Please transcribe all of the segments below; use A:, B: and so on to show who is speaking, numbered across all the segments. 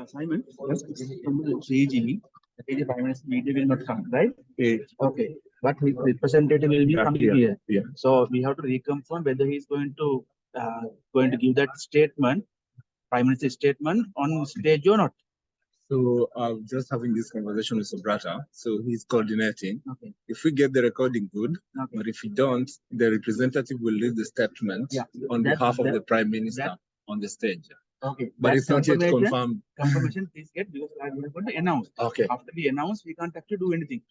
A: Simon, yes, this is from the CG. The Prime Minister media will not come, right? Okay. But his representative will be coming here.
B: Yeah.
A: So we have to reconfirm whether he's going to give that statement, Prime Minister statement on stage or not.
B: So just having this conversation with Sobrata, so he's coordinating.
A: Okay.
B: If we get the recording, good.
A: Okay.
B: But if we don't, the representative will read the statement on behalf of the Prime Minister on the stage.
A: Okay.
B: But it's not yet confirmed.
A: Confirmation please get because we are going to announce.
B: Okay.
A: After we announce, we can't actually do anything.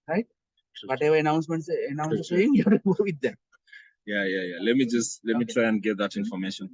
A: Right? Whatever announcements
B: True.
A: saying, you have to go with them.
B: Yeah. Let me try and get that information.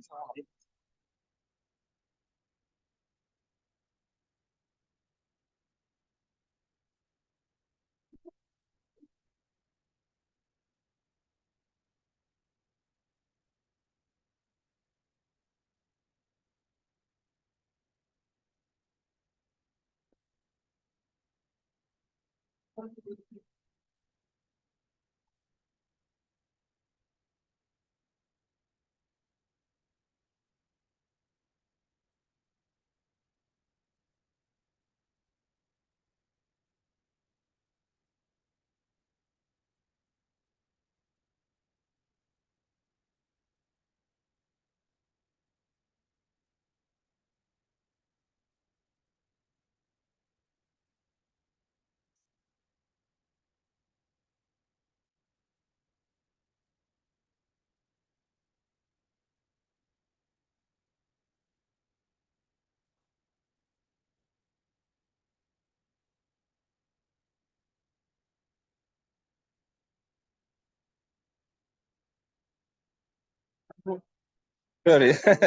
B: Sorry. sorry.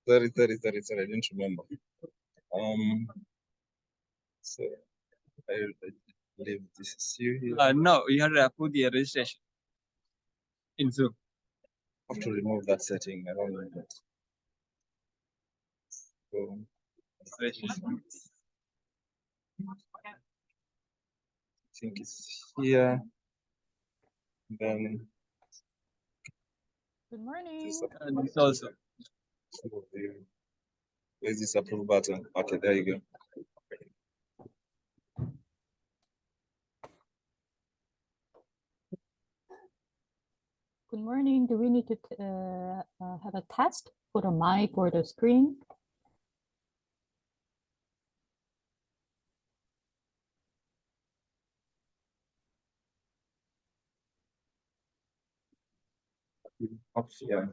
B: I didn't remember. So I believe this is you here.
C: No, you have to approve the registration in Zoom.
B: I have to remove that setting. I don't know that. So,
C: Registration.
B: I think it's here. Then
D: Good morning.
C: And this also.
B: Where's this approve button? Okay, there you go.
D: Good morning. Do we need to have a test for the mic or the screen?
B: Yeah.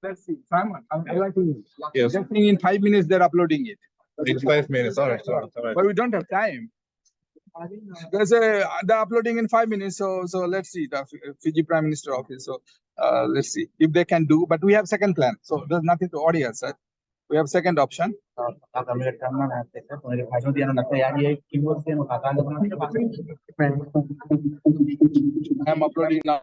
E: Let's see, Simon, I'm writing.
B: Yes.
E: Just think in 5 minutes they're uploading it.
B: In 5 minutes. All right.
E: But we don't have time. They're uploading in 5 minutes, so let's see the Fiji Prime Minister office. So let's see if they can do. But we have second plan. So there's nothing to audience, right? We have second option. I'm uploading now.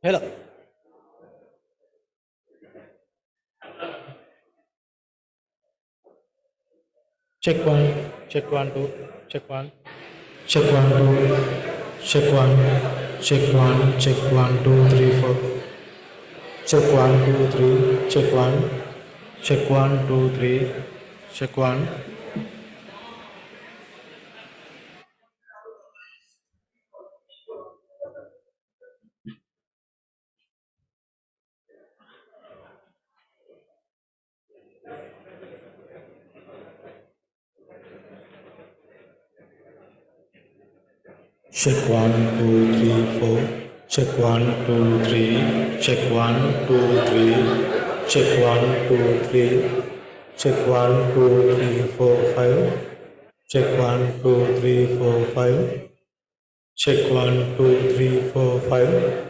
F: Hello. Check one, check one, two, check one, check one, two, check one, check one, two, three, four. Check one, two, three, check one, two, three, check one. Check one, two, three, four. Check one, two, three. Check one, two, three. Check one, two, three. Check one, two, three, four, five. Check one, two, three, four, five. Check one, two, three, four, five.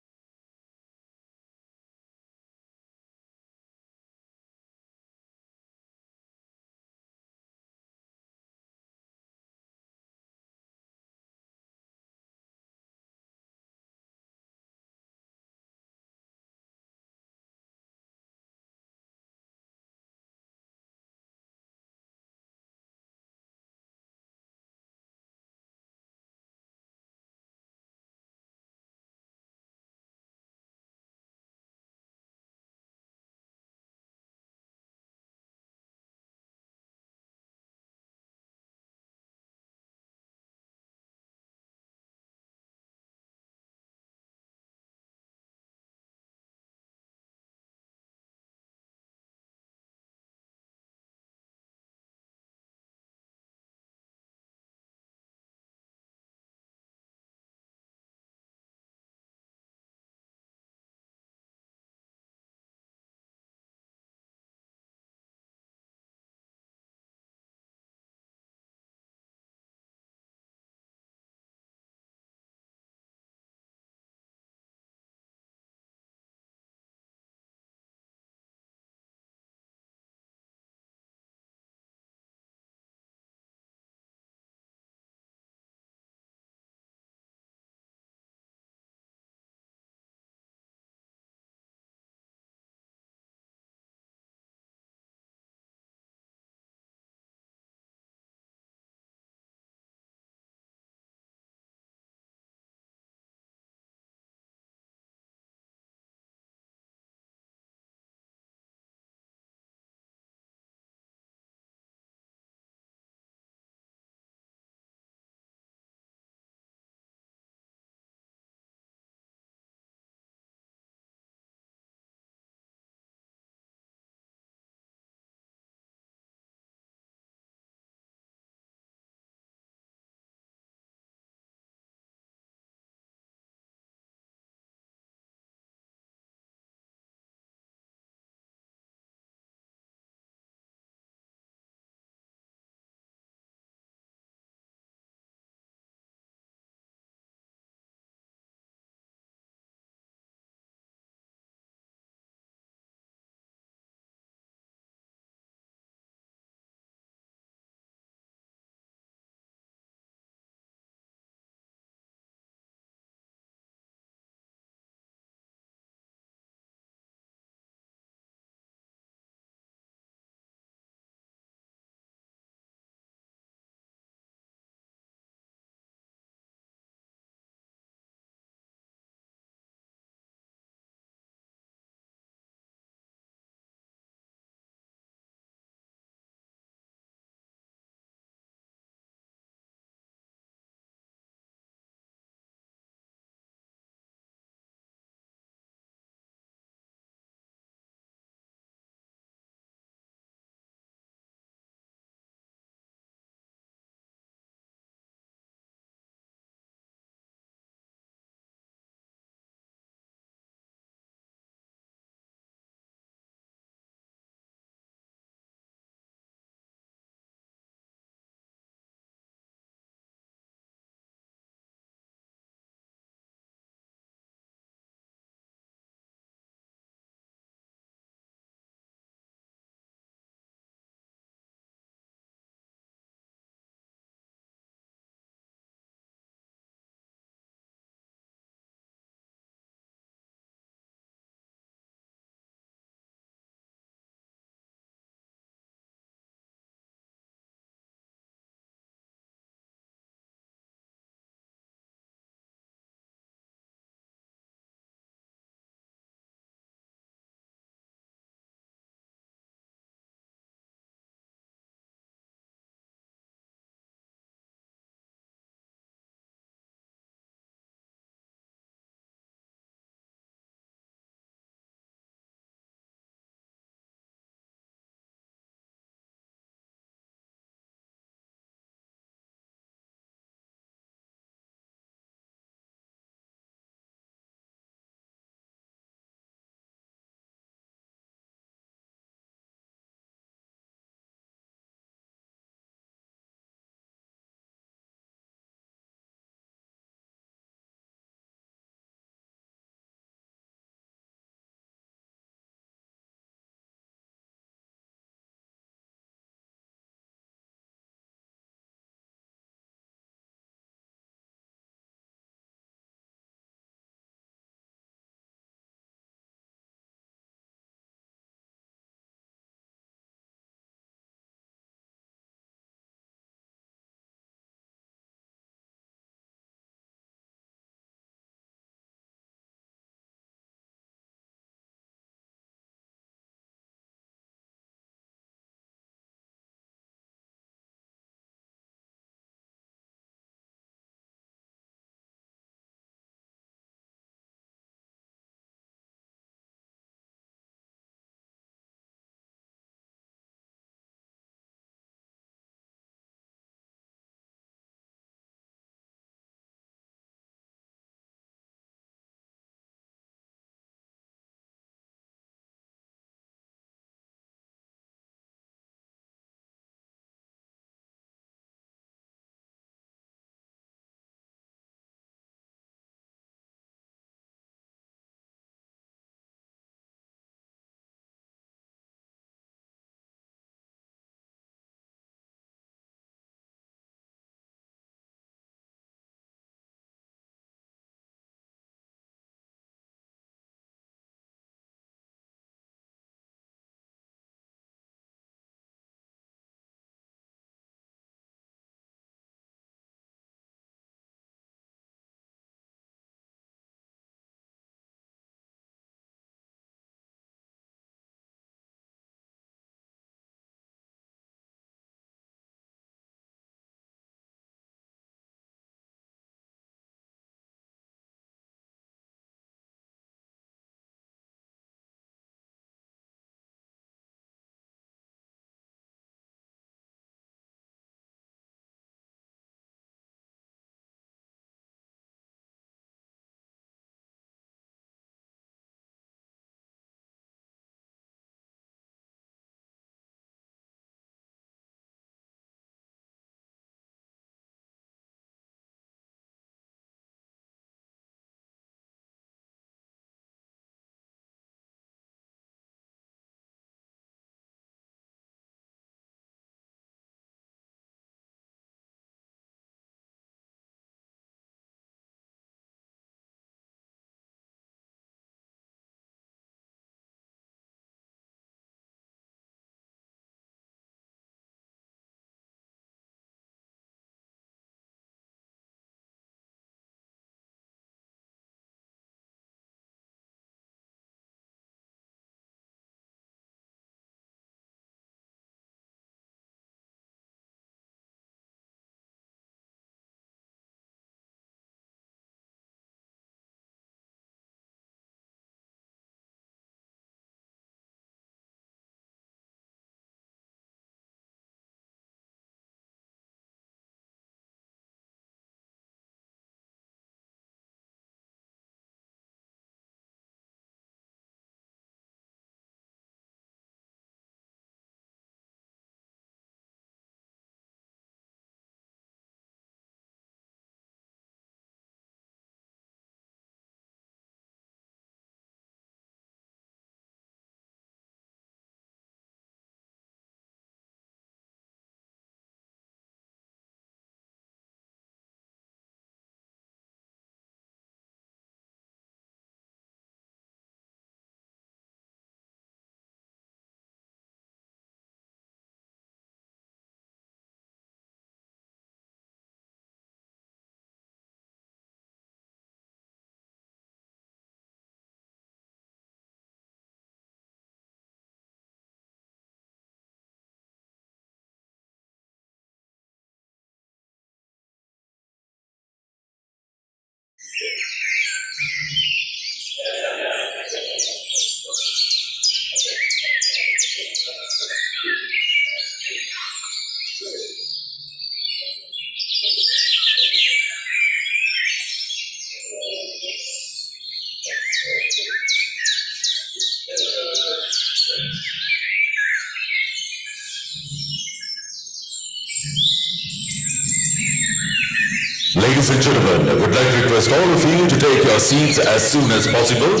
G: Ladies and gentlemen, I would like to request all of you to take your seats as soon as possible,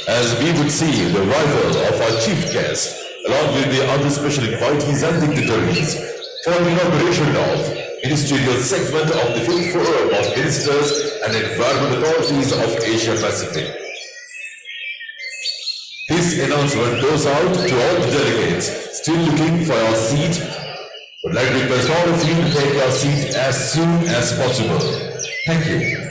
G: as we would see the arrival of our chief guest, along with the other special invitees and dignitaries, for the inauguration of Ministerial segment of the 5th Forum of Ministers and Environment Authorities of Asia Pacific. This announcement goes out to all the delegates still looking for your seat. Would like to request all of you to take your seat as soon as possible. Thank you.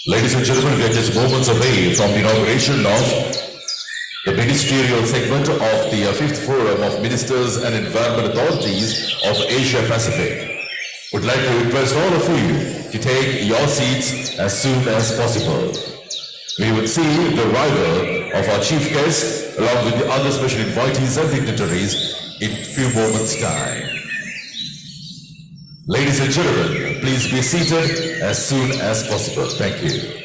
G: Ladies and gentlemen, we are just moments away from the inauguration of the ministerial segment of the 5th Forum of Ministers and Environment Authorities of Asia Pacific. Would like to request all of you to take your seats as soon as possible. We would see the arrival of our chief guest along with the other special invitees and dignitaries in few moments' time. Ladies and gentlemen, please be seated as soon as possible. Thank you.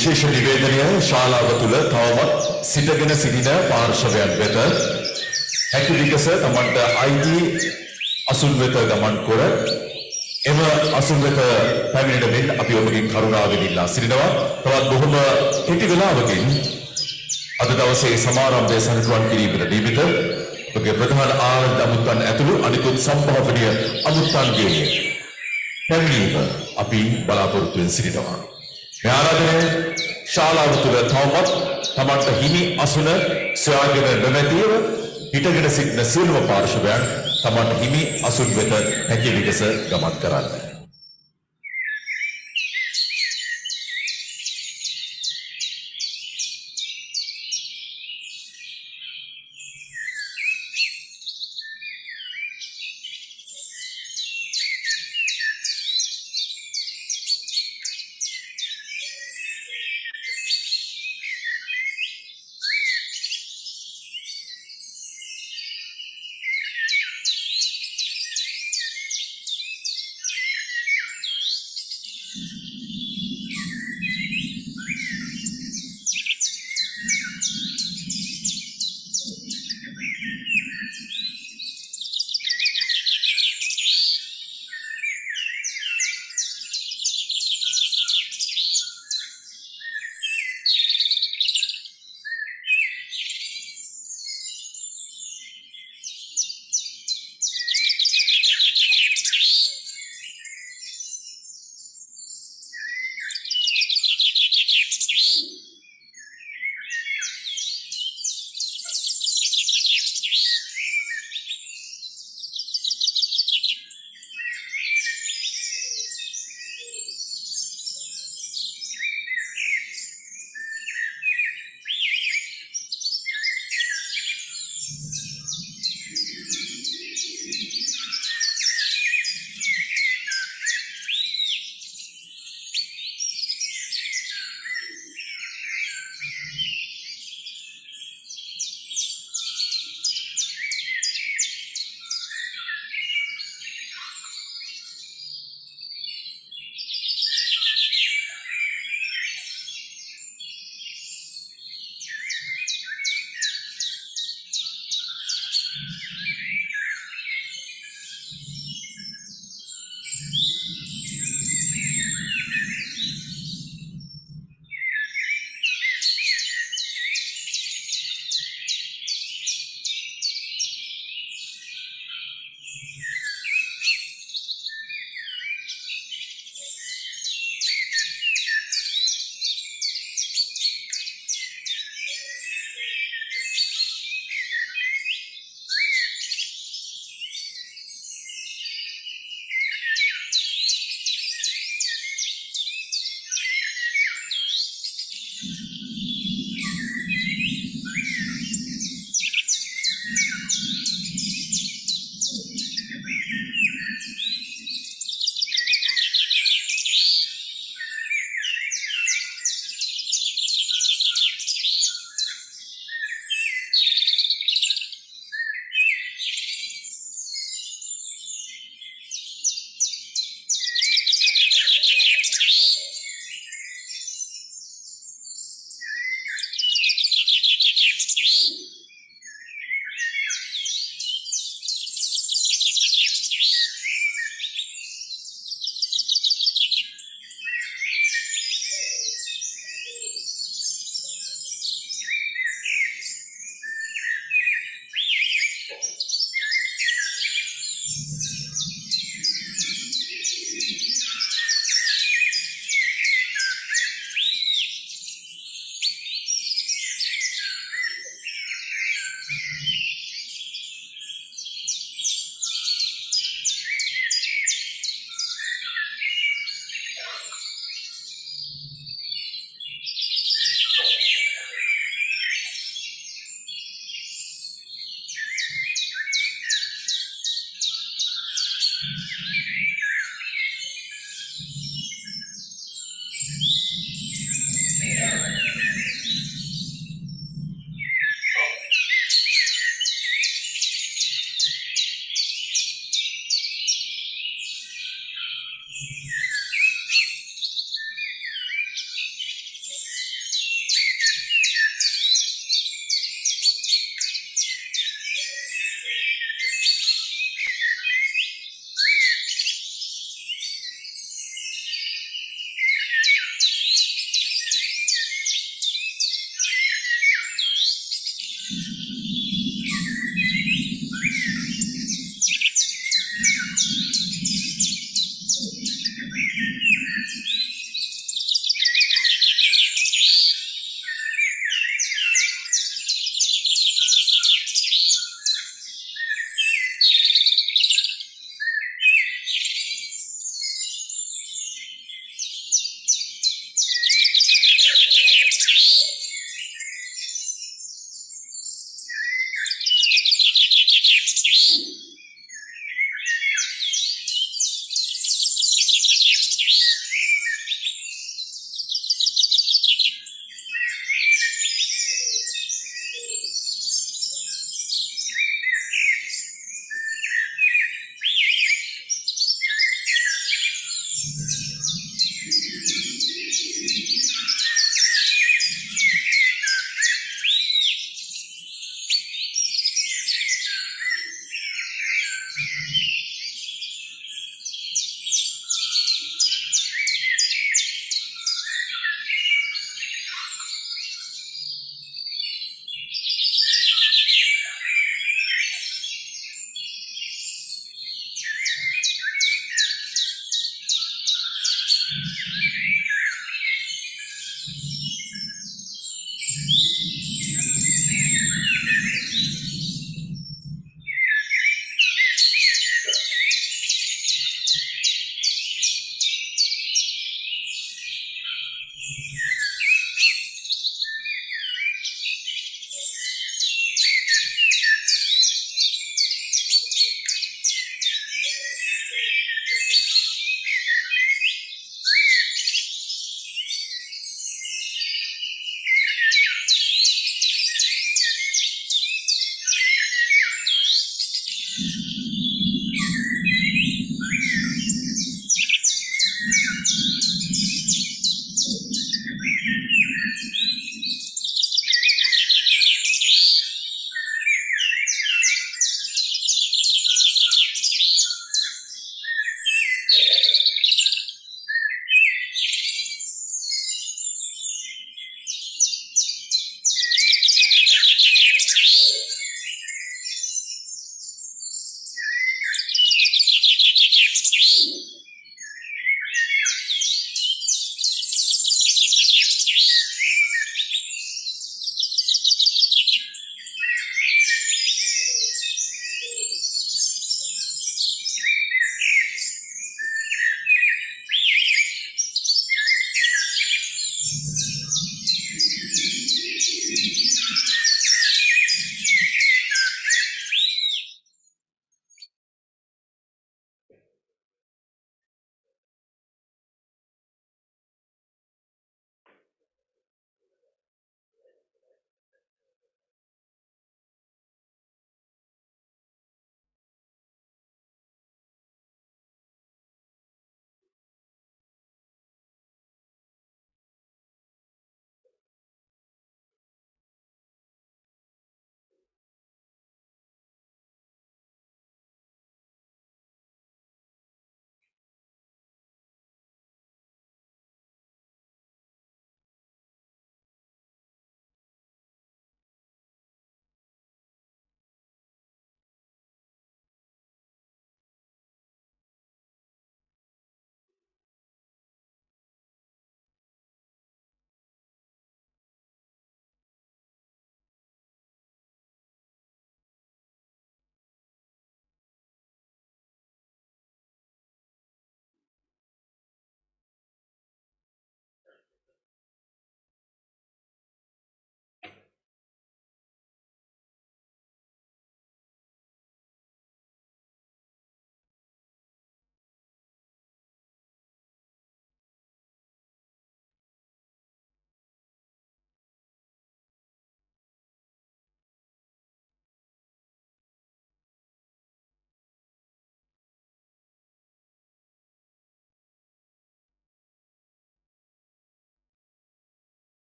G: විශේෂ නිවේදනය ශාලාව තුළ තවමත් සිටගෙන සිටින පාර්ශවයන් වෙත හැකි විගස තමන්ට අයිති අසුන් වෙත ගමන් කර එම අසුන් වෙත පැමිණෙන අපි ඔබගෙන් කරුණාවෙන් ඉල්ලා සිටිනවා. තවත් බොහොම කෙටි වෙලාවකින් අද දවසේ සමාරම්භය සනිටුවන් කිරීමට නියමිත ඔබගේ ප්‍රධාන ආරම්භ අමුත්තන් ඇතුළු අනිකුත් සම්භාවනීය අමුත්තන්ගේ පැමිණීම අපි බලාපොරොත්තු වෙන සිටිනවා. මේ ආරාධනය ශාලාව තුළ තවමත් තමන්ට හිමි අසුන සොයාගෙන නොමැතිව හිටගෙන සිටින සියලුම පාර්ශවයන් තමන්ට හිමි අසුන් වෙත හැකි විගස ගමන් කරන්න.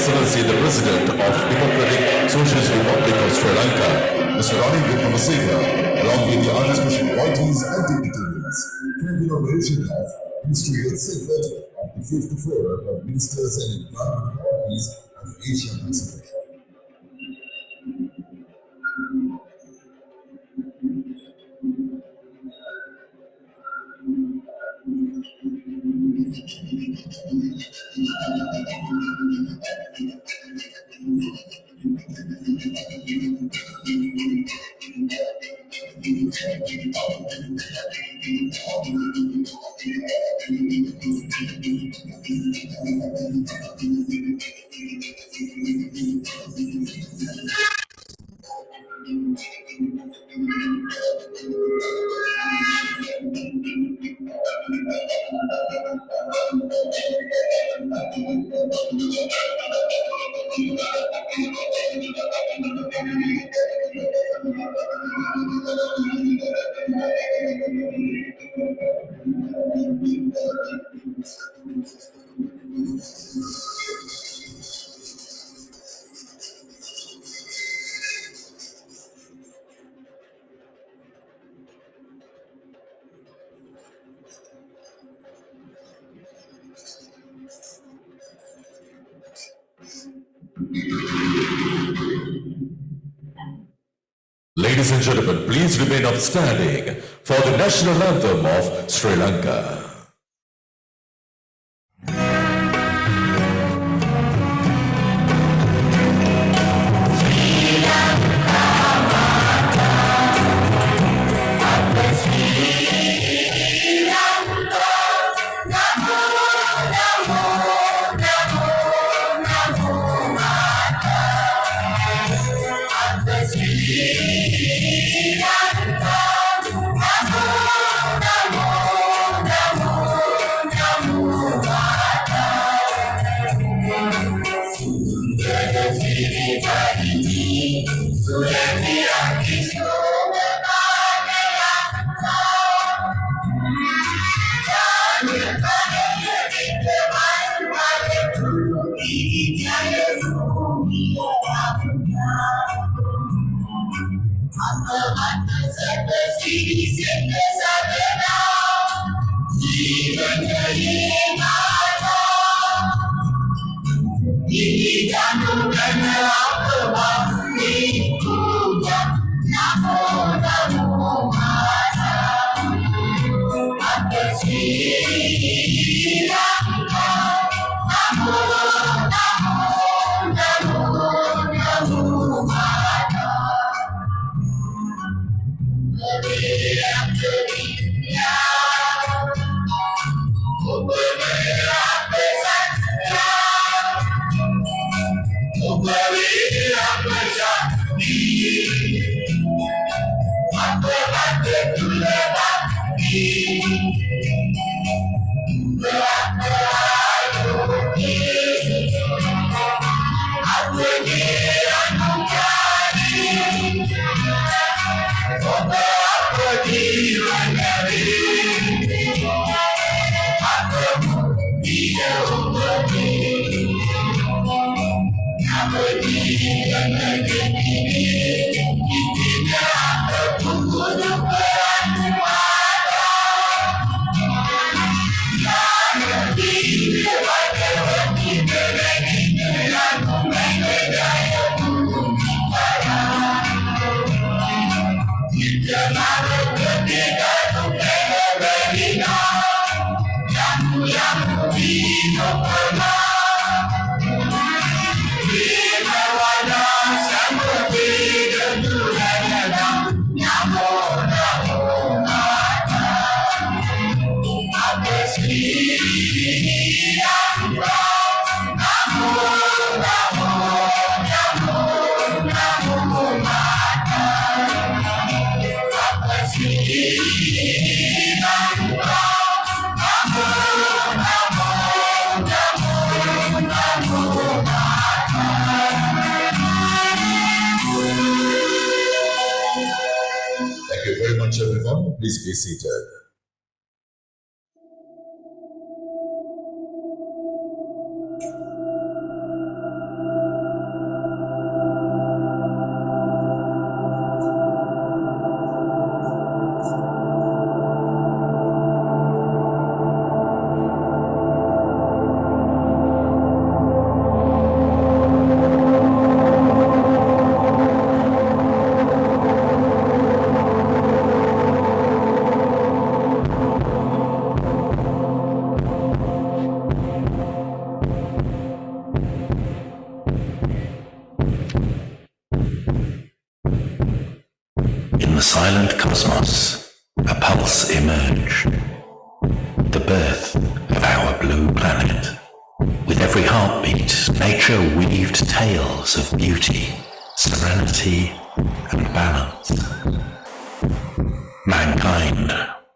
G: Excellency the President of Democratic Socialist Republic of Sri Lanka, Mr. Ranil Wickremesinghe, along with the other special invitees and dignitaries, for the inauguration of Ministerial Segment of the 5th Forum of Ministers and Environment Authorities of Asia Pacific. Ladies and gentlemen, please remain upstanding for the national anthem of Sri Lanka. Thank you very much, everyone. Please be seated.
H: the silent cosmos, a pulse emerged. The birth of our blue planet. With every heartbeat, nature weaved tales of beauty, serenity, and balance. Mankind,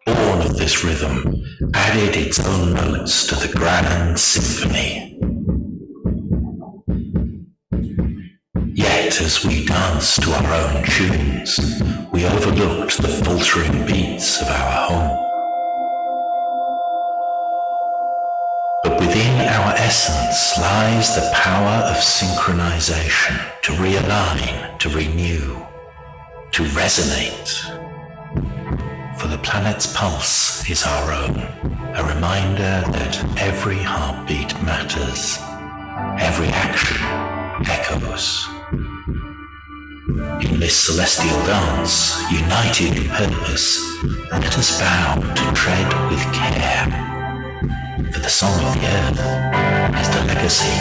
H: born of this rhythm, added its own notes to the grand symphony. Yet as we danced to our own tunes, we overlooked the faltering beats of our home. But within our essence lies the power of synchronization, to realign, to renew, to resonate. For the planet's pulse is our own, a reminder that every heartbeat matters, every action echoes. In this celestial dance, united in purpose, let us vow to tread with care. For the song of the earth is the legacy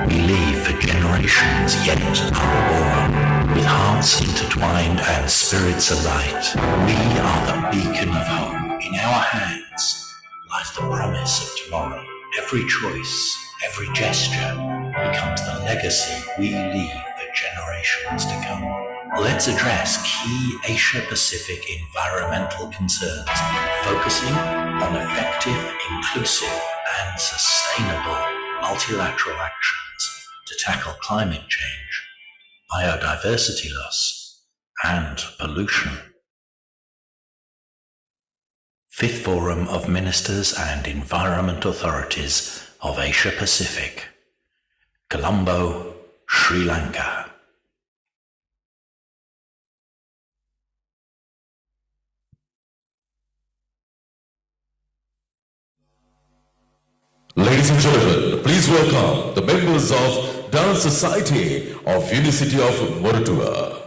H: we leave for generations yet unborn. With hearts intertwined and spirits alight, we are the beacon of hope. In our hands lies the promise of tomorrow. Every choice, every gesture becomes the legacy we leave for generations to come. Let's address key Asia-Pacific environmental concerns, focusing on effective, inclusive, and sustainable multilateral actions to tackle climate change, biodiversity loss, and pollution. Fifth Forum of Ministers and Environment Authorities of Asia-Pacific, Colombo, Sri Lanka.
G: Ladies and gentlemen, please welcome the members of Dance Society of Unicity of Moratuwa.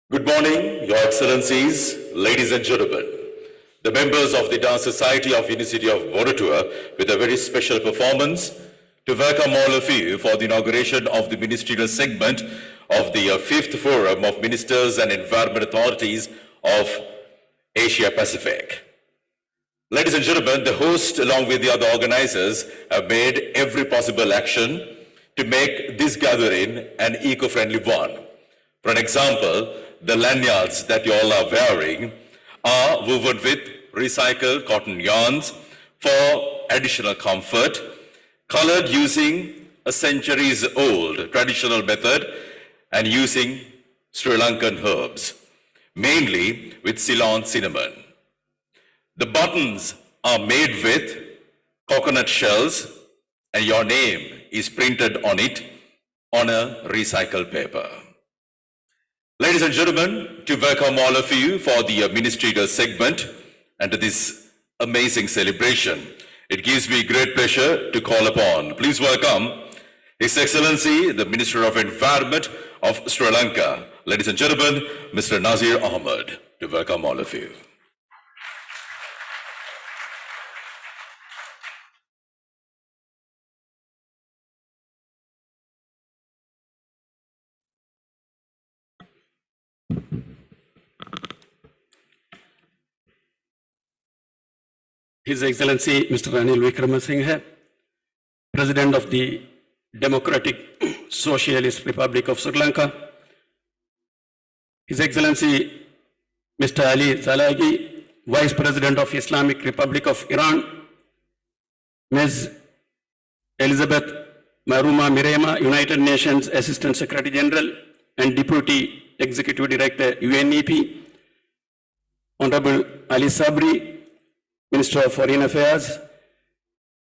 G: Good morning, Your Excellencies, ladies and gentlemen, the members of the Dance Society of University of Borotua with a very special performance to welcome all of you for the inauguration of the ministerial segment of the 5th Forum of Ministers and Environment Authorities of Asia Pacific. Ladies and gentlemen, the host along with the other organizers have made every possible action to make this gathering an eco-friendly one. For an example, the lanyards that you all are wearing are woven with recycled cotton yarns for additional comfort, colored using a centuries-old traditional method and using Sri Lankan herbs, mainly with Ceylon cinnamon. The buttons are made with coconut shells and your name is printed on it on a recycled paper. Ladies and gentlemen, to welcome all of you for the ministerial segment and to this amazing celebration, it gives me great pleasure to call upon, please welcome His Excellency, the Minister of Environment of Sri Lanka. Ladies and gentlemen, Mr. Nazir Ahmed, to welcome all of you.
I: His Excellency Mr. Ranil Wickramasinghe, President of the Democratic Socialist Republic of Sri Lanka, His Excellency Mr. Ali Zalagi, Vice President of Islamic Republic of Iran, Ms. Elizabeth Maruma Mirema, United Nations Assistant Secretary General and Deputy Executive Director, UNEP, Honorable Ali Sabri, Minister of Foreign Affairs,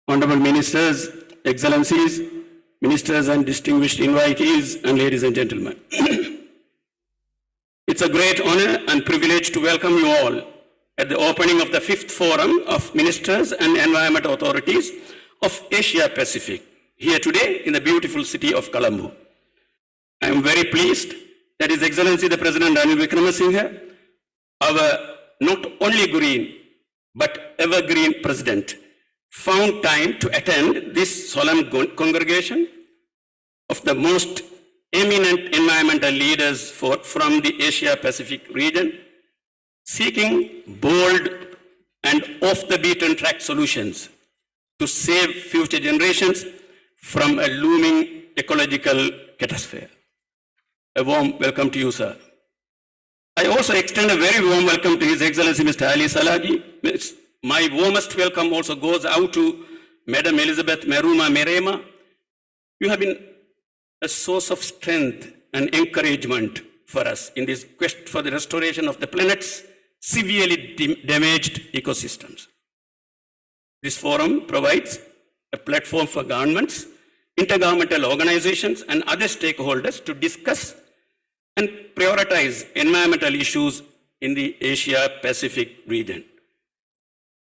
I: Honorable Ministers, Excellencies, Ministers and distinguished invitees, and ladies and gentlemen. It's a great honor and privilege to welcome you all at the opening of the 5th Forum of Ministers and Environment Authorities of Asia Pacific, here today in the beautiful city of Colombo. I am very pleased that His Excellency the President Ranil Wickramasinghe, our not only green but evergreen President, found time to attend this solemn congregation of the most eminent environmental leaders from the Asia Pacific region, seeking bold and off-the-beaten-track solutions to save future generations from a looming ecological catastrophe. A warm welcome to you, sir. I also extend a very warm welcome to His Excellency Mr. Ali Salagi. My warmest welcome also goes out to Madam Elizabeth Maruma Mirema. You have been a source of strength and encouragement for us in this quest for the restoration of the planet's severely damaged ecosystems. This forum provides a platform for governments, intergovernmental organizations, and other stakeholders to discuss and prioritize environmental issues in the Asia-Pacific region.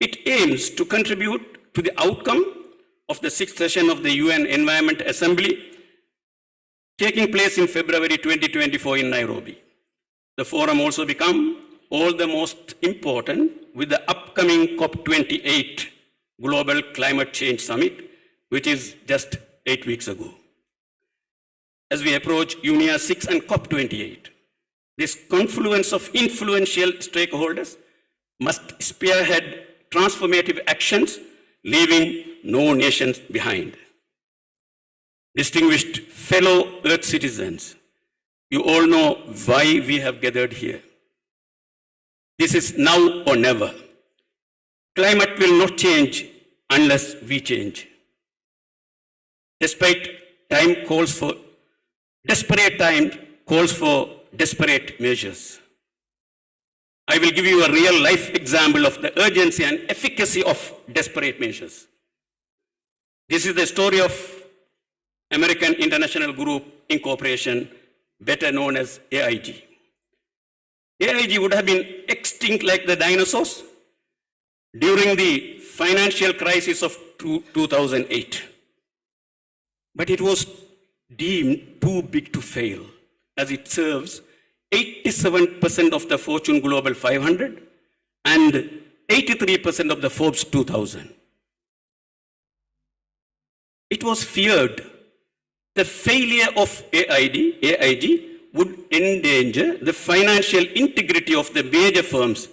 I: It aims to contribute to the outcome of the 6th session of the UN Environment Assembly taking place in February 2024 in Nairobi. The forum also become all the most important with the upcoming COP28 Global Climate Change Summit, which is just 8 weeks ago. As we approach UNIA 6 and COP28, this confluence of influential stakeholders must spearhead transformative actions, leaving no nations behind. Distinguished fellow Earth citizens, you all know why we have gathered here. This is now or never. Climate will not change unless we change. Desperate time calls for desperate measures. I will give you a real life example of the urgency and efficacy of desperate measures. This is the story of American International Group Incorporation, better known as AIG. AIG would have been extinct like the dinosaurs during the financial crisis of 2008. But it was deemed too big to fail, as it serves 87% of the Fortune Global 500 and 83% of the Forbes 2000. It was feared the failure of AIG would endanger the financial integrity of the major firms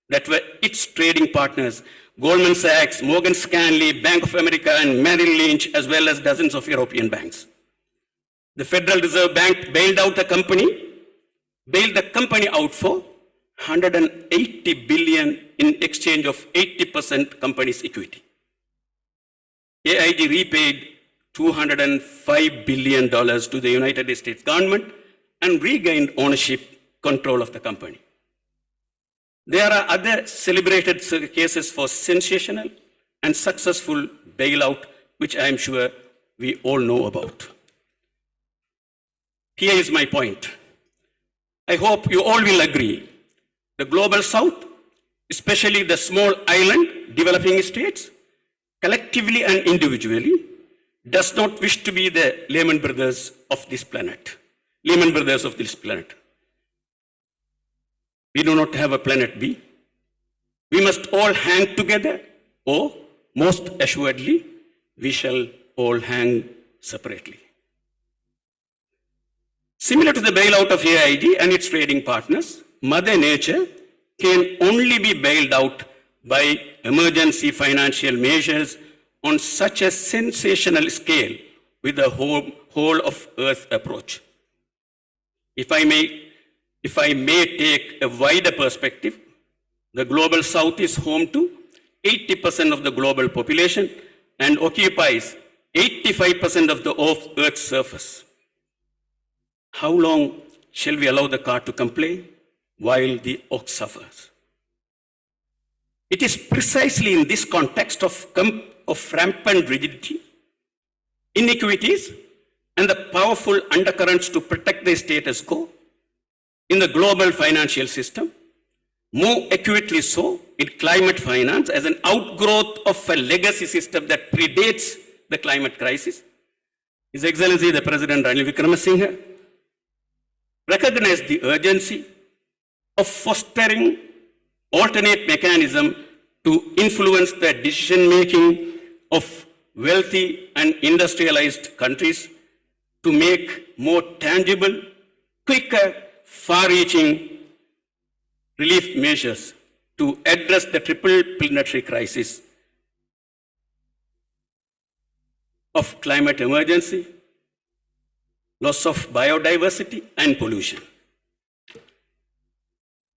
I: that were its trading partners, Goldman Sachs, Morgan Stanley, Bank of America, and Merrill Lynch, as well as dozens of European banks. The Federal Reserve Bank bailed the company out for $180 billion in exchange of 80% company's equity. AIG repaid $205 billion to the United States government and regained ownership control of the company. There are other celebrated cases for sensational and successful bailout, which I am sure we all know about. Here is my point. I hope you all will agree. The Global South, especially the small island developing states, collectively and individually, does not wish to be the Lehman Brothers of this planet. We do not have a planet B. We must all hang together, or most assuredly, we shall all hang separately. Similar to the bailout of AIG and its trading partners, Mother Nature can only be bailed out by emergency financial measures on such a sensational scale with a whole of earth approach. If I may take a wider perspective, the Global South is home to 80% of the global population and occupies 85% of the Earth's surface. How long shall we allow the car to complain while the ox suffers? It is precisely in this context of rampant rigidity, inequities, and the powerful undercurrents to protect the status quo in the global financial system, more acutely so in climate finance as an outgrowth of a legacy system that predates the climate crisis. His Excellency the President Ranil Wickremesinghe recognized the urgency of fostering alternate mechanism to influence the decision-making of wealthy and industrialized countries to make more tangible, quicker, far-reaching relief measures to address the triple planetary crisis of climate emergency, loss of biodiversity, and pollution.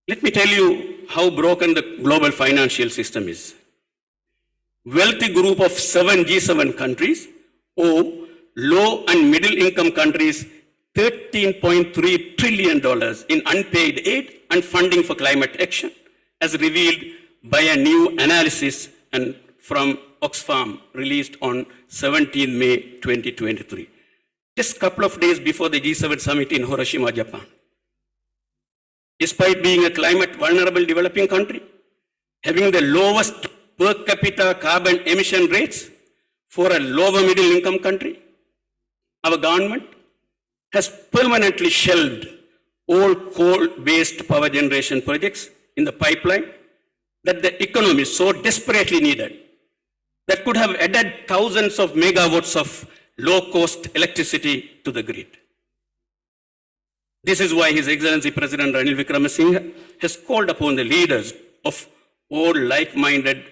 I: Let me tell you how broken the global financial system is. Wealthy group of 7 G7 countries owe low and middle income countries $13.3 trillion in unpaid aid and funding for climate action as revealed by a new analysis and from Oxfam released on 17 May 2023, just a couple of days before the G7 summit in Hiroshima, Japan. Despite being a climate vulnerable developing country, having the lowest per capita carbon emission rates for a lower middle income country, our government has permanently shelved all coal-based power generation projects in the pipeline that the economy so desperately needed, that could have added thousands of megawatts of low-cost electricity to the grid. This is why His Excellency President Ranil Wickremesinghe has called upon the leaders of all like-minded,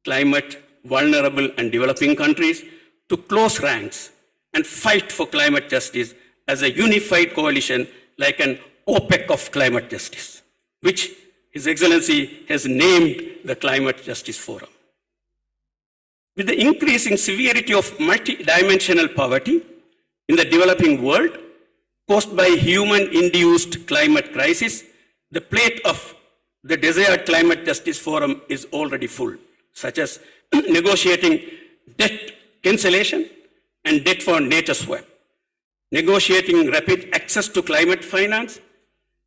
I: climate vulnerable and developing countries to close ranks and fight for climate justice as a unified coalition like an OPEC of climate justice, which His Excellency has named the Climate Justice Forum. With the increasing severity of multidimensional poverty in the developing world caused by human-induced climate crisis, the plate of the desired Climate Justice Forum is already full, such as negotiating debt cancellation and debt for nature swap, negotiating rapid access to climate finance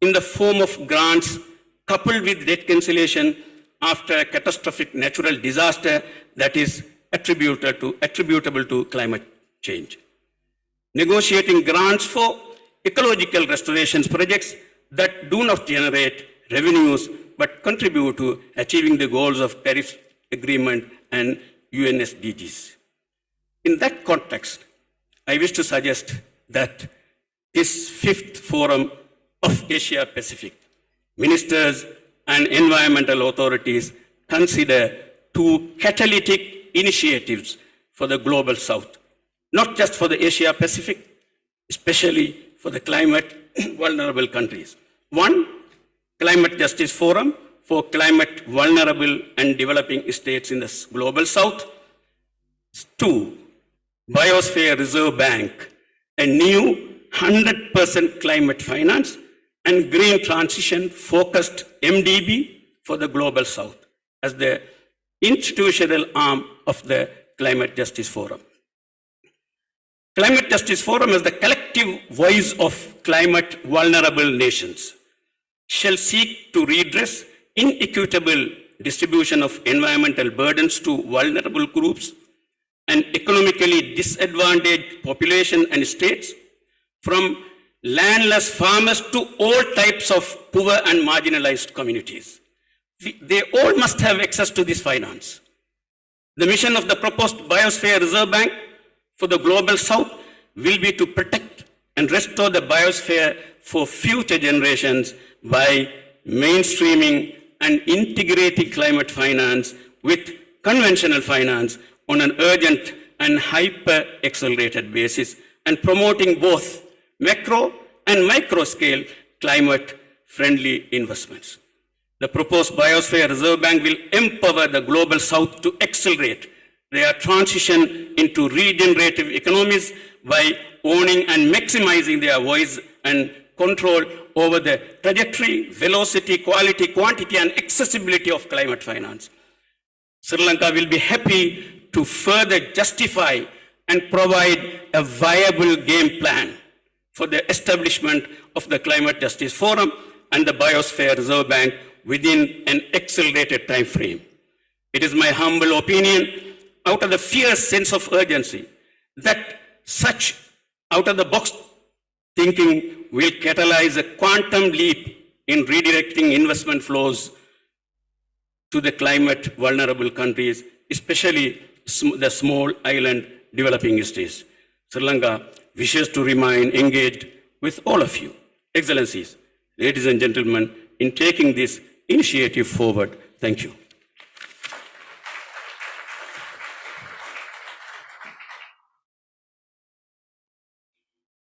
I: in the form of grants coupled with debt cancellation after a catastrophic natural disaster that is attributable to climate change, negotiating grants for ecological restorations projects that do not generate revenues but contribute to achieving the goals of Paris Agreement and UNSDGs. In that context, I wish to suggest that this 5th Forum of Asia Pacific, ministers and environmental authorities consider 2 catalytic initiatives for the Global South, not just for the Asia Pacific, especially for the climate vulnerable countries. 1, Climate Justice Forum for climate vulnerable and developing states in the Global South. 2, Biosphere Reserve Bank, a new 100% climate finance and green transition focused MDB for the Global South as the institutional arm of the Climate Justice Forum. Climate Justice Forum as the collective voice of climate vulnerable nations shall seek to redress inequitable distribution of environmental burdens to vulnerable groups and economically disadvantaged population and states, from landless farmers to all types of poor and marginalized communities. They all must have access to this finance. The mission of the proposed Biosphere Reserve Bank for the Global South will be to protect and restore the biosphere for future generations by mainstreaming and integrating climate finance with conventional finance on an urgent and hyper-accelerated basis, and promoting both macro and micro-scale climate-friendly investments. The proposed Biosphere Reserve Bank will empower the Global South to accelerate their transition into regenerative economies by owning and maximizing their voice and control over the trajectory, velocity, quality, quantity, and accessibility of climate finance. Sri Lanka will be happy to further justify and provide a viable game plan for the establishment of the Climate Justice Forum and the Biosphere Reserve Bank within an accelerated time frame. It is my humble opinion, out of the fierce sense of urgency, that such out-of-the-box thinking will catalyze a quantum leap in redirecting investment flows to the climate vulnerable countries, especially the small island developing states. Sri Lanka wishes to remain engaged with all of you, Excellencies, ladies and gentlemen, in taking this initiative forward. Thank you.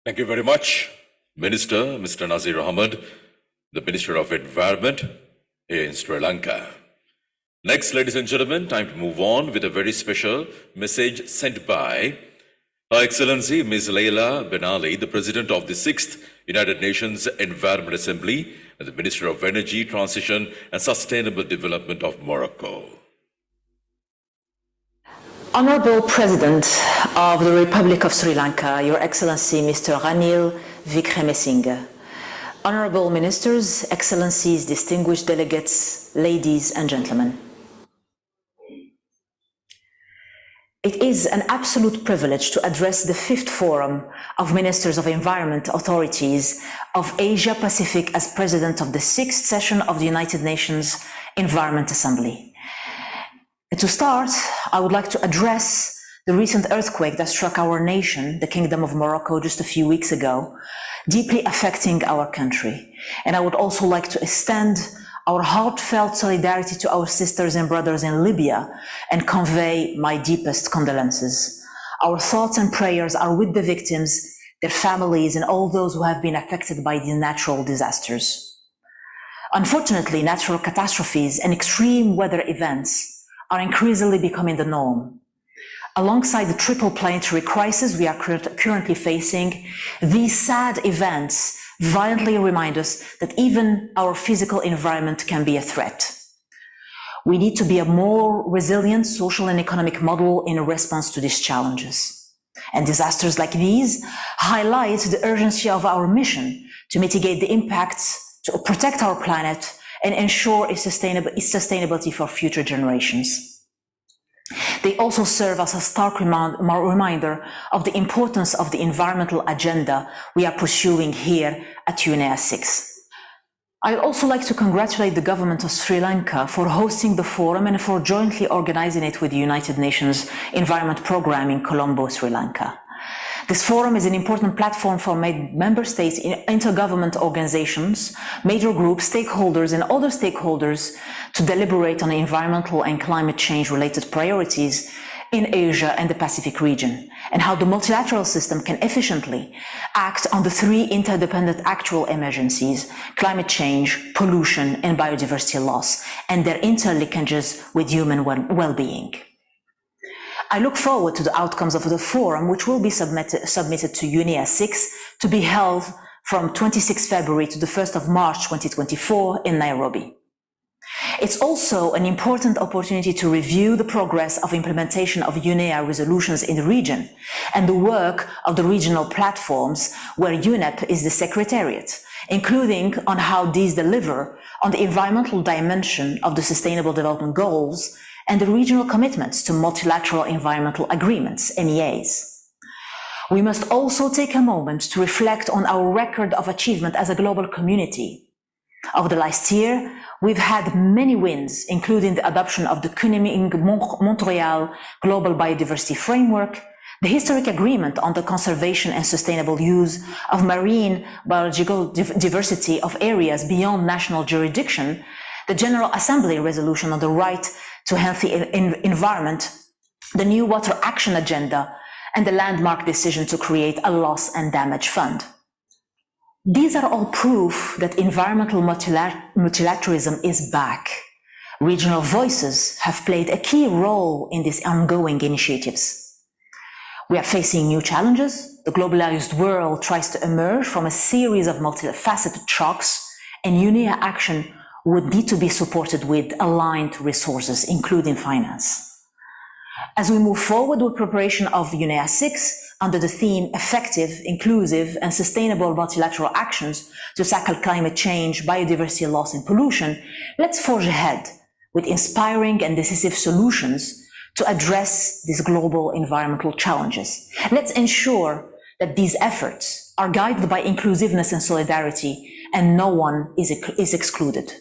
G: Thank you very much, Minister Mr. Nazir Ahmed, the Minister of Environment in Sri Lanka. Next, ladies and gentlemen, time to move on with a very special message sent by Her Excellency Ms. Leila Ben Ali, the President of the 6th United Nations Environment Assembly, and the Minister of Energy, Transition and Sustainable Development of Morocco.
J: Honorable President of the Republic of Sri Lanka, Your Excellency Mr. Ranil Wickremesinghe, Honorable Ministers, Excellencies, distinguished delegates, ladies and gentlemen. It is an absolute privilege to address the 5th Forum of Ministers of Environment Authorities of Asia Pacific as President of the 6th session of the United Nations Environment Assembly. To start, I would like to address the recent earthquake that struck our nation, the Kingdom of Morocco, just a few weeks ago, deeply affecting our country. And I would also like to extend our heartfelt solidarity to our sisters and brothers in Libya and convey my deepest condolences. Our thoughts and prayers are with the victims, their families, and all those who have been affected by the natural disasters. Unfortunately, natural catastrophes and extreme weather events are increasingly becoming the norm. Alongside the triple planetary crisis we are currently facing, these sad events violently remind us that even our physical environment can be a threat. We need to be a more resilient social and economic model in response to these challenges. And disasters like these highlight the urgency of our mission to mitigate the impacts, to protect our planet, and ensure its sustainability for future generations. They also serve as a stark reminder of the importance of the environmental agenda we are pursuing here at UNEA 6. I'd also like to congratulate the government of Sri Lanka for hosting the forum and for jointly organizing it with the United Nations Environment Programme in Colombo, Sri Lanka. This forum is an important platform for member states, intergovernmental organizations, major groups, stakeholders, and other stakeholders to deliberate on environmental and climate change related priorities in Asia and the Pacific region, and how the multilateral system can efficiently act on the 3 interdependent actual emergencies: climate change, pollution, and biodiversity loss, and their interlinkages with human well-being. I look forward to the outcomes of the forum, which will be submitted to UNEA 6 to be held from 26 February to the 1st of March 2024 in Nairobi. It's also an important opportunity to review the progress of implementation of UNEA resolutions in the region and the work of the regional platforms where UNEP is the secretariat, including on how these deliver on the environmental dimension of the Sustainable Development Goals and the regional commitments to multilateral environmental agreements, MEAs. We must also take a moment to reflect on our record of achievement as a global community. Over the last year, we've had many wins, including the adoption of the Kunming-Montreal Global Biodiversity Framework, the historic agreement on the conservation and sustainable use of marine biological diversity of areas beyond national jurisdiction, the General Assembly resolution on the right to healthy environment, the new Water Action Agenda, and the landmark decision to create a loss and damage fund. These are all proof that environmental multilateralism is back. Regional voices have played a key role in these ongoing initiatives. We are facing new challenges. The globalized world tries to emerge from a series of multifaceted shocks, and UNEA action would need to be supported with aligned resources, including finance. As we move forward with preparation of UNEA 6 under the theme Effective, Inclusive and Sustainable Multilateral Actions to Tackle Climate Change, Biodiversity Loss and Pollution, let's forge ahead with inspiring and decisive solutions to address these global environmental challenges. Let's ensure that these efforts are guided by inclusiveness and solidarity, and no one is excluded.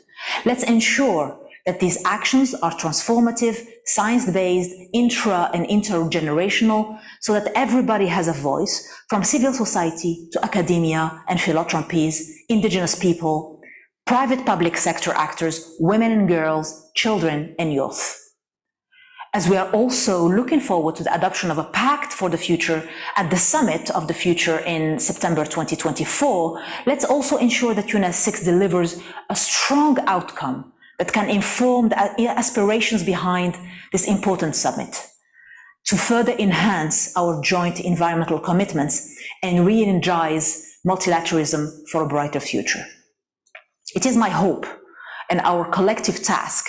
J: Let's ensure that these actions are transformative, science-based, intra- and intergenerational, so that everybody has a voice, from civil society to academia and philanthropies, indigenous people, private public sector actors, women and girls, children and youth. As we are also looking forward to the adoption of a pact for the future at the Summit of the Future in September 2024, let's also ensure that UNEA 6 delivers a strong outcome that can inform the aspirations behind this important summit to further enhance our joint environmental commitments and re-energize multilateralism for a brighter future. It is my hope and our collective task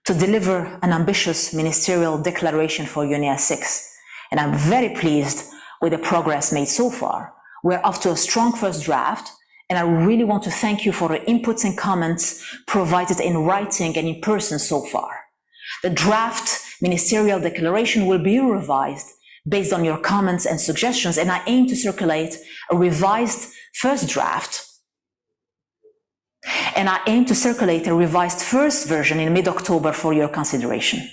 J: to deliver an ambitious ministerial declaration for UNEA 6. And I'm very pleased with the progress made so far. We're off to a strong first draft, and I really want to thank you for the inputs and comments provided in writing and in person so far. The draft ministerial declaration will be revised based on your comments and suggestions, and I aim to circulate a revised first draft. And I aim to circulate a revised first version in mid-October for your consideration.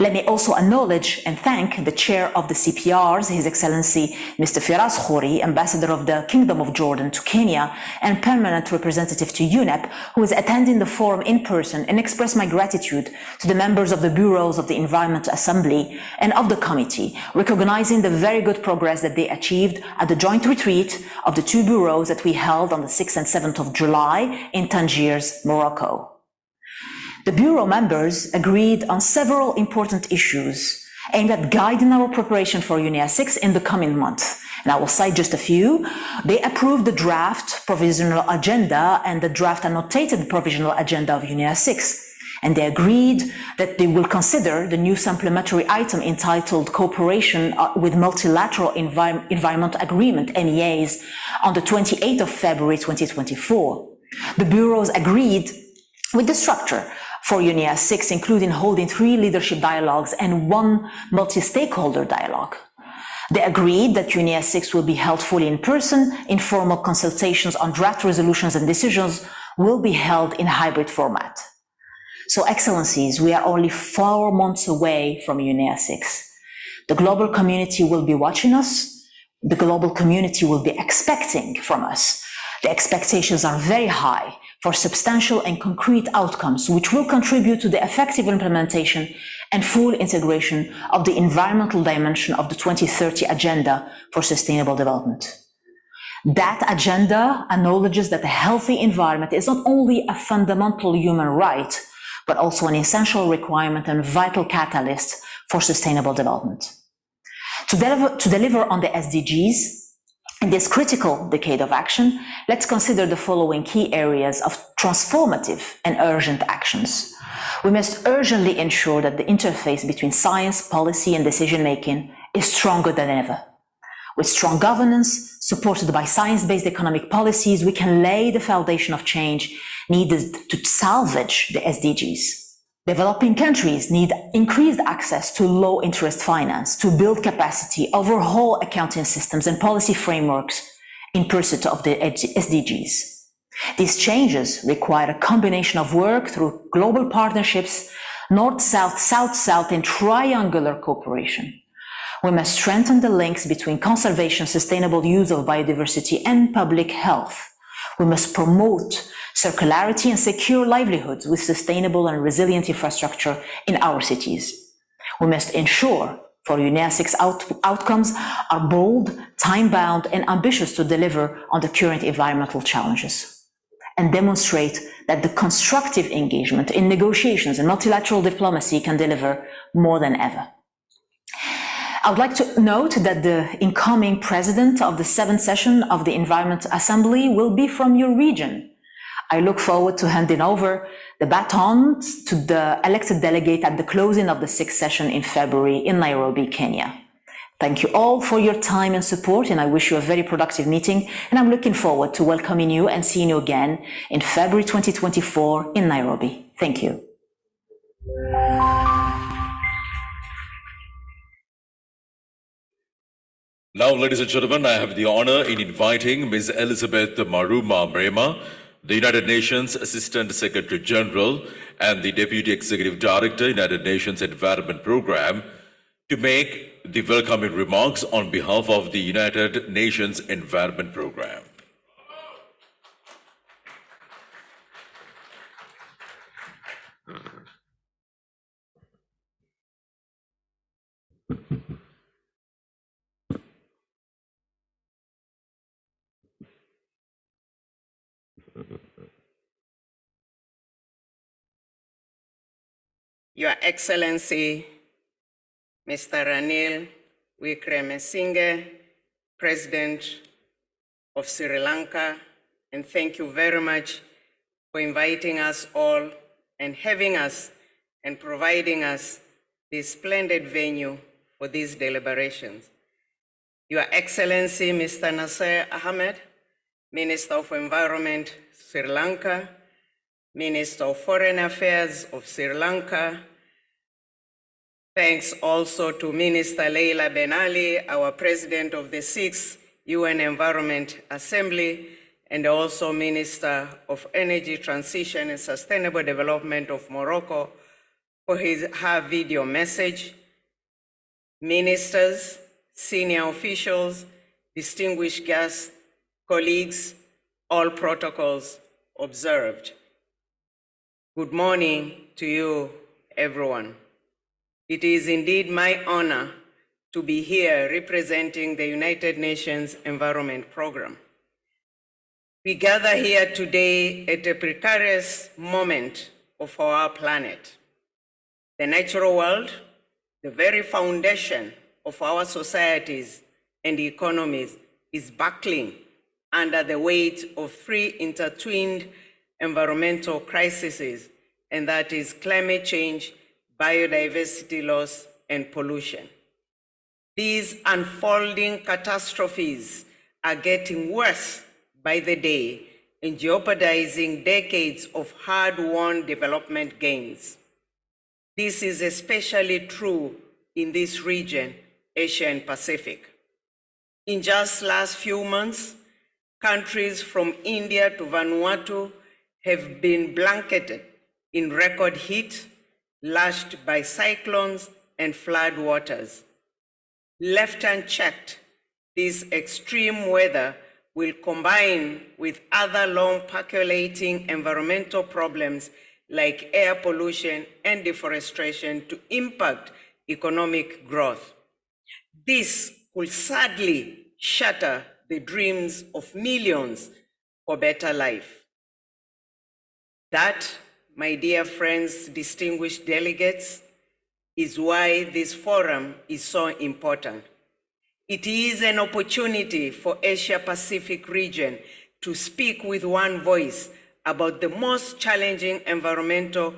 J: Let me also acknowledge and thank the chair of the CPRs, His Excellency Mr. Firas Khouri, Ambassador of the Kingdom of Jordan to Kenya and permanent representative to UNEP, who is attending the forum in person, and express my gratitude to the members of the bureaus of the Environment Assembly and of the committee, recognizing the very good progress that they achieved at the joint retreat of the two bureaus that we held on the 6th and 7th of July in Tangiers, Morocco. The Bureau members agreed on several important issues aimed at guiding our preparation for UNEA 6 in the coming month. And I will cite just a few. They approved the draft provisional agenda and the draft annotated provisional agenda of UNEA 6. And they agreed that they will consider the new supplementary item entitled Cooperation with Multilateral Environment Agreement, MEAs, on the 28th of February 2024. The bureaus agreed with the structure for UNEA 6, including holding 3 leadership dialogues and 1 multi-stakeholder dialogue. They agreed that UNEA 6 will be held fully in person. Informal consultations on draft resolutions and decisions will be held in hybrid format. So, Excellencies, we are only 4 months away from UNEA 6. The global community will be watching us. The global community will be expecting from us. The expectations are very high for substantial and concrete outcomes, which will contribute to the effective implementation and full integration of the environmental dimension of the 2030 Agenda for Sustainable Development. That agenda acknowledges that a healthy environment is not only a fundamental human right, but also an essential requirement and vital catalyst for sustainable development. To deliver on the SDGs, in this critical decade of action, let's consider the following key areas of transformative and urgent actions. We must urgently ensure that the interface between science, policy, and decision-making is stronger than ever. With strong governance, supported by science-based economic policies, we can lay the foundation of change needed to salvage the SDGs. Developing countries need increased access to low-interest finance to build capacity, overhaul accounting systems and policy frameworks in pursuit of the SDGs. These changes require a combination of work through global partnerships, North-South, South-South, and triangular cooperation. We must strengthen the links between conservation, sustainable use of biodiversity, and public health. We must promote circularity and secure livelihoods with sustainable and resilient infrastructure in our cities. We must ensure for UNEA 6 outcomes are bold, time-bound, and ambitious to deliver on the current environmental challenges, and demonstrate that the constructive engagement in negotiations and multilateral diplomacy can deliver more than ever. I would like to note that the incoming president of the 7th session of the Environment Assembly will be from your region. I look forward to handing over the baton to the elected delegate at the closing of the 6th session in February in Nairobi, Kenya. Thank you all for your time and support, and I wish you a very productive meeting, and I'm looking forward to welcoming you and seeing you again in February 2024 in Nairobi. Thank you.
G: Now, ladies and gentlemen, I have the honor in inviting Ms. Elizabeth Maruma Mrema, the United Nations Assistant Secretary General and the Deputy Executive Director, United Nations Environment Program, to make the welcoming remarks on behalf of the United Nations Environment Program.
K: Your Excellency, Mr. Ranil Wickremesinghe, President of Sri Lanka, and thank you very much for inviting us all and having us and providing us this splendid venue for these deliberations. Your Excellency, Mr. Nasser Ahmed, Minister of Environment, Sri Lanka, Minister of Foreign Affairs of Sri Lanka. Thanks also to Minister Leila Ben Ali, our President of the 6th UN Environment Assembly, and also Minister of Energy Transition and Sustainable Development of Morocco for her video message. Ministers, senior officials, distinguished guests, colleagues, all protocols observed. Good morning to you, everyone. It is indeed my honor to be here representing the United Nations Environment Programme. We gather here today at a precarious moment of our planet. The natural world, the very foundation of our societies and economies, is buckling under the weight of three intertwined environmental crises, and that is climate change, biodiversity loss, and pollution. These unfolding catastrophes are getting worse by the day and jeopardizing decades of hard-won development gains. This is especially true in this region, Asia and Pacific. In just last few months, countries from India to Vanuatu have been blanketed in record heat, lashed by cyclones and flood waters. Left unchecked, this extreme weather will combine with other long percolating environmental problems like air pollution and deforestation to impact economic growth. This will sadly shatter the dreams of millions for better life. That, my dear friends, distinguished delegates, is why this forum is so important. It is an opportunity for Asia Pacific region to speak with one voice about the most challenging environmental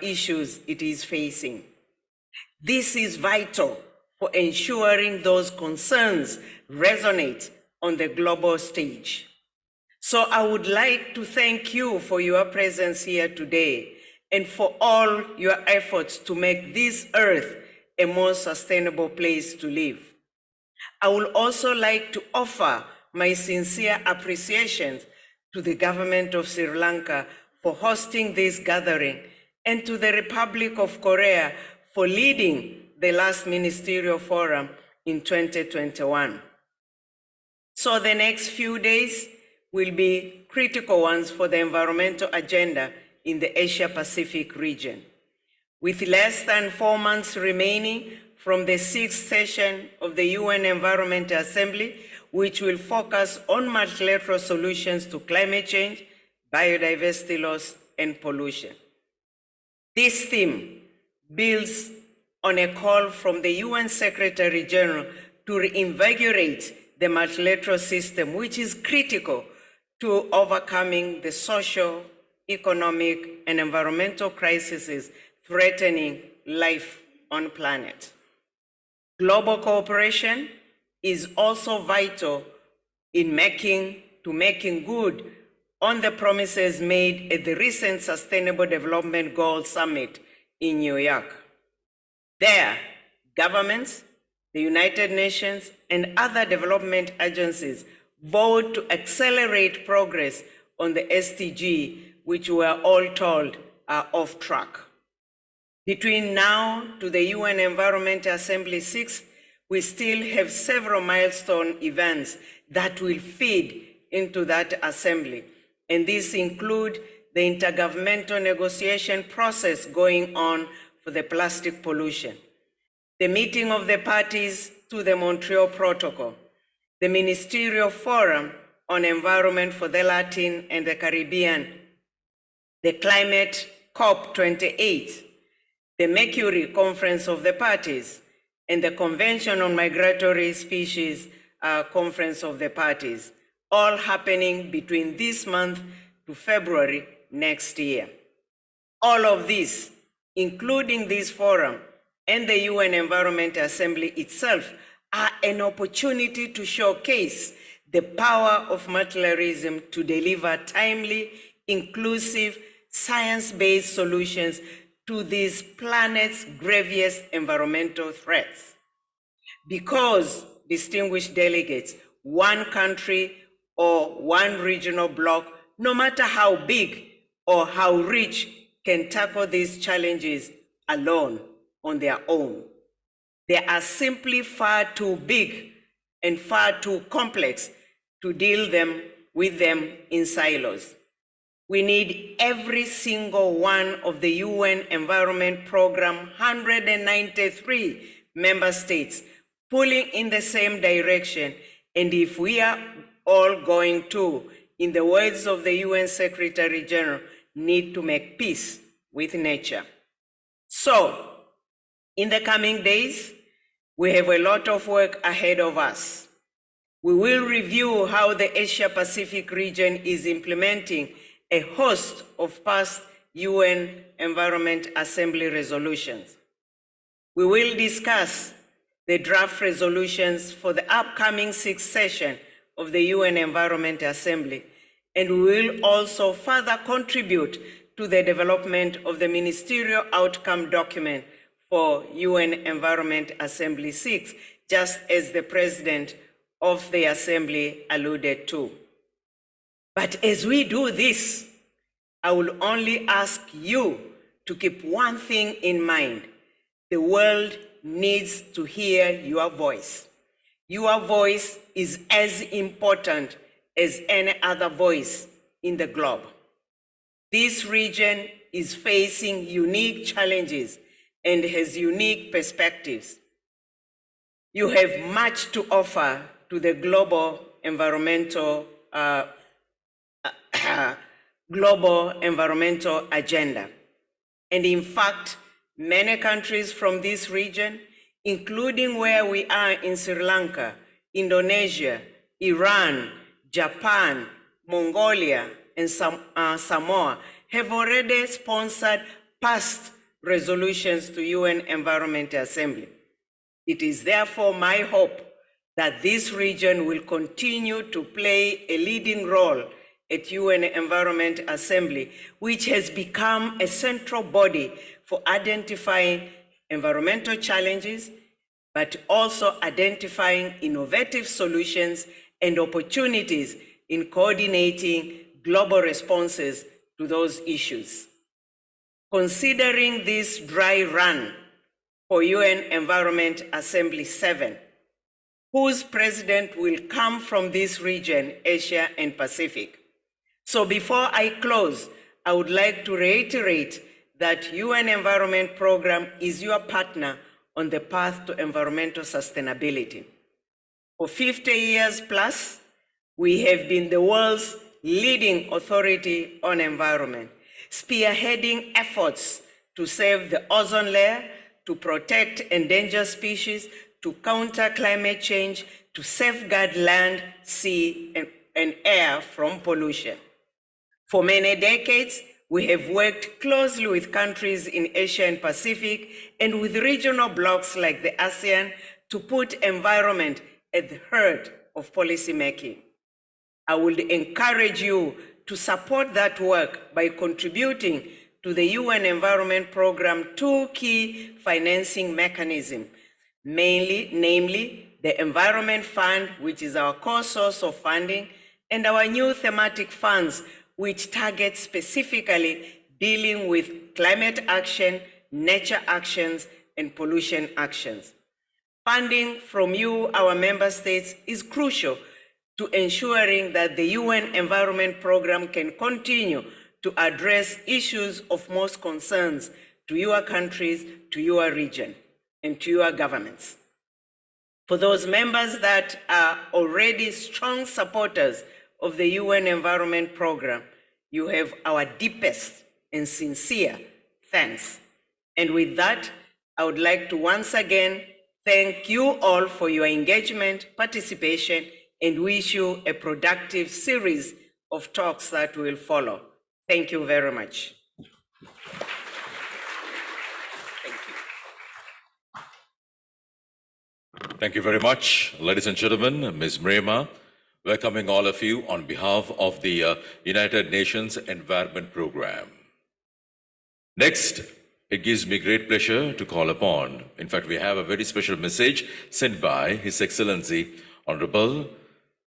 K: issues it is facing. This is vital for ensuring those concerns resonate on the global stage. So I would like to thank you for your presence here today and for all your efforts to make this earth a more sustainable place to live. I would also like to offer my sincere appreciation to the government of Sri Lanka for hosting this gathering and to the Republic of Korea for leading the last Ministerial Forum in 2021. So the next few days will be critical ones for the environmental agenda in the Asia Pacific region. With less than 4 months remaining from the 6th session of the UN Environment Assembly, which will focus on multilateral solutions to climate change, biodiversity loss, and pollution. This theme builds on a call from the UN Secretary General to reinvigorate the multilateral system, which is critical to overcoming the social, economic, and environmental crises threatening life on the planet. Global cooperation is also vital in making good on the promises made at the recent Sustainable Development Goals Summit in New York. There, governments, the United Nations, and other development agencies vowed to accelerate progress on the SDG, which we are all told are off track. Between now to the UN Environment Assembly 6th, we still have several milestone events that will feed into that assembly. And these include the intergovernmental negotiation process going on for the plastic pollution, the meeting of the parties to the Montreal Protocol, the Ministerial Forum on Environment for the Latin and the Caribbean, the Climate COP28, the Mercury Conference of the Parties, and the Convention on Migratory Species Conference of the Parties, all happening between this month to February next year. All of this, including this forum and the UN Environment Assembly itself, are an opportunity to showcase the power of multilateralism to deliver timely, inclusive, science-based solutions to this planet's gravest environmental threats. Because, distinguished delegates, one country or one regional bloc, no matter how big or how rich, can tackle these challenges alone on their own. They are simply far too big and far too complex to deal with them in silos. We need every single one of the UN Environment Program 193 member states pulling in the same direction. And if we are all going to, in the words of the UN Secretary General, need to make peace with nature. So, in the coming days, we have a lot of work ahead of us. We will review how the Asia-Pacific region is implementing a host of past UN Environment Assembly resolutions. We will discuss the draft resolutions for the upcoming 6th session of the UN Environment Assembly, and we will also further contribute to the development of the Ministerial Outcome Document for UN Environment Assembly 6, just as the President of the Assembly alluded to. But as we do this, I will only ask you to keep one thing in mind. The world needs to hear your voice. Your voice is as important as any other voice in the globe. This region is facing unique challenges and has unique perspectives. You have much to offer to the global environmental agenda. And in fact, many countries from this region, including where we are in Sri Lanka, Indonesia, Iran, Japan, Mongolia, and Samoa, have already sponsored past resolutions to UN Environment Assembly. It is therefore my hope that this region will continue to play a leading role at UN Environment Assembly, which has become a central body for identifying environmental challenges, but also identifying innovative solutions and opportunities in coordinating global responses to those issues. Considering this dry run for UN Environment Assembly 7, whose president will come from this region, Asia and Pacific. So before I close, I would like to reiterate that UN Environment Program is your partner on the path to environmental sustainability. For 50 years plus, we have been the world's leading authority on environment, spearheading efforts to save the ozone layer, to protect endangered species, to counter climate change, to safeguard land, sea, and air from pollution. For many decades, we have worked closely with countries in Asia and Pacific and with regional blocs like the ASEAN to put environment at the heart of policymaking. I would encourage you to support that work by contributing to the UN Environment Program 2 key financing mechanisms, namely the Environment Fund, which is our core source of funding, and our new thematic funds, which target specifically dealing with climate action, nature actions, and pollution actions. Funding from you, our member states, is crucial to ensuring that the UN Environment Program can continue to address issues of most concerns to your countries, to your region, and to your governments. For those members that are already strong supporters of the UN Environment Program, you have our deepest and sincere thanks. And with that, I would like to once again thank you all for your engagement, participation, and wish you a productive series of talks that will follow. Thank you very much.
G: Thank you very much, ladies and gentlemen. Ms. Mrema, welcoming all of you on behalf of the United Nations Environment Program. Next, it gives me great pleasure to call upon, in fact, we have a very special message sent by His Excellency, Honorable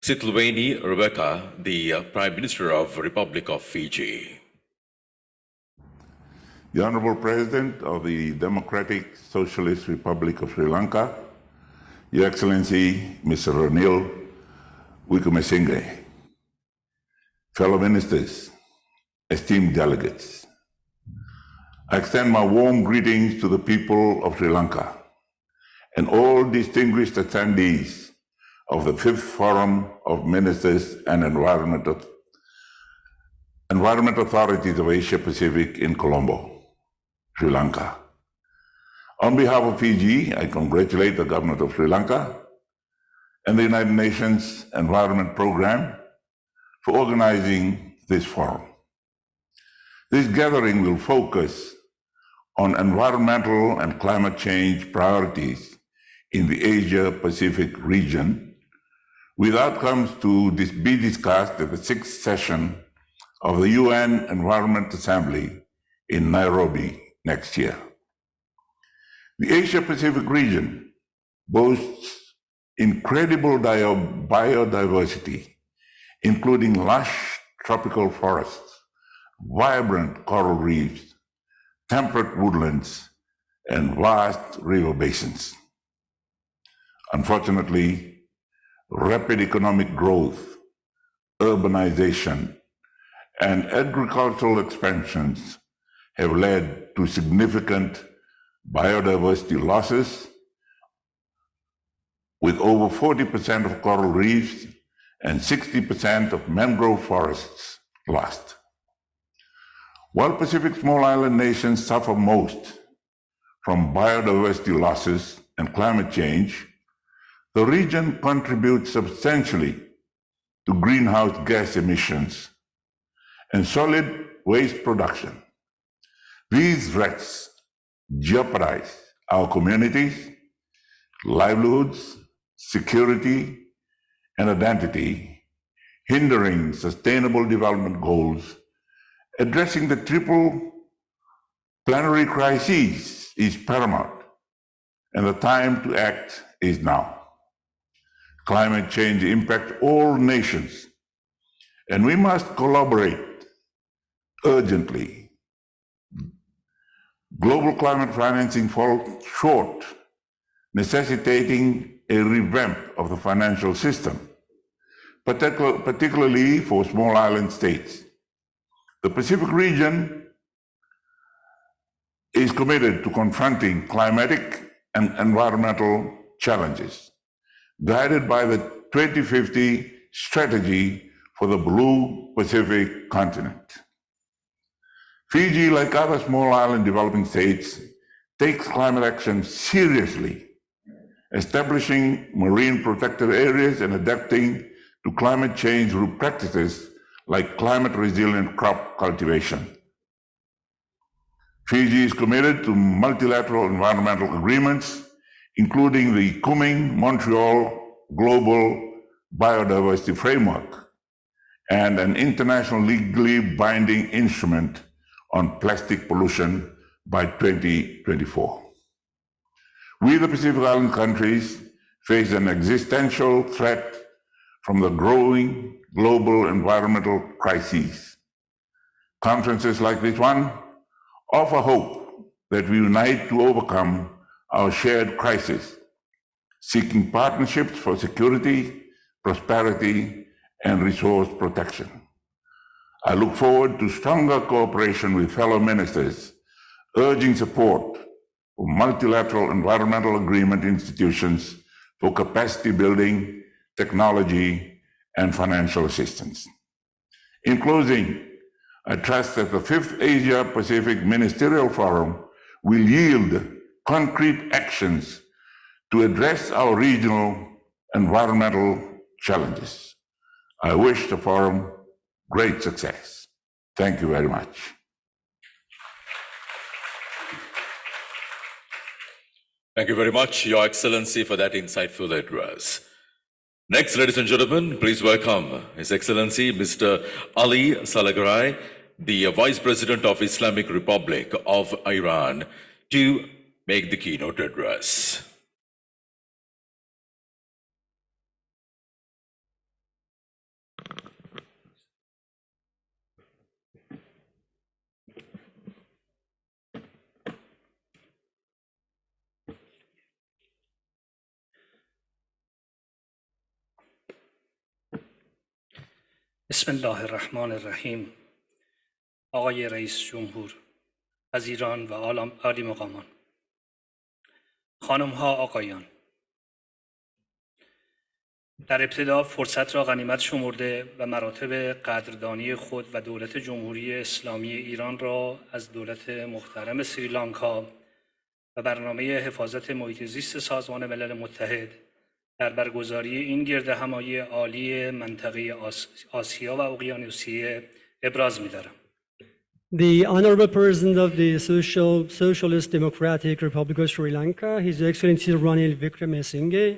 G: Sitlwani Rebecca, the Prime Minister of the Republic of Fiji.
L: The Honorable President of the Democratic Socialist Republic of Sri Lanka, Your Excellency, Mr. Ranil Wickremesinghe, fellow ministers, esteemed delegates, I extend my warm greetings to the people of Sri Lanka and all distinguished attendees of the 5th Forum of Ministers and Environment Authorities of Asia Pacific in Colombo, Sri Lanka. On behalf of Fiji, I congratulate the government of Sri Lanka and the United Nations Environment Program for organizing this forum. This gathering will focus on environmental and climate change priorities in the Asia-Pacific region, with outcomes to be discussed at the 6th session of the UN Environment Assembly in Nairobi next year. The Asia-Pacific region boasts incredible biodiversity, including lush tropical forests, vibrant coral reefs, temperate woodlands, and vast river basins. Unfortunately, rapid economic growth, urbanization, and agricultural expansions have led to significant biodiversity losses, with over 40% of coral reefs and 60% of mangrove forests lost. While Pacific small island nations suffer most from biodiversity losses and climate change, the region contributes substantially to greenhouse gas emissions and solid waste production. These threats jeopardize our communities, livelihoods, security, and identity, hindering sustainable development goals. Addressing the triple planetary crises is paramount, and the time to act is now. Climate change impacts all nations, and we must collaborate urgently. Global climate financing falls short, necessitating a revamp of the financial system, particularly for small island states. The Pacific region is committed to confronting climatic and environmental challenges, guided by the 2050 strategy for the Blue Pacific continent. Fiji, like other small island developing states, takes climate action seriously, establishing marine protected areas and adapting to climate change through practices like climate resilient crop cultivation. Fiji is committed to multilateral environmental agreements, including the Kunming-Montreal Global Biodiversity Framework and an international legally binding instrument on plastic pollution by 2024. We, the Pacific Island countries, face an existential threat from the growing global environmental crises. Conferences like this one offer hope that we unite to overcome our shared crisis, seeking partnerships for security, prosperity, and resource protection. I look forward to stronger cooperation with fellow ministers, urging support for multilateral environmental agreement institutions for capacity building, technology, and financial assistance. In closing, I trust that the 5th Asia-Pacific Ministerial Forum will yield concrete actions to address our regional environmental challenges. I wish the forum great success. Thank you very much.
G: Thank you very much, Your Excellency, for that insightful address. Next, ladies and gentlemen, please welcome His Excellency Mr. Ali Salagarai, the Vice President of Islamic Republic of Iran, to make the keynote address.
M: بسم الله الرحمن الرحیم. آقای رئیس جمهور، وزیران و عالی مقامان، خانم ها، آقایان، در ابتدا فرصت را غنیمت شمرده و مراتب قدردانی خود و دولت جمهوری اسلامی ایران را از دولت محترم سریلانکا و برنامه حفاظت محیط زیست سازمان ملل متحد در برگزاری این گردهمایی عالی منطقه آسیا و اقیانوسیه ابراز می‌دارم.
N: The Honorable President of the Socialist Democratic Republic of Sri Lanka, His Excellency Ranil Wickremesinghe,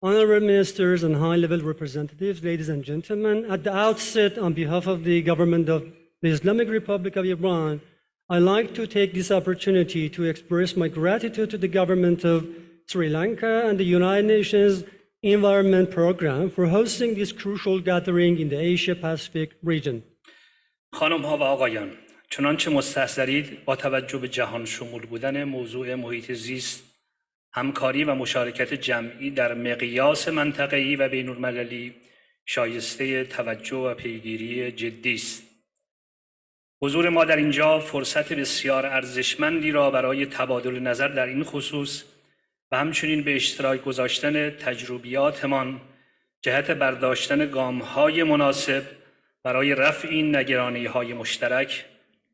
N: Honorable Ministers and high-level representatives, ladies and gentlemen, at the outset, on behalf of the government of the Islamic Republic of Iran, I'd like to take this opportunity to express my gratitude to the government of Sri Lanka and the United Nations Environment Program for hosting this crucial gathering in the Asia-Pacific region.
M: خانم ها و آقایان، چنانچه مستحضرید با توجه به جهان شمول بودن موضوع محیط زیست، همکاری و مشارکت جمعی در مقیاس منطقه‌ای و بین‌المللی شایسته توجه و پیگیری جدی است. حضور ما در اینجا فرصت بسیار ارزشمندی را برای تبادل نظر در این خصوص و همچنین به اشتراک گذاشتن تجربیاتمان جهت برداشتن گام‌های مناسب برای رفع این نگرانی‌های مشترک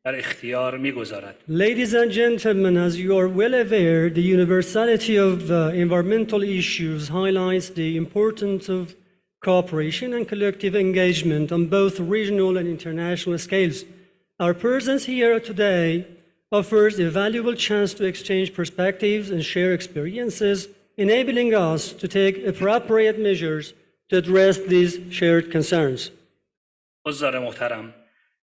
M: در اختیار می‌گذارد.
N: Ladies and gentlemen, as you are well aware, the universality of environmental issues highlights the importance of cooperation and collective engagement on both regional and international scales. Our presence here today offers a valuable chance to exchange perspectives and share experiences, enabling us to take appropriate measures to address these shared concerns.
M: حضار محترم،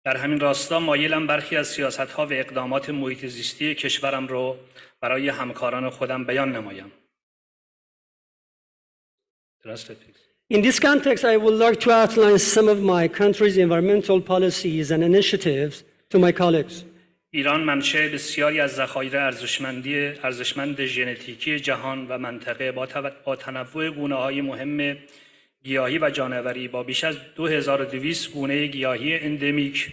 M: در همین راستا مایلم برخی از سیاست‌ها و اقدامات محیط زیستی کشورم را برای همکاران خودم بیان نمایم.
N: In this context, I would like to outline some of my country's environmental policies and initiatives to my colleagues.
M: ایران منشأ بسیاری از ذخایر ارزشمند ژنتیکی جهان و منطقه با تنوع گونه‌های مهم گیاهی و جانوری با بیش از 2200 گونه گیاهی اندمیک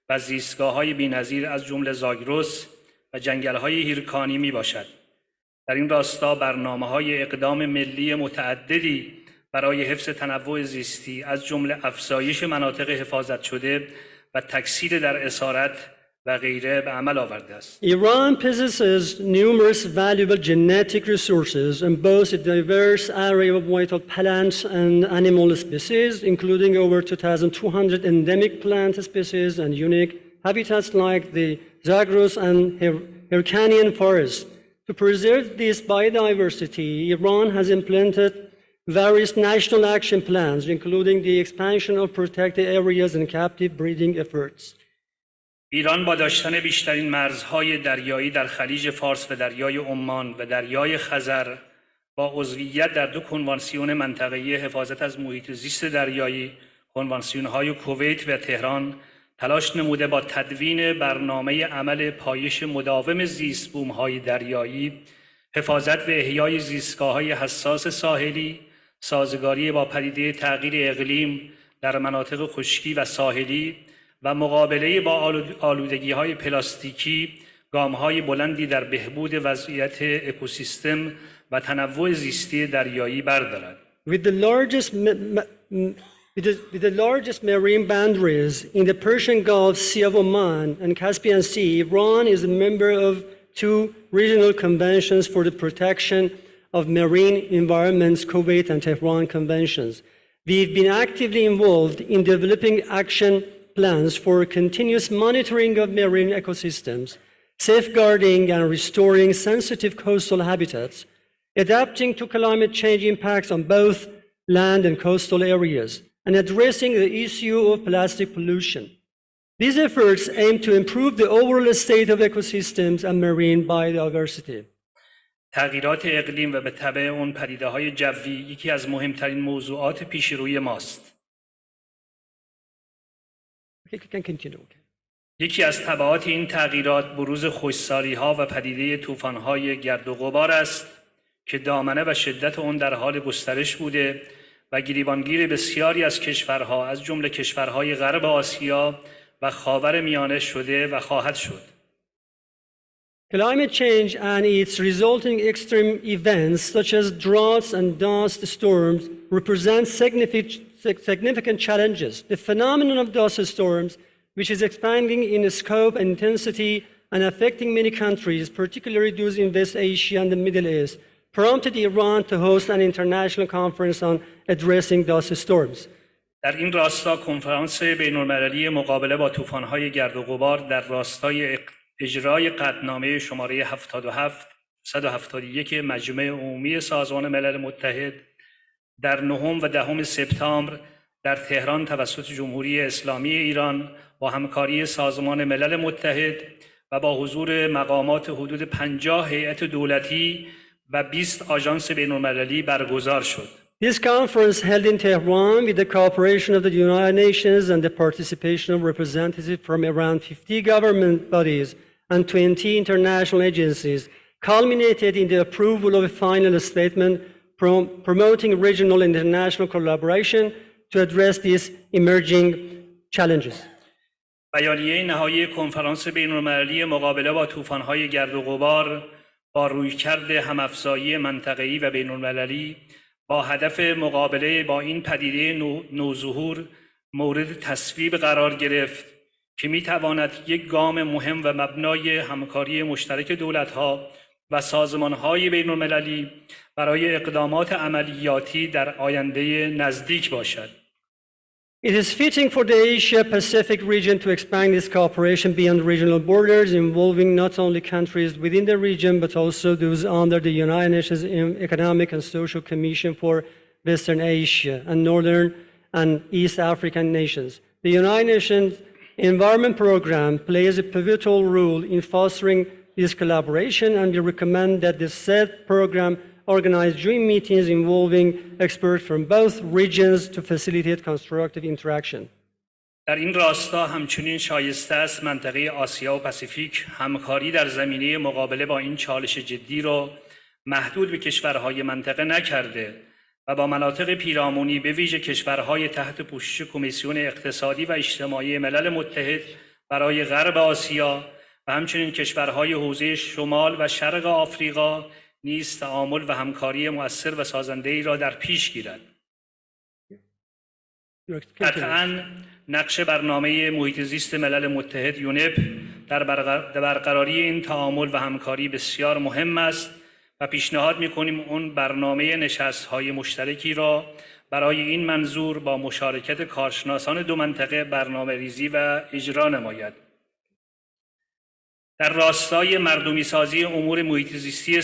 M: و زیستگاه‌های بی‌نظیر از جمله زاگرس و جنگل‌های هیرکانی میباشد. در این راستا برنامه‌های اقدام ملی متعددی برای حفظ تنوع زیستی از جمله افزایش مناطق حفاظت شده و تکثیر در اسارت و غیره به عمل آورده است.
N: Iran possesses numerous valuable genetic resources and boasts a diverse array of vital plants and animal species, including over 2,200 endemic plant species and unique habitats like the Zagros and Hyrcanian forest. To preserve this biodiversity, Iran has implemented various national action plans, including the expansion of protected areas and captive breeding efforts.
M: ایران با داشتن بیشترین مرزهای دریایی در خلیج فارس و دریای عمان و دریای خزر با عضویت در دو کنوانسیون منطقه‌ای حفاظت از محیط زیست دریایی، کنوانسیون‌های کویت و تهران، تلاش نموده با تدوین برنامه عمل پایش مداوم زیست بوم‌های دریایی، حفاظت و احیای زیستگاه‌های حساس ساحلی، سازگاری با پدیده تغییر اقلیم در مناطق خشکی و ساحلی و مقابله با آلودگی‌های پلاستیکی، گام‌های بلندی در بهبود وضعیت اکوسیستم و تنوع زیستی دریایی بردارد.
N: With the largest marine boundaries in the Persian Gulf, Sea of Oman, and Caspian Sea, Iran is a member of two regional conventions for the protection of marine environments, Kuwait and Tehran conventions. We've been actively involved in developing action plans for continuous monitoring of marine ecosystems, safeguarding and restoring sensitive coastal habitats, adapting to climate change impacts on both land and coastal areas, and addressing the issue of plastic pollution. These efforts aim to improve the overall state of ecosystems and marine biodiversity.
M: تغییرات اقلیم و به تبع اون پدیده‌های جوی یکی از مهمترین موضوعات پیش روی ماست. یکی از تبعات این تغییرات بروز خشکسالی‌ها و پدیده طوفان‌های گرد و غبار است که دامنه و شدت آن در حال گسترش بوده و گریبانگیر بسیاری از کشورها از جمله کشورهای غرب آسیا و خاورمیانه شده و خواهد شد.
N: Climate change and its resulting extreme events such as droughts and dust storms represent significant challenges. The phenomenon of dust storms, which is expanding in scope and intensity and affecting many countries, particularly those in West Asia and the Middle East, prompted Iran to host an international conference on addressing dust storms.
M: در این راستا کنفرانس بین‌المللی مقابله با طوفان‌های گرد و غبار در راستای اجرای قطعنامه شماره 171 مجمع عمومی سازمان ملل متحد در 9 و 10 سپتامبر در تهران توسط جمهوری اسلامی ایران با همکاری سازمان ملل متحد و با حضور مقامات حدود 50 هیئت دولتی و 20 آژانس بین‌المللی برگزار شد.
N: This conference held in Tehran with the cooperation of the United Nations and the participation of representatives from around 50 government bodies and 20 international agencies culminated in the approval of a final statement promoting regional and international collaboration to address these emerging challenges.
M: بیانیه نهایی کنفرانس بین‌المللی مقابله با طوفان‌های گرد و غبار با رویکرد هم‌افزایی منطقه‌ای و بین‌المللی با هدف مقابله با این پدیده نوظهور مورد تصویب قرار گرفت که می‌تواند یک گام مهم و مبنای همکاری مشترک دولت‌ها و سازمان‌های بین‌المللی برای اقدامات عملیاتی در آینده نزدیک باشد.
N: It is fitting for the Asia-Pacific region to expand its cooperation beyond regional borders, involving not only countries within the region, but also those under the United Nations Economic and Social Commission for Western Asia and Northern and East African nations. The United Nations Environment Program plays a pivotal role in fostering this collaboration, and we recommend that the said program organize joint meetings involving experts from both regions to facilitate constructive interaction.
M: در این راستا همچنین شایسته است منطقه آسیا و پاسیفیک همکاری در زمینه مقابله با این چالش جدی را محدود به کشورهای منطقه نکرده و با مناطق پیرامونی به ویژه کشورهای تحت پوشش کمیسیون اقتصادی و اجتماعی ملل متحد برای غرب آسیا و همچنین کشورهای حوزه شمال و شرق آفریقا نیز تعامل و همکاری مؤثر و سازنده‌ای را در پیش گیرد. قطعاً نقش برنامه محیط زیست ملل متحد یونپ در برقراری این تعامل و همکاری بسیار مهم است و پیشنهاد می‌کنیم اون برنامه نشست‌های مشترکی را برای این منظور با مشارکت کارشناسان دو منطقه برنامه‌ریزی و اجرا نماید. در راستای مردمی سازی امور محیط زیستی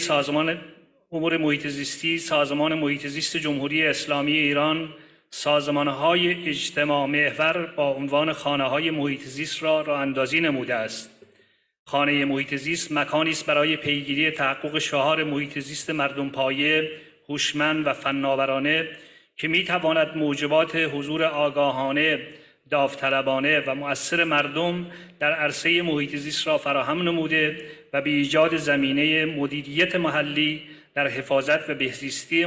M: سازمان محیط زیست جمهوری اسلامی ایران سازمان‌های اجتماع محور با عنوان خانه‌های محیط زیست را راه‌اندازی نموده است. خانه محیط زیست مکانی است برای پیگیری تحقق شعار محیط زیست مردم پایه، هوشمند و فناورانه که می‌تواند موجبات حضور آگاهانه، داوطلبانه و مؤثر مردم در عرصه محیط زیست را فراهم نموده و به ایجاد زمینه مدیریت محلی در حفاظت و بهزیستی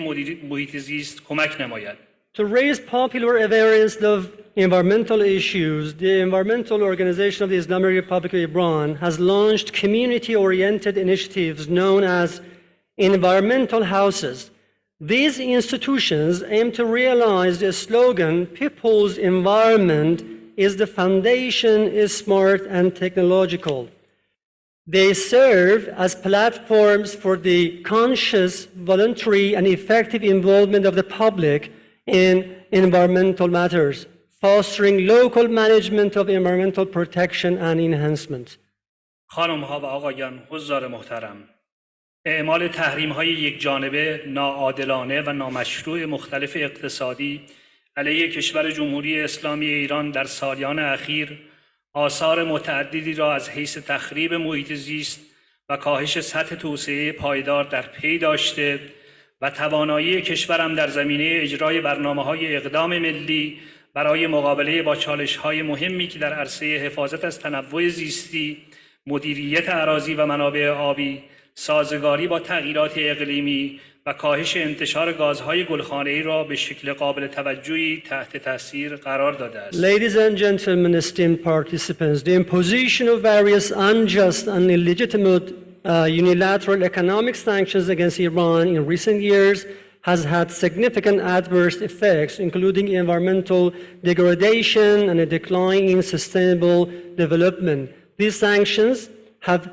M: محیط زیست کمک نماید.
N: To raise popular awareness of environmental issues, the Environmental Organization of the Islamic Republic of Iran has launched community-oriented initiatives known as environmental houses. These institutions aim to realize the slogan, "People's environment is the foundation, is smart and technological." They serve as platforms for the conscious, voluntary, and effective involvement of the public in environmental matters. fostering local management of environmental protection and enhancement.
M: خانم‌ها و آقایان حضار محترم، اعمال تحریم‌های یک جانبه، ناعادلانه و نامشروع مختلف اقتصادی علیه کشور جمهوری اسلامی ایران در سالیان اخیر آثار متعددی را از حیث تخریب محیط زیست و کاهش سطح توسعه پایدار در پی داشته و توانایی کشورم در زمینه اجرای برنامه‌های اقدام ملی برای مقابله با چالش‌های مهمی که در عرصه حفاظت از تنوع زیستی، مدیریت اراضی و منابع آبی، سازگاری با تغییرات اقلیمی و کاهش انتشار گازهای گلخانه‌ای را به شکل قابل توجهی تحت تاثیر قرار داده است.
N: Ladies and gentlemen, esteemed participants, the imposition of various unjust and illegitimate unilateral economic sanctions against Iran in recent years has had significant adverse effects, including environmental degradation and a decline in sustainable development. These sanctions have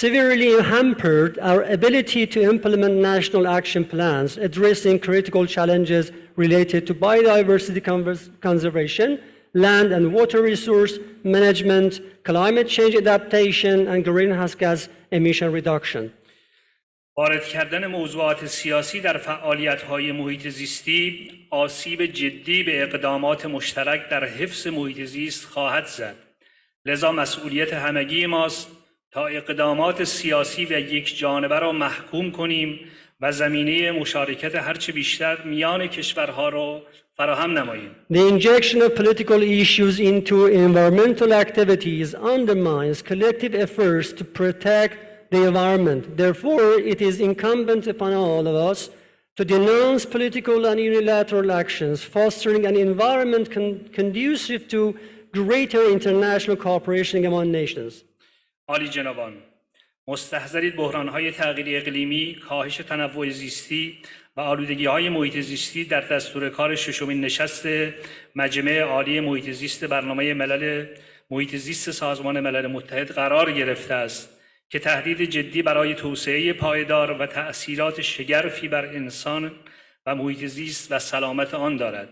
N: severely hampered our ability to implement national action plans addressing critical challenges related to biodiversity conservation, land and water resource management, climate change adaptation, and greenhouse gas emission reduction.
M: وارد کردن موضوعات سیاسی در فعالیت‌های محیط زیستی آسیب جدی به اقدامات مشترک در حفظ محیط زیست خواهد زد. لذا مسئولیت همگی ماست تا اقدامات سیاسی و یک جانبه را محکوم کنیم و زمینه مشارکت هرچه بیشتر میان کشورها را فراهم نماییم.
N: The injection of political issues into environmental activities undermines collective efforts to protect the environment. Therefore, it is incumbent upon all of us to denounce political and unilateral actions, fostering an environment conducive to greater international cooperation among nations.
M: عالی جنابان، مستحضرید بحران‌های تغییر اقلیمی، کاهش تنوع زیستی و آلودگی‌های محیط زیستی در دستور کار ششمین نشست مجمع عالی محیط زیست برنامه ملل محیط زیست سازمان ملل متحد قرار گرفته است که تهدید جدی برای توسعه پایدار و تأثیرات شگرفی بر انسان و محیط زیست و سلامت آن دارد.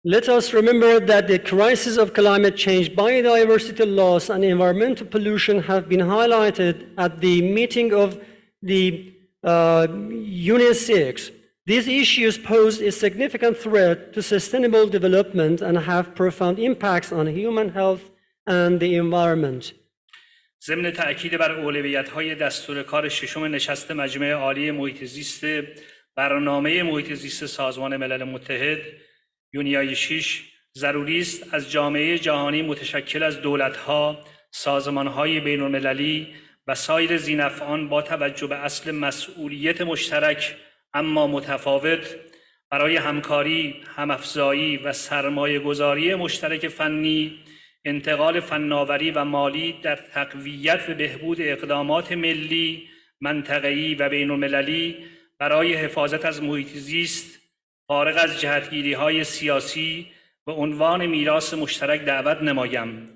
N: Let us remember that the crisis of climate change, biodiversity loss, and environmental pollution have been highlighted at the meeting of the UNES-6. These issues pose a significant threat to sustainable development and have profound impacts on human health and the environment.
M: ضمن تأکید بر اولویت‌های دستور کار ششم نشست مجمع عالی محیط زیست برنامه محیط زیست سازمان ملل متحد یونیای 6 ضروری است از جامعه جهانی متشکل از دولت‌ها، سازمان‌های بین‌المللی و سایر ذی‌نفعان با توجه به اصل مسئولیت مشترک اما متفاوت برای همکاری، هم‌افزایی و سرمایه‌گذاری مشترک فنی، انتقال فناوری و مالی در تقویت و بهبود اقدامات ملی، منطقه‌ای و بین‌المللی برای حفاظت از محیط زیست فارغ از جهتگیری‌های سیاسی به عنوان میراث مشترک دعوت نمایم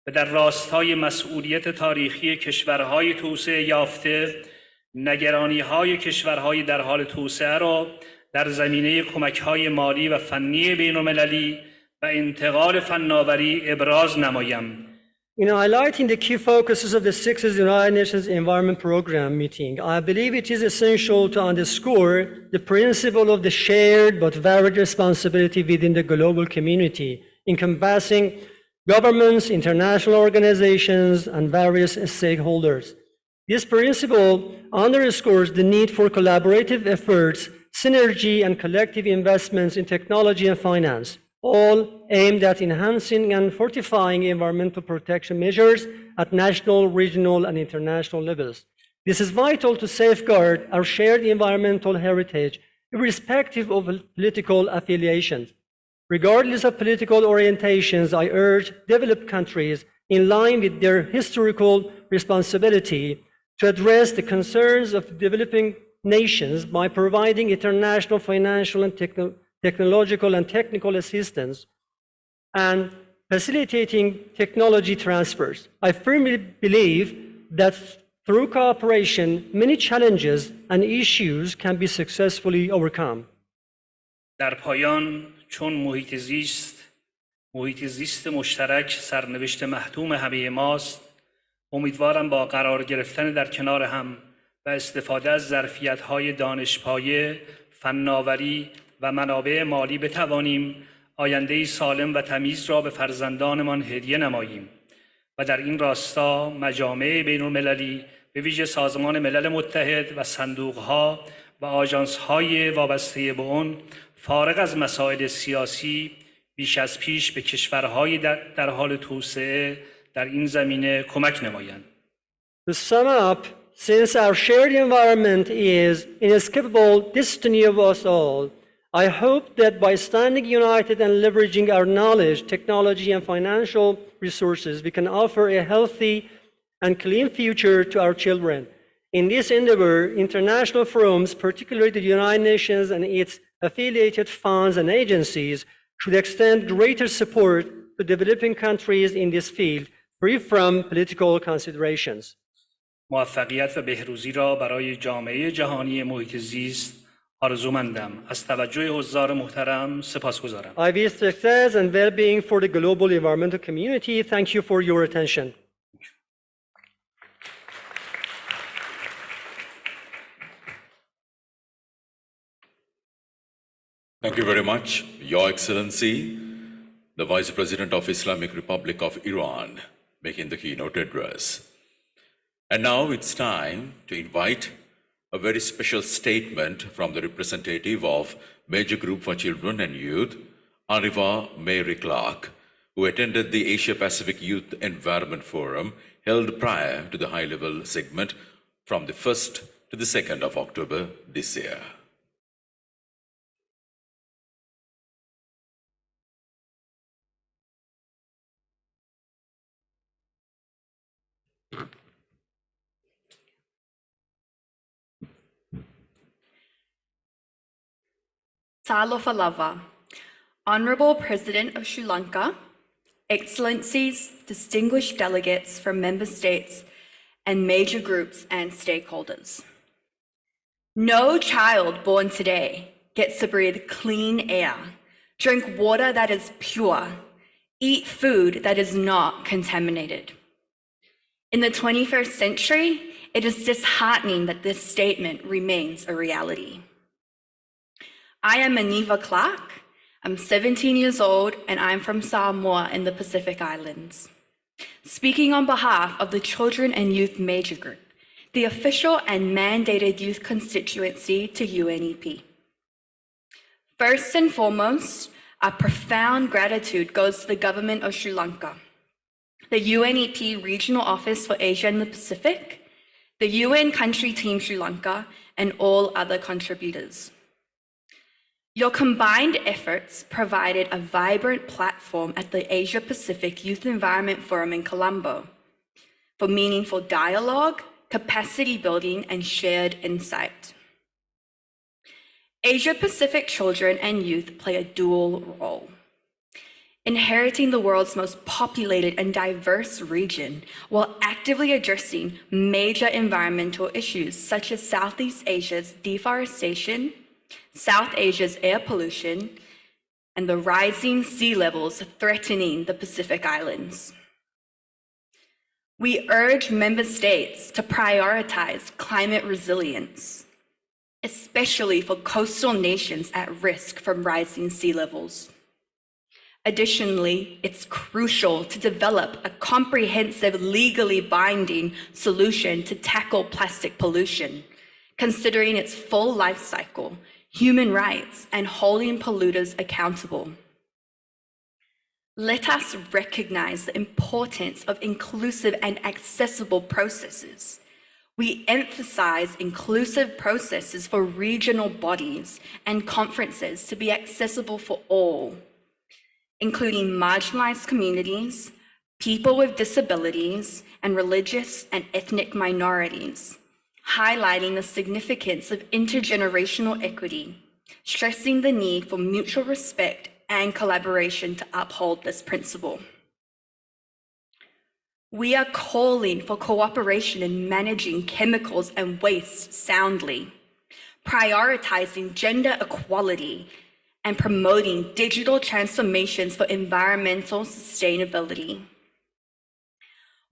M: و در راستای مسئولیت تاریخی کشورهای توسعه یافته نگرانی‌های کشورهای در حال توسعه را در زمینه کمک‌های مالی و فنی بین‌المللی و انتقال فناوری ابراز نمایم.
N: In highlighting the key focuses of the 6th United Nations Environment Program meeting, I believe it is essential to underscore the principle of the shared but varied responsibility within the global community, encompassing governments, international organizations, and various stakeholders. This principle underscores the need for collaborative efforts, synergy, and collective investments in technology and finance, all aimed at enhancing and fortifying environmental protection measures at national, regional, and international levels. This is vital to safeguard our shared environmental heritage, irrespective of political affiliations. Regardless of political orientations, I urge developed countries, in line with their historical responsibility, to address the concerns of developing nations by providing international financial and technological and technical assistance and facilitating technology transfers. I firmly believe that through cooperation, many challenges and issues can be successfully overcome.
M: در پایان چون محیط زیست محیط زیست مشترک سرنوشت محتوم همه ماست. امیدوارم با قرار گرفتن در کنار هم و استفاده از ظرفیت‌های دانشپایه، فناوری و منابع مالی بتوانیم آینده‌ای سالم و تمیز را به فرزندانمان هدیه نماییم و در این راستا مجامع بین‌المللی به ویژه سازمان ملل متحد و صندوق‌ها و آژانس‌های وابسته به آن فارغ از مسائل سیاسی بیش از پیش به کشورهای در حال توسعه در این زمینه کمک نمایند.
N: To sum up, since our shared environment is inescapable destiny of us all, I hope that by standing united and leveraging our knowledge, technology, and financial resources, we can offer a healthy and clean future to our children. In this endeavor, international forums, particularly the United Nations and its affiliated funds and agencies, should extend greater support to developing countries in this field, free from political considerations.
M: موفقیت و بهروزی را برای جامعه جهانی محیط زیست آرزومندم. از توجه حضار محترم سپاسگزارم.
N: I wish success and well-being for the global environmental community. Thank you for your attention.
G: Thank you very much, Your Excellency, the Vice President of Islamic Republic of Iran, making the keynote address. And now it's time to invite a very special statement from the representative of Major Group for Children and Youth, Ariva Mary Clark, who attended the Asia-Pacific Youth Environment Forum held prior to the high-level segment from the 1st to the 2nd of October this year.
O: Salofalava, Honorable President of Sri Lanka, Excellencies, distinguished delegates from member states and major groups and stakeholders. No child born today gets to breathe clean air, drink water that is pure, eat food that is not contaminated. In the 21st century, it is disheartening that this statement remains a reality. I am Aniva Clark. I'm 17 years old and I'm from Samoa in the Pacific Islands. Speaking on behalf of the Children and Youth Major Group, the official and mandated youth constituency to UNEP. First and foremost, our profound gratitude goes to the government of Sri Lanka, the UNEP Regional Office for Asia and the Pacific, the UN Country Team Sri Lanka, and all other contributors. Your combined efforts provided a vibrant platform at the Asia-Pacific Youth Environment Forum in Colombo for meaningful dialogue, capacity building, and shared insight. Asia-Pacific children and youth play a dual role. Inheriting the world's most populated and diverse region while actively addressing major environmental issues such as Southeast Asia's deforestation, South Asia's air pollution, and the rising sea levels threatening the Pacific Islands. We urge member states to prioritize climate resilience, especially for coastal nations at risk from rising sea levels. Additionally, it's crucial to develop a comprehensive, legally binding solution to tackle plastic pollution, considering its full life cycle, human rights, and holding polluters accountable. Let us recognize the importance of inclusive and accessible processes. We emphasize inclusive processes for regional bodies and conferences to be accessible for all, including marginalized communities, people with disabilities, and religious and ethnic minorities, highlighting the significance of intergenerational equity, stressing the need for mutual respect and collaboration to uphold this principle. We are calling for cooperation in managing chemicals and waste soundly, prioritizing gender equality and promoting digital transformations for environmental sustainability.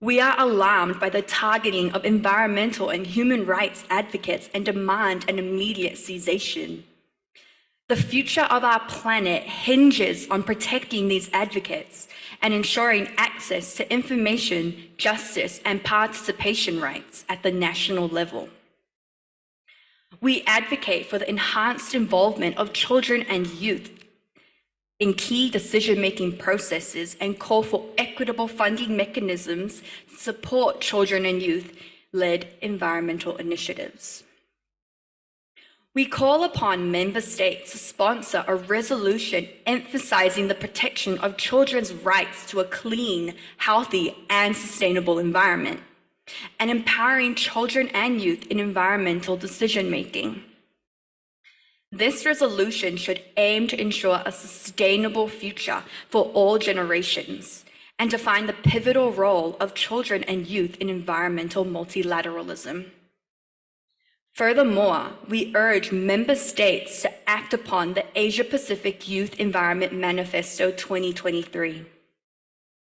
O: We are alarmed by the targeting of environmental and human rights advocates and demand an immediate cessation. The future of our planet hinges on protecting these advocates and ensuring access to information, justice, and participation rights at the national level. We advocate for the enhanced involvement of children and youth in key decision-making processes and call for equitable funding mechanisms to support children and youth-led environmental initiatives. We call upon member states to sponsor a resolution emphasizing the protection of children's rights to a clean, healthy, and sustainable environment, and empowering children and youth in environmental decision-making. This resolution should aim to ensure a sustainable future for all generations and define the pivotal role of children and youth in environmental multilateralism. Furthermore, we urge member states to act upon the Asia-Pacific Youth Environment Manifesto 2023,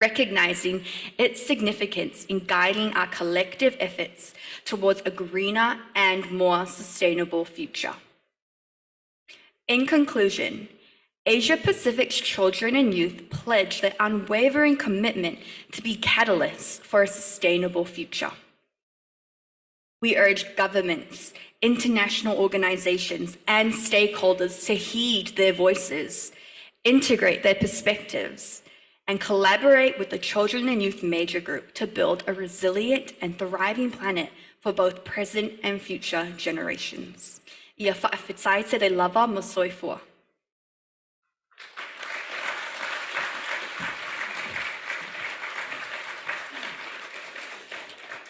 O: recognizing its significance in guiding our collective efforts towards a greener and more sustainable future. In conclusion, Asia-Pacic's children and youth pledge their unwavering commitment to be catalysts for a sustainable future. We urge governments, international organizations, and stakeholders to heed their voices, integrate their perspectives, and collaborate with the Children and Youth Major Group to build a resilient and thriving planet for both present and future generations. Ia whaawhitaite le lava mo soifua.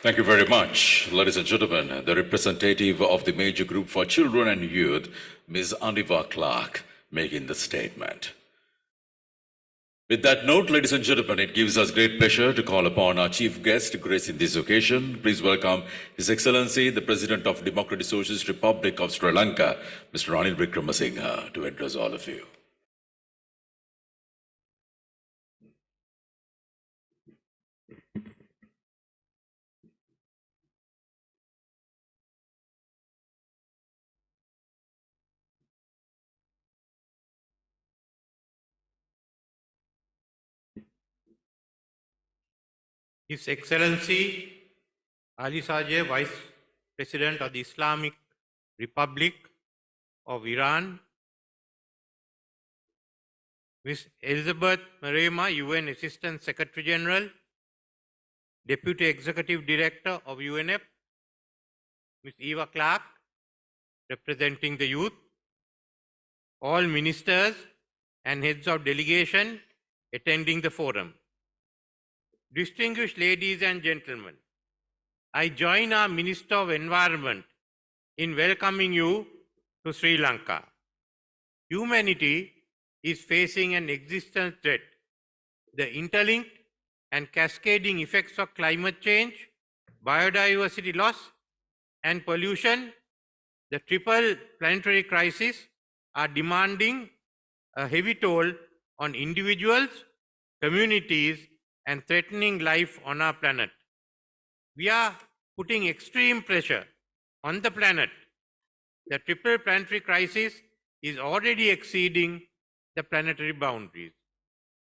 G: Thank you very much, ladies and gentlemen. The representative of the Major Group for Children and Youth, Ms. Aniva Clark, making the statement. With that note, ladies and gentlemen, it gives us great pleasure to call upon our chief guest gracing this occasion. Please welcome His Excellency, the President of Democratic Socialist Republic of Sri Lanka, Mr. Ranil Wickremesinghe, to address all of you.
P: His Excellency Ali Sajeh, Vice President of the Islamic Republic of Iran, Ms. Elizabeth Marema, UN Assistant Secretary General, Deputy Executive Director of UNEP, Ms. Eva Clark, representing the youth, all ministers and heads of delegation attending the forum. Distinguished ladies and gentlemen, I join our Minister of Environment in welcoming you to Sri Lanka. Humanity is facing an existential threat. The interlinked and cascading effects of climate change, biodiversity loss, and pollution, the triple planetary crisis, are demanding a heavy toll on individuals, communities, and threatening life on our planet. We are putting extreme pressure on the planet. The triple planetary crisis is already exceeding the planetary boundaries.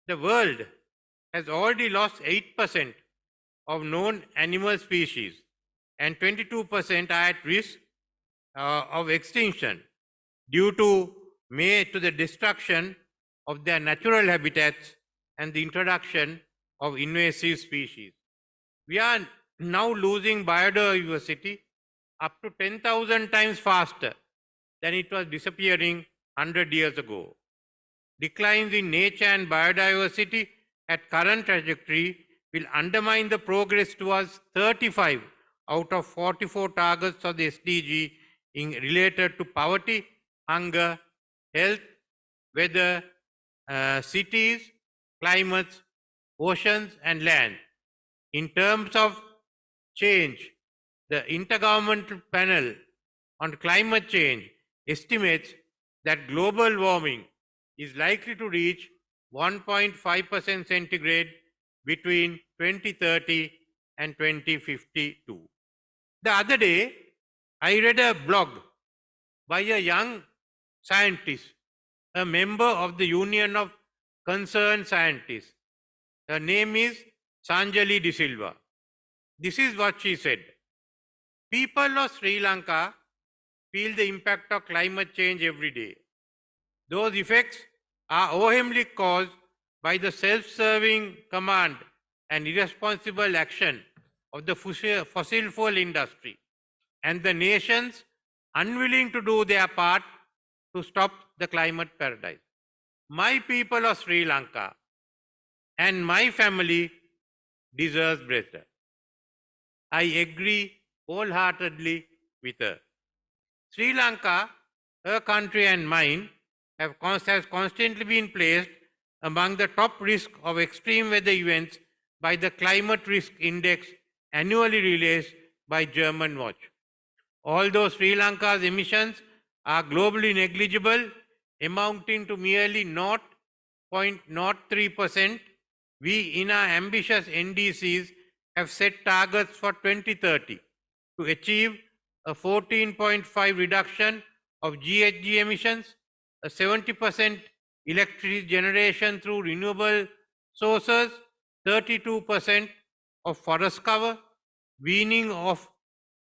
P: The world has already lost 8% of known animal species, and 22% are at risk of extinction due to the destruction of their natural habitats and the introduction of invasive species. We are now losing biodiversity up to 10,000 times faster than it was disappearing 100 years ago. Declines in nature and biodiversity at current trajectory will undermine the progress towards 35 out of 44 targets of the SDG related to poverty, hunger, health, weather, cities, climates, oceans, and land. In terms of change, the Intergovernmental Panel on Climate Change estimates that global warming is likely to reach 1.5% centigrade between 2030 and 2052. The other day, I read a blog by a young scientist, a member of the Union of Concerned Scientists. Her name is Sanjali De Silva. This is what she said. People of Sri Lanka feel the impact of climate change every day. Those effects are overwhelmingly caused by the self-serving command and irresponsible action of the fossil fuel industry and the nations unwilling to do their part to stop the climate paradise. My people of Sri Lanka and my family deserves better. I agree wholeheartedly with her. Sri Lanka, her country and mine, has constantly been placed among the top risk of extreme weather events by the Climate Risk Index annually released by German Watch. Although Sri Lanka's emissions are globally negligible, amounting to merely 0.03%, we in our ambitious NDCs have set targets for 2030 to achieve a 14.5 reduction of GHG emissions, a 70% electricity generation through renewable sources, 32% of forest cover, weaning of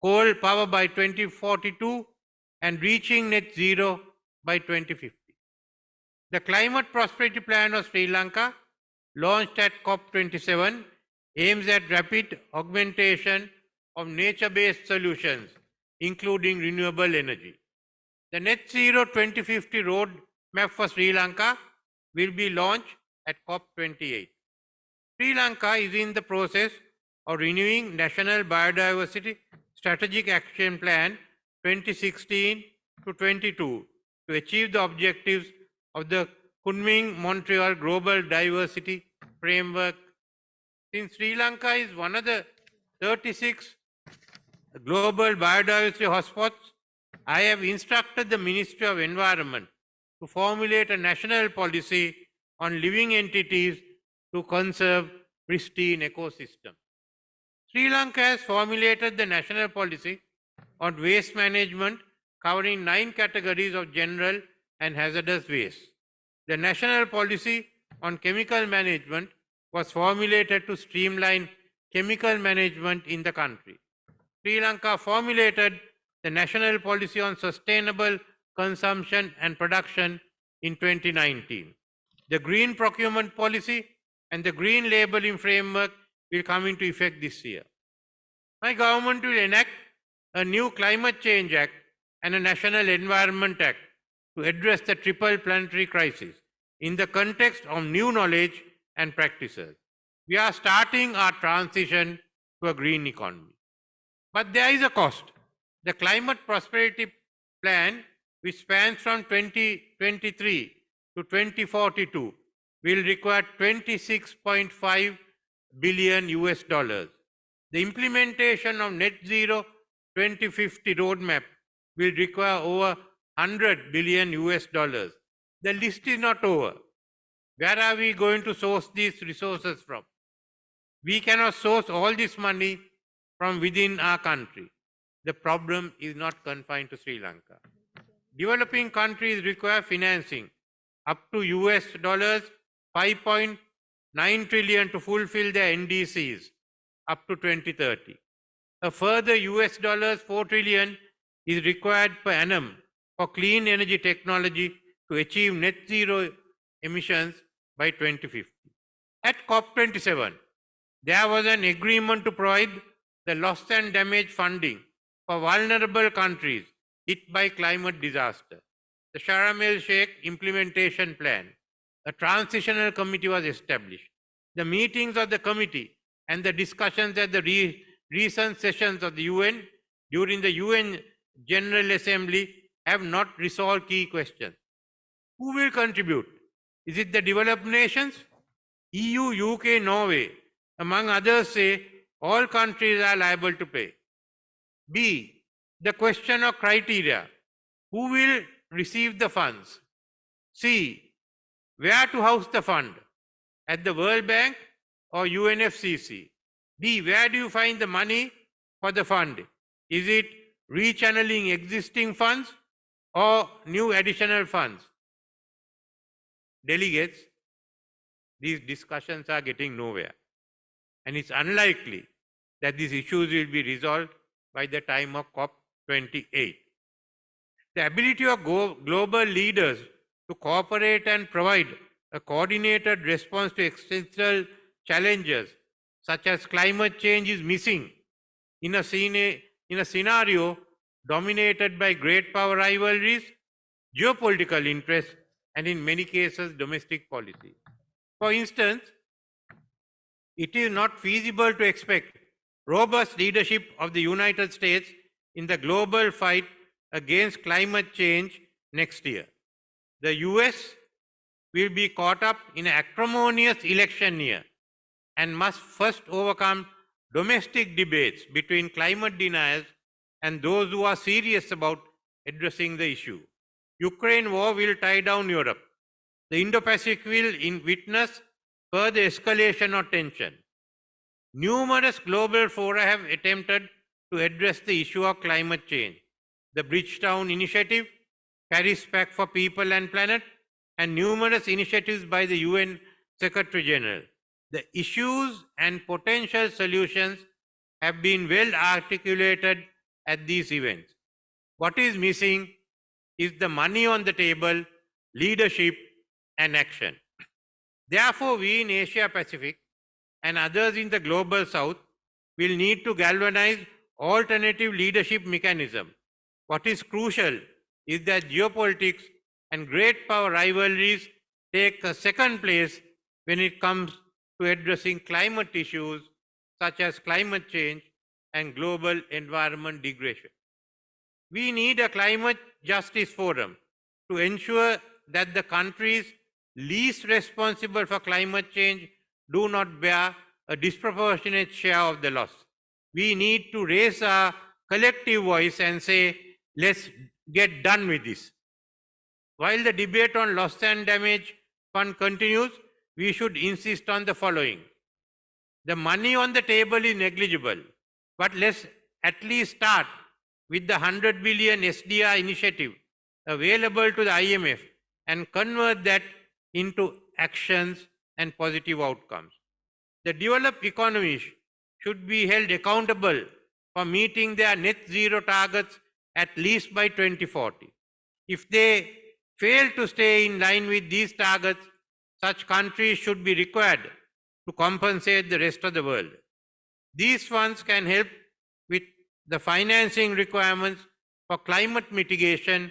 P: coal power by 2042, and reaching net zero by 2050. The Climate Prosperity Plan of Sri Lanka, launched at COP27, aims at rapid augmentation of nature-based solutions, including renewable energy. The Net Zero 2050 roadmap for Sri Lanka will be launched at COP28. Sri Lanka is in the process of renewing National Biodiversity Strategic Action Plan 2016 to 22 to achieve the objectives of the Kunming-Montreal Global Diversity Framework. Since Sri Lanka is one of the 36 global biodiversity hotspots, I have instructed the Ministry of Environment to formulate a national policy on living entities to conserve pristine ecosystems. Sri Lanka has formulated the national policy on waste management covering 9 categories of general and hazardous waste. The national policy on chemical management was formulated to streamline chemical management in the country. Sri Lanka formulated the national policy on sustainable consumption and production in 2019. The green procurement policy and the green labeling framework will come into effect this year. My government will enact a new Climate Change Act and a National Environment Act to address the triple planetary crisis in the context of new knowledge and practices. We are starting our transition to a green economy. But there is a cost. The Climate Prosperity Plan, which spans from 2023 to 2042, will require $26.5 billion US. The implementation of Net Zero 2050 roadmap will require over $100 billion US. The list is not over. Where are we going to source these resources from? We cannot source all this money from within our country. The problem is not confined to Sri Lanka. Developing countries require financing up to US $5.9 trillion to fulfill their NDCs up to 2030. A further US $4 trillion is required per annum for clean energy technology to achieve net zero emissions by 2050. At COP27, there was an agreement to provide the loss and damage funding for vulnerable countries hit by climate disaster. The Sharm el-Sheikh Implementation Plan, a transitional committee was established. The meetings of the committee and the discussions at the recent sessions of the UN during the UN General Assembly have not resolved key questions. Who will contribute? Is it the developed nations? EU, UK, Norway, among others, say all countries are liable to pay. B, the question of criteria. Who will receive the funds? C, Where to house the fund? At the World Bank or UNFCCC? D. Where do you find the money for the fund? Is it rechanneling existing funds or new additional funds? Delegates, these discussions are getting nowhere. And it's unlikely that these issues will be resolved by the time of COP28. The ability of global leaders to cooperate and provide a coordinated response to existential challenges such as climate change is missing in a scenario dominated by great power rivalries, geopolitical interests, and in many cases, domestic policy. For instance, it is not feasible to expect robust leadership of the United States in the global fight against climate change next year. The US will be caught up in an acrimonious election year and must first overcome domestic debates between climate deniers and those who are serious about addressing the issue. Ukraine war will tie down Europe. The Indo-Pacific will witness further escalation of tension. Numerous global fora have attempted to address the issue of climate change. The Bridgetown Initiative, Paris Pact for People and Planet, and numerous initiatives by the UN Secretary General. The issues and potential solutions have been well articulated at these events. What is missing is the money on the table, leadership, and action. Therefore, we in Asia Pacific and others in the global south will need to galvanize alternative leadership mechanism. What is crucial is that geopolitics and great power rivalries take a second place when it comes to addressing climate issues such as climate change and global environment degradation. We need a climate justice forum to ensure that the countries least responsible for climate change do not bear a disproportionate share of the loss. We need to raise our collective voice and say, let's get done with this. While the debate on loss and damage fund continues, we should insist on the following. The money on the table is negligible, but let's at least start with the 100 billion SDR initiative available to the IMF and convert that into actions and positive outcomes. The developed economies should be held accountable for meeting their net zero targets at least by 2040. If they fail to stay in line with these targets, such countries should be required to compensate the rest of the world. These funds can help with the financing requirements for climate mitigation,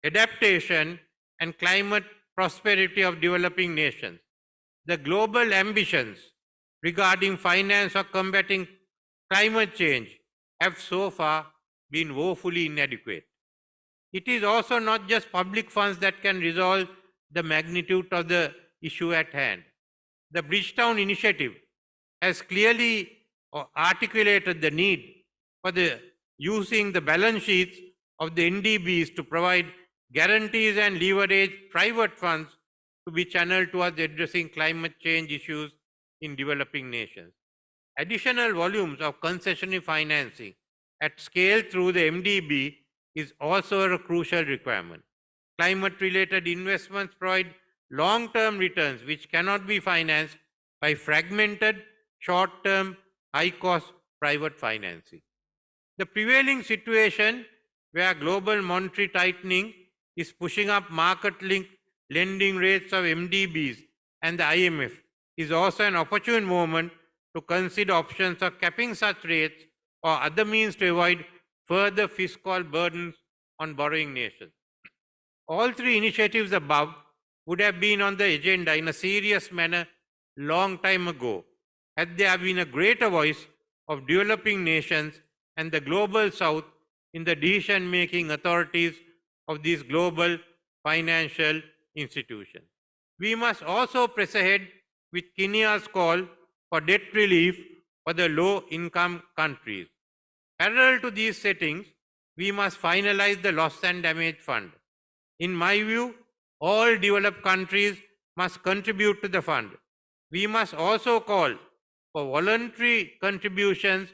P: adaptation, and climate prosperity of developing nations. The global ambitions regarding finance or combating climate change have so far been woefully inadequate. It is also not just public funds that can resolve the magnitude of the issue at hand. The Bridgetown Initiative has clearly articulated the need for using the balance sheets of the NDBs to provide guarantees and leverage private funds to be channeled towards addressing climate change issues in developing nations. Additional volumes of concessionary financing at scale through the MDB is also a crucial requirement. Climate-related investments provide long-term returns which cannot be financed by fragmented, short-term, high-cost private financing. The prevailing situation where global monetary tightening is pushing up market-linked lending rates of MDBs and the IMF is also an opportune moment to consider options of capping such rates or other means to avoid further fiscal burdens on borrowing nations. All three initiatives above would have been on the agenda in a serious manner long time ago, had there been a greater voice of developing nations and the global south in the decision-making authorities of these global financial institutions. We must also press ahead with Kenya's call for debt relief for the low-income countries. Parallel to these settings, we must finalize the loss and damage fund. In my view, all developed countries must contribute to the fund. We must also call for voluntary contributions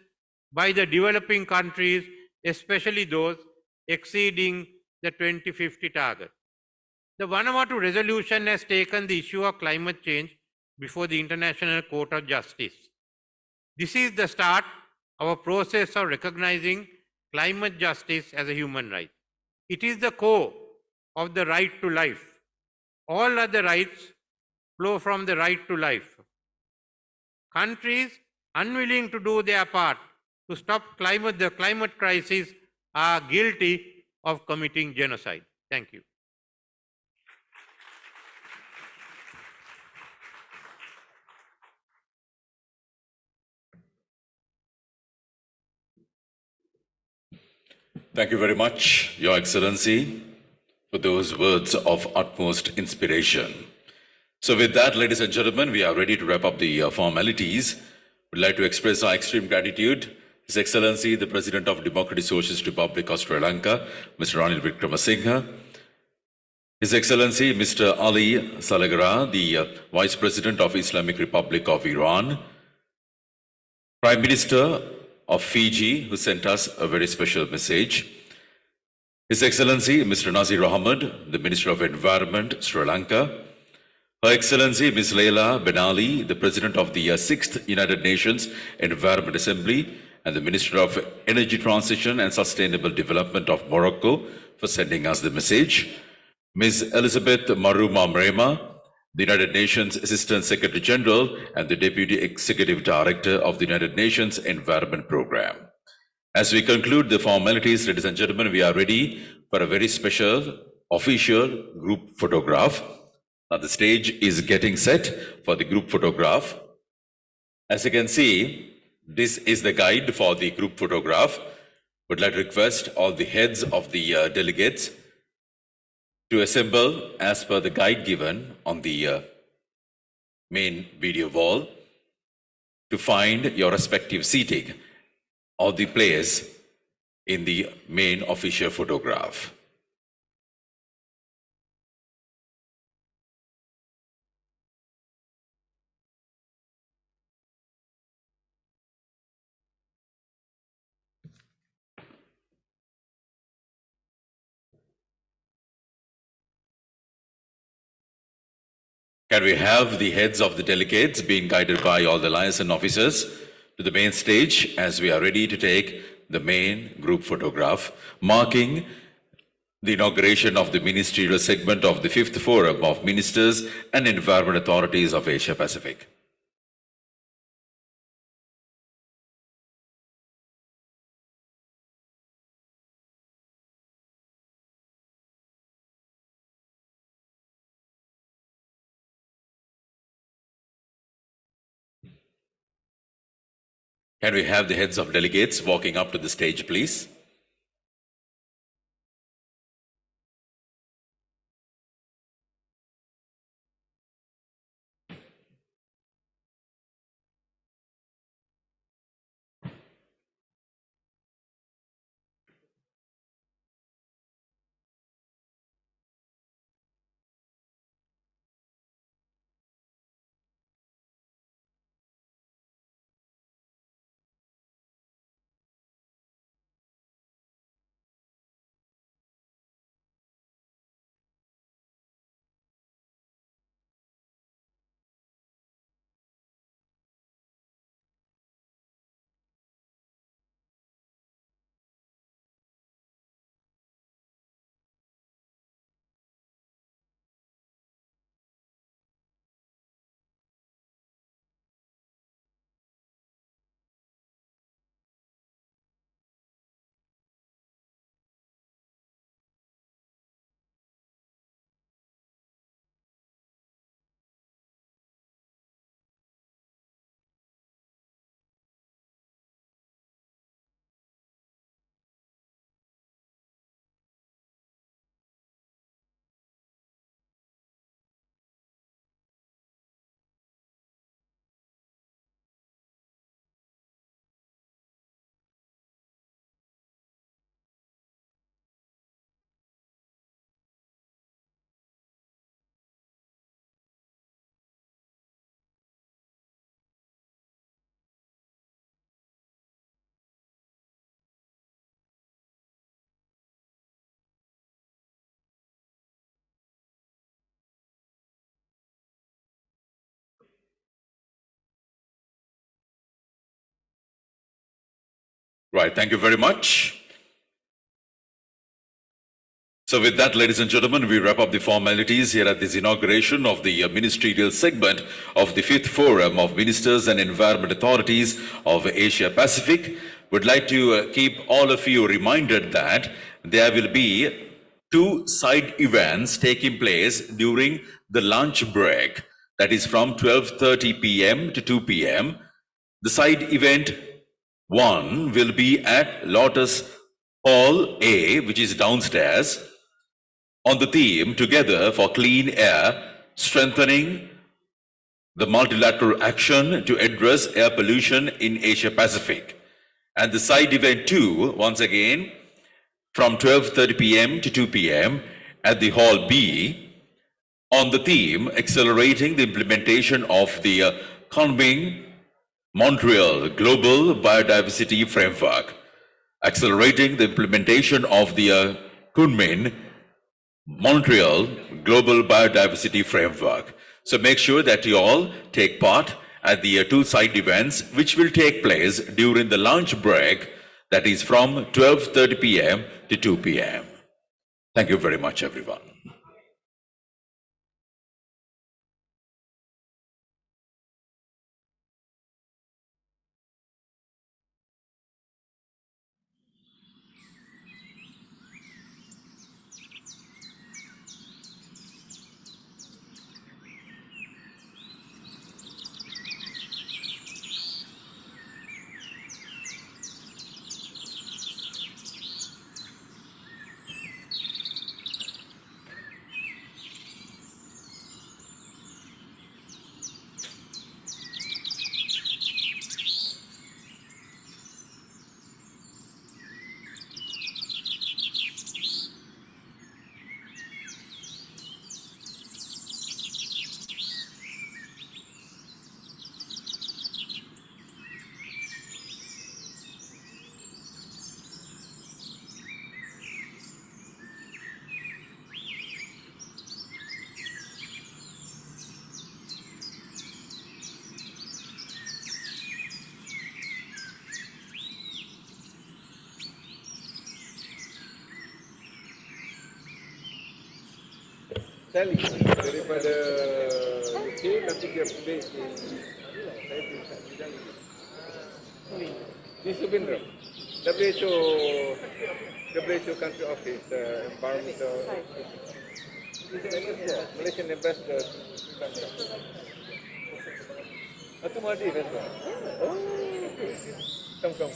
P: by the developing countries, especially those exceeding the 2050 target. The Vanuatu resolution has taken the issue of climate change before the International Court of Justice. This is the start of a process of recognizing climate justice as a human right. It is the core of the right to life. All other rights flow from the right to life. Countries unwilling to do their part to stop the climate crisis are guilty of committing genocide. Thank you.
G: Thank you very much, Your Excellency, for those words of utmost inspiration. So with that, ladies and gentlemen, we are ready to wrap up the formalities. We'd like to express our extreme gratitude. His Excellency, the President of Democratic Socialist Republic of Sri Lanka, Mr. Ranil Wickremesinghe. His Excellency, Mr. Ali Salagara, the Vice President of Islamic Republic of Iran. Prime Minister of Fiji, who sent us a very special message. His Excellency, Mr. Nazir Ahmed, the Minister of Environment, Sri Lanka. Her Excellency, Ms. Leila Ben-Ali, the President of the 6th United Nations Environment Assembly, and the Minister of Energy Transition and Sustainable Development of Morocco, for sending us the message. Ms. Elizabeth Maruma Mrema, the United Nations Assistant Secretary General and the Deputy Executive Director of the United Nations Environment Programme. As we conclude the formalities, ladies and gentlemen, we are ready for a very special official group photograph. Now the stage is getting set for the group photograph. As you can see, this is the guide for the group photograph. Would like to request all the heads of the delegates to assemble as per the guide given on the main video wall to find your respective seating of the players in the main official photograph. Can we have the heads of the delegates being guided by all the liaison officers to the main stage as we are ready to take the main group photograph, marking the inauguration of the ministerial segment of the 5th Forum of Ministers and Environment Authorities of Asia Pacific. Can we have the heads of delegates walking up to the stage, please? Right, thank you very much. So with that, ladies and gentlemen, we wrap up the formalities here at this inauguration of the ministerial segment of the 5th Forum of Ministers and Environment Authorities of Asia Pacific. Would like to keep all of you reminded that there will be 2 side events taking place during the lunch break. That is from 12:30 p.m. to 2 p.m. The side event 1 will be at Lotus Hall A, which is downstairs, on the theme Together for Clean Air, Strengthening the Multilateral Action to Address Air Pollution in Asia Pacific. And the side event 2, once again, from 12:30 p.m. to 2 p.m. at the Hall B, on the theme Accelerating the Implementation of the Montreal Global Biodiversity Framework. Accelerating the implementation of the Montreal Global Biodiversity Framework. So make sure that you all take part at the 2 side events, which will take place during the lunch break, that is from 12:30 p.m. to 2 p.m. Thank you very much, everyone.
B: Sally daripada UK tapi dia base di Subindra. WHO country office, environmental Malaysian ambassador. Atu Madi that's right. Oh, come.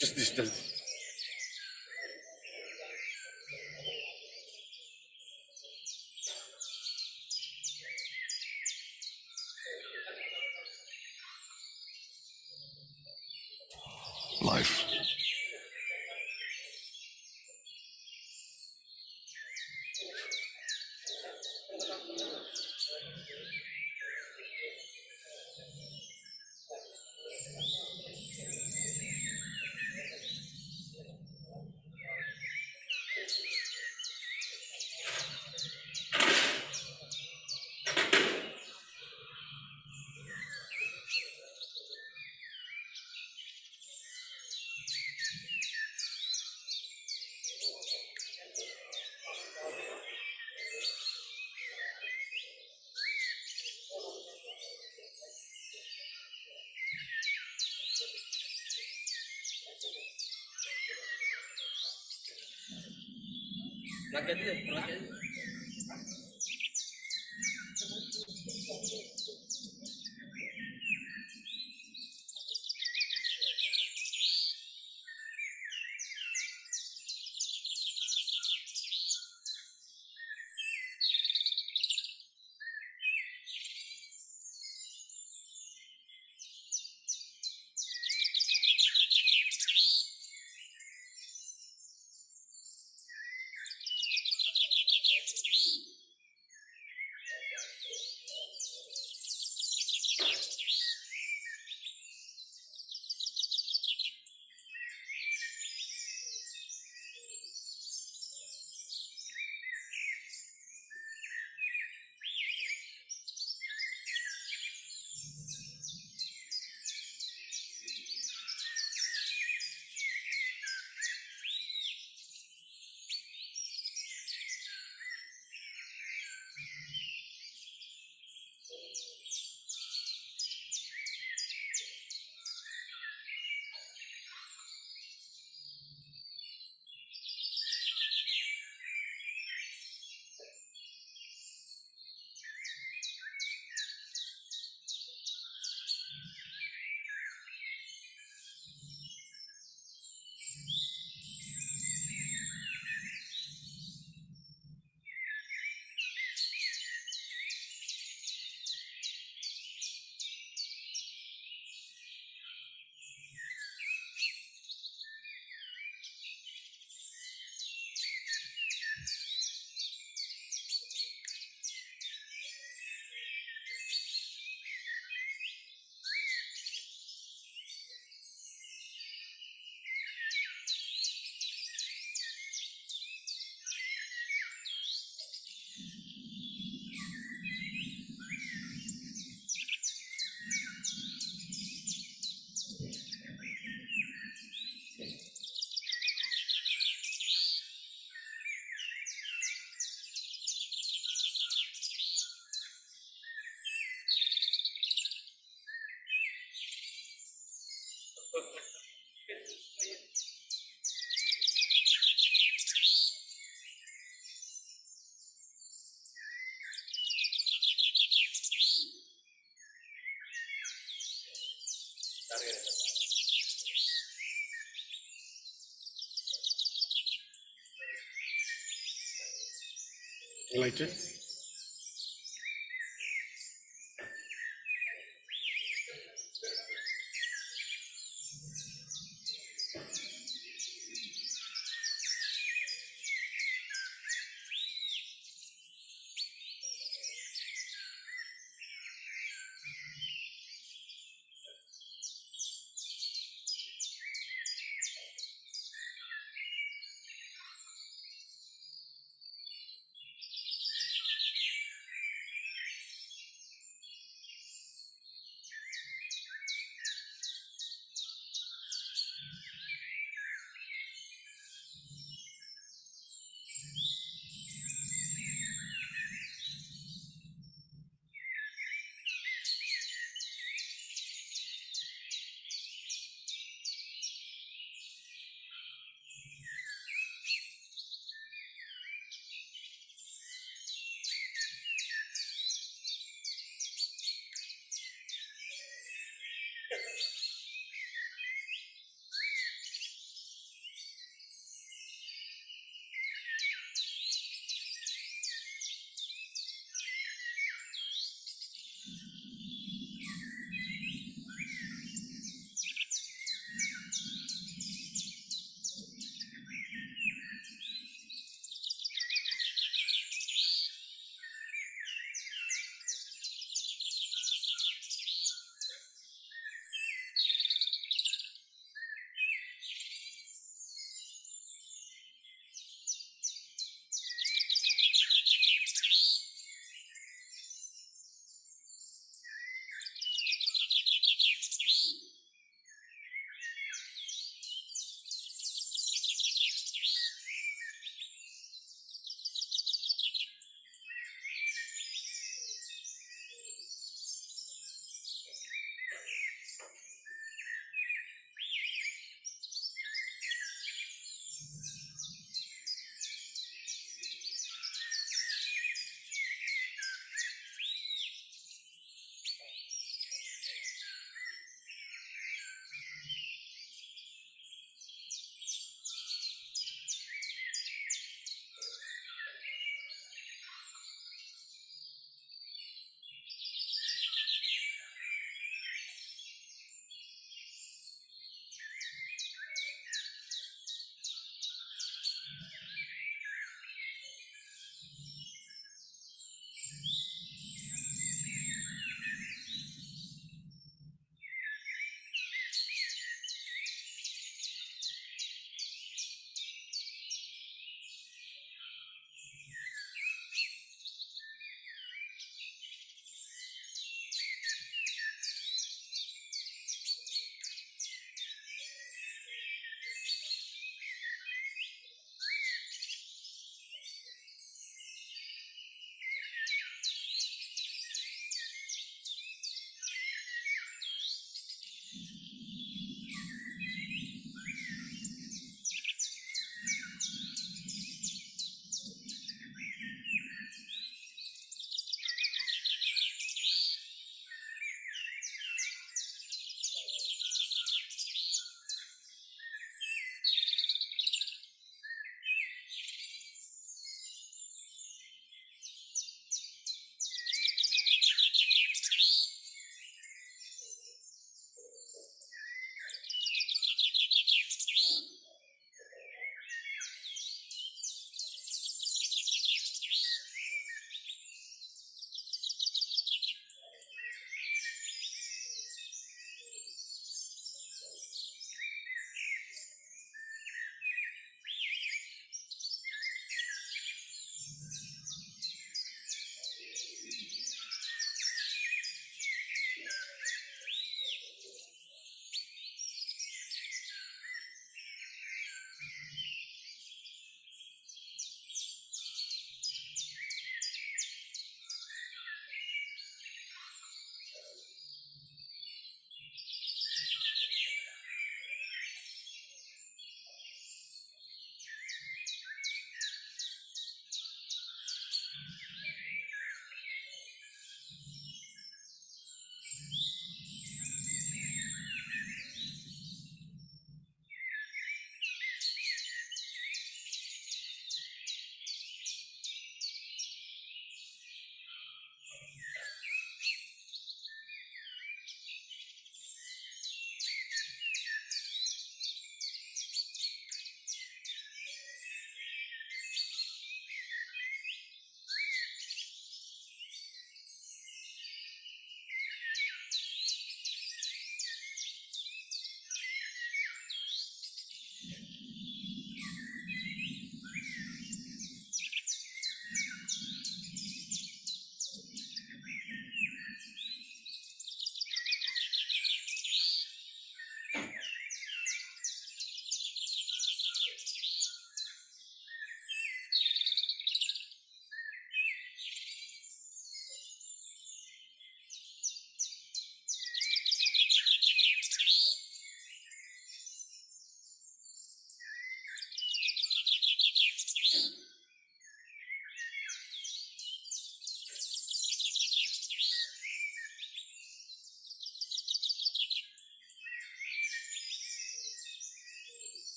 I: Just distance.
G: Life.
I: Lighted.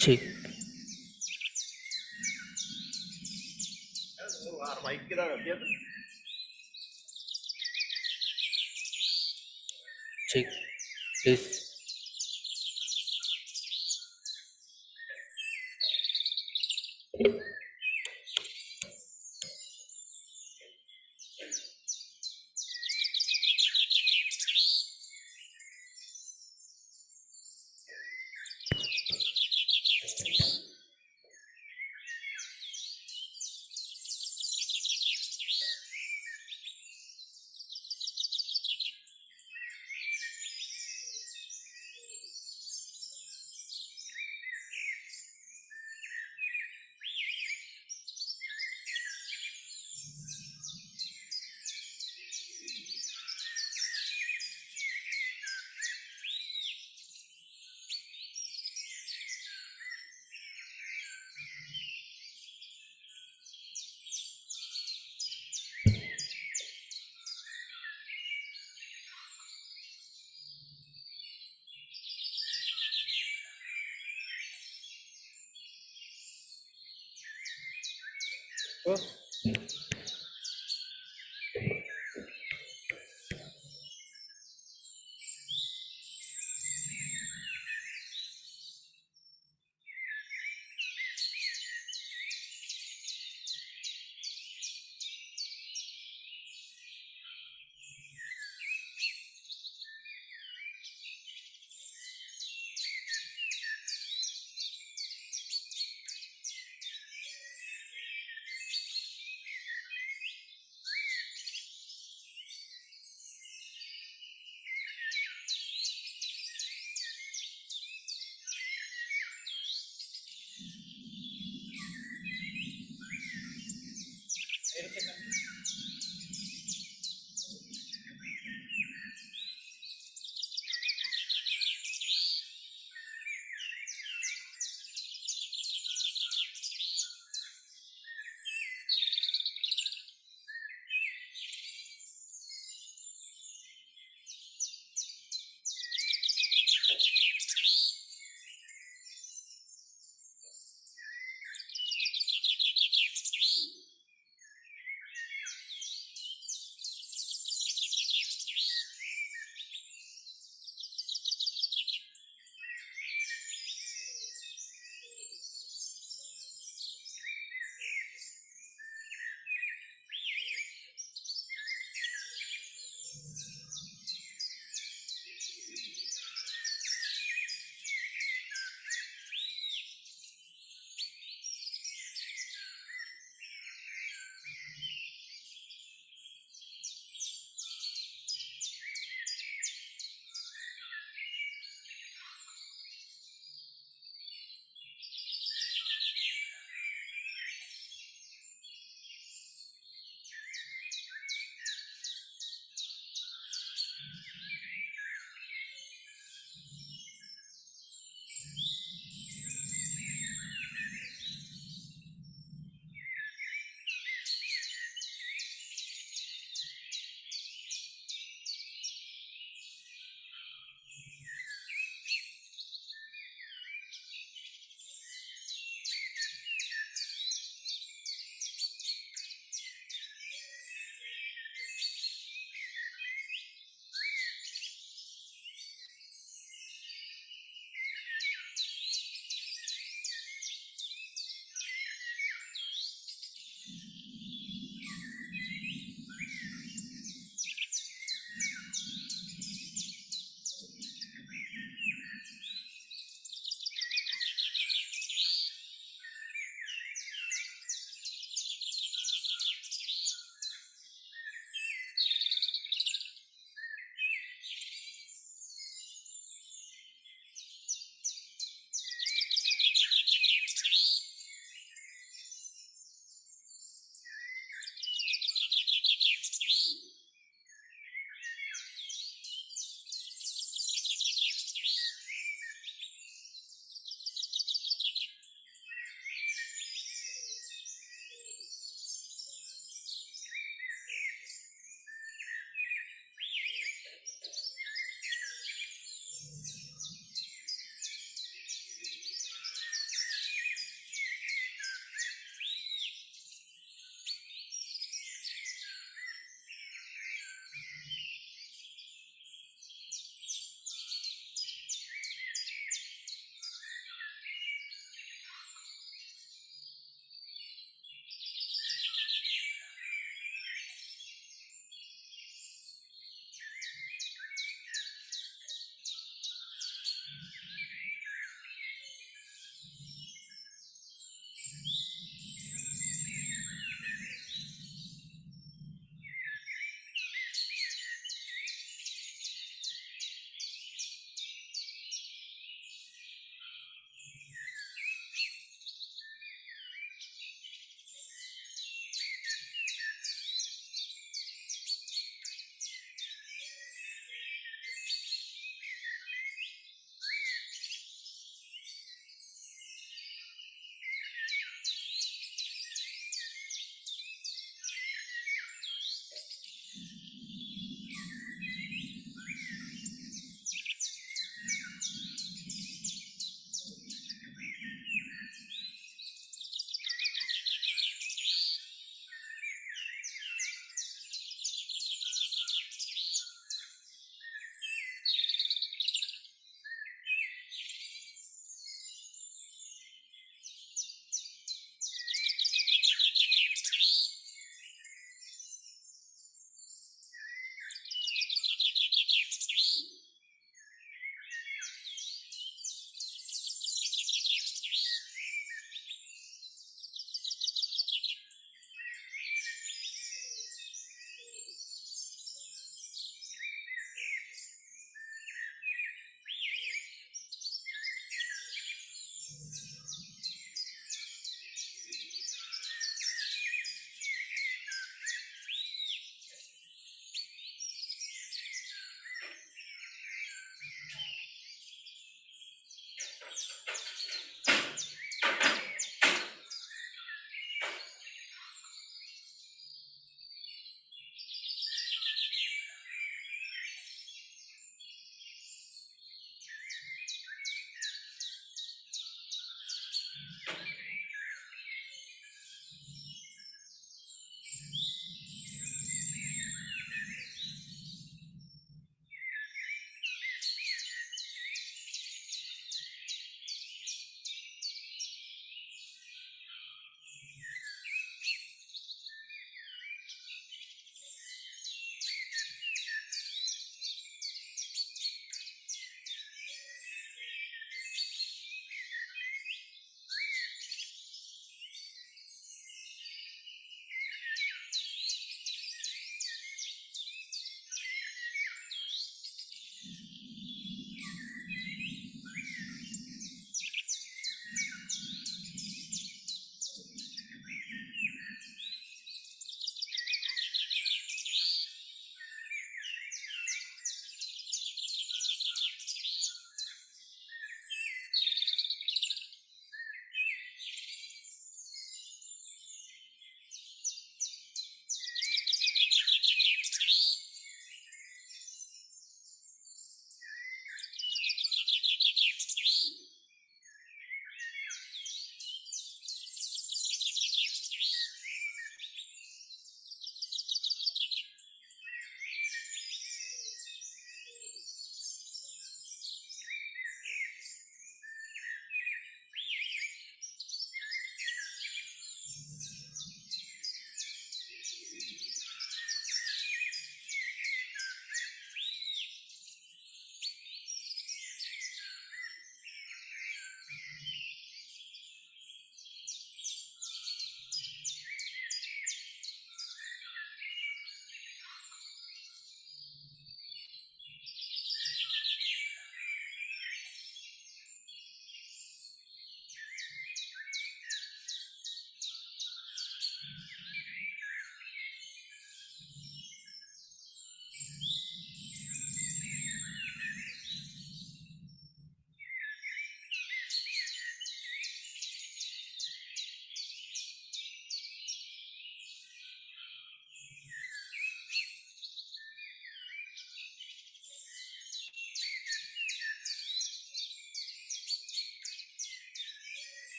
F: check. Check, please.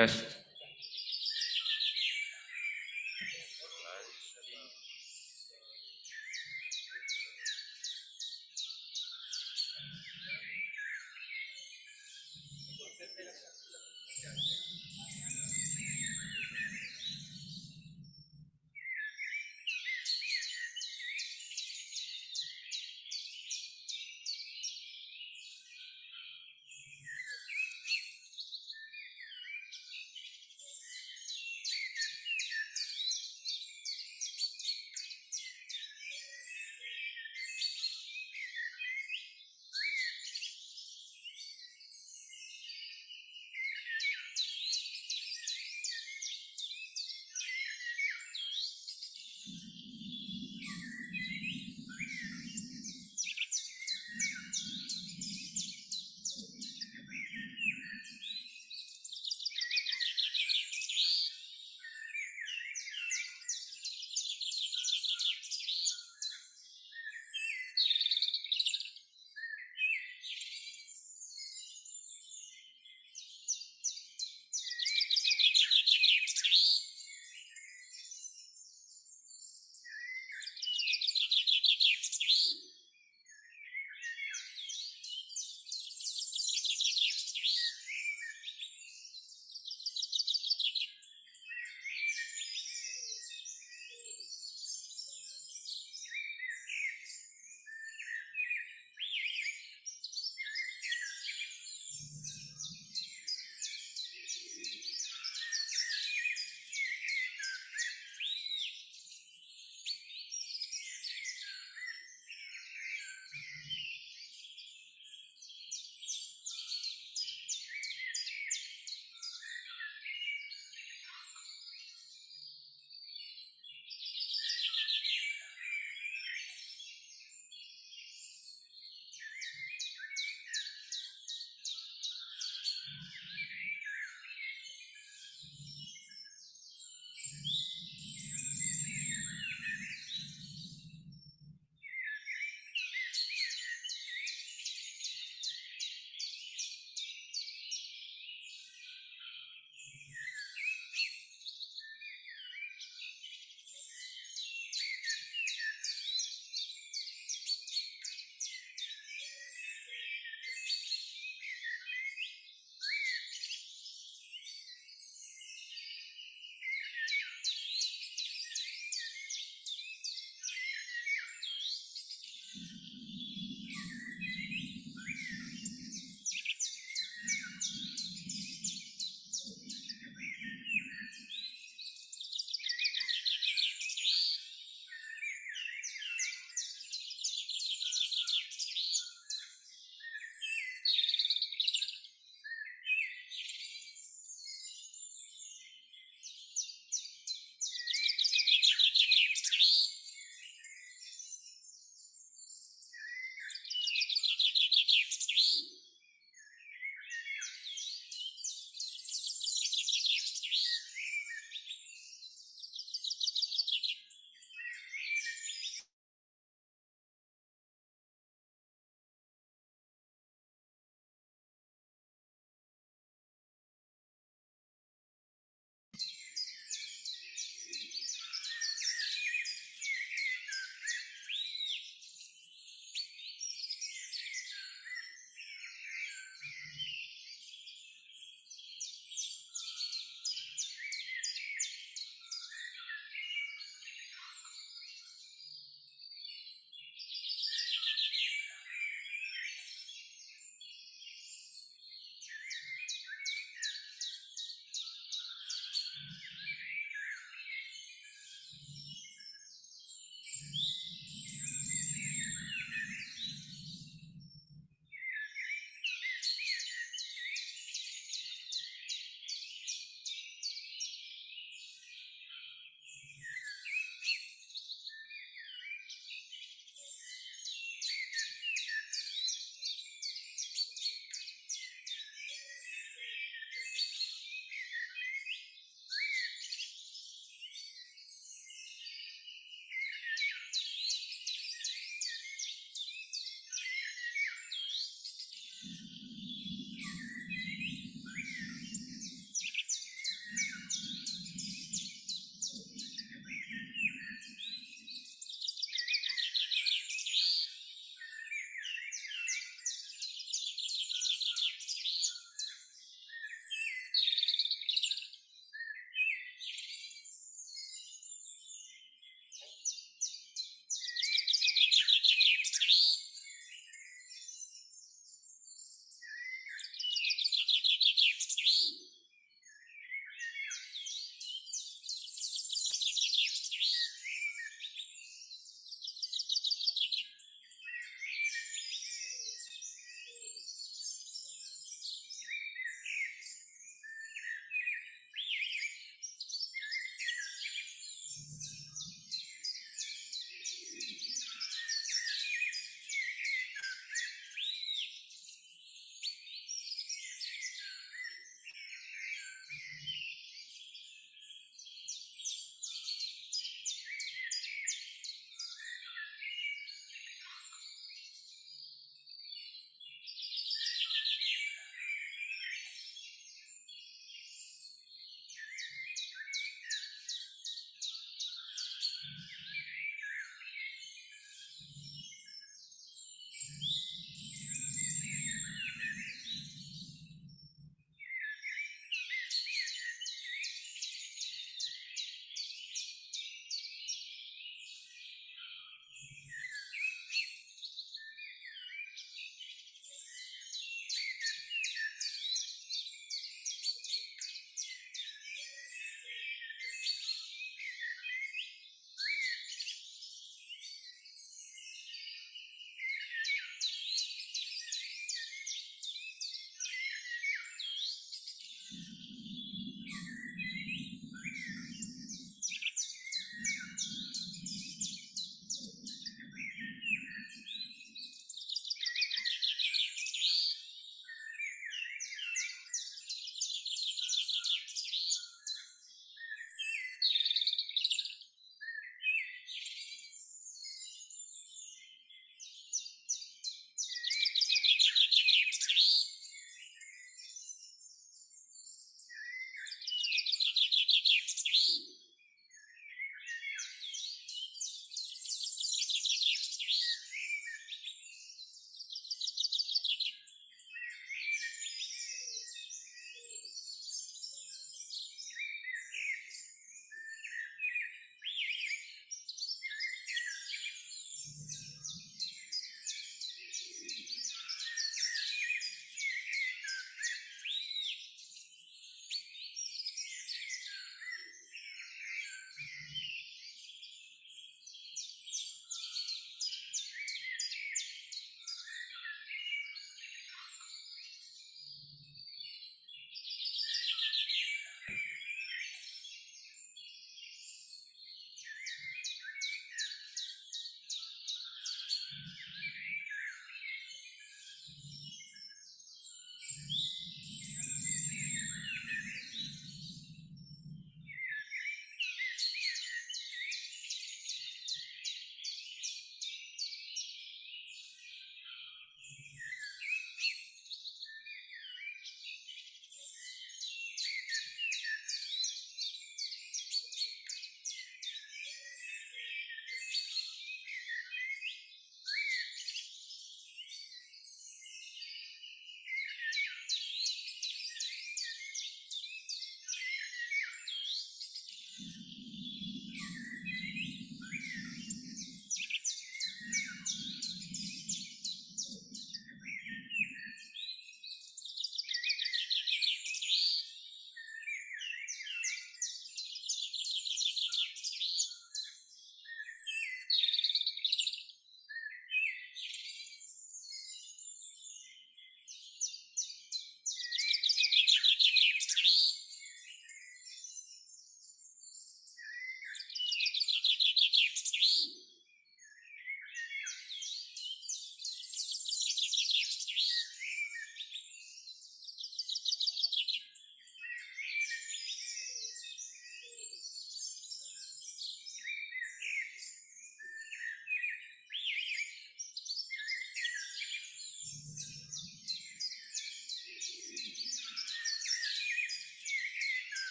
L: Test.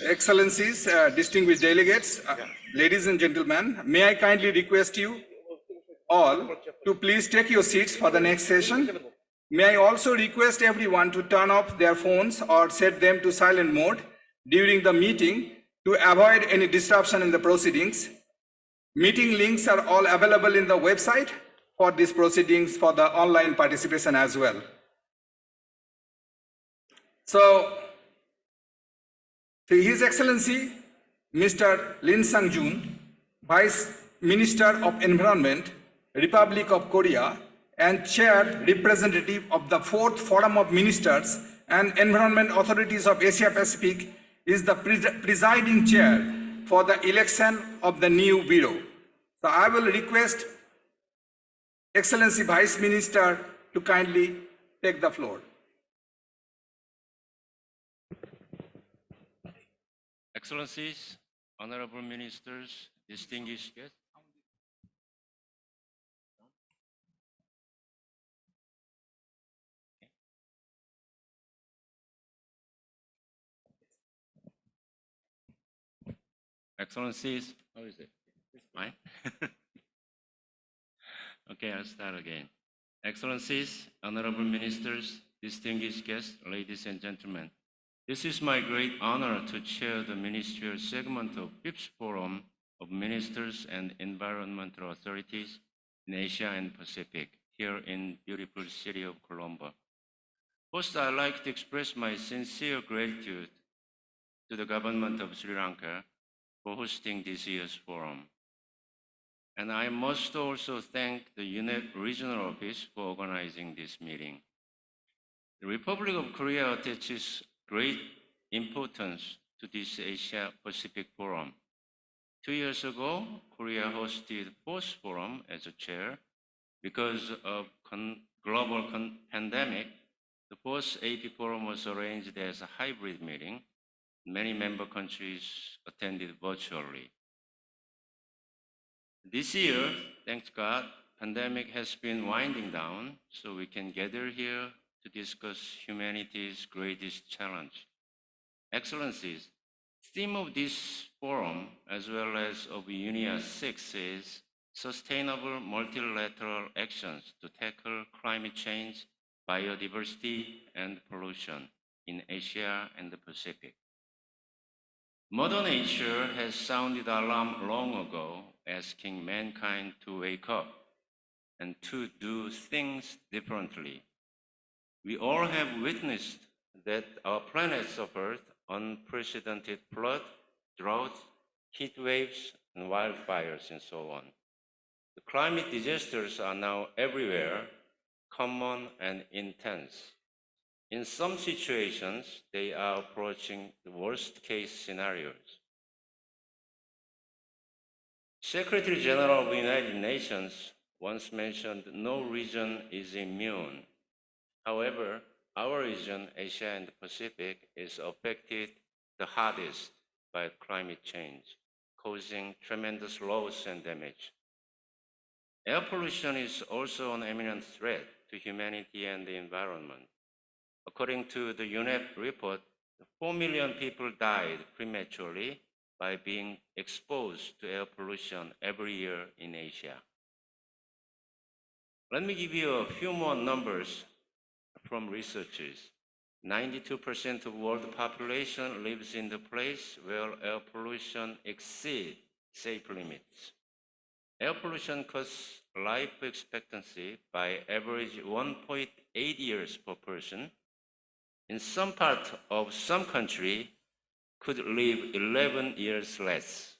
E: Excellencies, distinguished delegates, ladies and gentlemen, may I kindly request you all to please take your seats for the next session. May I also request everyone to turn off their phones or set them to silent mode during the meeting to avoid any disruption in the proceedings. Meeting links are all available in the website for these proceedings for the online participation as well. So, His Excellency, Mr. Lin Sang-jun, Vice Minister of Environment, Republic of Korea, and Chair Representative of the 4th Forum of Ministers and Environment Authorities of Asia Pacific, is the presiding chair for the election of the new bureau. So I will request Excellency Vice Minister to kindly take the floor.
Q: Excellencies, honorable ministers, distinguished guests. Excellencies, how is it? Fine? Okay, I'll start again. Excellencies, honorable ministers, distinguished guests, ladies and gentlemen. This is my great honor to chair the ministerial segment of 5th Forum of Ministers and Environmental Authorities in Asia and Pacific, here in beautiful city of Colombo. First, I'd like to express my sincere gratitude to the government of Sri Lanka for hosting this year's forum. And I must also thank the UNEP Regional Office for organizing this meeting. The Republic of Korea attaches great importance to this Asia-Pacific Forum. 2 years ago, Korea hosted 4th Forum as a chair. Because of global pandemic, the 4th AP Forum was arranged as a hybrid meeting. Many member countries attended virtually. This year, thank God, pandemic has been winding down, so we can gather here to discuss humanity's greatest challenge. Excellencies, the theme of this forum, as well as of UNIA 6, is sustainable multilateral actions to tackle climate change, biodiversity, and pollution in Asia and the Pacific. Mother Nature has sounded alarm long ago, asking mankind to wake up and to do things differently. We all have witnessed that our planet suffered unprecedented flood, drought, heat waves, and wildfires, and so on. The climate disasters are now everywhere, common and intense. In some situations, they are approaching the worst-case scenarios. Secretary General of the United Nations once mentioned no region is immune. However, our region, Asia and the Pacific, is affected the hardest by climate change, causing tremendous loss and damage. Air pollution is also an imminent threat to humanity and the environment. According to the UNEP report, 4 million people died prematurely by being exposed to air pollution every year in Asia. Let me give you a few more numbers from researchers. 92% of world population lives in the place where air pollution exceeds safe limits. Air pollution causes life expectancy by average 1.8 years per person. In some part of some country, could live 11 years less.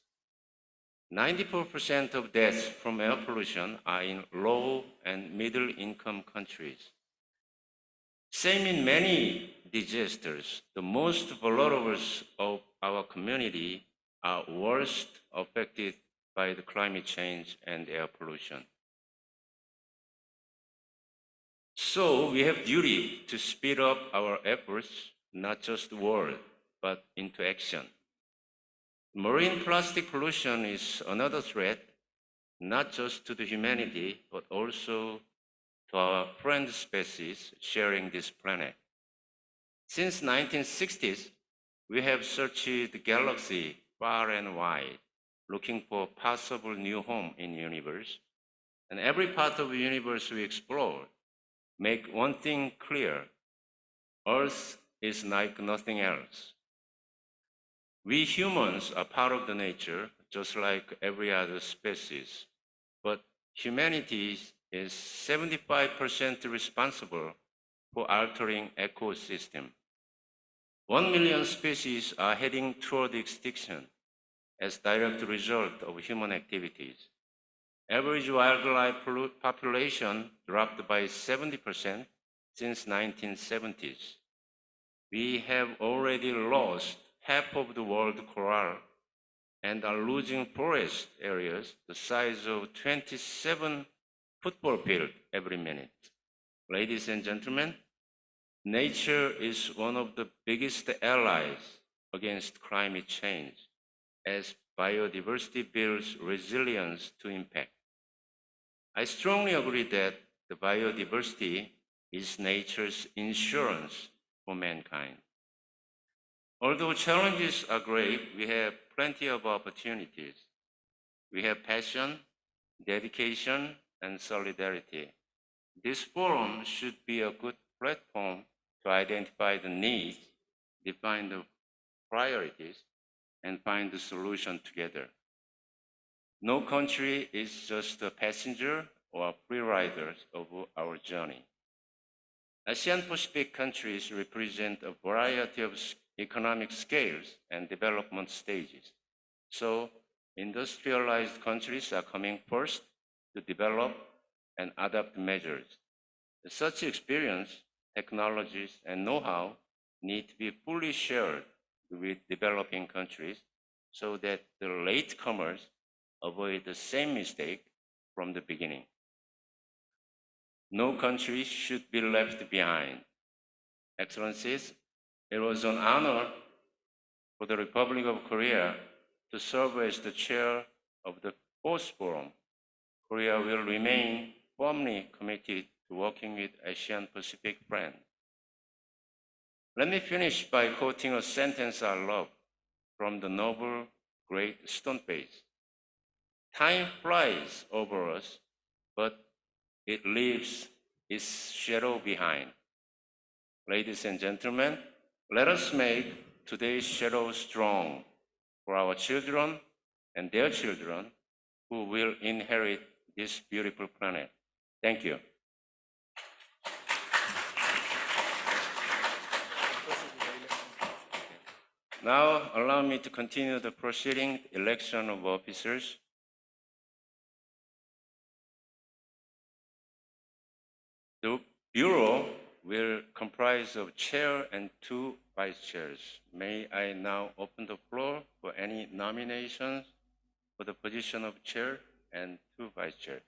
Q: 94% of deaths from air pollution are in low and middle income countries. Same in many disasters, the most vulnerable of our community are worst affected by the climate change and air pollution. So we have duty to speed up our efforts, not just word, but into action. Marine plastic pollution is another threat, not just to the humanity, but also to our friend species sharing this planet. Since 1960s, We have searched the galaxy far and wide, looking for possible new home in the universe. And every part of the universe we explore make one thing clear: Earth is like nothing else. We humans are part of the nature, just like every other species. But humanity is 75% responsible for altering ecosystem. 1 million species are heading toward extinction as direct result of human activities. Average wildlife population dropped by 70% since 1970s. We have already lost half of the world coral and are losing forest areas the size of 27 football fields every minute. Ladies and gentlemen, nature is one of the biggest allies against climate change, as biodiversity builds resilience to impact. I strongly agree that the biodiversity is nature's insurance for mankind. Although challenges are great, we have plenty of opportunities. We have passion, dedication, and solidarity. This forum should be a good platform to identify the needs, define the priorities, and find the solution together. No country is just a passenger or free rider of our journey. ASEAN Pacific countries represent a variety of economic scales and development stages. So, industrialized countries are coming first to develop and adopt measures. Such experience, technologies, and know-how need to be fully shared with developing countries so that the latecomers avoid the same mistake from the beginning. No country should be left behind. Excellencies, it was an honor for the Republic of Korea to serve as the chair of the 4th Forum. Korea will remain firmly committed to working with ASEAN Pacific friends. Let me finish by quoting a sentence I love from the novel great Stoneface. Time flies over us, but it leaves its shadow behind. Ladies and gentlemen, let us make today's shadow strong for our children and their children who will inherit this beautiful planet. Thank you. Now, allow me to continue the proceeding, election of officers. The Bureau will comprise of chair and 2 vice chairs. May I now open the floor for any nominations for the position of chair and 2 vice chairs.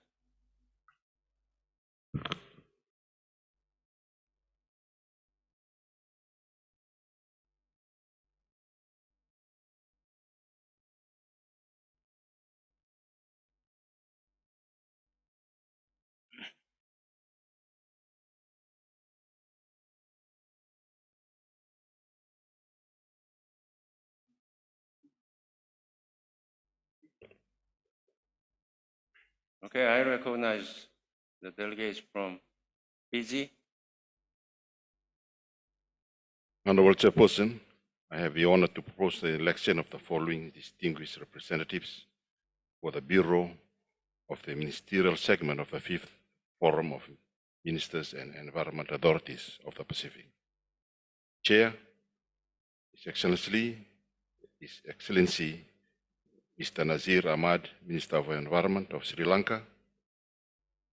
Q: Okay, I recognize the delegates from Fiji.
R: Honorable Chairperson, I have the honor to propose the election of the following distinguished representatives for the Bureau of the Ministerial segment of the 5th Forum of Ministers and Environment Authorities of the Pacific. Chair, His Excellency, Mr. Nazir Ahmad, Minister of Environment of Sri Lanka.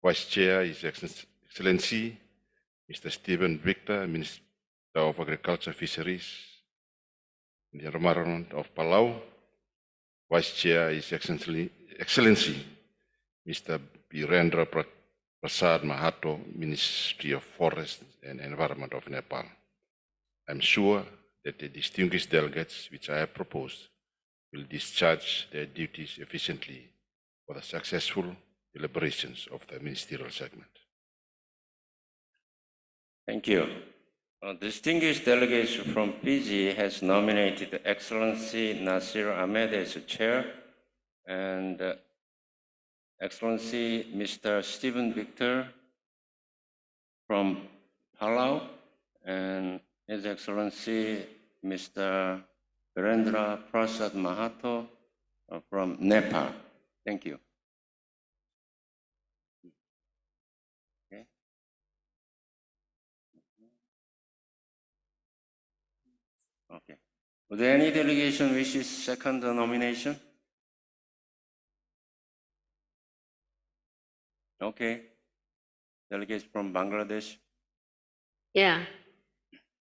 R: Vice Chair, His Excellency, Mr. Stephen Victor, Minister of Agriculture, Fisheries, and the Environment of Palau. Vice Chair, His Excellency, Mr. Birendra Prasad Mahato, Ministry of Forest and Environment of Nepal. I'm sure that the distinguished delegates which I have proposed will discharge their duties efficiently for the successful deliberations of the ministerial segment.
Q: Thank you. Distinguished delegates from Fiji has nominated Excellency Nasir Ahmed as chair and Excellency Mr. Stephen Victor from Palau and His Excellency Mr. Virendra Prasad Mahato from Nepal. Thank you. Okay. Okay. Would there any delegation wishes second nomination? Okay. Delegates from Bangladesh.
S: Yeah.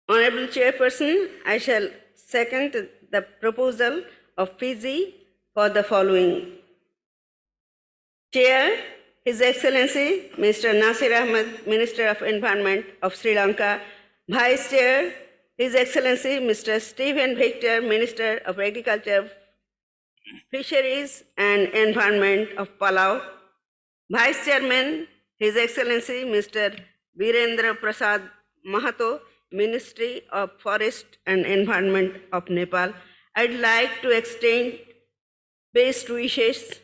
S: Honorable Chairperson, I shall second the proposal of Fiji for the following. Chair, His Excellency Mr. Nasir Ahmed, Minister of Environment of Sri Lanka. Vice Chair, His Excellency Mr. Stephen Victor, Minister of Agriculture, Fisheries and Environment of Palau. Vice Chairman, His Excellency Mr. Virendra Prasad Mahato, Ministry of Forest and Environment of Nepal. I'd like to extend best wishes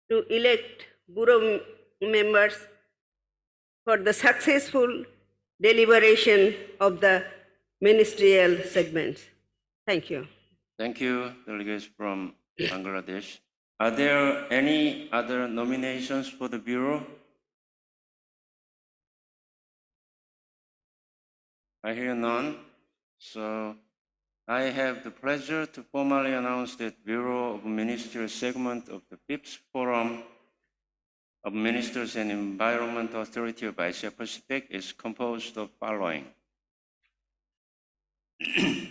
S: to elect Bureau members for the successful deliberation of the ministerial segments. Thank you.
Q: Thank you, delegates from Bangladesh. Are there any other nominations for the Bureau? I hear none. So I have the pleasure to formally announce that Bureau of Ministerial segment of the 5th Forum of Ministers and Environment Authority of Asia Pacific is composed of following.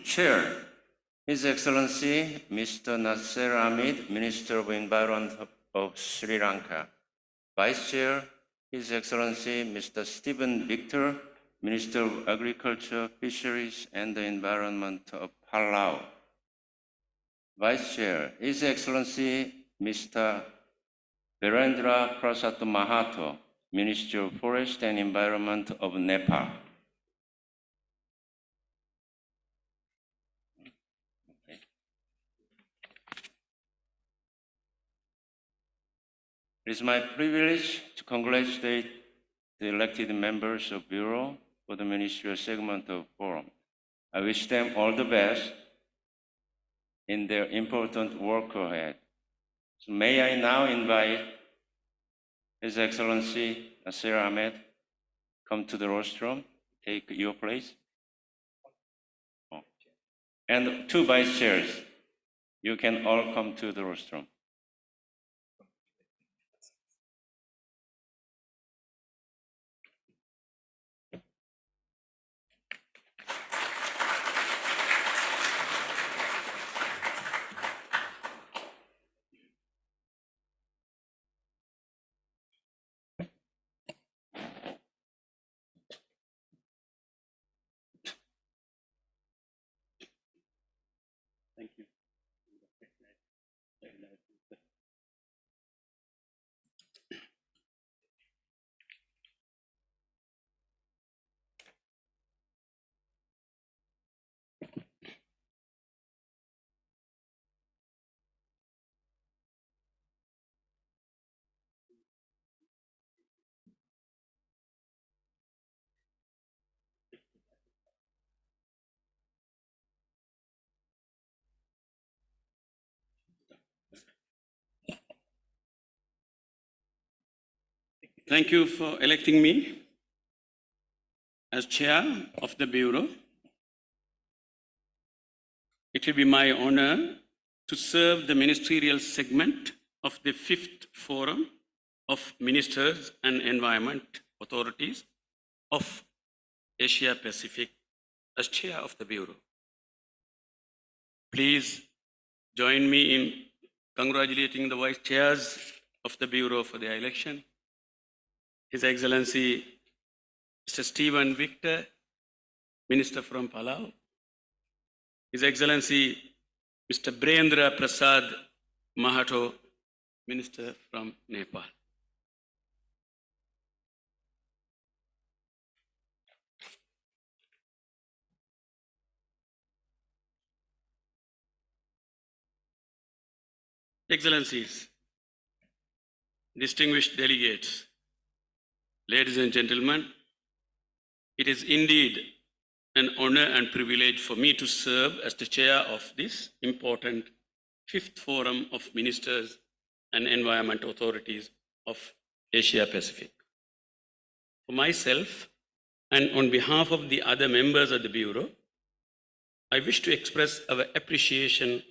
Q: Chair, His Excellency Mr. Nasser Ahmed, Minister of Environment of Sri Lanka. Vice Chair, His Excellency Mr. Stephen Victor, Minister of Agriculture, Fisheries and the Environment of Palau. Vice Chair, His Excellency Mr. Virendra Prasad Mahato, Minister of Forest and Environment of Nepal. It is my privilege to congratulate the elected members of Bureau for the ministerial segment of Forum. I wish them all the best in their important work ahead. So may I now invite His Excellency Nasir Ahmed come to the rostrum, take your place. Oh. And 2 vice chairs, you can all come to the rostrum. Thank you. Thank you for electing me as chair of the Bureau. It will be my honor to serve the ministerial segment of the 5th Forum of Ministers and Environment Authorities of Asia Pacific as chair of the Bureau. Please join me in congratulating the vice chairs of the Bureau for their election. His Excellency Mr. Stephen Victor, Minister from Palau. His Excellency Mr. Virendra Prasad Mahato, Minister from Nepal.
I: Excellencies, distinguished delegates, ladies and gentlemen, it is indeed an honor and privilege for me to serve as the chair of this important 5th Forum of Ministers and Environment Authorities of Asia Pacific. For myself, and on behalf of the other members of the Bureau, I wish to express our appreciation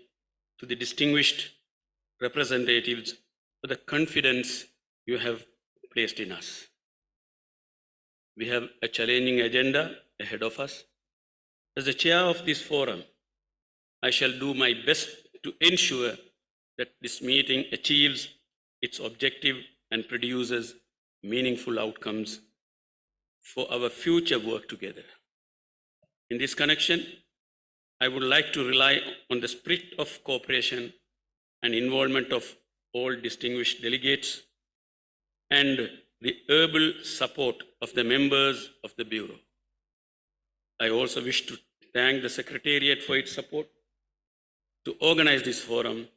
I: to the distinguished representatives for the confidence you have placed in us. We have a challenging agenda ahead of us. As the chair of this forum, I shall do my best to ensure that this meeting achieves its objective and produces meaningful outcomes for our future work together. In this connection, I would like to rely on the spirit of cooperation and involvement of all distinguished delegates and the able support of the members of the Bureau. I also wish to thank the Secretariat for its support to organize this forum,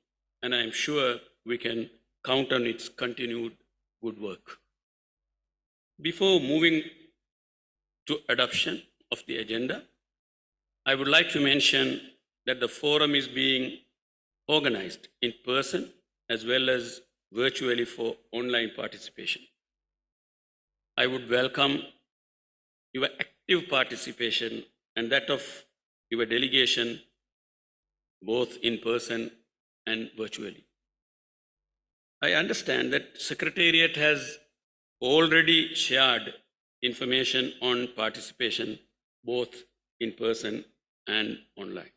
I: and I am sure we can count on its continued good work. Before moving to adoption of the agenda, I would like to mention that the forum is being organized in person as well as virtually for online participation. I would welcome your active participation and that of your delegation, both in person and virtually. I understand that Secretariat has already shared information on participation, both in person and online.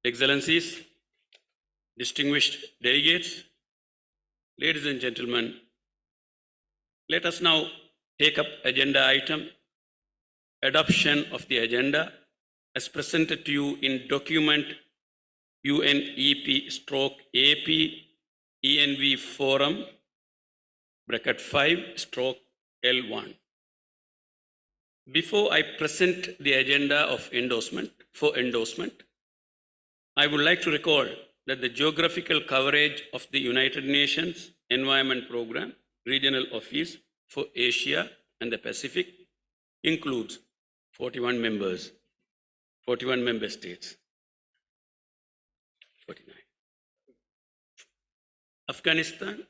I: Excellencies, distinguished delegates, ladies and gentlemen, let us now take up agenda item, adoption of the agenda as presented to you in document UNEP/AP ENV Forum (5/L1). Before I present the agenda of endorsement, I would like to recall that the geographical coverage of the United Nations Environment Programme Regional Office for Asia and the Pacific includes 41 member states. 49. Afghanistan,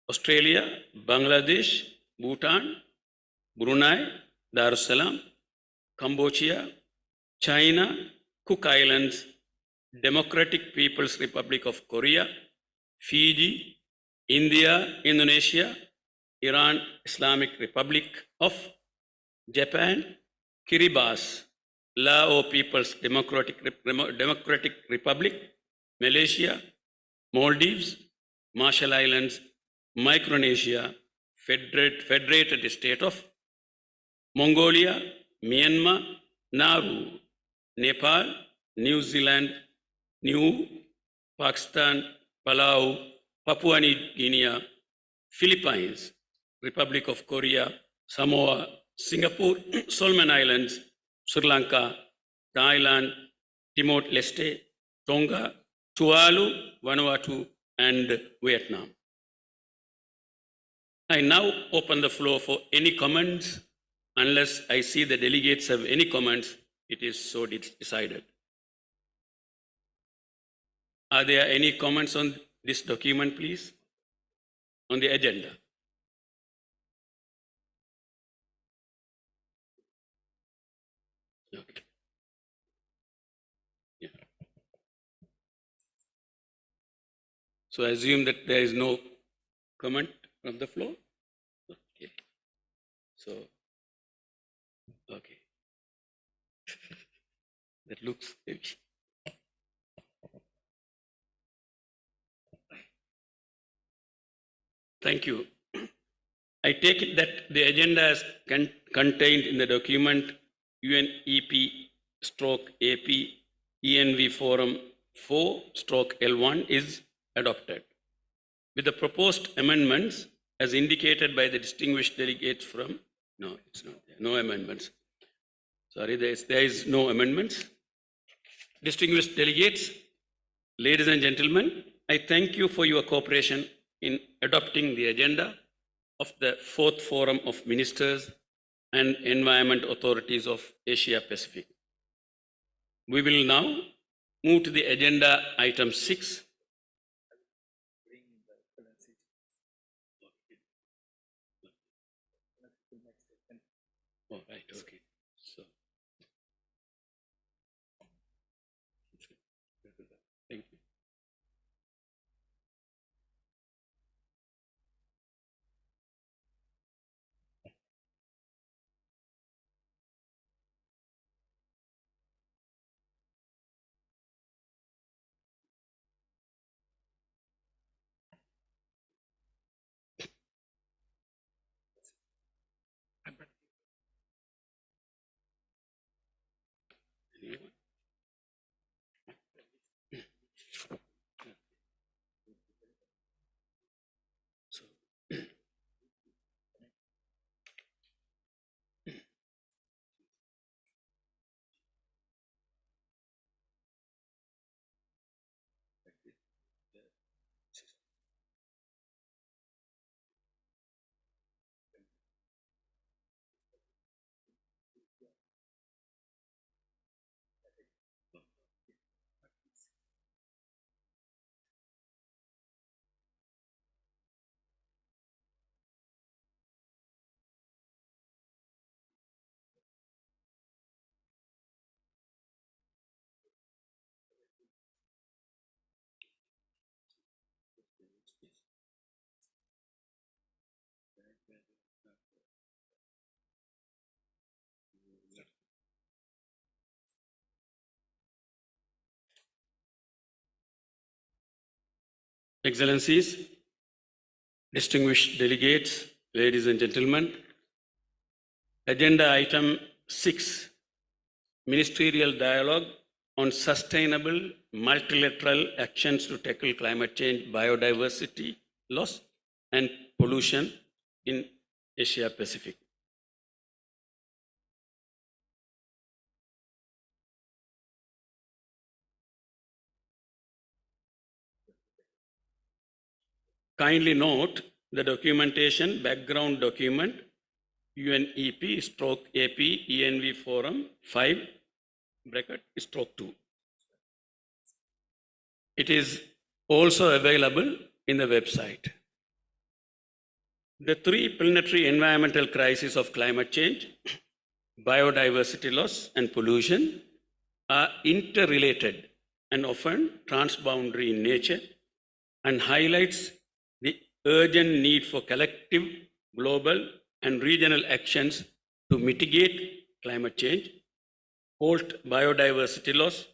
I: Australia, Bangladesh, Bhutan, Brunei, Darussalam, Cambodia, China, Cook Islands, Democratic People's Republic of Korea, Fiji, India, Indonesia, Iran, Islamic Republic of Japan, Kiribati, Lao People's Democratic Republic, Malaysia, Maldives, Marshall Islands, Micronesia, Federated State of Mongolia, Myanmar, Nauru, Nepal, New Zealand, New Pakistan, Palau, Papua New Guinea, Philippines, Republic of Korea, Samoa, Singapore, Solomon Islands, Sri Lanka, Thailand, Timor-Leste, Tonga, Tuvalu, Vanuatu, and Vietnam. I now open the floor for any comments. Unless I see the delegates have any comments, it is so decided. Are there any comments on this document, please? On the agenda? Okay. Yeah. So I assume that there is no comment from the floor? Okay. So, okay. That looks heavy. Thank you. I take it that the agenda is contained in the document UNEP/AP ENV Forum 4/L1 is adopted. With the proposed amendments as indicated by the distinguished delegates from, no, it's not there, no amendments. Sorry, there is no amendments. Distinguished delegates, Ladies and gentlemen, I thank you for your cooperation in adopting the agenda of the 4th Forum of Ministers and Environment Authorities of Asia Pacific. We will now move to the agenda item 6. Oh, right, okay. So, thank you. Excellencies, distinguished delegates, ladies and gentlemen, agenda item 6, Ministerial Dialogue on Sustainable Multilateral Actions to Tackle Climate Change, Biodiversity Loss and Pollution in Asia Pacific. Kindly note the documentation background document UNEP/AP ENV Forum 5(2). It is also available in the website. The three planetary environmental crises of climate change, biodiversity loss, and pollution are interrelated and often transboundary in nature and highlights the urgent need for collective, global, and regional actions to mitigate climate change, halt biodiversity loss,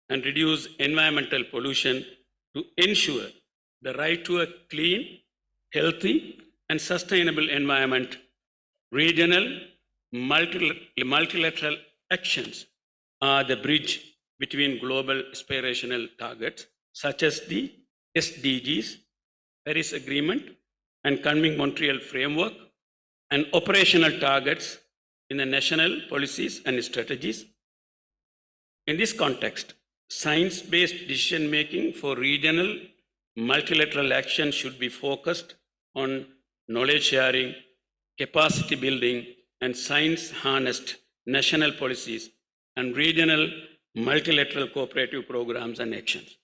I: and reduce environmental pollution to ensure the right to a clean, healthy, and sustainable environment. Regional multilateral actions are the bridge between global aspirational targets such as the SDGs, Paris Agreement, and Kunming Montreal Framework, and operational targets in the national policies and strategies. In this context, science-based decision-making for regional multilateral action should be focused on knowledge sharing, capacity building, and science-harnessed national policies and regional multilateral cooperative programs and actions.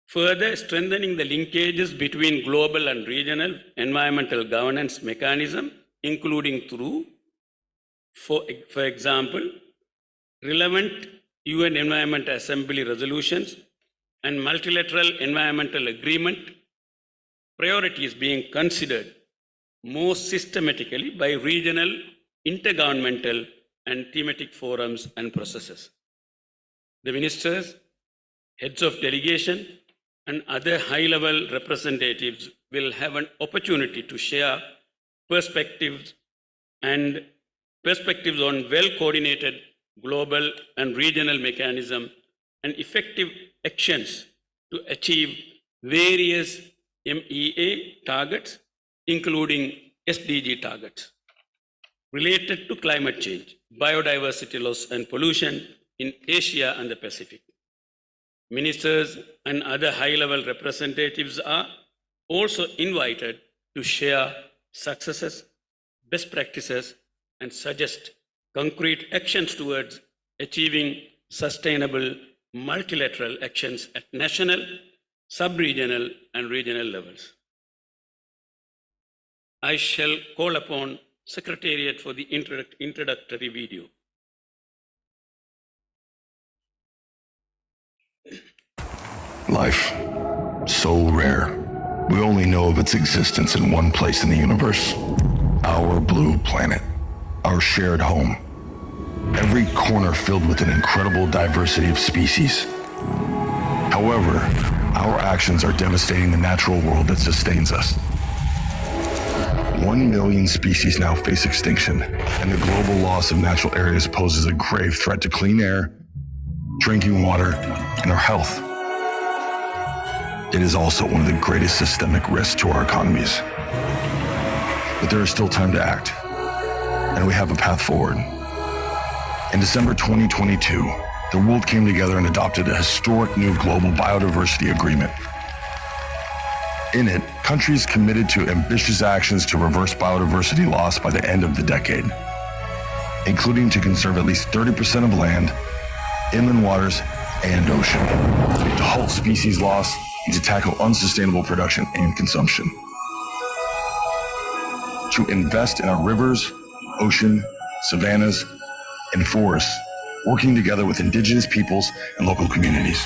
I: Further strengthening the linkages between global and regional environmental governance mechanism, including through, for example, relevant UN Environment Assembly resolutions and multilateral environmental agreement, priorities being considered more systematically by regional, intergovernmental, and thematic forums and processes. The ministers, heads of delegation, and other high-level representatives will have an opportunity to share perspectives on well-coordinated global and regional mechanism and effective actions to achieve various MEA targets, including SDG targets, related to climate change, biodiversity loss, and pollution in Asia and the Pacific. Ministers and other high-level representatives are also invited to share successes, best practices, and suggest concrete actions towards achieving sustainable multilateral actions at national, sub-regional, and regional levels. I shall call upon Secretariat for the introductory video.
T: Life, so rare. We only know of its existence in one place in the universe. Our blue planet, our shared home. Every corner filled with an incredible diversity of species. However, our actions are devastating the natural world that sustains us. 1 million species now face extinction, and the global loss of natural areas poses a grave threat to clean air, drinking water, and our health. It is also one of the greatest systemic risks to our economies. But there is still time to act, and we have a path forward. In December 2022, the world came together and adopted a historic new global biodiversity agreement. In it, countries committed to ambitious actions to reverse biodiversity loss by the end of the decade, including to conserve at least 30% of land, inland waters, and ocean, to halt species loss, and to tackle unsustainable production and consumption. To invest in our rivers, ocean, savannas, and forests, working together with indigenous peoples and local communities.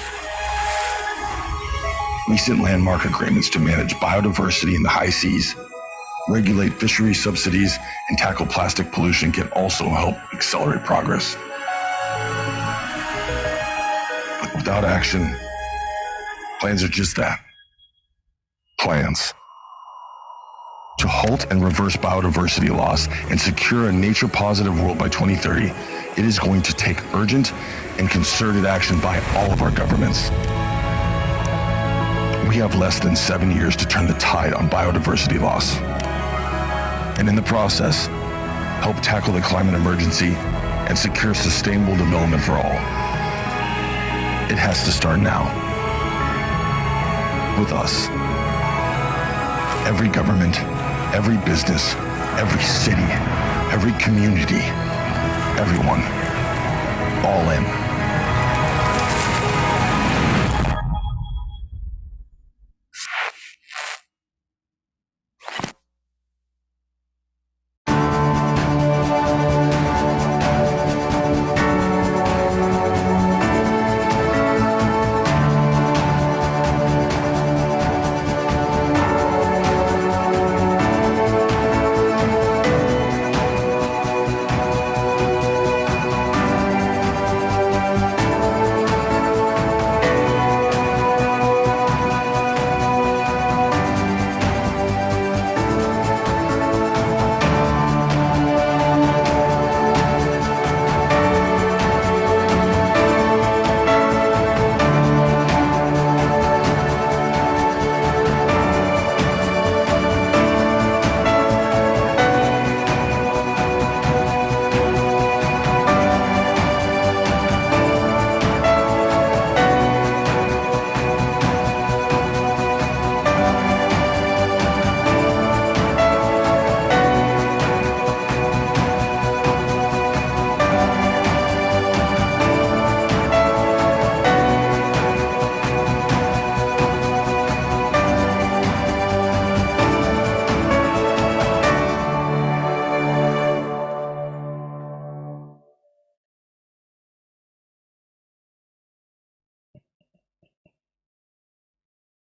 T: Recent landmark agreements to manage biodiversity in the high seas, regulate fishery subsidies, and tackle plastic pollution can also help accelerate progress. But without action, plans are just that, plans. To halt and reverse biodiversity loss and secure a nature-positive world by 2030, it is going to take urgent and concerted action by all of our governments. We have less than 7 years to turn the tide on biodiversity loss. And in the process, help tackle the climate emergency and secure sustainable development for all. It has to start now. With us. Every government, every business, every city, every community, everyone, all in.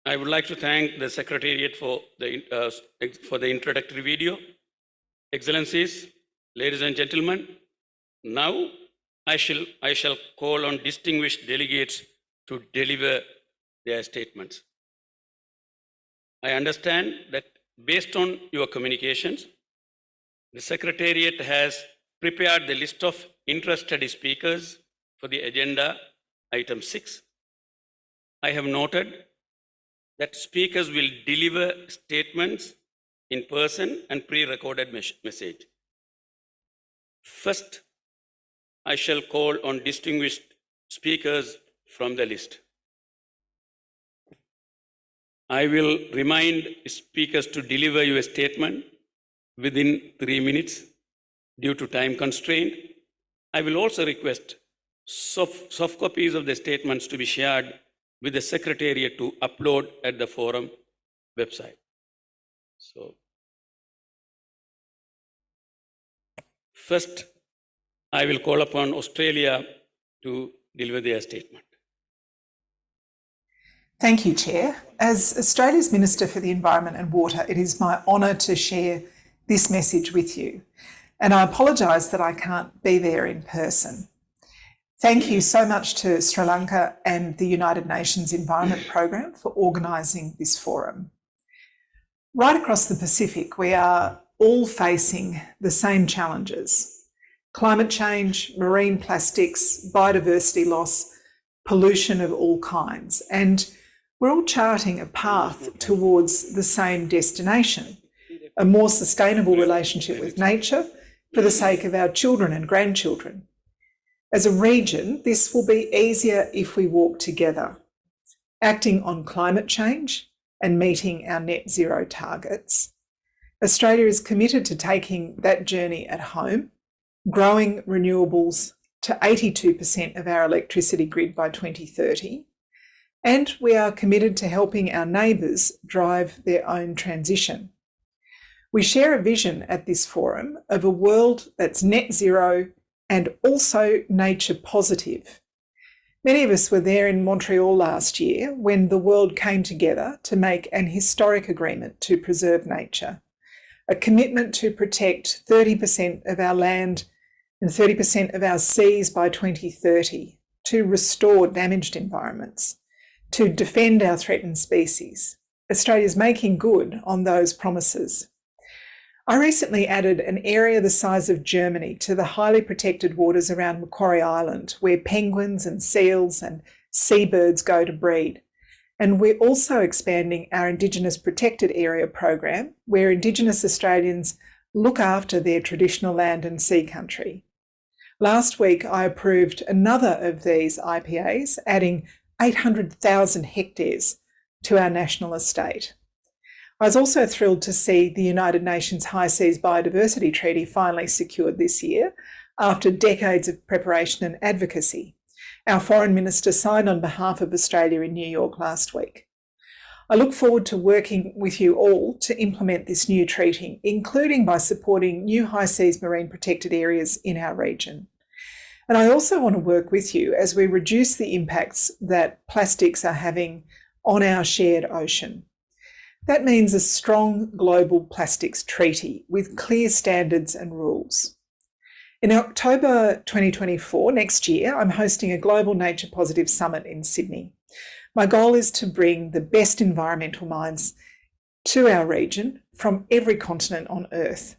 I: I would like to thank the Secretariat for the introductory video. Excellencies, ladies and gentlemen, now I shall call on distinguished delegates to deliver their statements. I understand that based on your communications, the Secretariat has prepared the list of interested speakers for the agenda item 6. I have noted that speakers will deliver statements in person and pre-recorded message. First, I shall call on distinguished speakers from the list. I will remind speakers to deliver your statement within 3 minutes due to time constraint. I will also request soft copies of the statements to be shared with the secretariat to upload at the forum website. So, first, I will call upon Australia to deliver their statement.
S: Thank you, Chair. As Australia's Minister for the Environment and Water, it is my honour to share this message with you. And I apologise that I can't be there in person. Thank you so much to Sri Lanka and the United Nations Environment Programme for organising this forum. Right across the Pacific, we are all facing the same challenges: climate change, marine plastics, biodiversity loss, pollution of all kinds. And we're all charting a path towards the same destination, a more sustainable relationship with nature for the sake of our children and grandchildren. As a region, this will be easier if we walk together, acting on climate change and meeting our net zero targets. Australia is committed to taking that journey at home, growing renewables to 82% of our electricity grid by 2030, and we are committed to helping our neighbours drive their own transition. We share a vision at this forum of a world that's net zero and also nature positive. Many of us were there in Montreal last year when the world came together to make an historic agreement to preserve nature, a commitment to protect 30% of our land and 30% of our seas by 2030, to restore damaged environments, to defend our threatened species. Australia is making good on those promises. I recently added an area the size of Germany to the highly protected waters around Macquarie Island, where penguins and seals and seabirds go to breed. And we're also expanding our Indigenous Protected Area program, where Indigenous Australians look after their traditional land and sea country. Last week, I approved another of these IPAs, adding 800,000 hectares to our national estate. I was also thrilled to see the United Nations High Seas Biodiversity Treaty finally secured this year after decades of preparation and advocacy. Our Foreign Minister signed on behalf of Australia in New York last week. I look forward to working with you all to implement this new treaty, including by supporting new high seas marine protected areas in our region. And I also want to work with you as we reduce the impacts that plastics are having on our shared ocean. That means a strong global plastics treaty with clear standards and rules. In October 2024, next year, I'm hosting a Global Nature Positive Summit in Sydney. My goal is to bring the best environmental minds to our region from every continent on Earth,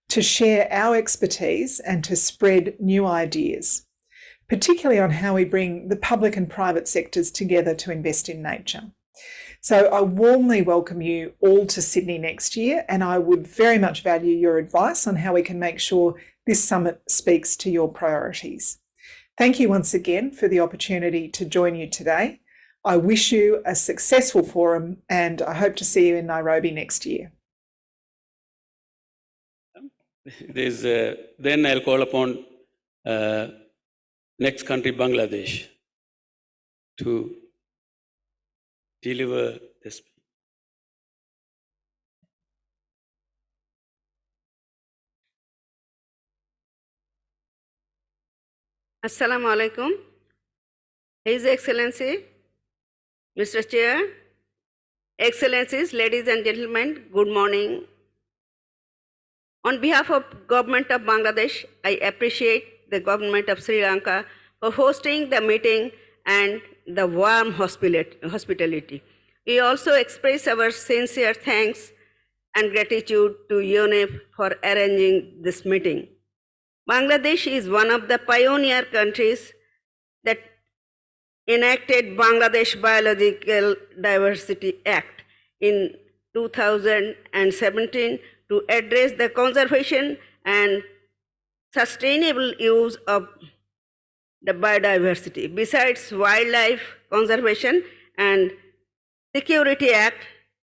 S: to share our expertise and to spread new ideas, particularly on how we bring the public and private sectors together to invest in nature. So I warmly welcome you all to Sydney next year, and I would very much value your advice on how we can make sure this summit speaks to your priorities. Thank you once again for the opportunity to join you today. I wish you a successful forum, and I hope to see you in Nairobi next year.
I: Then I'll call upon next country, Bangladesh, to deliver this.
S: Assalamu alaikum. His Excellency, Mr. Chair, Excellencies, ladies and gentlemen, good morning. On behalf of Government of Bangladesh, I appreciate the Government of Sri Lanka for hosting the meeting and the warm hospitality. We also express our sincere thanks and gratitude to UNEP for arranging this meeting. Bangladesh is one of the pioneer countries that enacted Bangladesh Biological Diversity Act in 2017 to address the conservation and sustainable use of the biodiversity. Besides wildlife conservation and Security Act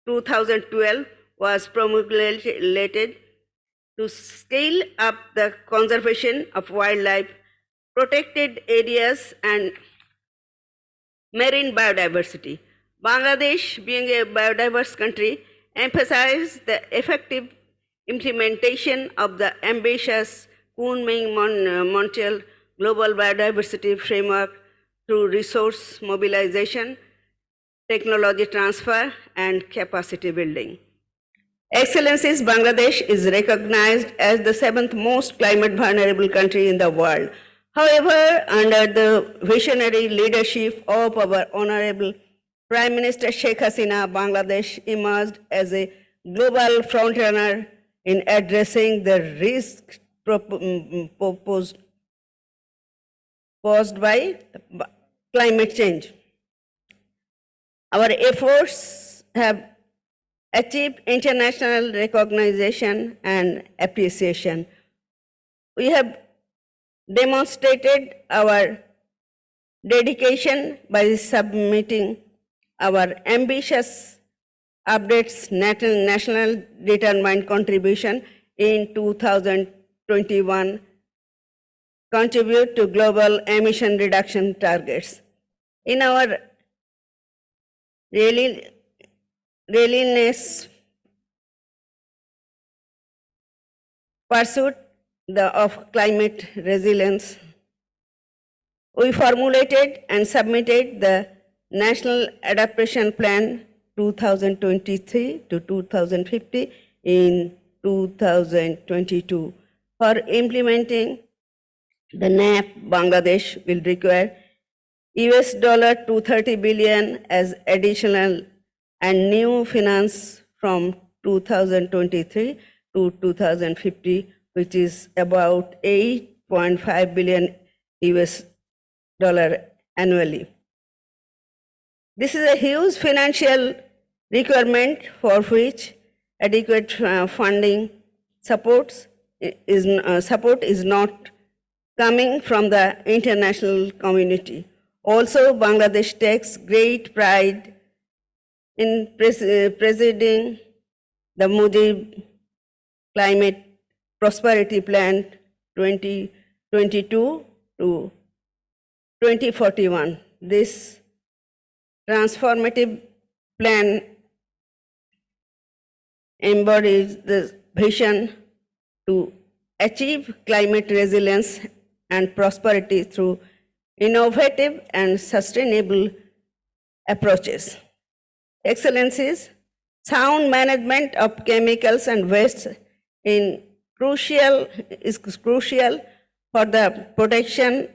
S: 2012 was promulgated to scale up the conservation of wildlife, protected areas, and marine biodiversity. Bangladesh, being a biodiverse country, emphasized the effective implementation of the ambitious Kunming-Montreal Global Biodiversity Framework through resource mobilization, technology transfer, and capacity building. Excellencies, Bangladesh is recognized as the 7th most climate vulnerable country in the world. However, under the visionary leadership of our Honorable Prime Minister Sheikh Hasina, Bangladesh emerged as a global frontrunner in addressing the risks posed by climate change. Our efforts have achieved international recognition and appreciation. We have demonstrated our dedication by submitting our ambitious updates national determined contribution in 2021 contribute to global emission reduction targets. In our relentless pursuit of climate resilience, we formulated and submitted the National Adaptation Plan 2023 to 2050 in 2022. For implementing the NAP, Bangladesh will require $230 billion as additional and new finance from 2023 to 2050, which is about $8.5 billion annually. This is a huge financial requirement for which adequate funding support is not coming from the international community. Also, Bangladesh takes great pride in presiding the Modi Climate Prosperity Plan 2022 to 2041. This transformative plan embodies the vision to achieve climate resilience and prosperity through innovative and sustainable approaches. Excellencies, sound management of chemicals and waste is crucial for the protection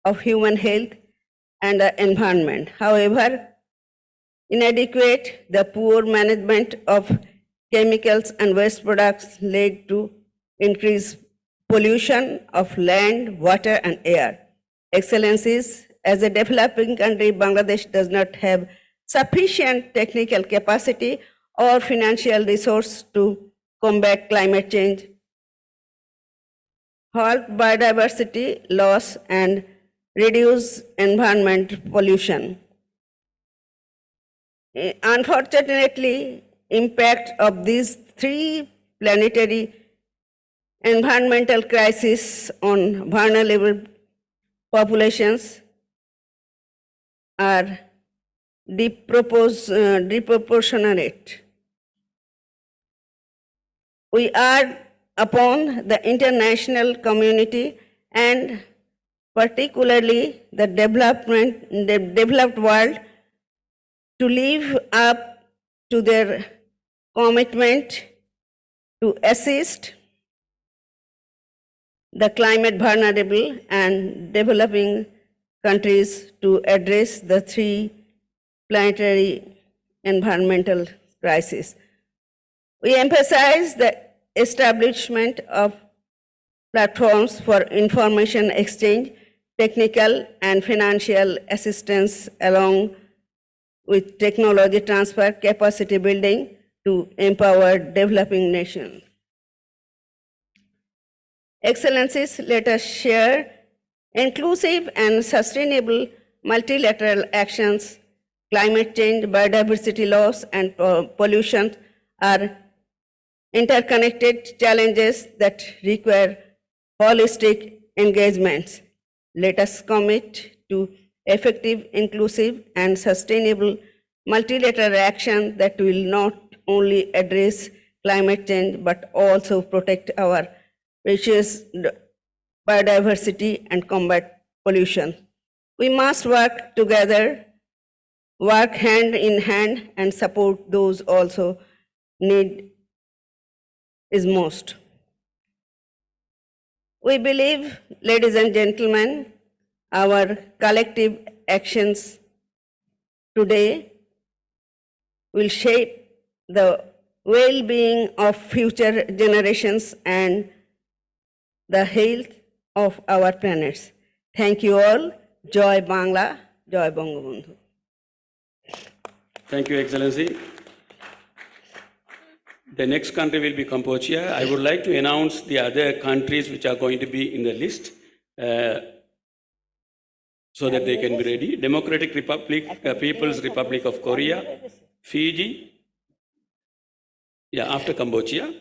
S: of human health and the environment. However, the poor management of chemicals and waste products led to increased pollution of land, water, and air. Excellencies, as a developing country, Bangladesh does not have sufficient technical capacity or financial resource to combat climate change, halt biodiversity loss, and reduce environment pollution. Unfortunately, impact of these three planetary environmental crises on vulnerable populations are disproportionate. We urge upon the international community and particularly the developed world to live up to their commitment to assist the climate vulnerable and developing countries to address the three planetary environmental crises. We emphasize the establishment of platforms for information exchange, technical and financial assistance, along with technology transfer, capacity building to empower developing nations. Excellencies, let us share inclusive and sustainable multilateral actions climate change, biodiversity loss, and pollution are interconnected challenges that require holistic engagements. Let us commit to effective, inclusive, and sustainable multilateral action that will not only address climate change but also protect our precious biodiversity and combat pollution. We must work together, work hand in hand, and support those also need is most. We believe, ladies and gentlemen, our collective actions today will shape the well-being of future generations and the health of our planets. Thank you all. Joy Bangla, Joy Bangabandhu.
I: Thank you, Excellency. The next country will be Cambodia. I would like to announce the other countries which are going to be in the list so that they can be ready. Democratic Republic, People's Republic of Korea, Fiji. Yeah, after Cambodia.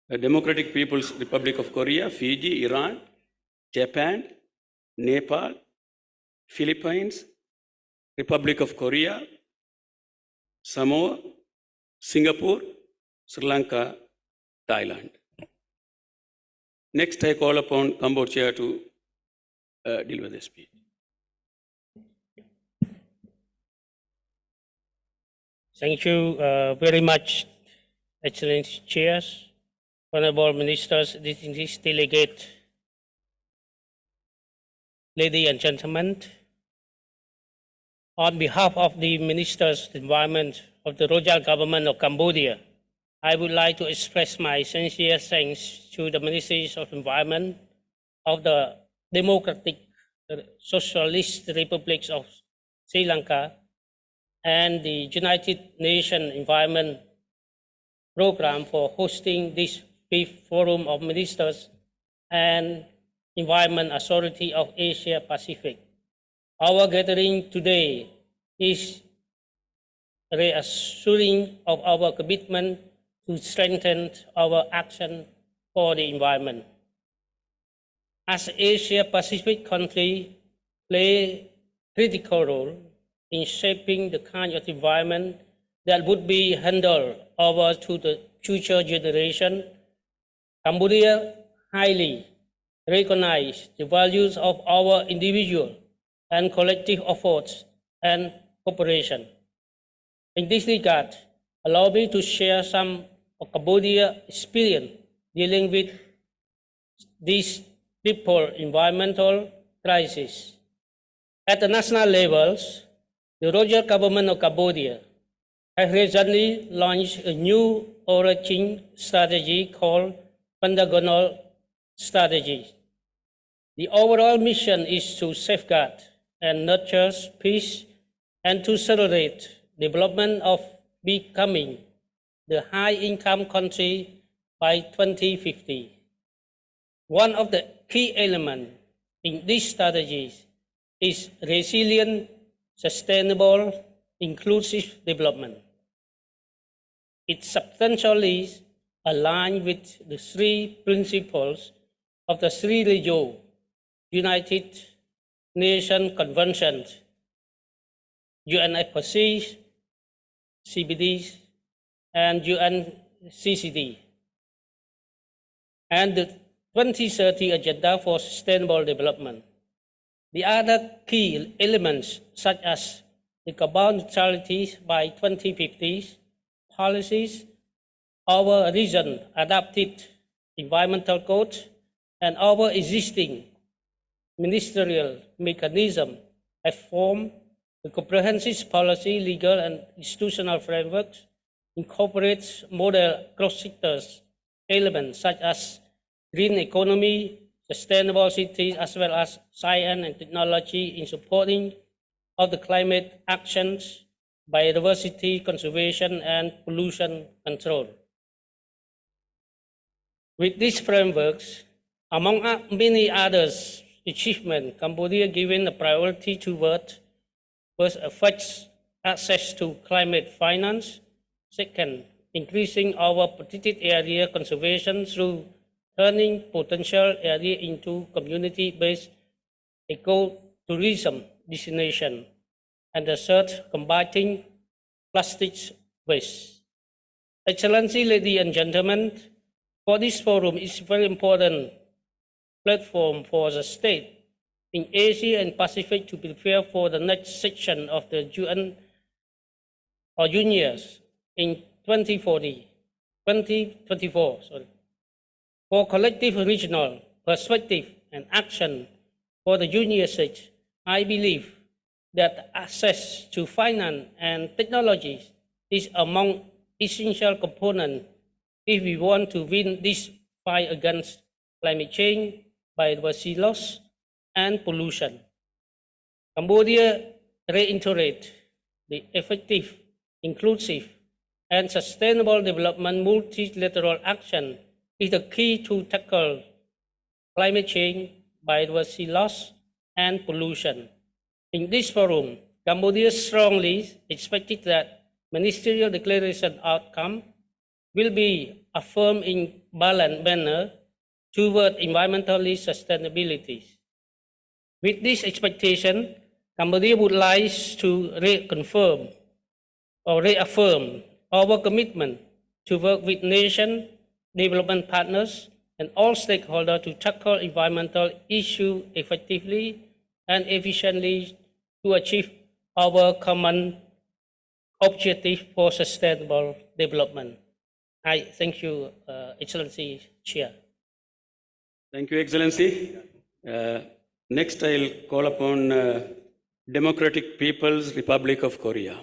I: Democratic People's Republic of Korea, Fiji, Iran, Japan, Nepal, Philippines, Republic of Korea, Samoa, Singapore, Sri Lanka, Thailand. Next, I call upon Cambodia to deal with this speech.
U: Thank you very much, Excellency Chairs, Honorable Ministers, distinguished delegates, ladies and gentlemen. On behalf of the Ministers of Environment of the Royal Government of Cambodia, I would like to express my sincere thanks to the Ministries of Environment of the Democratic Socialist Republic of Sri Lanka and the United Nations Environment Programme for hosting this 5th Forum of Ministers and Environment Authority of Asia Pacific. Our gathering today is reassuring of our commitment to strengthen our action for the environment. As Asia Pacific countries play a critical role in shaping the kind of environment that would be handed over to the future generation, Cambodia highly recognizes the values of our individual and collective efforts and cooperation. In this regard, allow me to share some of Cambodia's experience dealing with this triple environmental crisis. At the national levels, the Royal Government of Cambodia has recently launched a new overarching strategy called Pentagonal Strategy. The overall mission is to safeguard and nurture peace and to accelerate development of becoming the high-income country by 2050. One of the key elements in these strategies is resilient, sustainable, inclusive development. It substantially aligns with the three principles of the Sri Lanka United Nations Convention, UNFCCC, CBD, and UNCCD, and the 2030 Agenda for Sustainable Development. The other key elements, such as the carbon neutrality by 2050 policies, our region adapted environmental codes, and our existing ministerial mechanism have formed a comprehensive policy, legal, and institutional framework incorporates model cross-sectors elements such as green economy, sustainable cities, as well as science and technology in supporting of the climate actions, biodiversity conservation, and pollution control. With these frameworks, among many others achievements, Cambodia given a priority toward first effects access to climate finance. Second, increasing our protected area conservation through turning potential area into community-based ecotourism destination. And the third, combating plastics waste. Excellency, ladies and gentlemen, for this forum is a very important platform for the state in Asia and Pacific to prepare for the next section of the UN or UNIAS in 2024, for collective regional perspective and action for the UNIAS. I believe that access to finance and technologies is among essential components if we want to win this fight against climate change, biodiversity loss, and pollution. Cambodia reiterates the effective, inclusive, and sustainable development multilateral action is the key to tackle climate change, biodiversity loss, and pollution. In this forum, Cambodia strongly expected that ministerial declaration outcome will be affirmed in balanced manner toward environmentally sustainability. With this expectation, Cambodia would like to reconfirm or reaffirm our commitment to work with nation, development partners, and all stakeholders to tackle environmental issues effectively and efficiently to achieve our common objective for sustainable development. I thank you, Excellency Chair.
I: Thank you, Excellency. Next, I'll call upon Democratic People's Republic of Korea.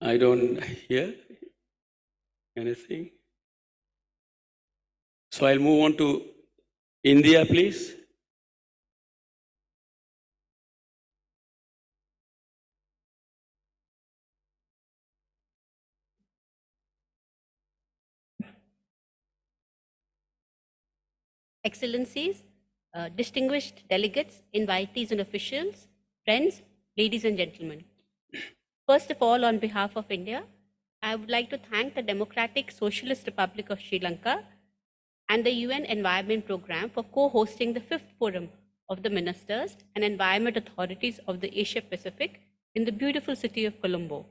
I: I don't hear anything. So I'll move on to India, please.
A: Excellencies, distinguished delegates, invitees and officials, friends, ladies and gentlemen. First of all, on behalf of India, I would like to thank the Democratic Socialist Republic of Sri Lanka and the UN Environment Programme for co-hosting the 5th Forum of the Ministers and Environment Authorities of the Asia Pacific in the beautiful city of Colombo.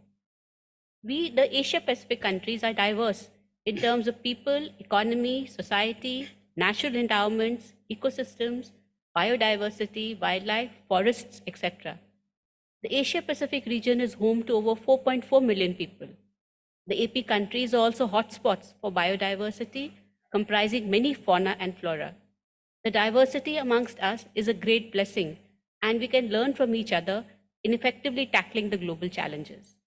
A: We, the Asia Pacific countries, are diverse in terms of people, economy, society, natural endowments, ecosystems, biodiversity, wildlife, forests, etc. The Asia Pacific region is home to over 4.4 million people. The AP countries are also hotspots for biodiversity, comprising many fauna and flora. The diversity amongst us is a great blessing, and we can learn from each other in effectively tackling the global challenges.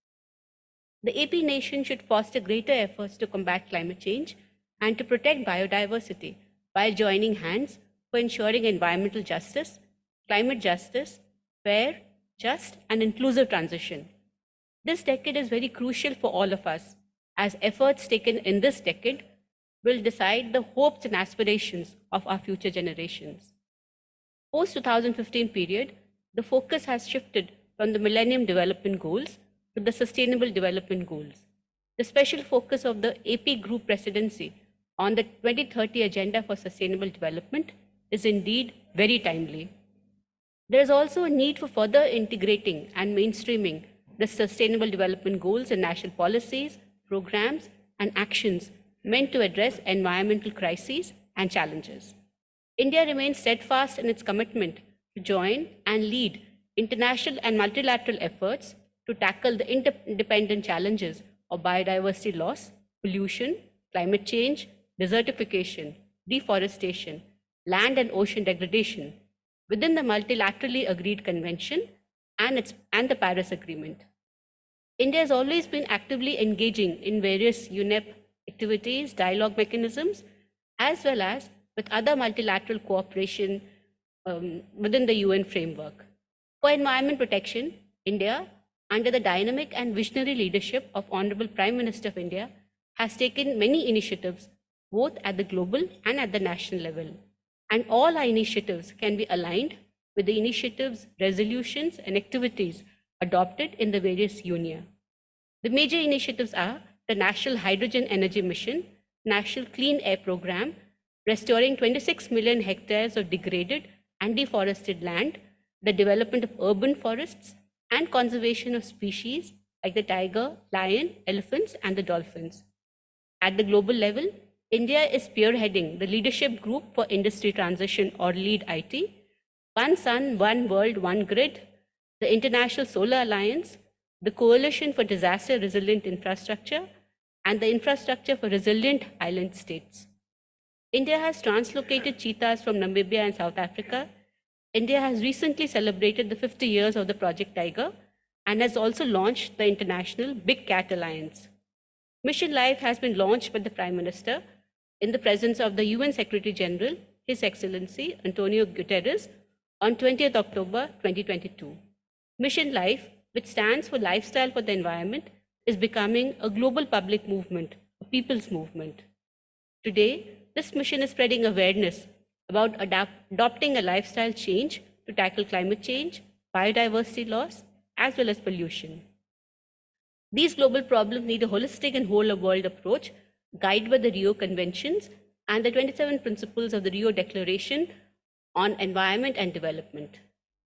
A: The AP nation should foster greater efforts to combat climate change and to protect biodiversity while joining hands for ensuring environmental justice, climate justice, fair, just, and inclusive transition. This decade is very crucial for all of us, as efforts taken in this decade will decide the hopes and aspirations of our future generations. Post-2015 period, the focus has shifted from the Millennium Development Goals to the Sustainable Development Goals. The special focus of the AP Group Presidency on the 2030 Agenda for Sustainable Development is indeed very timely. There is also a need for further integrating and mainstreaming the Sustainable Development Goals in national policies, programs, and actions meant to address environmental crises and challenges. India remains steadfast in its commitment to join and lead international and multilateral efforts to tackle the interdependent challenges of biodiversity loss, pollution, climate change, desertification, deforestation, land and ocean degradation within the multilaterally agreed convention and the Paris Agreement. India has always been actively engaging in various UNEP activities, dialogue mechanisms, as well as with other multilateral cooperation within the UN framework. For environment protection, India, under the dynamic and visionary leadership of Honorable Prime Minister of India, has taken many initiatives both at the global and at the national level. And all our initiatives can be aligned with the initiatives, resolutions, and activities adopted in the various UNIA. The major initiatives are the National Hydrogen Energy Mission, National Clean Air Program, restoring 26 million hectares of degraded and deforested land, the development of urban forests, and conservation of species like the tiger, lion, elephants, and the dolphins. At the global level, India is spearheading the Leadership Group for Industry Transition, or LEAD IT, One Sun, One World, One Grid, the International Solar Alliance, the Coalition for Disaster Resilient Infrastructure, and the Infrastructure for Resilient Island States. India has translocated cheetahs from Namibia and South Africa. India has recently celebrated the 50 years of the Project Tiger and has also launched the International Big Cat Alliance. Mission Life has been launched by the Prime Minister in the presence of the UN Secretary General, His Excellency Antonio Guterres, on 20th October 2022. Mission Life, which stands for Lifestyle for the Environment, is becoming a global public movement, a people's movement. Today, this mission is spreading awareness about adopting a lifestyle change to tackle climate change, biodiversity loss, as well as pollution. These global problems need a holistic and whole-of-world approach, guided by the Rio Conventions and the 27 principles of the Rio Declaration on Environment and Development.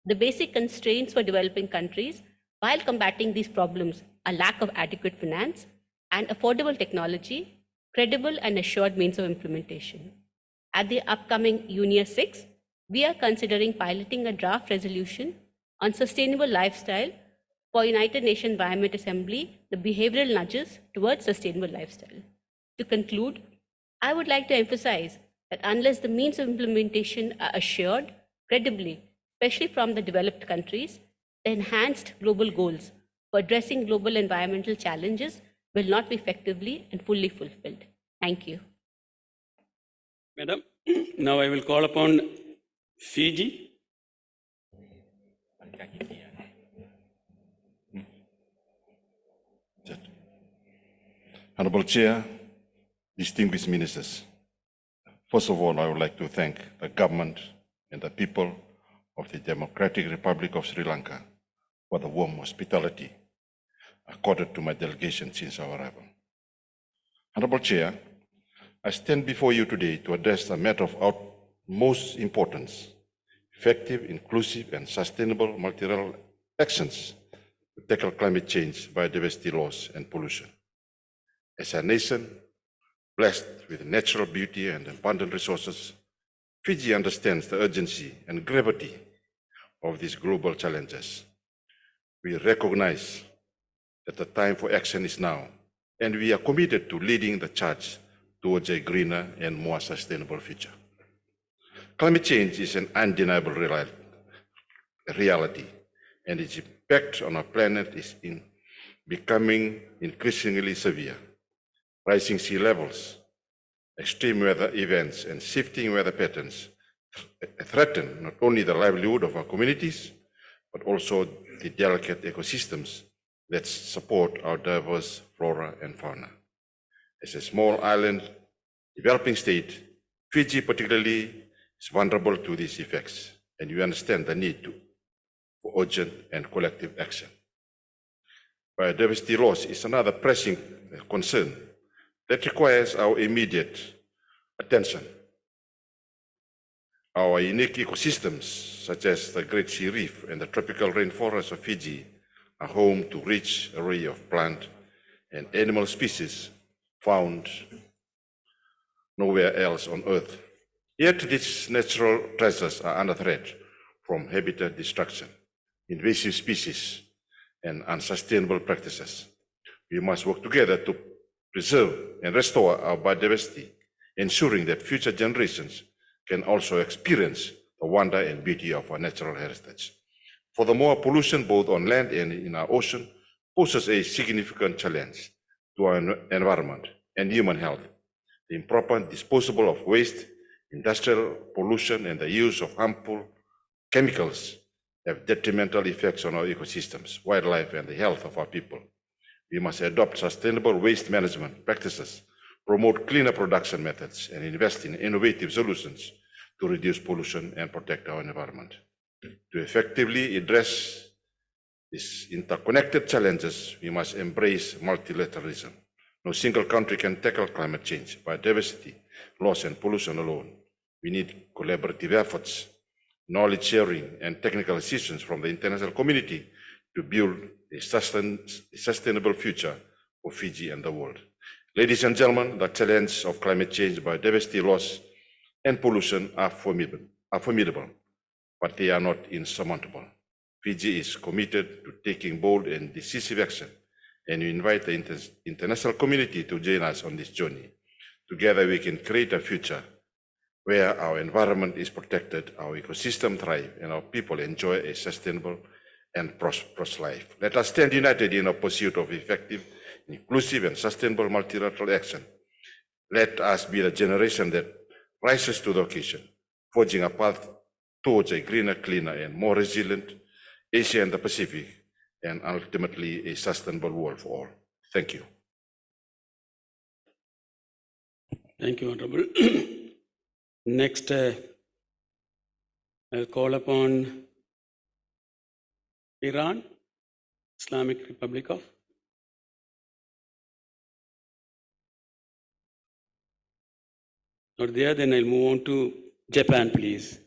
A: The basic constraints for developing countries while combating these problems are lack of adequate finance and affordable technology, credible and assured means of implementation. At the upcoming UNIA 6, we are considering piloting a draft resolution on sustainable lifestyle for United Nations Environment Assembly, the behavioral nudges towards sustainable lifestyle. To conclude, I would like to emphasize that unless the means of implementation are assured credibly, especially from the developed countries, the enhanced global goals for addressing global environmental challenges will not be effectively and fully fulfilled. Thank you.
I: Madam, now I will call upon Fiji.
R: Honorable Chair, distinguished ministers, first of all, I would like to thank the government and the people of the Democratic Republic of Sri Lanka for the warm hospitality accorded to my delegation since our arrival. Honorable Chair, I stand before you today to address a matter of utmost importance: effective, inclusive, and sustainable multilateral actions to tackle climate change, biodiversity loss, and pollution. As a nation blessed with natural beauty and abundant resources, Fiji understands the urgency and gravity of these global challenges. We recognize that the time for action is now, and we are committed to leading the charge towards a greener and more sustainable future. Climate change is an undeniable reality, and its impact on our planet is becoming increasingly severe. Rising sea levels, extreme weather events, and shifting weather patterns threaten not only the livelihood of our communities, but also the delicate ecosystems that support our diverse flora and fauna. As a small island developing state, Fiji particularly is vulnerable to these effects, and we understand the need for urgent and collective action. Biodiversity loss is another pressing concern that requires our immediate attention. Our unique ecosystems, such as the Great Sea Reef and the tropical rainforests of Fiji, are home to a rich array of plant and animal species found nowhere else on Earth. Yet these natural treasures are under threat from habitat destruction, invasive species, and unsustainable practices. We must work together to preserve and restore our biodiversity, ensuring that future generations can also experience the wonder and beauty of our natural heritage. Furthermore, pollution both on land and in our ocean poses a significant challenge to our environment and human health. The improper disposal of waste, industrial pollution, and the use of harmful chemicals have detrimental effects on our ecosystems, wildlife, and the health of our people. We must adopt sustainable waste management practices, promote cleaner production methods, and invest in innovative solutions to reduce pollution and protect our environment. To effectively address these interconnected challenges, we must embrace multilateralism. No single country can tackle climate change, biodiversity, loss, and pollution alone. We need collaborative efforts, knowledge sharing, and technical assistance from the international community to build a sustainable future for Fiji and the world. Ladies and gentlemen, the challenge of climate change, biodiversity loss, and pollution are formidable, but they are not insurmountable. Fiji is committed to taking bold and decisive action, and we invite the international community to join us on this journey. Together, we can create a future where our environment is protected, our ecosystem thrive, and our people enjoy a sustainable and prosperous life. Let us stand united in our pursuit of effective, inclusive, and sustainable multilateral action. Let us be the generation that rises to the occasion, forging a path towards a greener, cleaner, and more resilient Asia and the Pacific, and ultimately a sustainable world for all. Thank you.
I: Thank you, Honorable. Next, I'll call upon Iran, Islamic Republic of. Not there, then I'll move on to Japan, please.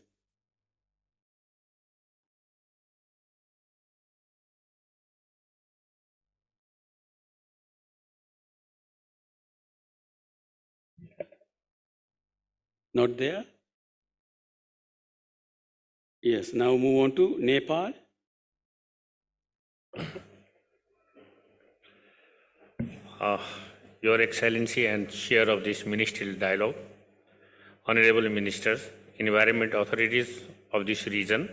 I: Not there? Yes, now move on to Nepal.
M: Your Excellency and Chair of this Ministerial Dialogue, Honorable Ministers, Environment Authorities of this region,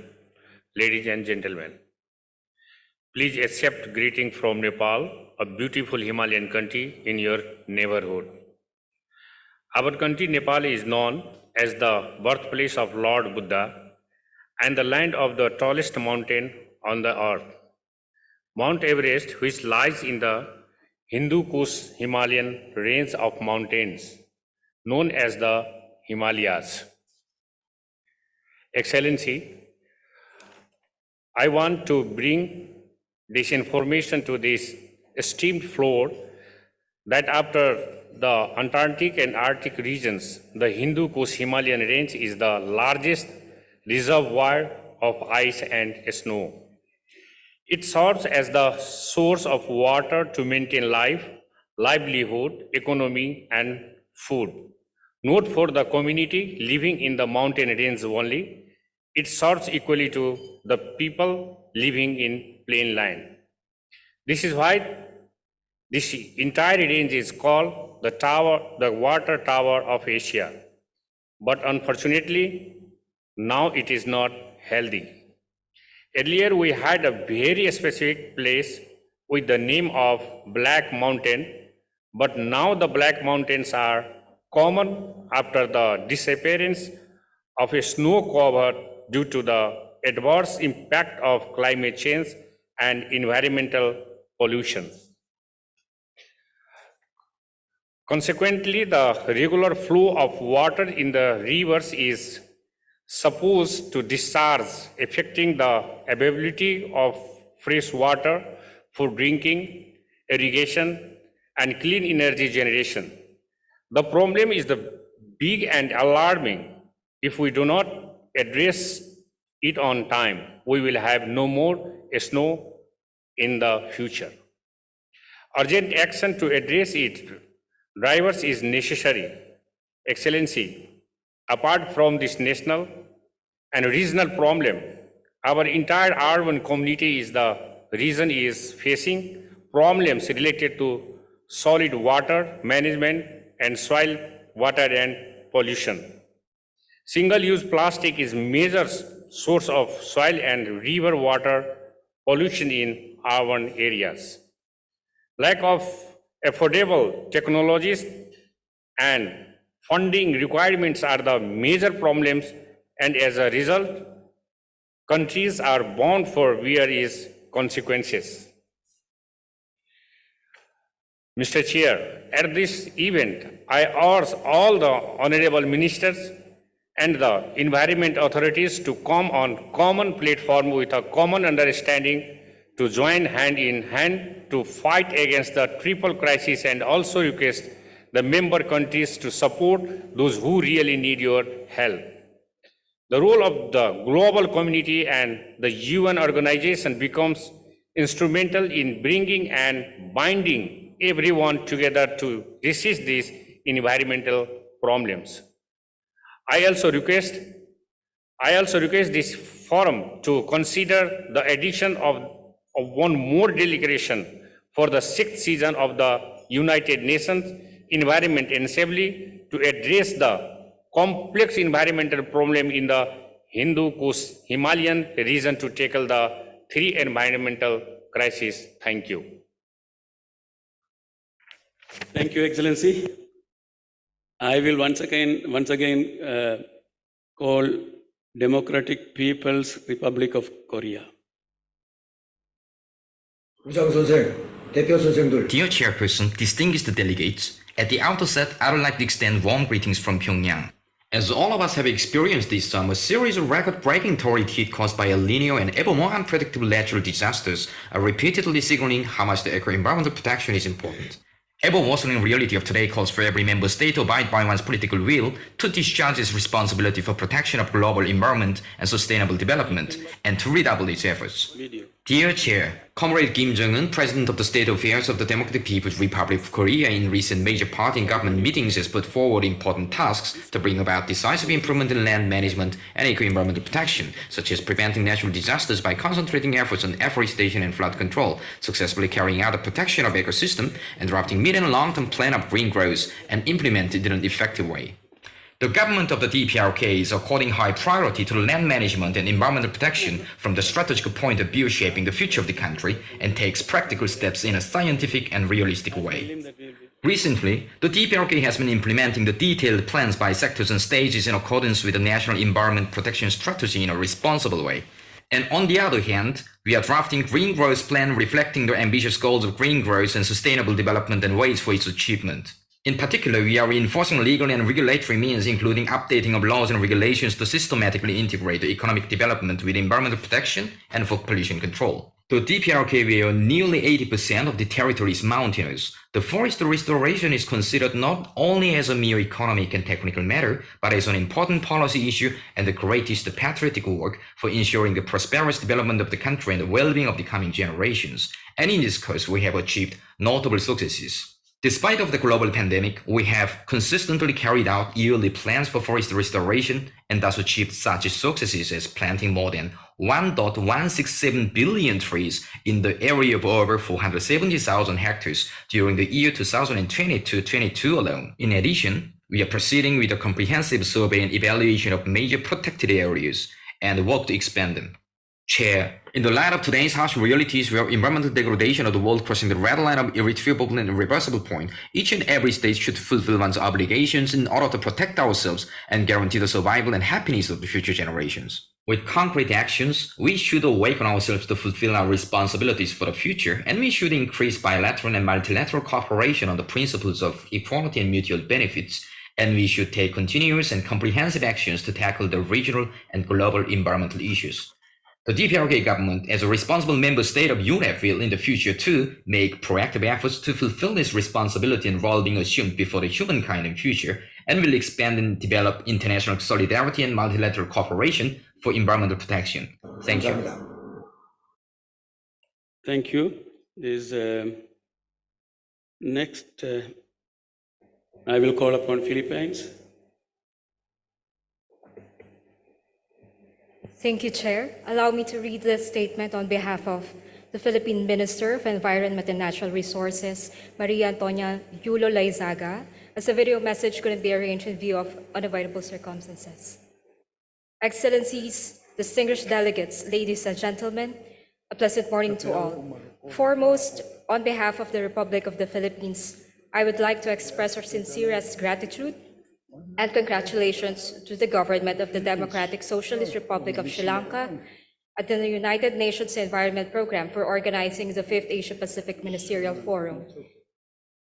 M: ladies and gentlemen, please accept greeting from Nepal, a beautiful Himalayan country in your neighborhood. Our country, Nepal, is known as the birthplace of Lord Buddha and the land of the tallest mountain on the earth, Mount Everest, which lies in the Hindu Kush Himalayan range of mountains, known as the Himalayas. Excellency, I want to bring this information to this esteemed floor that after the Antarctic and Arctic regions, the Hindu Kush Himalayan range is the largest reservoir of ice and snow. It serves as the source of water to maintain life, livelihood, economy, and food. Not for the community living in the mountain range only, it serves equally to the people living in plain land. This is why this entire range is called the water tower of Asia. But unfortunately, now it is not healthy. Earlier, we had a very specific place with the name of Black Mountain, but now the Black Mountains are common after the disappearance of a snow cover due to the adverse impact of climate change and environmental pollution. Consequently, the regular flow of water in the rivers is supposed to discharge, affecting the availability of fresh water for drinking, irrigation, and clean energy generation. The problem is big and alarming. If we do not address it on time, we will have no more snow in the future. Urgent action to address it, drivers is necessary. Excellency, apart from this national and regional problem, our entire urban community is facing problems related to solid water management and soil, water and pollution. Single-use plastic is major source of soil and river water pollution in urban areas. Lack of affordable technologies and funding requirements are the major problems, and as a result, countries are bound for various consequences.
C: Mr. Chair, at this event, I urge all the honorable ministers and the environment authorities to come on common platform with a common understanding to join hand in hand to fight against the triple crisis, and also request the member countries to support those who really need your help. The role of the global community and the UN organization becomes instrumental in bringing and binding everyone together to resist these environmental problems. I also request this forum to consider the addition of one more delegation for the 6th season of the United Nations Environment Assembly to address the complex environmental problem in the Hindu Kush Himalayan region to tackle the 3 environmental crises. Thank you.
I: Thank you, Excellency. I will once again call Democratic People's Republic of Korea.
V: Dear Chairperson, distinguished delegates, at the outset, I would like to extend warm greetings from Pyongyang. As all of us have experienced this summer, a series of record-breaking torrid heat caused by El Nino and ever more unpredictable natural disasters are repeatedly signaling how much the eco-environmental protection is important. Ever-worsening reality of today calls for every member state to abide by one's political will to discharge its responsibility for protection of global environment and sustainable development, and to redouble its efforts. Dear Chair, Comrade Kim Jong-un, President of the State Affairs of the Democratic People's Republic of Korea, in recent major party and government meetings has put forward important tasks to bring about decisive improvement in land management and eco-environmental protection, such as preventing natural disasters by concentrating efforts on afforestation and flood control, successfully carrying out the protection of ecosystem, and drafting mid- and long-term plan of green growth and implement it in an effective way. The government of the DPRK is according high priority to land management and environmental protection from the strategic point of view shaping the future of the country, and takes practical steps in a scientific and realistic way. Recently, the DPRK has been implementing the detailed plans by sectors and stages in accordance with the National Environment Protection Strategy in a responsible way. And on the other hand, we are drafting Green Growth Plan reflecting the ambitious goals of green growth and sustainable development and ways for its achievement. In particular, we are reinforcing legal and regulatory means, including updating of laws and regulations to systematically integrate the economic development with environmental protection and for pollution control. To DPRK, where nearly 80% of the territory is mountainous, the forest restoration is considered not only as a mere economic and technical matter, but as an important policy issue and the greatest patriotic work for ensuring the prosperous development of the country and the well-being of the coming generations. And in this case, we have achieved notable successes. Despite of the global pandemic, we have consistently carried out yearly plans for forest restoration and thus achieved such successes as planting more than 1.167 billion trees in the area of over 470,000 hectares during the year 2020-22 alone. In addition, we are proceeding with a comprehensive survey and evaluation of major protected areas and work to expand them. Chair, in the light of today's harsh realities where environmental degradation of the world crossing the red line of irretrievable and irreversible point, each and every state should fulfill one's obligations in order to protect ourselves and guarantee the survival and happiness of the future generations. With concrete actions, we should awaken ourselves to fulfill our responsibilities for the future, and we should increase bilateral and multilateral cooperation on the principles of equality and mutual benefits, and we should take continuous and comprehensive actions to tackle the regional and global environmental issues. The DPRK government, as a responsible member state of UNEP, will in the future too make proactive efforts to fulfill this responsibility and role being assumed before the humankind in future, and will expand and develop international solidarity and multilateral cooperation for environmental protection. Thank you.
I: Thank you. Next, I will call upon Philippines.
W: Thank you, Chair. Allow me to read this statement on behalf of the Philippine Minister of Environment and Natural Resources, Maria Antonia Yulo Laizaga, as a video message couldn't be arranged in view of unavoidable circumstances. Excellencies, distinguished delegates, ladies and gentlemen, a pleasant morning to all. Foremost, on behalf of the Republic of the Philippines, I would like to express our sincerest gratitude and congratulations to the government of the Democratic Socialist Republic of Sri Lanka and the United Nations Environment Program for organizing the 5th Asia-Pacific Ministerial Forum.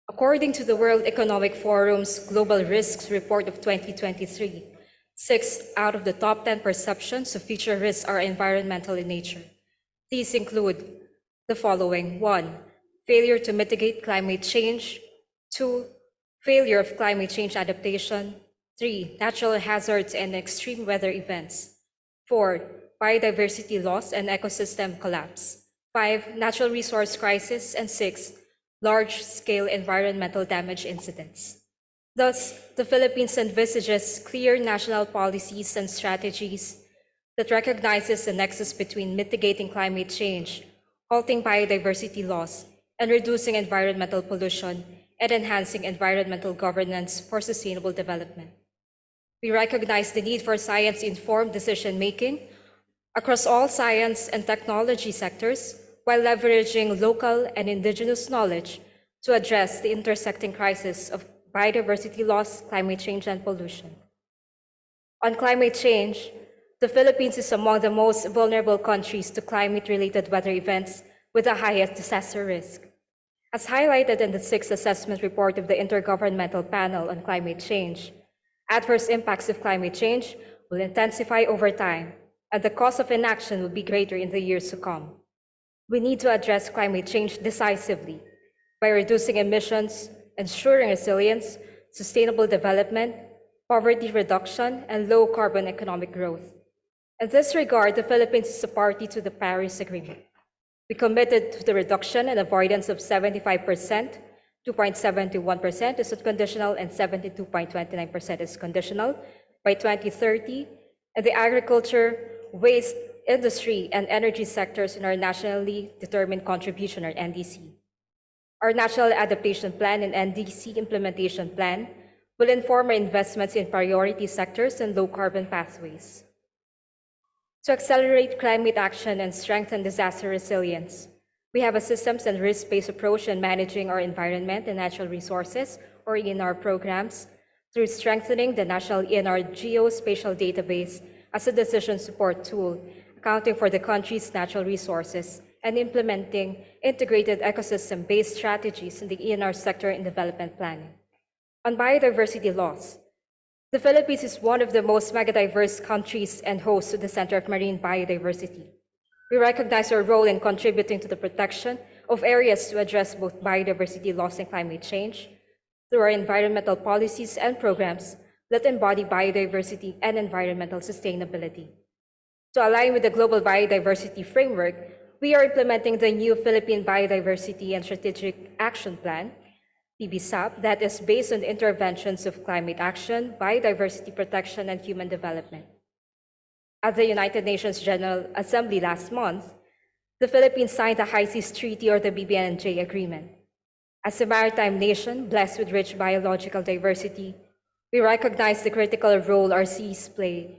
W: According to the World Economic Forum's Global Risks Report of 2023, 6 out of the top 10 perceptions of future risks are environmental in nature. These include the following: 1. Failure to mitigate climate change. 2. Failure of climate change adaptation. 3. Natural hazards and extreme weather events. 4. Biodiversity loss and ecosystem collapse. 5. Natural resource crisis. And 6. Large-scale environmental damage incidents. Thus, the Philippines envisages clear national policies and strategies that recognizes the nexus between mitigating climate change, halting biodiversity loss, and reducing environmental pollution and enhancing environmental governance for sustainable development. We recognize the need for science-informed decision-making across all science and technology sectors while leveraging local and indigenous knowledge to address the intersecting crisis of biodiversity loss, climate change, and pollution. On climate change, the Philippines is among the most vulnerable countries to climate-related weather events with the highest disaster risk. As highlighted in the 6th assessment report of the Intergovernmental Panel on Climate Change, adverse impacts of climate change will intensify over time, and the cost of inaction will be greater in the years to come. We need to address climate change decisively by reducing emissions, ensuring resilience, sustainable development, poverty reduction, and low-carbon economic growth. In this regard, the Philippines is a party to the Paris Agreement. We committed to the reduction and avoidance of 75%, 2.71% is unconditional, and 72.29% is conditional by 2030, and the agriculture, waste, industry, and energy sectors in our nationally determined contribution, or NDC. Our National Adaptation Plan and NDC Implementation Plan will inform our investments in priority sectors and low-carbon pathways. To accelerate climate action and strengthen disaster resilience, we have a systems and risk-based approach in managing our environment and natural resources, or ENR programs, through strengthening the National ENR Geospatial Database as a decision support tool, accounting for the country's natural resources, and implementing integrated ecosystem-based strategies in the ENR sector in development planning. On biodiversity loss, the Philippines is one of the most megadiverse countries and host to the Center of Marine Biodiversity. We recognize our role in contributing to the protection of areas to address both biodiversity loss and climate change through our environmental policies and programs that embody biodiversity and environmental sustainability. To align with the Global Biodiversity Framework, we are implementing the new Philippine Biodiversity and Strategic Action Plan, PBSAP, that is based on the interventions of climate action, biodiversity protection, and human development. At the United Nations General Assembly last month, the Philippines signed the High Seas Treaty, or the BBNJ Agreement. As a maritime nation blessed with rich biological diversity, we recognize the critical role our seas play.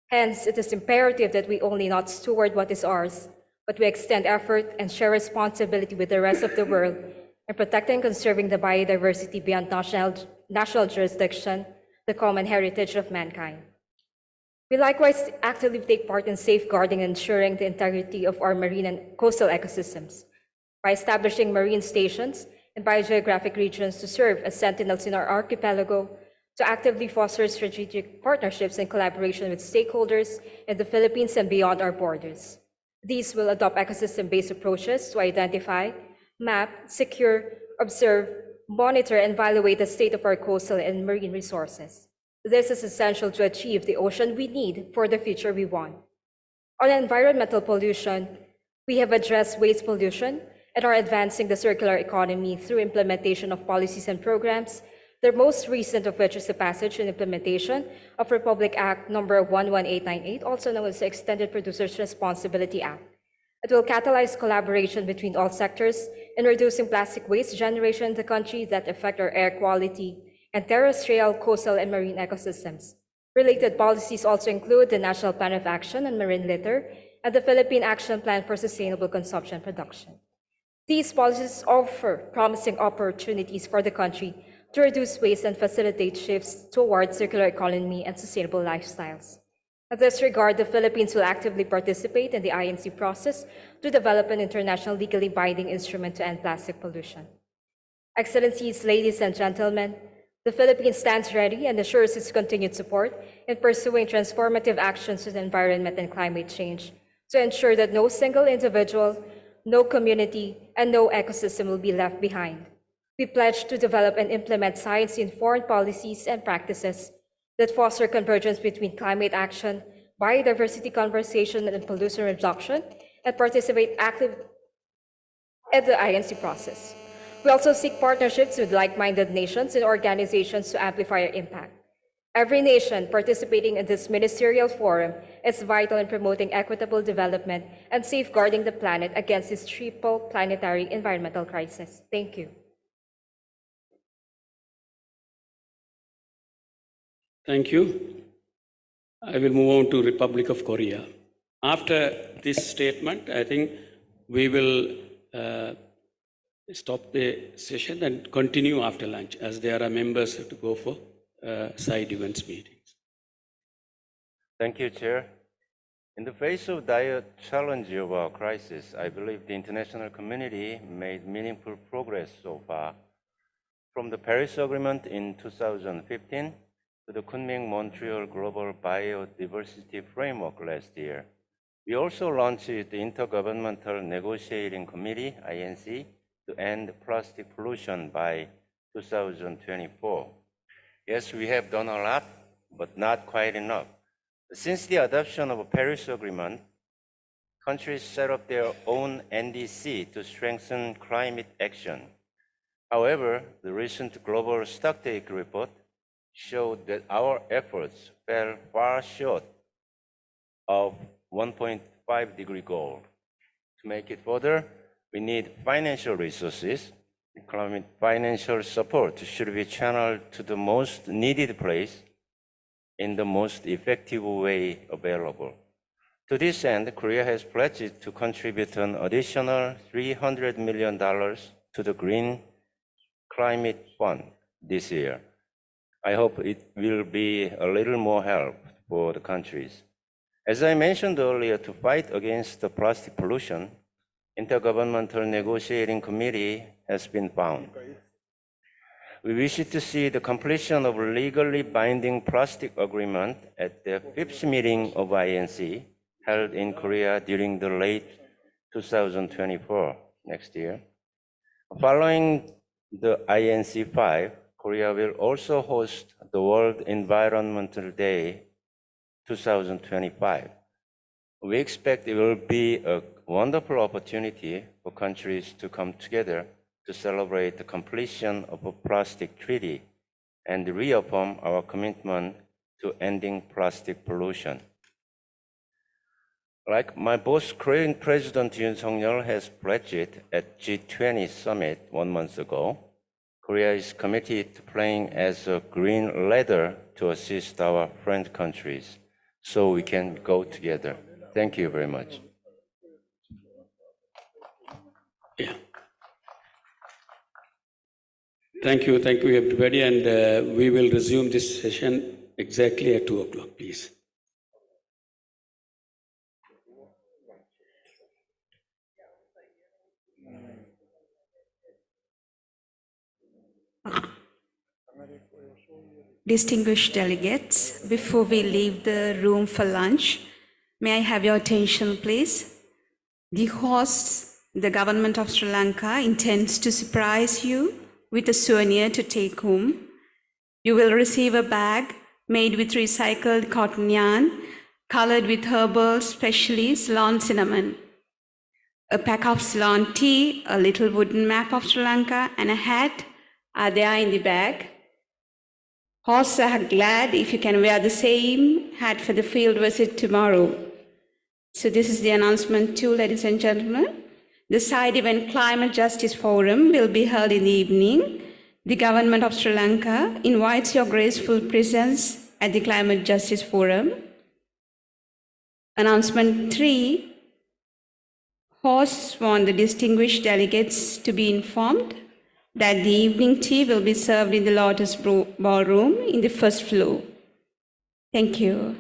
W: Hence, it is imperative that we only not steward what is ours, but we extend effort and share responsibility with the rest of the world in protecting and conserving the biodiversity beyond national jurisdiction, the common heritage of mankind. We likewise actively take part in safeguarding and ensuring the integrity of our marine and coastal ecosystems by establishing marine stations and biogeographic regions to serve as sentinels in our archipelago, to actively foster strategic partnerships and collaboration with stakeholders in the Philippines and beyond our borders. These will adopt ecosystem-based approaches to identify, map, secure, observe, monitor, and evaluate the state of our coastal and marine resources. This is essential to achieve the ocean we need for the future we want. On environmental pollution, we have addressed waste pollution and are advancing the circular economy through implementation of policies and programs, the most recent of which is the passage and implementation of Republic Act No. 11898, also known as the Extended Producers Responsibility Act. It will catalyze collaboration between all sectors in reducing plastic waste generation in the country that affect our air quality and terrestrial, coastal, and marine ecosystems. Related policies also include the National Plan of Action on Marine Litter and the Philippine Action Plan for Sustainable Consumption Production. These policies offer promising opportunities for the country to reduce waste and facilitate shifts towards circular economy and sustainable lifestyles. In this regard, the Philippines will actively participate in the INC process to develop an international legally binding instrument to end plastic pollution. Excellencies, ladies and gentlemen, the Philippines stands ready and assures its continued support in pursuing transformative actions to the environment and climate change to ensure that no single individual, no community, and no ecosystem will be left behind. We pledge to develop and implement science-informed policies and practices that foster convergence between climate action, biodiversity conservation, and pollution reduction, and participate actively in the INC process. We also seek partnerships with like-minded nations and organizations to amplify our impact. Every nation participating in this ministerial forum is vital in promoting equitable development and safeguarding the planet against this triple planetary environmental crisis. Thank you.
D: Thank you. I will move on to Republic of Korea. After this statement, I think we will stop the session and continue after lunch, as there are members to go for side events meetings.
Q: Thank you, Chair. In the face of dire challenge of our crisis, I believe the international community made meaningful progress so far. From the Paris Agreement in 2015 to the Kunming-Montreal Global Biodiversity Framework last year, we also launched the Intergovernmental Negotiating Committee, INC, to end plastic pollution by 2024. Yes, we have done a lot, but not quite enough. Since the adoption of the Paris Agreement, countries set up their own NDC to strengthen climate action. However, the recent Global Stocktake report showed that our efforts fell far short of 1.5-degree goal. To make it further, we need financial resources. Climate financial support should be channeled to the most needed place in the most effective way available. To this end, Korea has pledged to contribute an additional $300 million to the Green Climate Fund this year. I hope it will be a little more help for the countries. As I mentioned earlier, to fight against the plastic pollution, Intergovernmental Negotiating Committee has been found. We wish to see the completion of legally binding plastic agreement at the 5th meeting of INC held in Korea during the late 2024, next year. Following the INC 5, Korea will also host the World Environmental Day 2025. We expect it will be a wonderful opportunity for countries to come together to celebrate the completion of a plastic treaty and reaffirm our commitment to ending plastic pollution. Like my boss, Korean President Yoon Suk-yeol has pledged at G20 summit 1 month ago, Korea is committed to playing as a green ladder to assist our friend countries so we can go together. Thank you very much.
D: Yeah. Thank you everybody, and we will resume this session exactly at 2 o'clock, please.
H: Distinguished delegates, before we leave the room for lunch, may I have your attention, please? The hosts, the government of Sri Lanka, intends to surprise you with a souvenir to take home. You will receive a bag made with recycled cotton yarn, colored with herbal, specially Ceylon cinnamon. A pack of Ceylon tea, a little wooden map of Sri Lanka, and a hat are there in the bag. Hosts are glad if you can wear the same hat for the field visit tomorrow. So this is the announcement too, ladies and gentlemen. The side event Climate Justice Forum will be held in the evening. The government of Sri Lanka invites your graceful presence at the Climate Justice Forum. Announcement 3. Hosts want the distinguished delegates to be informed that the evening tea will be served in the Lotus Ballroom in the first floor. Thank you.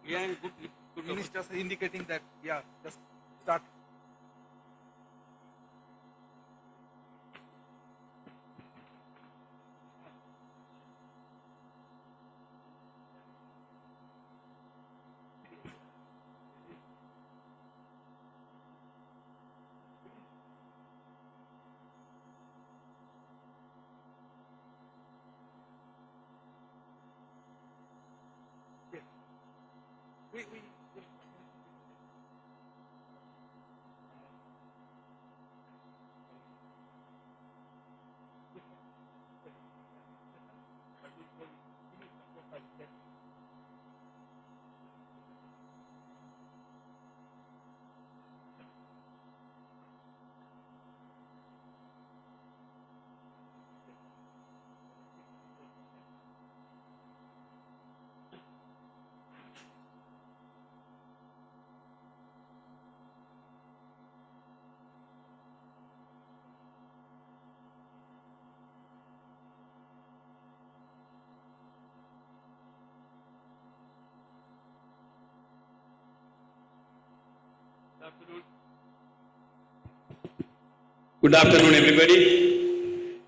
E: Yeah, good. Ministers indicating that, yeah, just start.
I: Good afternoon, everybody.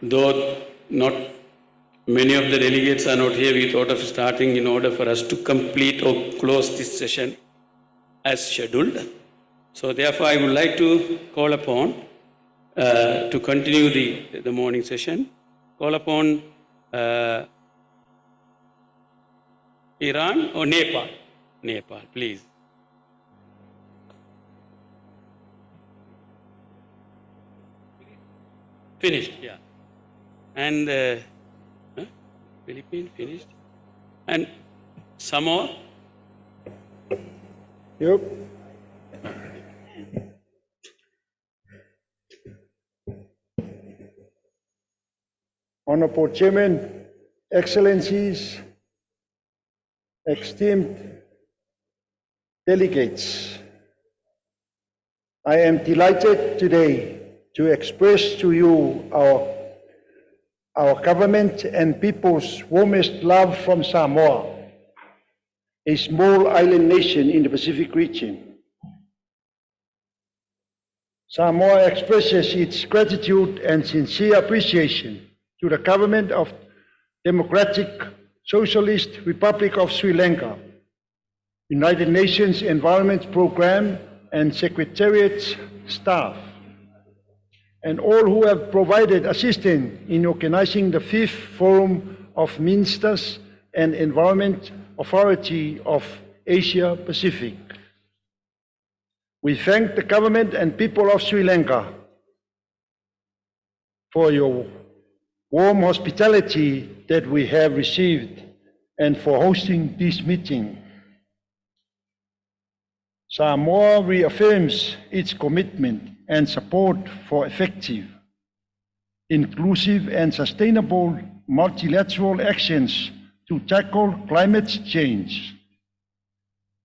I: Though not many of the delegates are not here, we thought of starting in order for us to complete or close this session as scheduled. So therefore, I would like to call upon to continue the morning session, call upon Iran or Nepal? Nepal, please. Finished, yeah. And Philippines, finished. And Samoa?
J: Yep. Honorable Chairman, Excellencies, esteemed delegates, I am delighted today to express to you our government and people's warmest love from Samoa, a small island nation in the Pacific region. Samoa expresses its gratitude and sincere appreciation to the government of Democratic Socialist Republic of Sri Lanka, United Nations Environment Programme and Secretariats staff, and all who have provided assistance in organizing the 5th Forum of Ministers and Environment Authority of Asia Pacific. We thank the government and people of Sri Lanka for your warm hospitality that we have received and for hosting this meeting. Samoa reaffirms its commitment and support for effective, inclusive and sustainable multilateral actions to tackle climate change,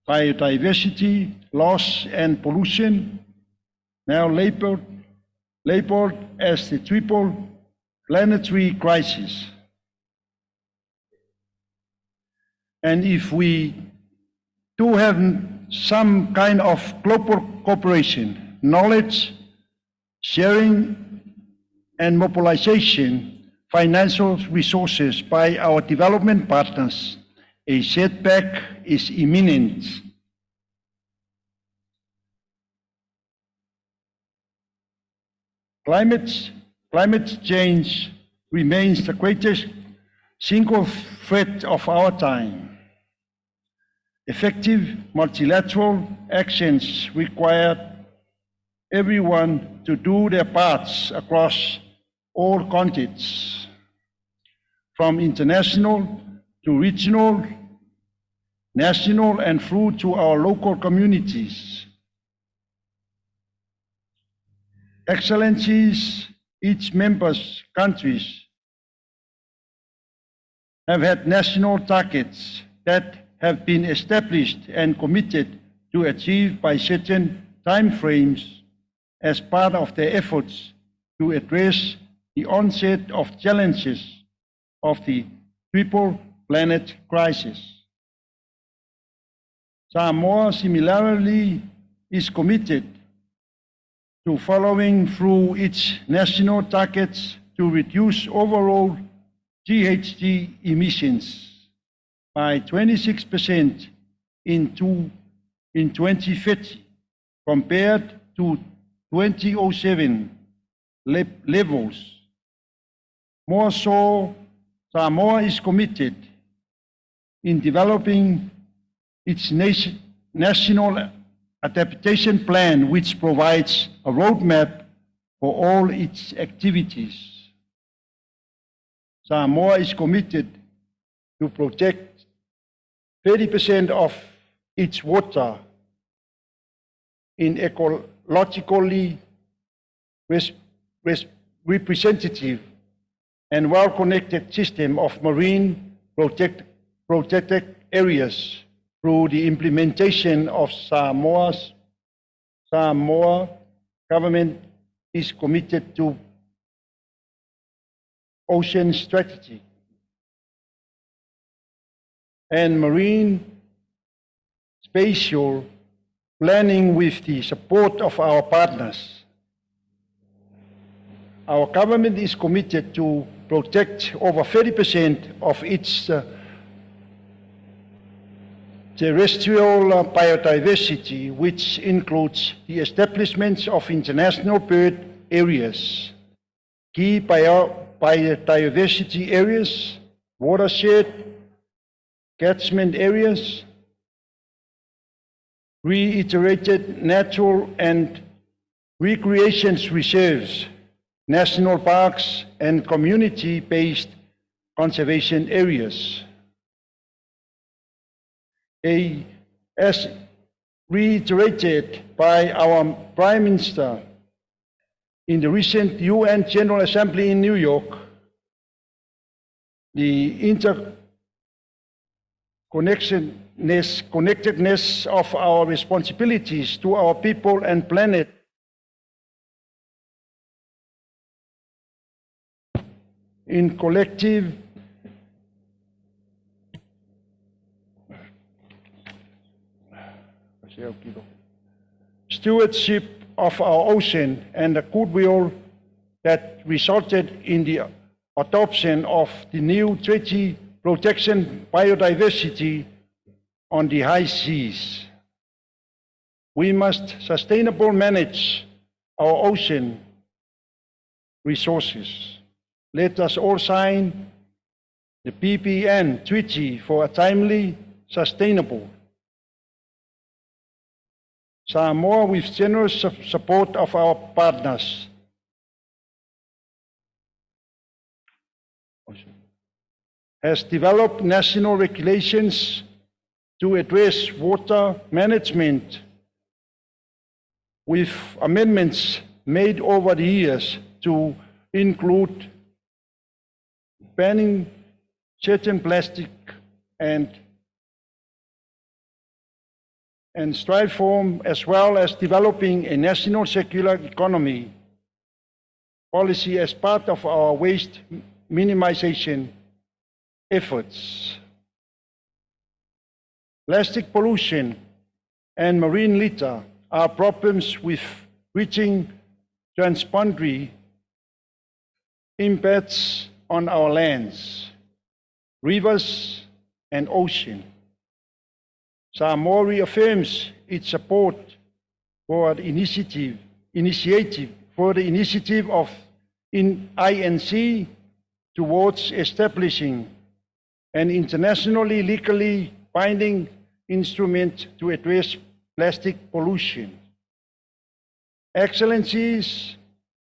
J: biodiversity loss and pollution, now labeled as the triple planetary crisis. And if we do have some kind of global cooperation, knowledge sharing and mobilization, financial resources by our development partners, a setback is imminent. Climate change remains the greatest single threat of our time. Effective multilateral actions require everyone to do their parts across all contexts, from international to regional, national, and through to our local communities. Excellencies, each member countries have had national targets that have been established and committed to achieve by certain timeframes as part of their efforts to address the onset of challenges of the triple planet crisis. Samoa similarly is committed to following through its national targets to reduce overall GHG emissions by 26% in 2030 compared to 2007 levels. More so, Samoa is committed in developing its national adaptation plan, which provides a roadmap for all its activities. Samoa is committed to protect 30% of its water in ecologically representative and well-connected system of marine protected areas through the implementation of Samoa government is committed to ocean strategy and marine spatial planning with the support of our partners. Our government is committed to protect over 30% of its terrestrial biodiversity, which includes the establishment of international bird areas, key biodiversity areas, watershed, catchment areas, reiterated natural and recreation reserves, national parks, and community-based conservation areas. As reiterated by our Prime Minister in the recent UN General Assembly in New York, the connectedness of our responsibilities to our people and planet in collective stewardship of our ocean and the goodwill that resulted in the adoption of the new treaty protecting biodiversity on the high seas. We must sustainably manage our ocean resources. Let us all sign the PPN Treaty for a timely, sustainable Samoa with generous support of our partners. Has developed national regulations to address water management with amendments made over the years to include banning certain plastic and styrofoam, as well as developing a national circular economy policy as part of our waste minimization efforts. Plastic pollution and marine litter are problems with reaching transboundary impacts on our lands, rivers, and ocean. Samoa reaffirms its support for the initiative of INC towards establishing an internationally legally binding instrument to address plastic pollution. Excellencies,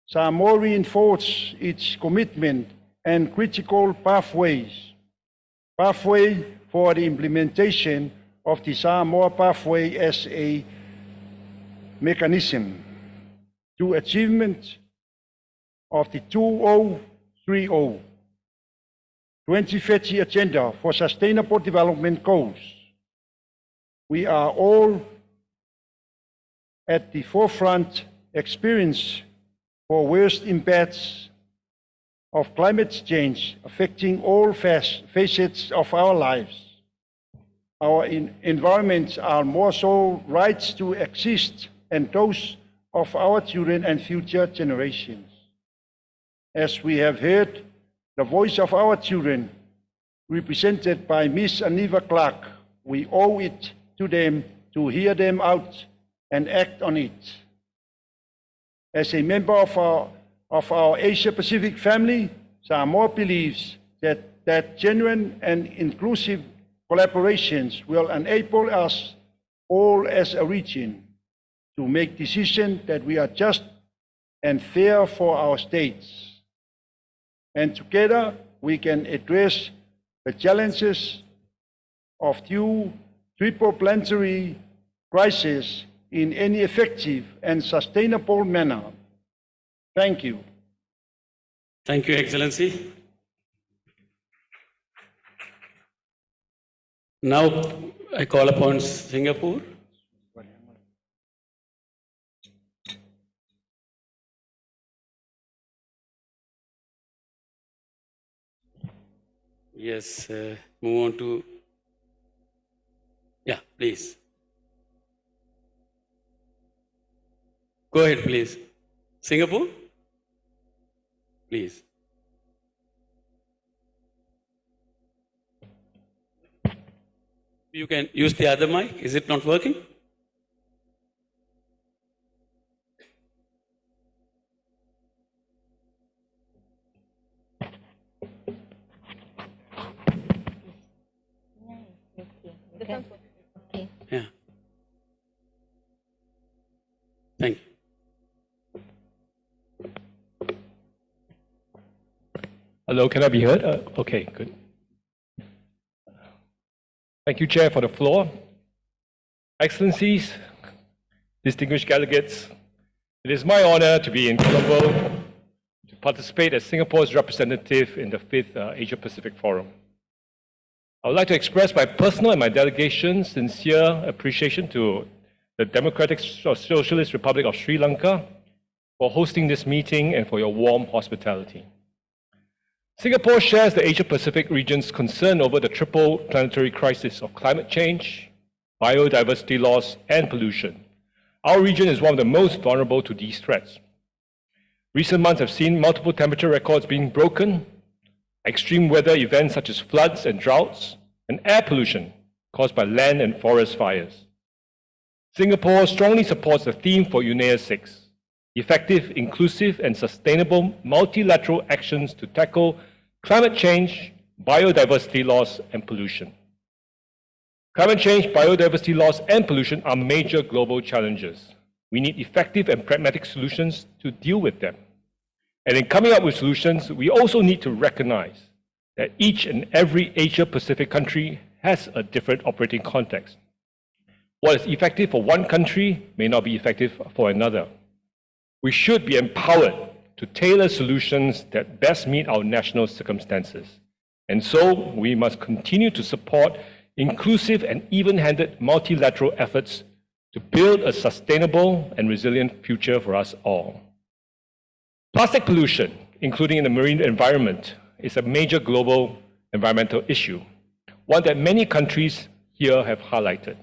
J: Samoa reinforces its commitment and critical pathway for the implementation of the Samoa pathway as a mechanism to achievement of the 2030 Agenda for Sustainable Development Goals. We are all at the forefront experience for worst impacts of climate change affecting all facets of our lives. Our environments are more so rights to exist and those of our children and future generations. As we have heard, the voice of our children, represented by Ms. Aniva Clark, we owe it to them to hear them out and act on it. As a member of our Asia-Pacific family, Samoa believes that genuine and inclusive collaborations will enable us all as a region to make decisions that we are just and fair for our states. And together we can address the challenges of triple planetary crisis in any effective and sustainable manner. Thank you.
D: Thank you, Excellency. Now I call upon Singapore. Yes, move on to, yeah, please. Go ahead, please. Singapore? Please. You can use the other mic. Is it not working?
A: Okay.
D: Yeah. Thank you.
K: Hello, can I be heard? Okay, good. Thank you, Chair, for the floor. Excellencies, distinguished delegates, it is my honor to be in Colombo to participate as Singapore's representative in the 5th Asia-Pacific Forum. I would like to express my personal and my delegation's sincere appreciation to the Democratic Socialist Republic of Sri Lanka for hosting this meeting and for your warm hospitality. Singapore shares the Asia-Pacific region's concern over the triple planetary crisis of climate change, biodiversity loss, and pollution. Our region is one of the most vulnerable to these threats. Recent months have seen multiple temperature records being broken, extreme weather events such as floods and droughts, and air pollution caused by land and forest fires. Singapore strongly supports the theme for UNEA 6, effective, inclusive, and sustainable multilateral actions to tackle climate change, biodiversity loss, and pollution. Climate change, biodiversity loss, and pollution are major global challenges. We need effective and pragmatic solutions to deal with them. And in coming up with solutions, we also need to recognize that each and every Asia-Pacific country has a different operating context. What is effective for one country may not be effective for another. We should be empowered to tailor solutions that best meet our national circumstances. And so we must continue to support inclusive and even-handed multilateral efforts to build a sustainable and resilient future for us all. Plastic pollution, including in the marine environment, is a major global environmental issue, one that many countries here have highlighted.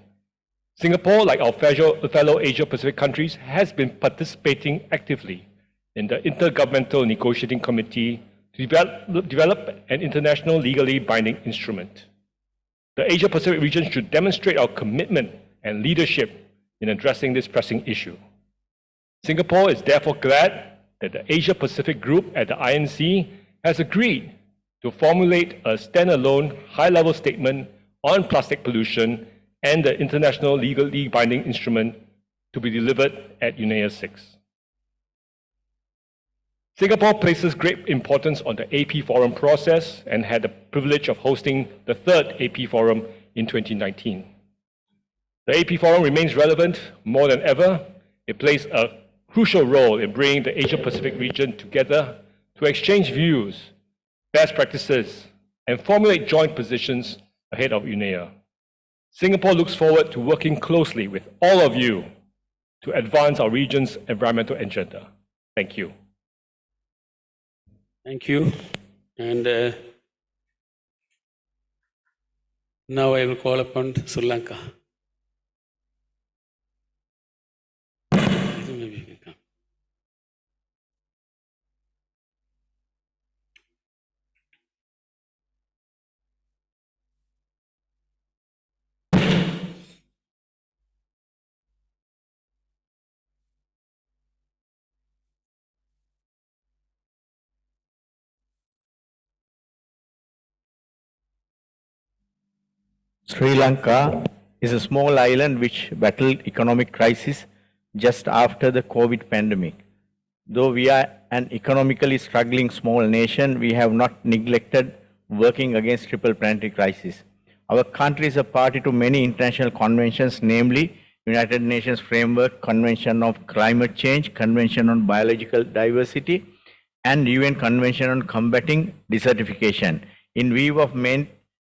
K: Singapore, like our fellow Asia-Pacific countries, has been participating actively in the Intergovernmental Negotiating Committee to develop an international legally binding instrument. The Asia-Pacific region should demonstrate our commitment and leadership in addressing this pressing issue. Singapore is therefore glad that the Asia-Pacific Group at the INC has agreed to formulate a standalone high-level statement on plastic pollution and the international legally binding instrument to be delivered at UNEA 6. Singapore places great importance on the AP Forum process and had the privilege of hosting the 3rd AP Forum in 2019. The AP Forum remains relevant more than ever. It plays a crucial role in bringing the Asia-Pacific region together to exchange views, best practices, and formulate joint positions ahead of UNEA. Singapore looks forward to working closely with all of you to advance our region's environmental agenda. Thank you.
D: Thank you. And now I will call upon Sri Lanka. Maybe you can come.
N: Sri Lanka is a small island which battled economic crisis just after the COVID pandemic. Though we are an economically struggling small nation, we have not neglected working against triple planetary crisis. Our country is a party to many international conventions, namely United Nations Framework Convention on Climate Change, Convention on Biological Diversity, and UN Convention on Combating Desertification. In view of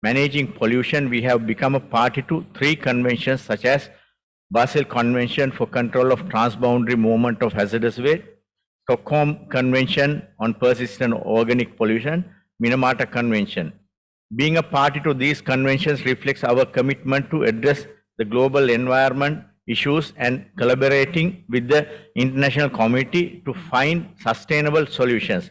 N: managing pollution, we have become a party to 3 conventions such as Basel Convention for Control of Transboundary Movement of Hazardous Waste, Stockholm Convention on Persistent Organic Pollution, Minamata Convention. Being a party to these conventions reflects our commitment to address the global environment issues and collaborating with the international community to find sustainable solutions.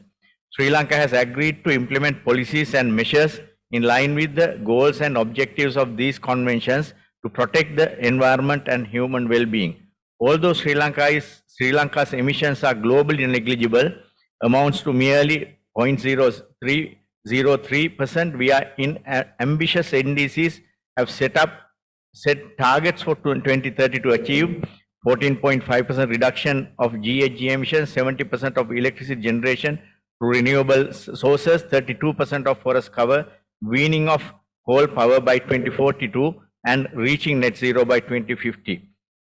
N: Sri Lanka has agreed to implement policies and measures in line with the goals and objectives of these conventions to protect the environment and human well-being. Although Sri Lanka's emissions are globally negligible, amounts to merely 0.03%, we are in ambitious NDCs have set targets for 2030 to achieve 14.5% reduction of GHG emissions, 70% of electricity generation through renewable sources, 32% of forest cover, weaning of coal power by 2042, and reaching net zero by 2050.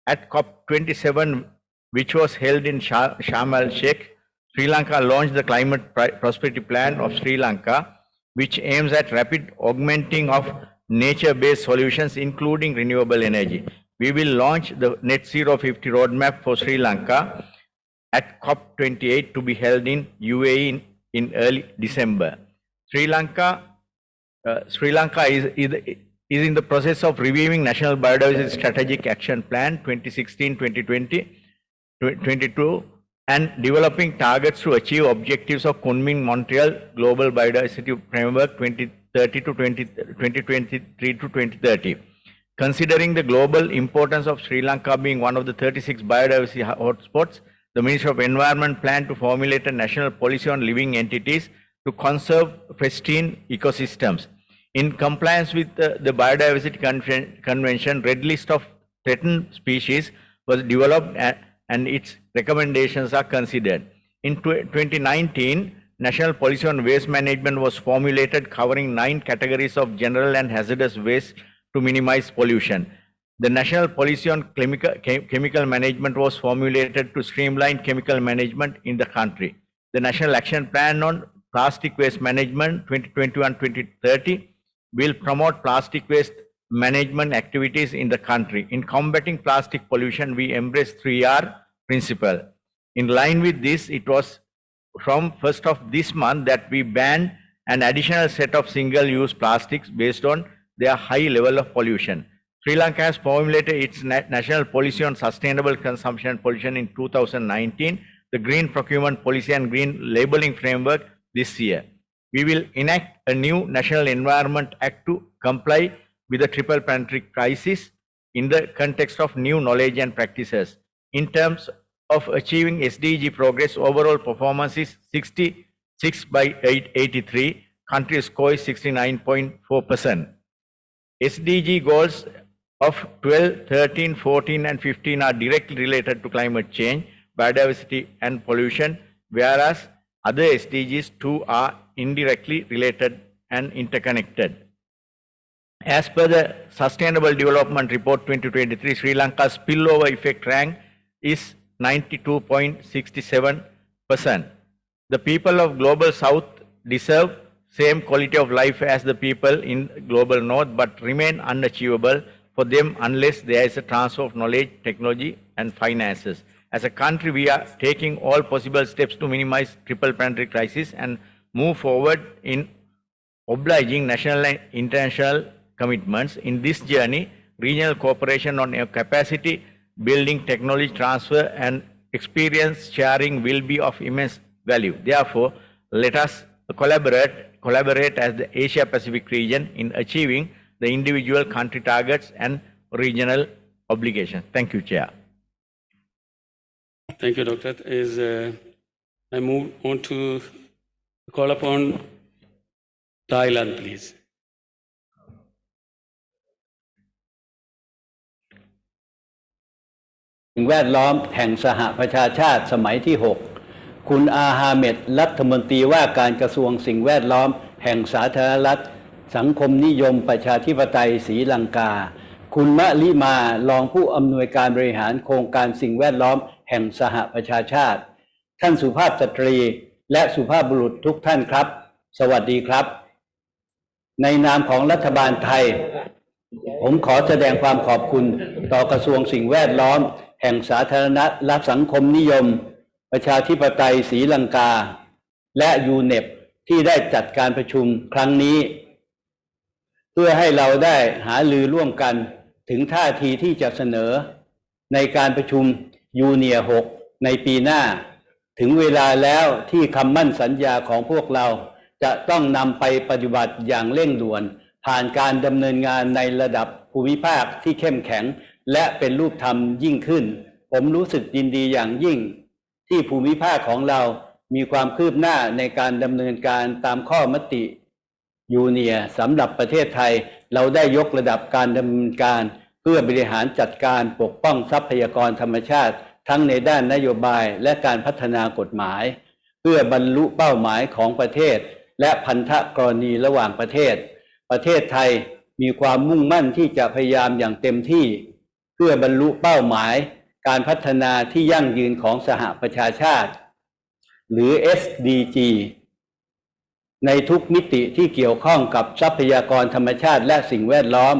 N: At COP27, which was held in Sharm el-Sheikh, Sri Lanka launched the Climate Prosperity Plan of Sri Lanka, which aims at rapid augmenting of nature-based solutions, including renewable energy. We will launch the Net Zero 50 roadmap for Sri Lanka at COP28 to be held in UAE in early December. Sri Lanka is in the process of reviewing National Biodiversity Strategic Action Plan 2016-2022 and developing targets to achieve objectives of Kunming-Montreal Global Biodiversity Framework 2023 to 2030. Considering the global importance of Sri Lanka being one of the 36 biodiversity hotspots, the Ministry of Environment planned to formulate a national policy on living entities to conserve pristine ecosystems. In compliance with the Biodiversity Convention, Red List of Threatened Species was developed and its recommendations are considered. In 2019, National Policy on Waste Management was formulated covering 9 categories of general and hazardous waste to minimize pollution. The National Policy on Chemical Management was formulated to streamline chemical management in the country. The National Action Plan on Plastic Waste Management 2021-2030 will promote plastic waste management activities in the country. In combating plastic pollution, we embrace 3R principle. In line with this, it was from 1st of this month that we banned an additional set of single-use plastics based on their high level of pollution. Sri Lanka has formulated its national policy on sustainable consumption and pollution in 2019, the Green Procurement Policy and Green Labeling Framework this year. We will enact a new National Environment Act to comply with the triple planetary crisis in the context of new knowledge and practices. In terms of achieving SDG progress, overall performance is 66 by 83, country score is 69.4%. SDG goals of 12, 13, 14 and 15 are directly related to climate change, biodiversity and pollution, whereas other SDGs too are indirectly related and interconnected. As per the Sustainable Development Report 2023, Sri Lanka's spillover effect rank is 92.67%. The people of Global South deserve same quality of life as the people in Global North, but remain unachievable for them unless there is a transfer of knowledge, technology and finances. As a country, we are taking all possible steps to minimize triple planetary crisis and move forward in obliging national and international commitments. In this journey, regional cooperation on capacity building, technology transfer, and experience sharing will be of immense value. Therefore, let us collaborate as the Asia Pacific region in achieving the individual country targets and regional obligations. Thank you, Chair.
D: Thank you, Dr. I move on to call upon Thailand, please.
B: สิ่งแวดล้อมแห่งสหประชาชาติสมัยที่ 6 คุณอาฮาเมดรัฐมนตรีว่าการกระทรวงสิ่งแวดล้อมแห่งสาธารณรัฐสังคมนิยมประชาธิปไตยศรีลังกาคุณมะลิมารองผู้อำนวยการบริหารโครงการสิ่งแวดล้อมแห่งสหประชาชาติท่านสุภาพสตรีและสุภาพบุรุษทุกท่านครับสวัสดีครับในนามของรัฐบาลไทยผมขอแสดงความขอบคุณต่อกระทรวงสิ่งแวดล้อมแห่งสาธารณรัฐสังคมนิยมประชาธิปไตยศรีลังกาและยูเนปที่ได้จัดการประชุมครั้งนี้เพื่อให้เราได้หารือร่วมกันถึงท่าทีที่จะเสนอในการประชุมยูเนีย 6 ในปีหน้าถึงเวลาแล้วที่คำมั่นสัญญาของพวกเราจะต้องนำไปปฏิบัติอย่างเร่งด่วนผ่านการดำเนินงานในระดับภูมิภาคที่เข้มแข็งและเป็นรูปธรรมยิ่งขึ้นผมรู้สึกยินดีอย่างยิ่งที่ภูมิภาคของเรามีความคืบหน้าในการดำเนินการตามข้อมติยูเนียสำหรับประเทศไทยเราได้ยกระดับการดำเนินการเพื่อบริหารจัดการปกป้องทรัพยากรธรรมชาติทั้งในด้านนโยบายและการพัฒนากฎหมายเพื่อบรรลุเป้าหมายของประเทศและพันธกรณีระหว่างประเทศประเทศไทยมีความมุ่งมั่นที่จะพยายามอย่างเต็มที่เพื่อบรรลุเป้าหมายการพัฒนาที่ยั่งยืนของสหประชาชาติหรือ SDG ในทุกมิติที่เกี่ยวข้องกับทรัพยากรธรรมชาติและสิ่งแวดล้อม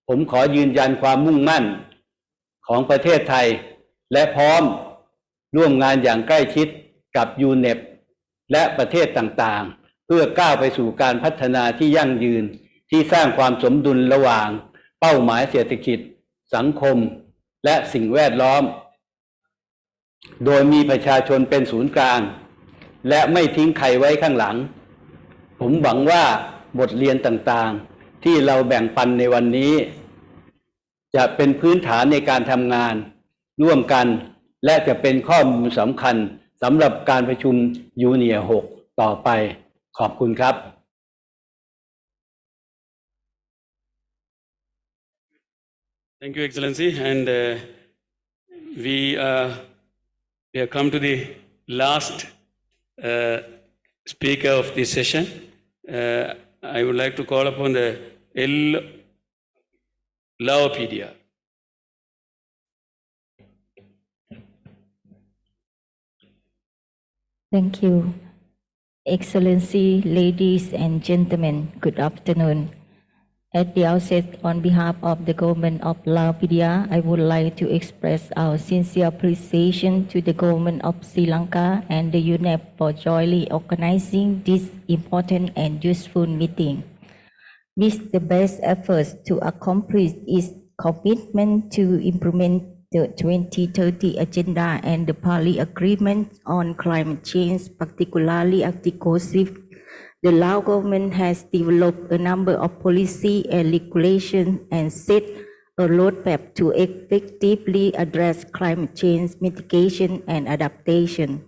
B: ผมขอยืนยันความมุ่งมั่นของประเทศไทยและพร้อมร่วมงานอย่างใกล้ชิดกับยูเนปและประเทศต่างๆเพื่อก้าวไปสู่การพัฒนาที่ยั่งยืนที่สร้างความสมดุลระหว่างเป้าหมายเศรษฐกิจสังคมและสิ่งแวดล้อมโดยมีประชาชนเป็นศูนย์กลางและไม่ทิ้งใครไว้ข้างหลังผมหวังว่าบทเรียนต่างๆที่เราแบ่งปันในวันนี้จะเป็นพื้นฐานในการทำงานร่วมกันและจะเป็นข้อมูลสำคัญสำหรับการประชุมยูเนีย 6 ต่อไปขอบคุณครับ
D: Thank you, Excellency. And we have come to the last speaker of this session. I would like to call upon the Laopedia.
O: Thank you. Excellency, ladies and gentlemen, good afternoon. At the outset, on behalf of the government of Laopedia, I would like to express our sincere appreciation to the government of Sri Lanka and the UNEP for jointly organizing this important and useful meeting. With the best efforts to accomplish its commitment to implement the 2030 Agenda and the Paris Agreement on climate change, particularly Article 6, the Lao government has developed a number of policy and regulations and set a roadmap to effectively address climate change mitigation and adaptation.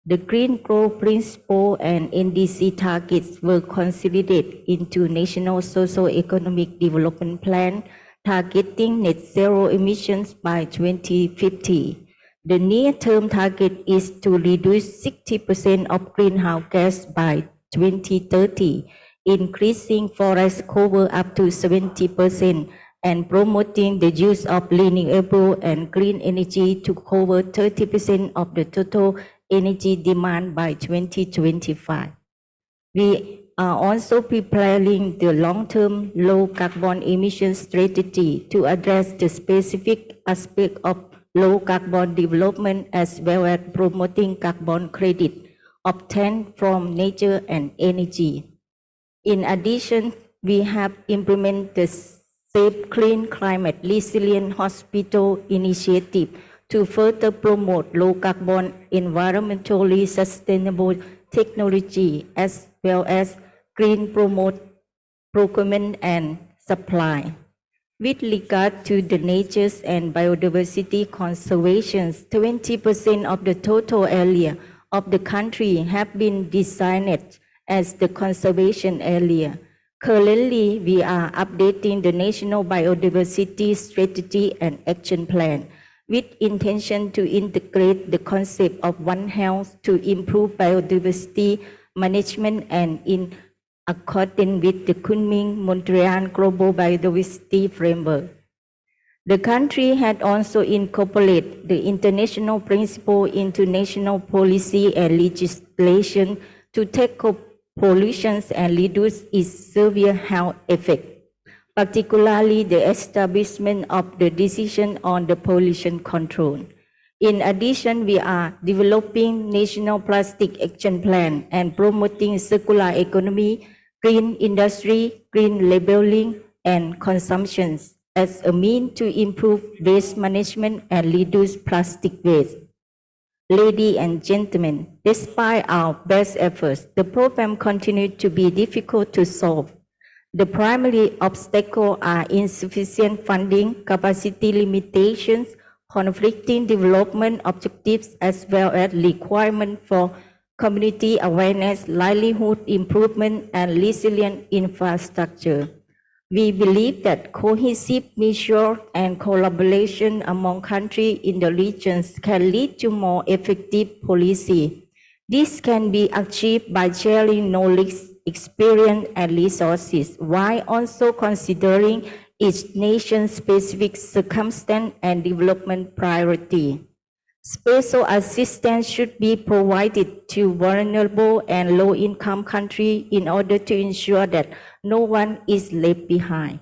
O: The Green Growth Principle and NDC targets were consolidated into National Socio-Economic Development Plan targeting net zero emissions by 2050. The near-term target is to reduce 60% of greenhouse gas by 2030, increasing forest cover up to 70%, and promoting the use of renewable and green energy to cover 30% of the total energy demand by 2025. We are also preparing the long-term low carbon emission strategy to address the specific aspect of low carbon development as well as promoting carbon credit. obtained from nature and energy. In addition, we have implemented the Safe, Clean, Climate Resilient Hospital initiative to further promote low carbon, environmentally sustainable technology as well as green procurement and supply. With regard to the natures and biodiversity conservation, 20% of the total area of the country have been designated as the conservation area. Currently, we are updating the National Biodiversity Strategy and Action Plan with intention to integrate the concept of One Health to improve biodiversity management and in accordance with the Kunming-Montreal Global Biodiversity Framework. The country had also incorporated the international principle into national policy and legislation to tackle pollution and reduce its severe health effects, particularly the establishment of the decision on the pollution control. In addition, we are developing national plastic action plan and promoting circular economy, green industry, green labeling, and consumption as a means to improve waste management and reduce plastic waste. Ladies and gentlemen, despite our best efforts, the program continues to be difficult to solve. The primary obstacles are insufficient funding, capacity limitations, conflicting development objectives, as well as requirements for community awareness, livelihood improvement, and resilient infrastructure. We believe that cohesive measures and collaboration among countries in the regions can lead to more effective policy. This can be achieved by sharing knowledge, experience, and resources, while also considering each nation's specific circumstance and development priority. Special assistance should be provided to vulnerable and low-income countries in order to ensure that no one is left behind.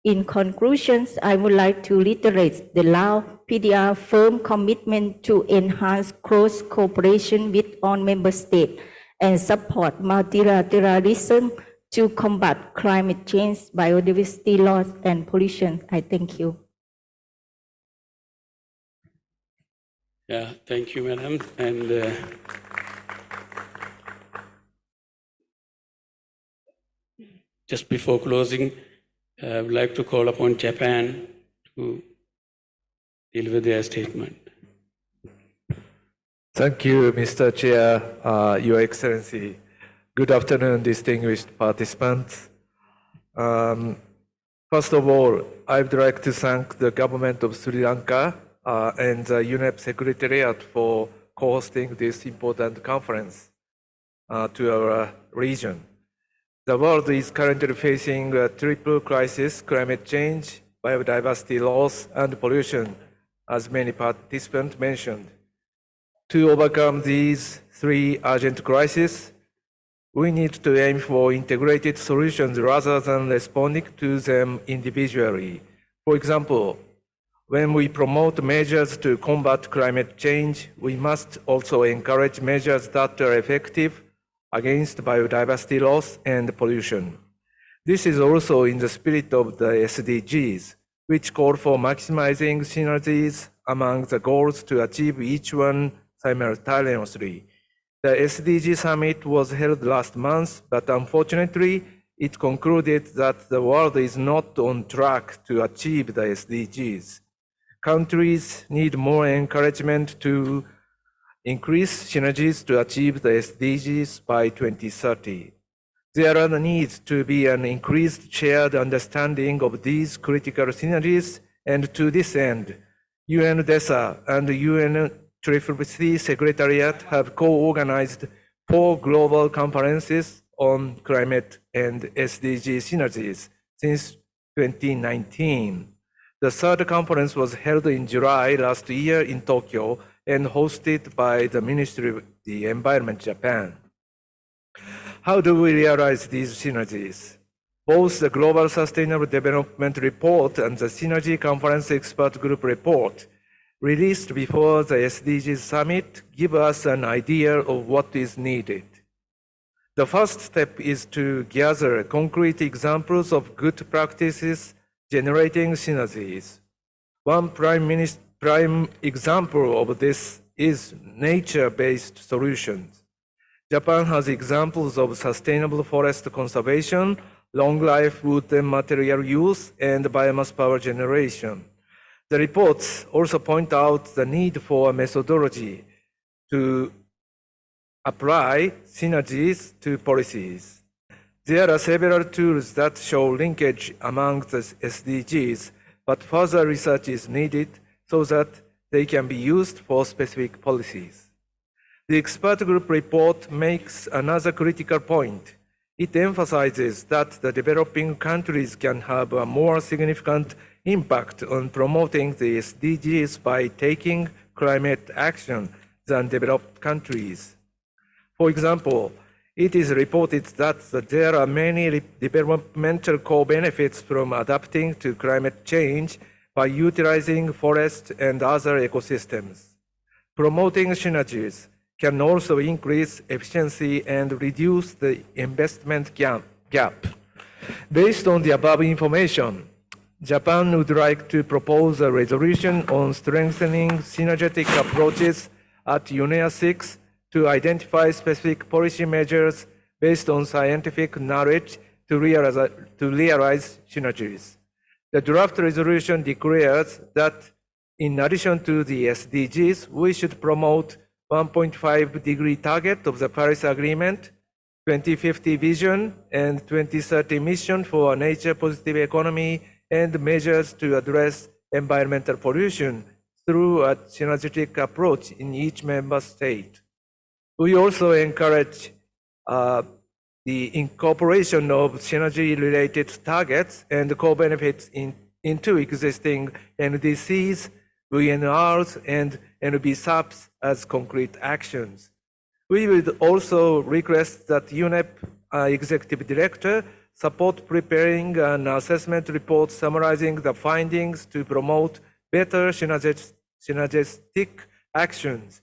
O: In conclusion, I would like to reiterate the Lao PDR firm commitment to enhance close cooperation with all member states and support multilateralism to combat climate change, biodiversity loss, and pollution. I thank you.
D: Yeah, thank you, madam. And just before closing, I would like to call upon Japan to deal with their statement.
F: Thank you, Mr. Chair, Your Excellency. Good afternoon, distinguished participants. First of all, I would like to thank the government of Sri Lanka and the UNEP Secretariat for co-hosting this important conference to our region. The world is currently facing a triple crisis: climate change, biodiversity loss, and pollution, as many participants mentioned. To overcome these three urgent crises, we need to aim for integrated solutions rather than responding to them individually. For example, when we promote measures to combat climate change, we must also encourage measures that are effective against biodiversity loss and pollution. This is also in the spirit of the SDGs, which call for maximizing synergies among the goals to achieve each one simultaneously. The SDG summit was held last month, but unfortunately, it concluded that the world is not on track to achieve the SDGs. Countries need more encouragement to increase synergies to achieve the SDGs by 2030. There needs to be an increased shared understanding of these critical synergies, and to this end, UNDESA and UNFCCC Secretariat have co-organized 4 global conferences on climate and SDG synergies since 2019. The third conference was held in July last year in Tokyo and hosted by the Ministry of the Environment, Japan. How do we realize these synergies? Both the Global Sustainable Development Report and the Synergy Conference Expert Group Report released before the SDGs summit give us an idea of what is needed. The first step is to gather concrete examples of good practices generating synergies. One prime example of this is nature-based solutions. Japan has examples of sustainable forest conservation, long-life wood and material use, and biomass power generation. The reports also point out the need for a methodology to apply synergies to policies. There are several tools that show linkage among the SDGs, but further research is needed so that they can be used for specific policies. The expert group report makes another critical point. It emphasizes that the developing countries can have a more significant impact on promoting the SDGs by taking climate action than developed countries. For example, it is reported that there are many developmental co-benefits from adapting to climate change by utilizing forests and other ecosystems. Promoting synergies can also increase efficiency and reduce the investment gap. Based on the above information, Japan would like to propose a resolution on strengthening synergetic approaches at UNEA 6 to identify specific policy measures based on scientific knowledge to realize synergies. The draft resolution declares that in addition to the SDGs, we should promote 1.5-degree target of the Paris Agreement, 2050 vision, and 2030 mission for a nature-positive economy, and measures to address environmental pollution through a synergetic approach in each member state. We also encourage the incorporation of synergy-related targets and co-benefits into existing NDCs, VNRs, and NBSAPs as concrete actions. We would also request that UNEP Executive Director support preparing an assessment report summarizing the findings to promote better synergistic actions.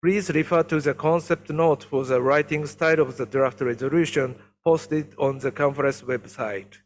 F: Please refer to the concept note for the writing style of the draft resolution posted on the conference website.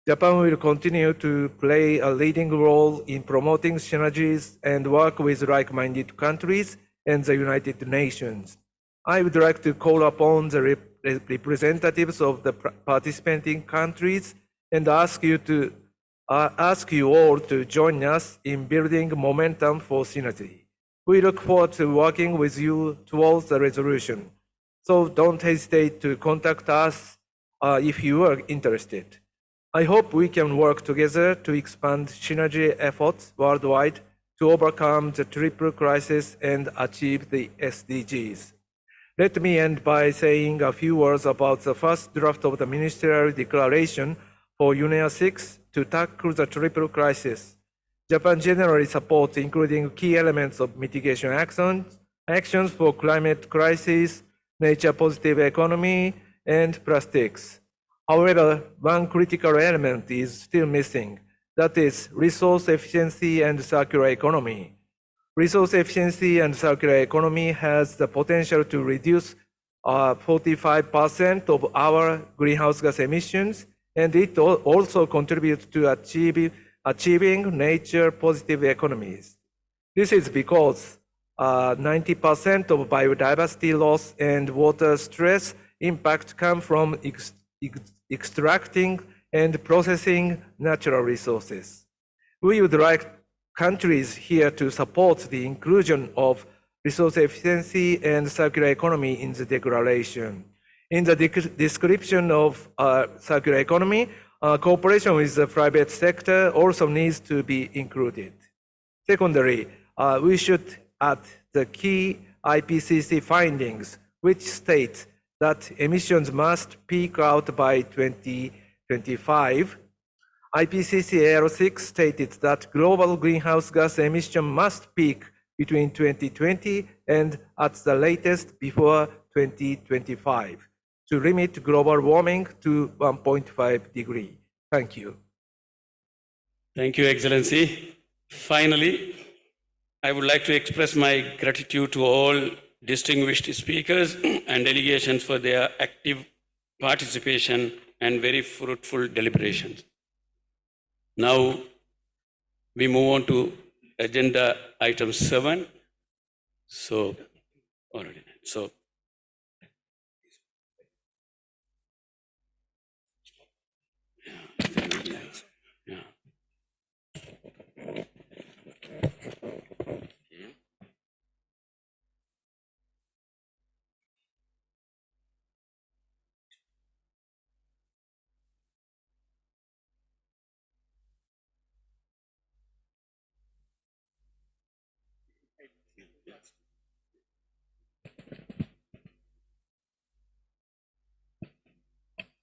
F: Japan will continue to play a leading role in promoting synergies and work with like-minded countries and the United Nations. I would like to call upon the representatives of the participating countries and ask you all to join us in building momentum for synergy. We look forward to working with you towards the resolution. So don't hesitate to contact us if you are interested. I hope we can work together to expand synergy efforts worldwide to overcome the triple crisis and achieve the SDGs. Let me end by saying a few words about the first draft of the Ministerial Declaration for UNEA 6 to tackle the triple crisis. Japan generally supports including key elements of mitigation actions for climate crisis, nature-positive economy, and plastics. However, one critical element is still missing, that is resource efficiency and circular economy. Resource efficiency and circular economy has the potential to reduce 45% of our greenhouse gas emissions, and it also contributes to achieving nature-positive economies. This is because 90% of biodiversity loss and water stress impact come from extracting and processing natural resources. We would like countries here to support the inclusion of resource efficiency and circular economy in the declaration. In the description of circular economy, cooperation with the private sector also needs to be included. Secondly, we should add the key IPCC findings, which state that emissions must peak out by 2025. IPCC AR6 stated that global greenhouse gas emission must peak between 2020 and at the latest before 2025 to limit global warming to 1.5 degrees. Thank you.
D: Thank you, Excellency. Finally, I would like to express my gratitude to all distinguished speakers and delegations for their active participation and very fruitful deliberations. Now, we move on to agenda item 7. So, already. So, yeah.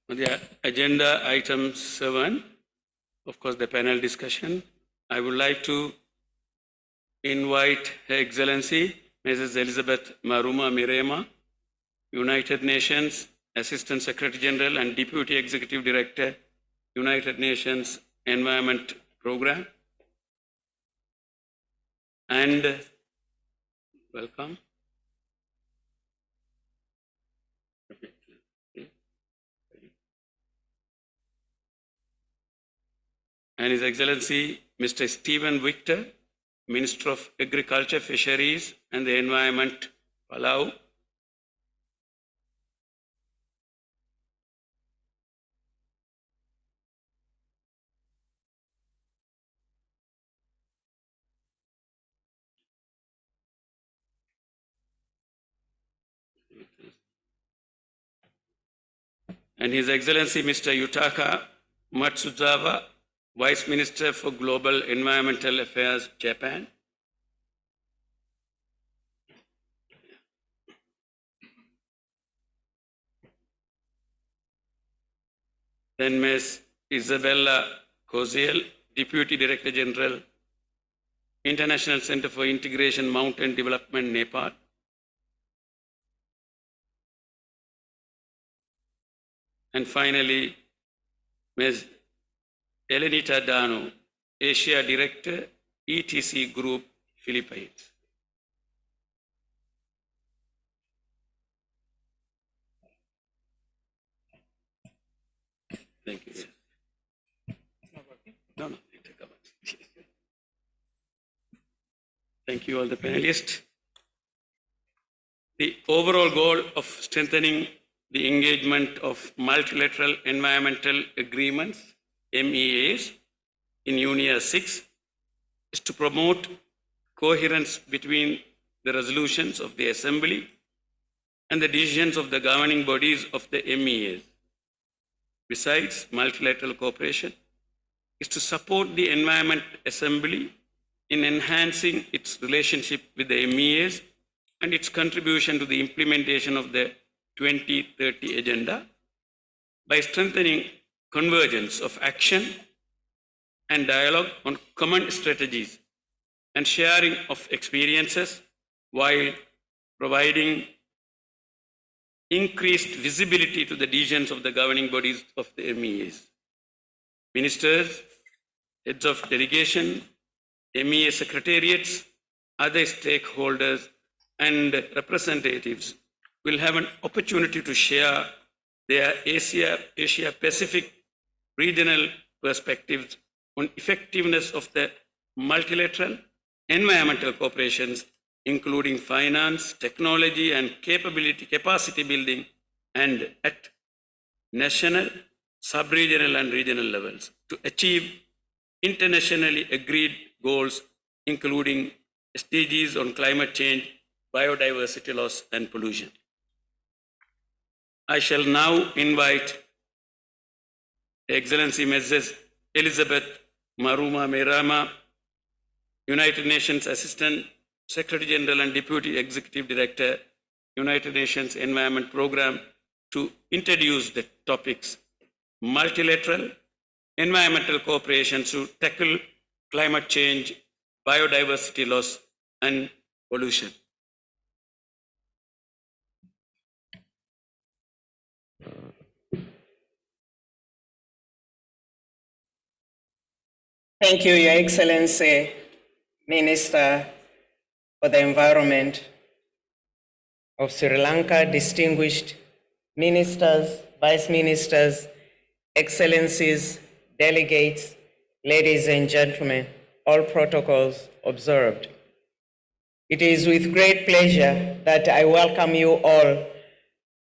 D: On the agenda item 7, of course, the panel discussion, I would like to invite Her Excellency Mrs. Elizabeth Maruma Mirema, United Nations Assistant Secretary General and Deputy Executive Director, United Nations Environment Program. And welcome. And His Excellency Mr. Stephen Victor, Minister of Agriculture, Fisheries and the Environment, Palau. And His Excellency Mr. Yutaka Matsuzawa, Vice Minister for Global Environmental Affairs, Japan. Then Ms. Isabella Koziel, Deputy Director General, International Center for Integration Mountain Development, Nepal. And finally, Ms. Elenita Dano, Asia Director, ETC Group, Philippines. Thank you. No. Thank you all the panelists. The overall goal of strengthening the engagement of multilateral environmental agreements, MEAs, in UNIA 6 is to promote coherence between the resolutions of the Assembly and the decisions of the governing bodies of the MEAs. Besides, multilateral cooperation is to support the Environment Assembly in enhancing its relationship with the MEAs and its contribution to the implementation of the 2030 Agenda by strengthening convergence of action and dialogue on common strategies and sharing of experiences while providing increased visibility to the decisions of the governing bodies of the MEAs. Ministers, heads of delegation, MEA secretariats, other stakeholders, and representatives will have an opportunity to share their Asia-Pacific regional perspectives on effectiveness of the multilateral environmental cooperations, including finance, technology, and capacity building, and at national, sub-regional, and regional levels to achieve internationally agreed goals, including SDGs on climate change, biodiversity loss, and pollution. I shall now invite Excellency Mrs. Elizabeth Maruma Mirama, United Nations Assistant Secretary General and Deputy Executive Director, United Nations Environment Program, to introduce the topics multilateral environmental cooperation to tackle climate change, biodiversity loss, and pollution.
G: Thank you, Your Excellency, Minister for the Environment of Sri Lanka, distinguished ministers, vice ministers, excellencies, delegates, ladies and gentlemen, all protocols observed. It is with great pleasure that I welcome you all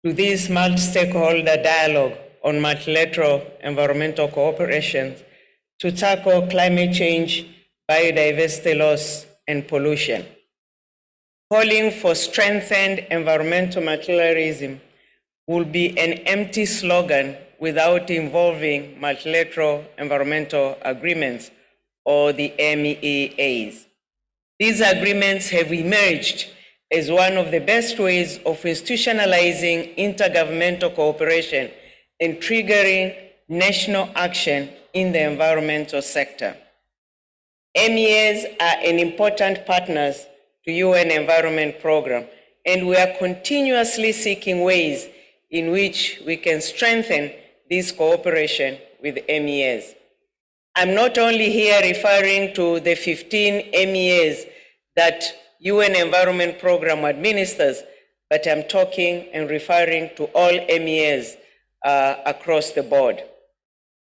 G: to this multi-stakeholder dialogue on multilateral environmental cooperation to tackle climate change, biodiversity loss, and pollution. Calling for strengthened environmental multilateralism will be an empty slogan without involving multilateral environmental agreements or the MEAs. These agreements have emerged as one of the best ways of institutionalizing intergovernmental cooperation and triggering national action in the environmental sector. MEAs are an important partners to UN Environment Program, and we are continuously seeking ways in which we can strengthen this cooperation with MEAs. I'm not only here referring to the 15 MEAs that UN Environment Program administers, but I'm talking and referring to all MEAs across the board.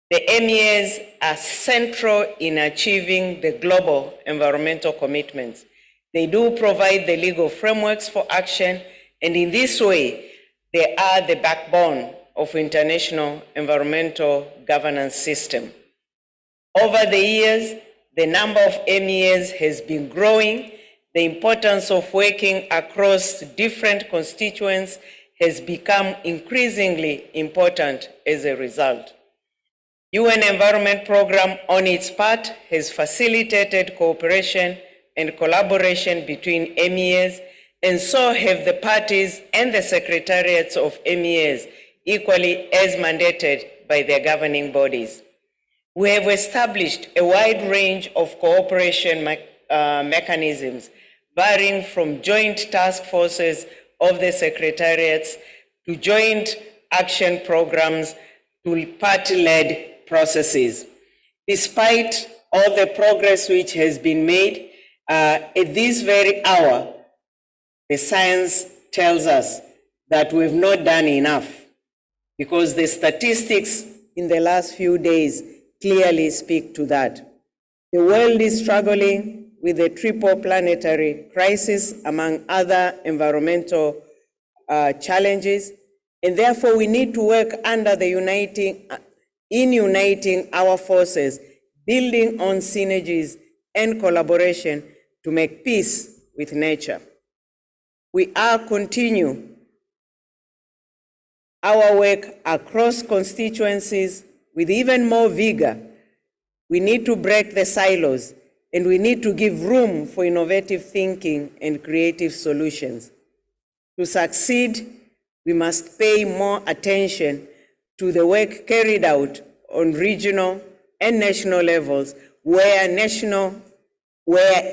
G: The MEAs are central in achieving the global environmental commitments. They do provide the legal frameworks for action, and in this way, they are the backbone of international environmental governance system. Over the years, the number of MEAs has been growing. The importance of working across different constituents has become increasingly important as a result. UN Environment Program, on its part, has facilitated cooperation and collaboration between MEAs, and so have the parties and the secretariats of MEAs, equally as mandated by their governing bodies. We have established a wide range of cooperation mechanisms, varying from joint task forces of the secretariats to joint action programs to party-led processes. Despite all the progress which has been made, at this very hour, the science tells us that we've not done enough, because the statistics in the last few days clearly speak to that. The world is struggling with a triple planetary crisis, among other environmental challenges, and therefore we need to work under the uniting our forces, building on synergies and collaboration to make peace with nature. We are continue our work across constituencies with even more vigor. We need to break the silos, and we need to give room for innovative thinking and creative solutions. To succeed, we must pay more attention to the work carried out on regional and national levels where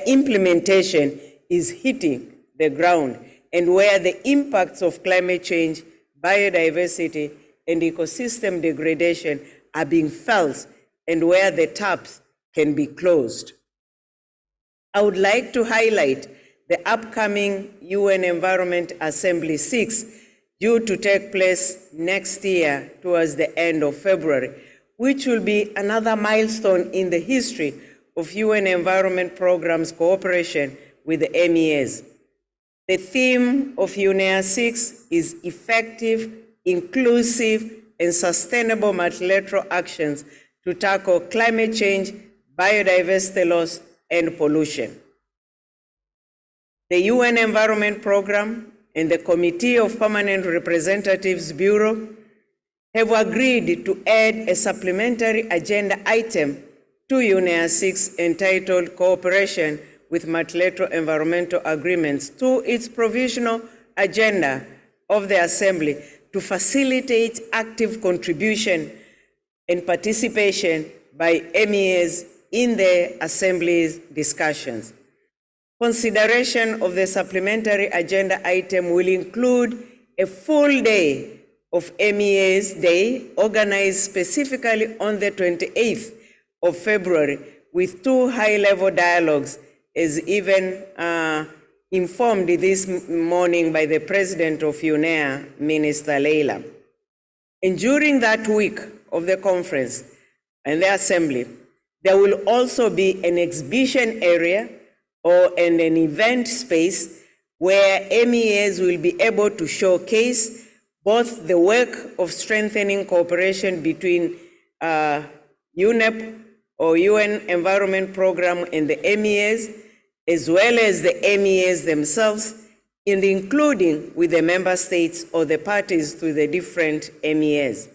G: implementation is hitting the ground and where the impacts of climate change, biodiversity, and ecosystem degradation are being felt and where the taps can be closed. I would like to highlight the upcoming UN Environment Assembly 6, due to take place next year towards the end of February, which will be another milestone in the history of UN Environment Program's cooperation with the MEAs. The theme of UNEA 6 is effective, inclusive, and sustainable multilateral actions to tackle climate change, biodiversity loss, and pollution. The UN Environment Program and the Committee of Permanent Representatives Bureau have agreed to add a supplementary agenda item to UNEA 6 entitled Cooperation with Multilateral Environmental Agreements to its provisional agenda of the Assembly to facilitate active contribution and participation by MEAs in the Assembly's discussions. Consideration of the supplementary agenda item will include a full day of MEAs Day, organized specifically on the 28th of February, with 2 high-level dialogues, as even informed this morning by the president of UNEA, Minister Leila. And during that week of the conference and the assembly, there will also be an exhibition area and an event space where MEAs will be able to showcase both the work of strengthening cooperation between UNEP or UN Environment Programme and the MEAs, as well as the MEAs themselves, and including with the member states or the parties to the different MEAs.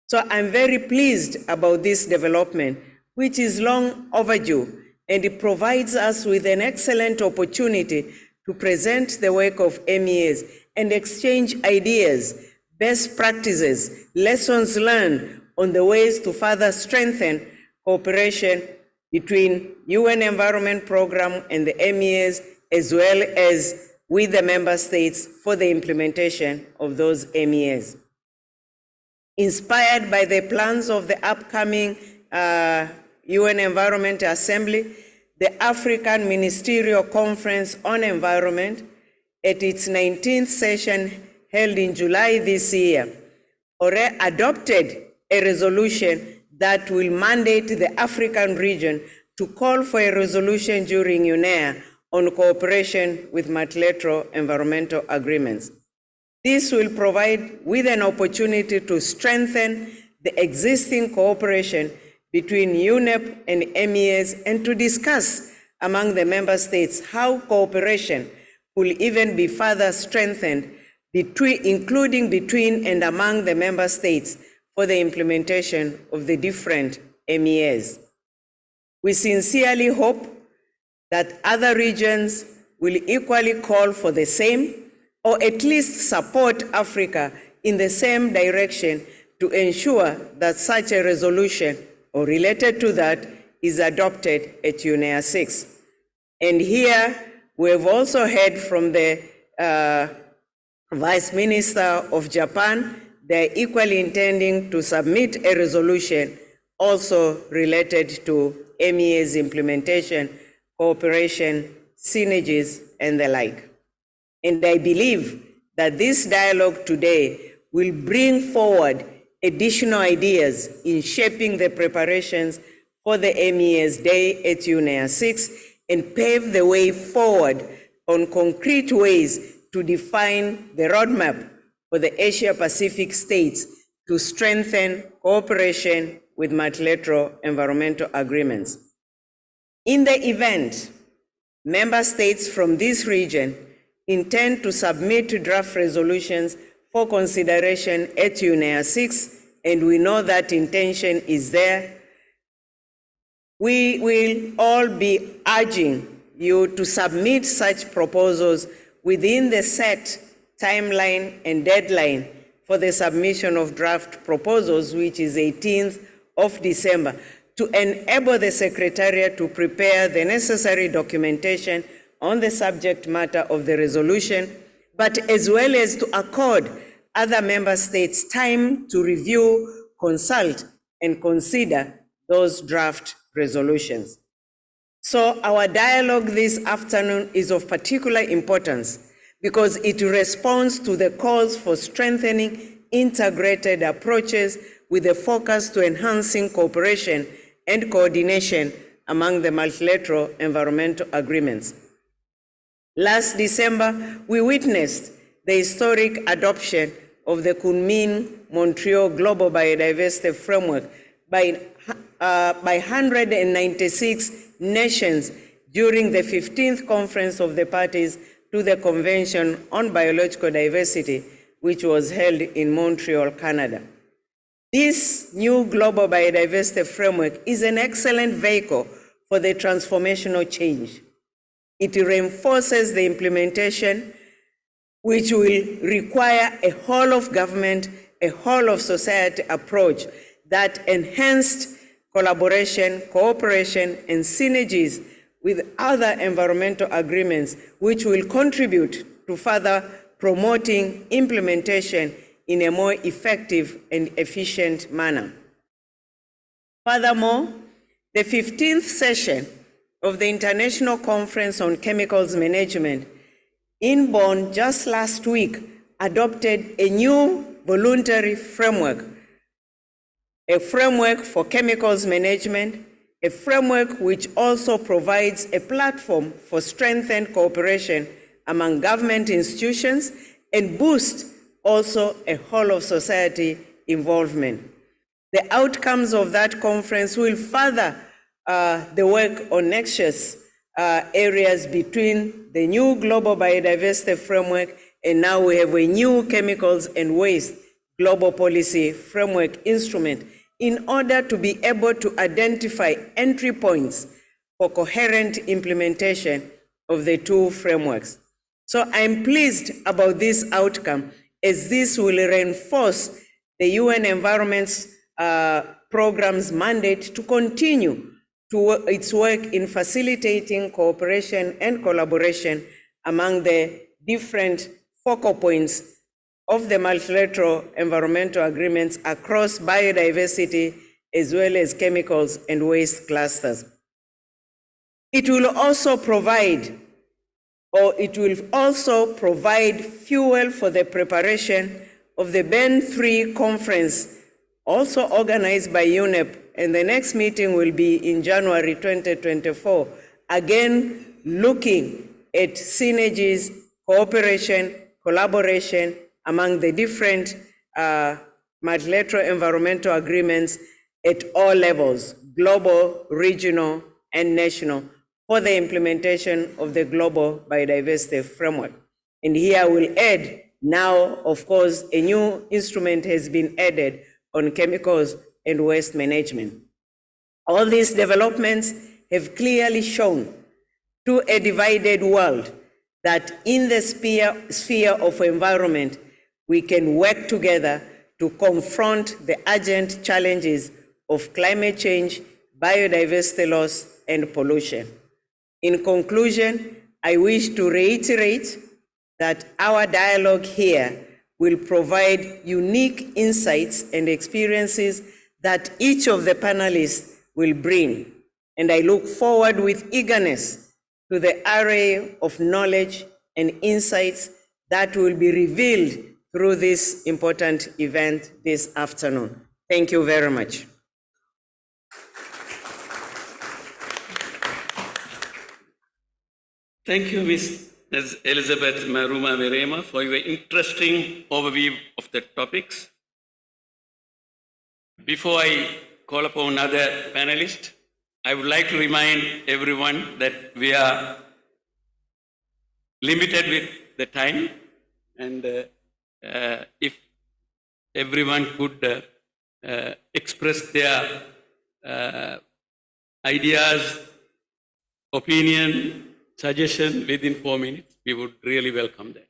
G: So I'm very pleased about this development, which is long overdue, and it provides us with an excellent opportunity to present the work of MEAs and exchange ideas, best practices, lessons learned on the ways to further strengthen cooperation between UN Environment Programme and the MEAs, as well as with the member states for the implementation of those MEAs. Inspired by the plans of the upcoming UN Environment Assembly, the African Ministerial Conference on Environment, at its 19th session held in July this year, already adopted a resolution that will mandate the African region to call for a resolution during UNEA on cooperation with multilateral environmental agreements. This will provide with an opportunity to strengthen the existing cooperation between UNEP and MEAs and to discuss among the member states how cooperation will even be further strengthened, including between and among the member states for the implementation of the different MEAs. We sincerely hope that other regions will equally call for the same, or at least support Africa in the same direction to ensure that such a resolution or related to that is adopted at UNEA 6. And here we have also heard from the Vice Minister of Japan. They're equally intending to submit a resolution also related to MEA's implementation, cooperation, synergies, and the like. And I believe that this dialogue today will bring forward additional ideas in shaping the preparations for the MEA's Day at UNEA 6 and pave the way forward on concrete ways to define the roadmap for the Asia-Pacific states to strengthen cooperation with multilateral environmental agreements. In the event, member states from this region intend to submit draft resolutions for consideration at UNEA 6, and we know that intention is there. We will all be urging you to submit such proposals within the set timeline and deadline for the submission of draft proposals, which is 18th of December, to enable the Secretariat to prepare the necessary documentation on the subject matter of the resolution, but as well as to accord other member states time to review, consult, and consider those draft resolutions. So our dialogue this afternoon is of particular importance because it responds to the calls for strengthening integrated approaches with a focus to enhancing cooperation and coordination among the multilateral environmental agreements. Last December, we witnessed the historic adoption of the Kunming-Montreal Global Biodiversity Framework by 196 nations during the 15th Conference of the Parties to the Convention on Biological Diversity, which was held in Montreal, Canada. This new Global Biodiversity Framework is an excellent vehicle for the transformational change. It reinforces the implementation, which will require a whole of government, a whole of society approach that enhanced collaboration, cooperation, and synergies with other environmental agreements, which will contribute to further promoting implementation in a more effective and efficient manner. Furthermore, the 15th session of the International Conference on Chemicals Management in Bonn just last week adopted a new voluntary framework, a framework for chemicals management, a framework which also provides a platform for strengthened cooperation among government institutions and boosts also a whole of society involvement. The outcomes of that conference will further the work on nexus areas between the new global biodiversity framework, and now we have a new chemicals and waste global policy framework instrument in order to be able to identify entry points for coherent implementation of the two frameworks. So I'm pleased about this outcome, as this will reinforce the UN Environment Programme's mandate to continue its work in facilitating cooperation and collaboration among the different focal points of the multilateral environmental agreements across biodiversity as well as chemicals and waste clusters. It will also provide fuel for the preparation of the Bern 3 conference, also organized by UNEP, and the next meeting will be in January 2024, again looking at synergies, cooperation, collaboration among the different multilateral environmental agreements at all levels, global, regional, and national, for the implementation of the global biodiversity framework. And here I will add, now, of course, a new instrument has been added on chemicals and waste management. All these developments have clearly shown to a divided world that in the sphere of environment, we can work together to confront the urgent challenges of climate change, biodiversity loss, and pollution. In conclusion, I wish to reiterate that our dialogue here will provide unique insights and experiences that each of the panelists will bring. And I look forward with eagerness to the array of knowledge and insights that will be revealed through this important event this afternoon. Thank you very much.
D: Thank you, Ms. Elizabeth Maruma Verema, for your interesting overview of the topics. Before I call upon another panelist, I would like to remind everyone that we are limited with the time, and if everyone could express their ideas, opinion, suggestion within 4 minutes, we would really welcome that.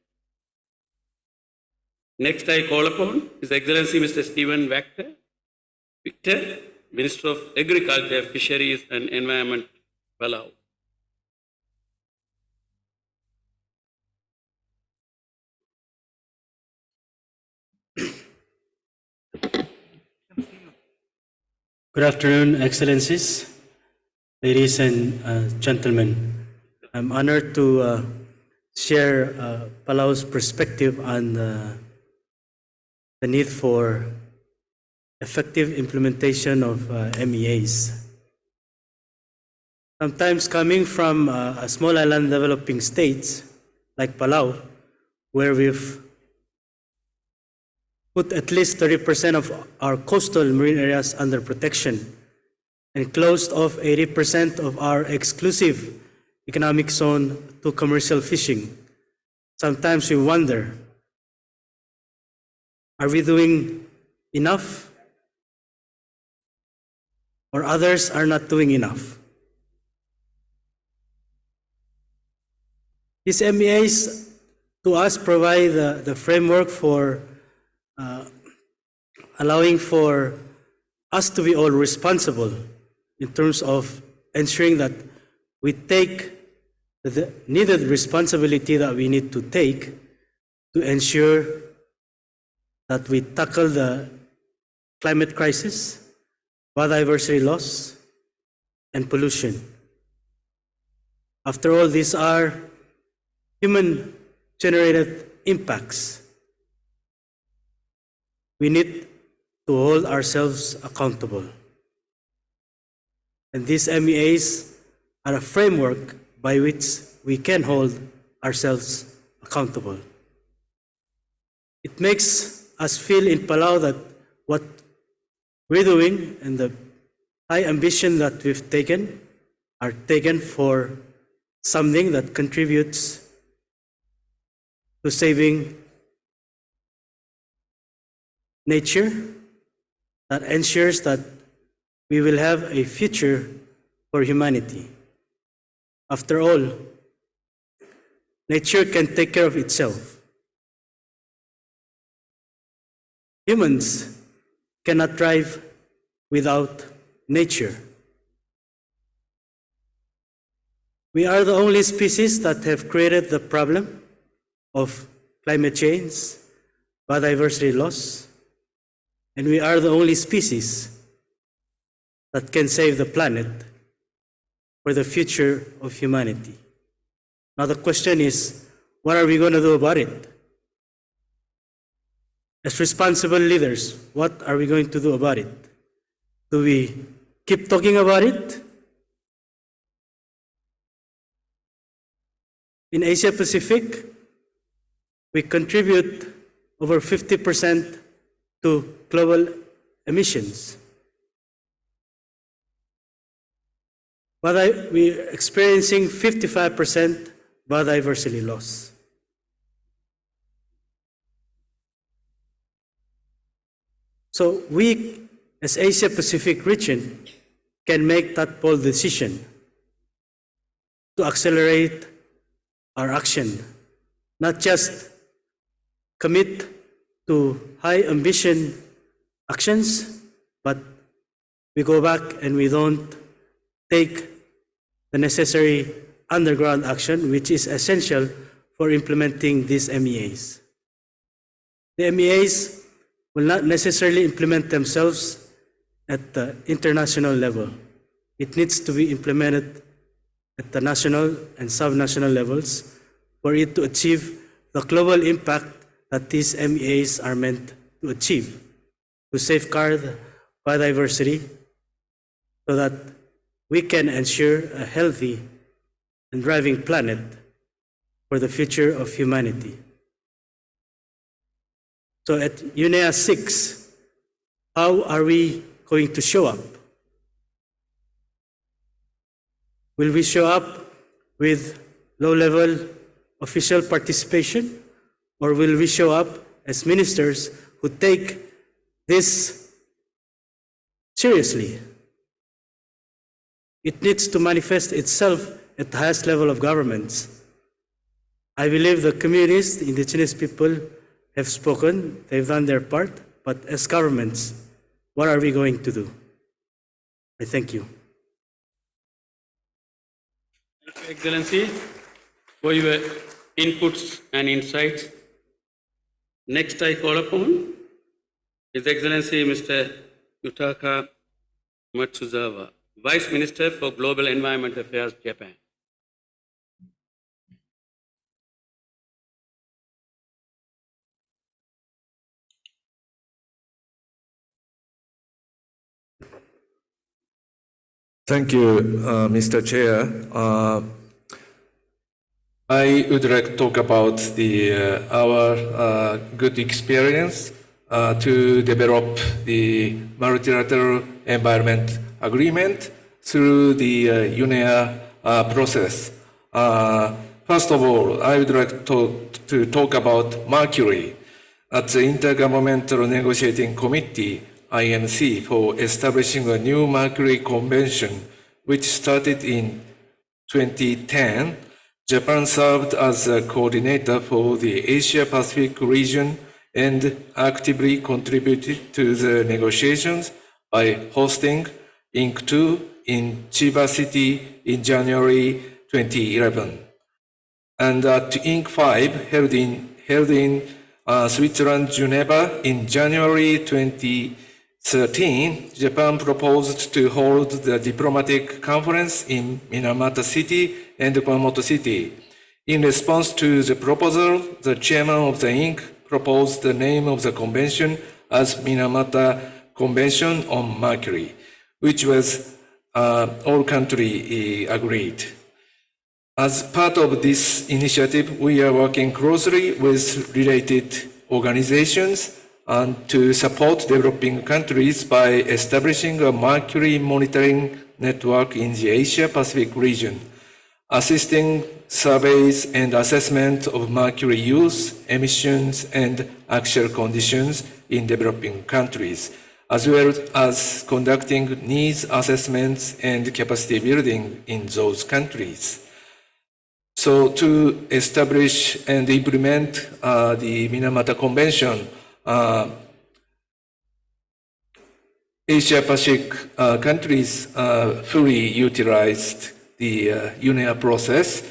D: Next, I call upon His Excellency Mr. Stephen Victor, Minister of Agriculture, Fisheries and Environment, Palau.
L: Good afternoon, Excellencies, ladies and gentlemen. I'm honored to share Palau's perspective on the need for effective implementation of MEAs. Sometimes coming from a small island developing states like Palau, where we've put at least 30% of our coastal marine areas under protection and closed off 80% of our exclusive economic zone to commercial fishing. Sometimes we wonder, are we doing enough? Or others are not doing enough? These MEAs to us provide the framework for allowing for us to be all responsible in terms of ensuring that we take the needed responsibility that we need to take to ensure that we tackle the climate crisis, biodiversity loss, and pollution. After all, these are human generated impacts, we need to hold ourselves accountable. And these MEAs are a framework by which we can hold ourselves accountable. It makes us feel in Palau that what we're doing and the high ambition that we've taken are taken for something that contributes to saving nature, that ensures that we will have a future for humanity. After all, nature can take care of itself. Humans cannot thrive without nature. We are the only species that have created the problem of climate change, biodiversity loss, and we are the only species that can save the planet for the future of humanity. Now the question is, what are we going to do about it? As responsible leaders, what are we going to do about it? Do we keep talking about it? In Asia Pacific, we contribute over 50% to global emissions. But we're experiencing 55% biodiversity loss. So we, as Asia Pacific region, can make that bold decision to accelerate our action, not just commit to high ambition actions, but we go back and we don't take the necessary underground action, which is essential for implementing these MEAs. The MEAs will not necessarily implement themselves at the international level. It needs to be implemented at the national and subnational levels for it to achieve the global impact that these MEAs are meant to achieve, to safeguard biodiversity so that we can ensure a healthy and thriving planet for the future of humanity. So at UNEA 6, how are we going to show up? Will we show up with low-level official participation, or will we show up as ministers who take this seriously? It needs to manifest itself at the highest level of governments. I believe the communities, the indigenous people have spoken, they've done their part, but as governments, what are we going to do? I thank you.
D: Thank you, Excellency, for your inputs and insights. Next, I call upon His Excellency Mr. Yutaka Matsuzawa, Vice Minister for Global Environment Affairs, Japan.
F: Thank you, Mr. Chair. I would like to talk about our good experience to develop the multilateral environment agreement through the UNEA process. First of all, I would like to talk about Mercury at the Intergovernmental Negotiating Committee, INC, for establishing a new Mercury Convention, which started in 2010. Japan served as a coordinator for the Asia-Pacific region and actively contributed to the negotiations by hosting Inc. 2 in Chiba City in January 2011. And at Inc. 5 held in Switzerland, Geneva in January 2013, Japan proposed to hold the diplomatic conference in Minamata City and Kumamoto City. In response to the proposal, the chairman of the INC proposed the name of the convention as Minamata Convention on Mercury, which was all countries agreed. As part of this initiative, we are working closely with related organizations and to support developing countries by establishing a mercury monitoring network in the Asia-Pacific region, assisting surveys and assessment of mercury use, emissions, and actual conditions in developing countries, as well as conducting needs assessments and capacity building in those countries. So to establish and implement the Minamata Convention, Asia-Pacific countries fully utilized the UNEA process.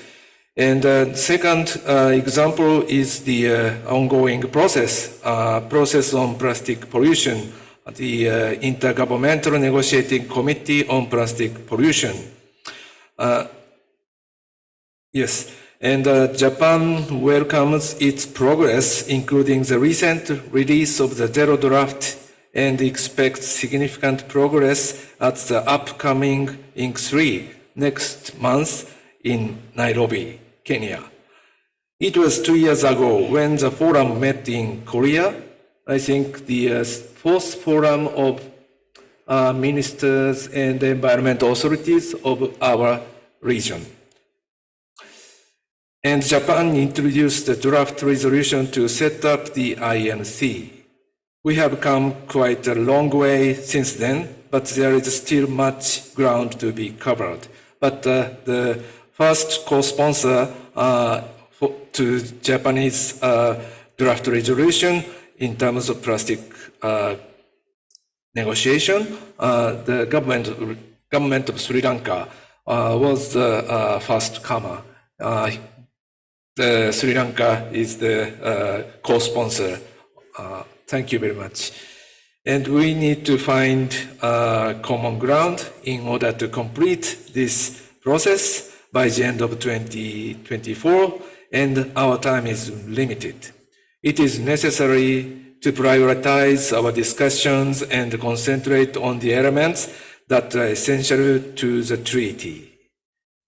F: And second example is the ongoing process on plastic pollution, the Intergovernmental Negotiating Committee on Plastic Pollution. Yes, and Japan welcomes its progress, including the recent release of the Zero Draft, and expects significant progress at the upcoming INC 3 next month in Nairobi, Kenya. It was 2 years ago when the forum met in Korea. I think the fourth forum of ministers and environmental authorities of our region. And Japan introduced the draft resolution to set up the INC. We have come quite a long way since then, but there is still much ground to be covered. But the first co-sponsor to Japanese draft resolution in terms of plastic negotiation, the government of Sri Lanka was the first comer. Sri Lanka is the co-sponsor. Thank you very much. And we need to find common ground in order to complete this process by the end of 2024, and our time is limited. It is necessary to prioritize our discussions and concentrate on the elements that are essential to the treaty.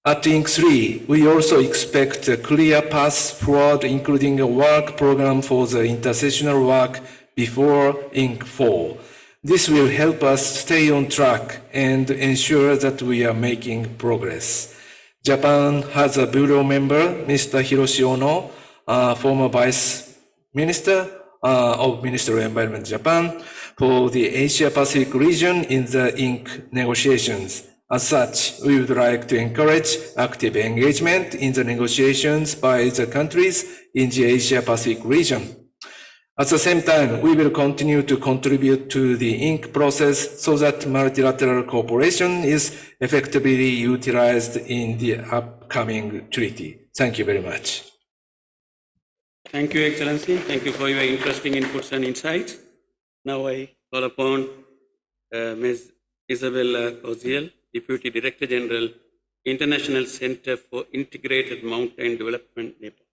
F: At INC 3, we also expect a clear path forward, including a work program for the intersessional work before INC 4. This will help us stay on track and ensure that we are making progress. Japan has a bureau member, Mr. Hiroshi Ono, former Vice Minister of Ministerial Environment Japan, for the Asia-Pacific region in the INC negotiations. As such, we would like to encourage active engagement in the negotiations by the countries in the Asia-Pacific region. At the same time, we will continue to contribute to the INC process so that multilateral cooperation is effectively utilized in the upcoming treaty. Thank you very much.
D: Thank you, Excellency. Thank you for your interesting inputs and insights. Now I call upon Ms. Isabella Oziel, Deputy Director General, International Center for Integrated Mountain Development, Nepal.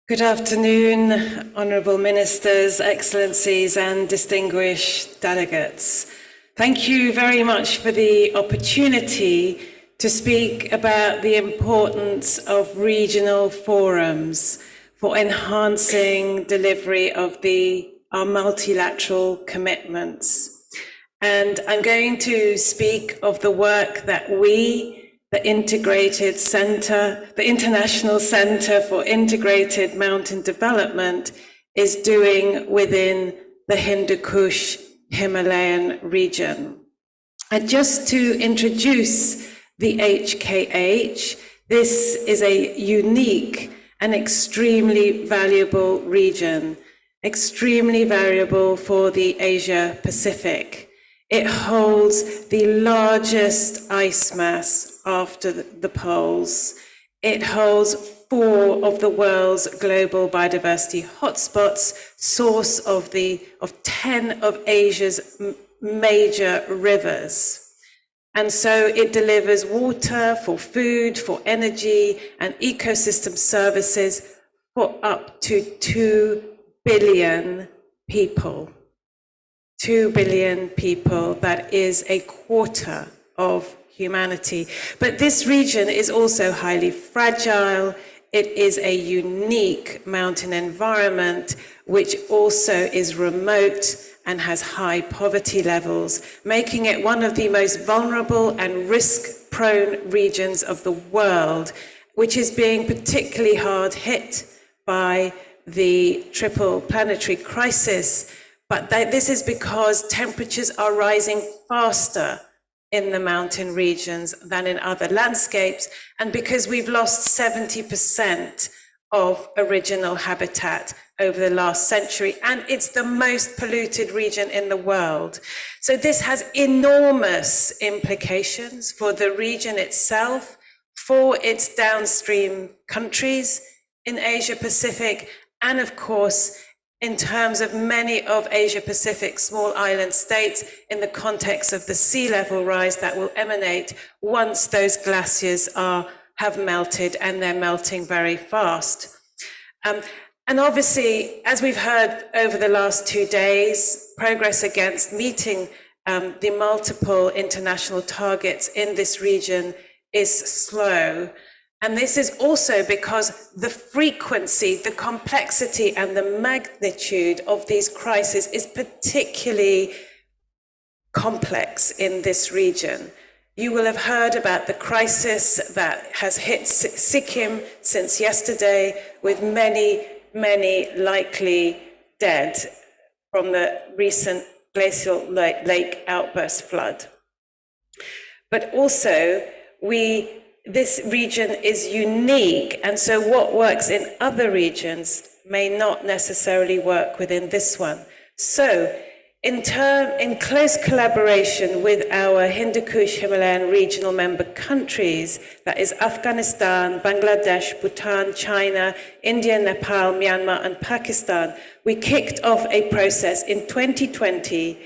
P: Good afternoon, Honourable Ministers, Excellencies and distinguished delegates. Thank you very much for the opportunity to speak about the importance of regional forums for enhancing delivery of our multilateral commitments. And I'm going to speak of the work that the International Center for Integrated Mountain Development is doing within the Hindu Kush Himalayan region. And just to introduce the HKH, this is a unique and extremely valuable region, extremely valuable for the Asia Pacific. It holds the largest ice mass after the poles. It holds 4 of the world's global biodiversity hotspots, source of 10 of Asia's major rivers. And so it delivers water, for food, for energy, and ecosystem services for up to 2 billion people. 2 billion people, that is a quarter of humanity. But this region is also highly fragile. It is a unique mountain environment, which also is remote and has high poverty levels, making it one of the most vulnerable and risk-prone regions of the world, which is being particularly hard hit by the triple planetary crisis. But this is because temperatures are rising faster in the mountain regions than in other landscapes, and because we've lost 70% of original habitat over the last century, and it's the most polluted region in the world. So this has enormous implications for the region itself, for its downstream countries in Asia Pacific, and of course, in terms of many of Asia Pacific's small island states in the context of the sea level rise that will emanate once those glaciers have melted, and they're melting very fast. And obviously, as we've heard over the last 2 days, progress against meeting the multiple international targets in this region is slow. And this is also because the frequency, the complexity, and the magnitude of these crises is particularly complex in this region. You will have heard about the crisis that has hit Sikkim since yesterday, with many, many likely dead from the recent glacial lake outburst flood. But also, this region is unique, and so what works in other regions may not necessarily work within this one. So, in close collaboration with our Hindu Kush Himalayan regional member countries, that is Afghanistan, Bangladesh, Bhutan, China, India, Nepal, Myanmar, and Pakistan, we kicked off a process in 2020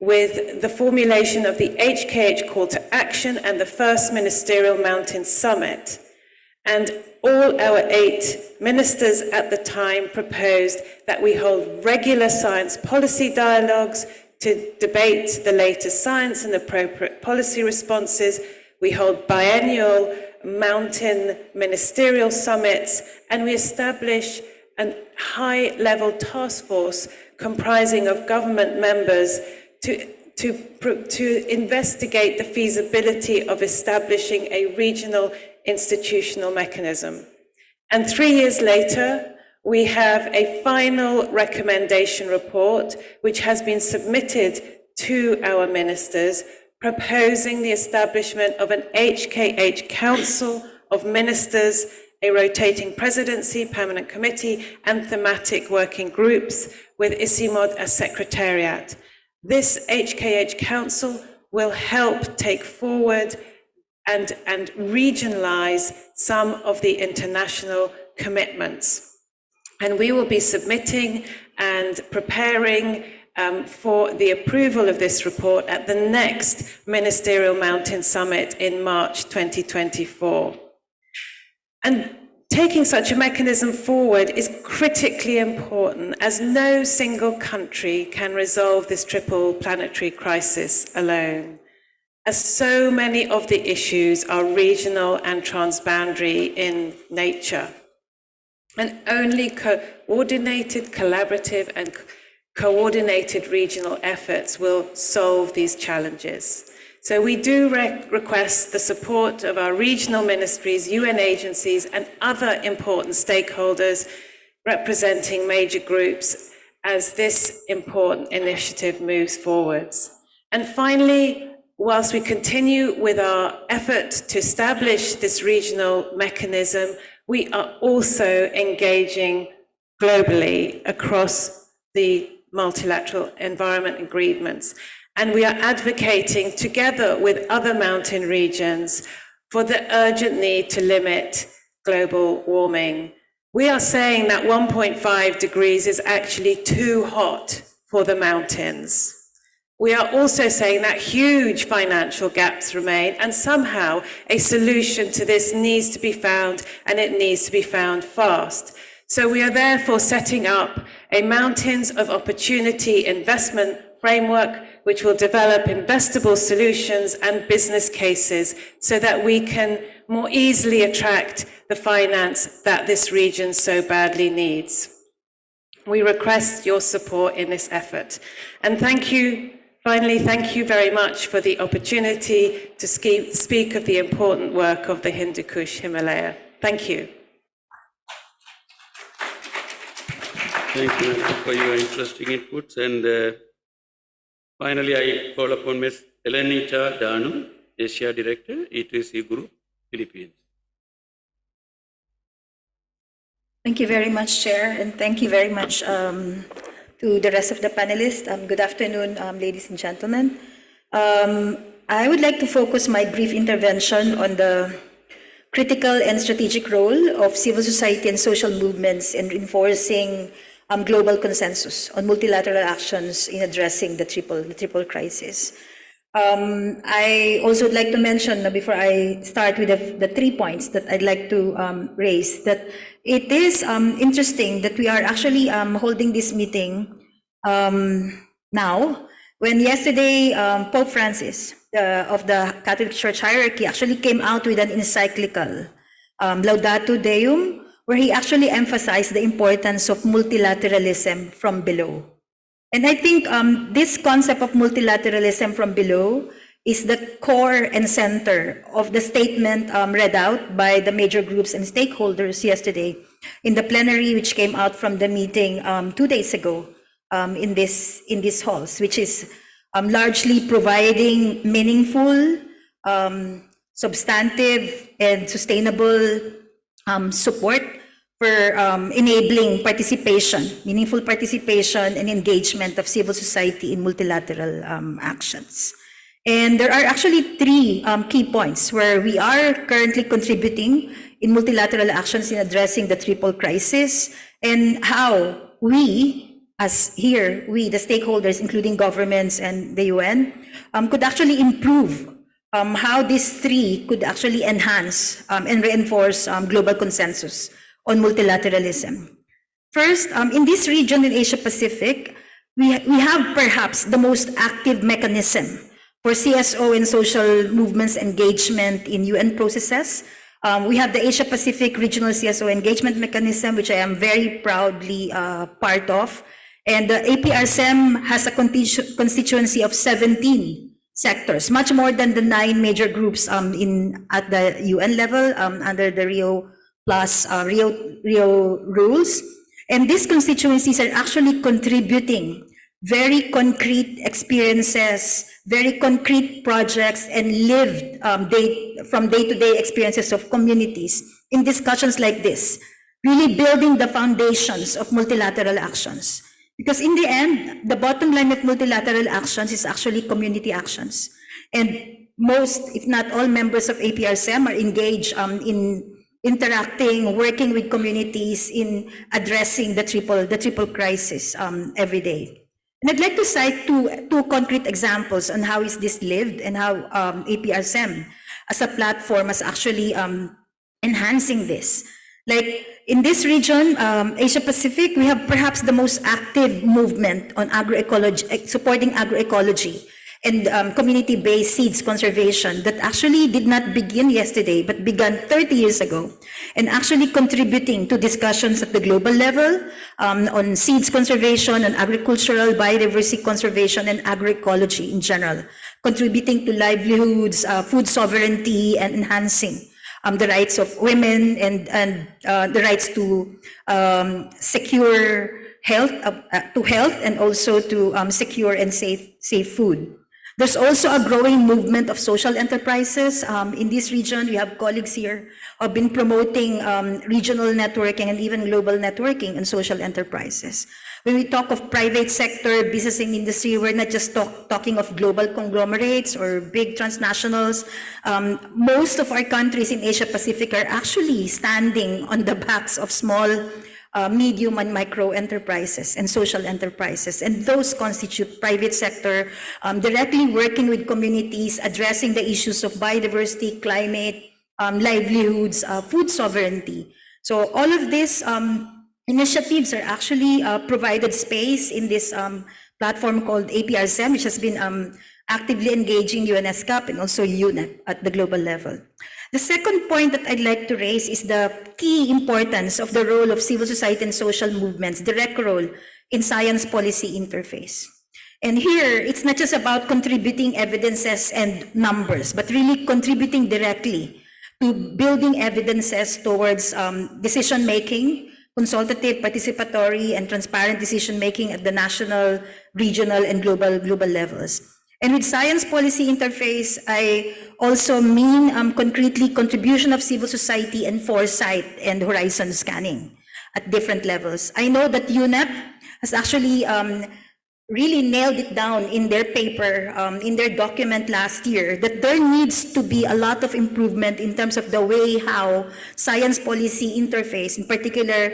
P: with the formulation of the HKH Call to Action and the first Ministerial Mountain Summit. And all our 8 ministers at the time proposed that we hold regular science policy dialogues to debate the latest science and appropriate policy responses. We hold biennial mountain ministerial summits, and we establish a high-level task force comprising of government members to investigate the feasibility of establishing a regional institutional mechanism. And 3 years later, we have a final recommendation report which has been submitted to our ministers, proposing the establishment of an HKH Council of Ministers, a rotating presidency, permanent committee, and thematic working groups, with ICIMOD as secretariat. This HKH Council will help take forward and regionalize some of the international commitments. And we will be submitting and preparing for the approval of this report at the next Ministerial Mountain Summit in March 2024. And taking such a mechanism forward is critically important, as no single country can resolve this triple planetary crisis alone, as so many of the issues are regional and transboundary in nature. And only coordinated, collaborative, and coordinated regional efforts will solve these challenges. So we do request the support of our regional ministries, UN agencies, and other important stakeholders representing major groups as this important initiative moves forwards. And finally, whilst we continue with our effort to establish this regional mechanism, we are also engaging globally across the multilateral environment agreements. And we are advocating, together with other mountain regions, for the urgent need to limit global warming. We are saying that 1.5 degrees is actually too hot for the mountains. we are also saying that huge financial gaps remain, and somehow a solution to this needs to be found, and it needs to be found fast. So we are therefore setting up a Mountains of Opportunity investment framework which will develop investable solutions and business cases so that we can more easily attract the finance that this region so badly needs. We request your support in this effort. And thank you, finally, thank you very much for the opportunity to speak of the important work of the Hindu Kush Himalaya. Thank you.
D: Thank you for your interesting inputs. And finally, I call upon Ms. Elenita Danu, Asia Director, E2C Group, Philippines.
S: Thank you very much, Chair, and thank you very much to the rest of the panelists. Good afternoon, ladies and gentlemen. I would like to focus my brief intervention on the critical and strategic role of civil society and social movements in reinforcing global consensus on multilateral actions in addressing the triple crisis. I also would like to mention, before I start with the 3 points that I'd like to raise, that it is interesting that we are actually holding this meeting now, when yesterday Pope Francis of the Catholic Church hierarchy actually came out with an encyclical, Laudato Deum, where he actually emphasized the importance of multilateralism from below. And I think this concept of multilateralism from below is the core and center of the statement read out by the major groups and stakeholders yesterday in the plenary, which came out from the meeting 2 days ago in these halls, which is largely providing meaningful, substantive, and sustainable support for enabling participation, meaningful participation and engagement of civil society in multilateral actions. And there are actually 3 key points where we are currently contributing in multilateral actions in addressing the triple crisis, and how we, we, the stakeholders, including governments and the UN, could actually improve how these 3 could actually enhance and reinforce global consensus on multilateralism. First, in this region in Asia Pacific, we have perhaps the most active mechanism for CSO and social movements engagement in UN processes. We have the Asia Pacific Regional CSO Engagement Mechanism, which I am very proudly part of. And the APRSM has a constituency of 17 sectors, much more than the 9 major groups at the UN level under the Rio rules. And these constituencies are actually contributing very concrete experiences, very concrete projects, and lived from day-to-day experiences of communities in discussions like this, really building the foundations of multilateral actions. Because in the end, the bottom line of multilateral actions is actually community actions. And most, if not all, members of APRSM are engaged in interacting, working with communities in addressing the triple crisis every day. And I'd like to cite two concrete examples on how is this lived and how APRSM as a platform is actually enhancing this. Like in this region, Asia Pacific, we have perhaps the most active movement on agroecology, supporting agroecology and community-based seeds conservation that actually did not begin yesterday, but began 30 years ago, and actually contributing to discussions at the global level on seeds conservation, on agricultural biodiversity conservation, and agroecology in general, contributing to livelihoods, food sovereignty, and enhancing the rights of women and the rights to secure health, and also to secure and safe food. There's also a growing movement of social enterprises in this region. We have colleagues here who have been promoting regional networking and even global networking in social enterprises. When we talk of private sector, business and industry, we're not just talking of global conglomerates or big transnationals. Most of our countries in Asia Pacific are actually standing on the backs of small medium and micro enterprises and social enterprises. And those constitute private sector directly working with communities, addressing the issues of biodiversity, climate, livelihoods, food sovereignty. So all of these initiatives are actually provided space in this platform called APRSM, which has been actively engaging UNESCAP and also UNEP at the global level. The second point that I'd like to raise is the key importance of the role of civil society and social movements, direct role in science policy interface. And here, it's not just about contributing evidences and numbers, but really contributing directly to building evidences towards decision-making, consultative, participatory, and transparent decision-making at the national, regional, and global levels. And with science policy interface, I also mean concretely contribution of civil society and foresight and horizon scanning at different levels. I know that UNEP has actually really nailed it down in their paper, in their document last year, that there needs to be a lot of improvement in terms of the way how science policy interface, in particular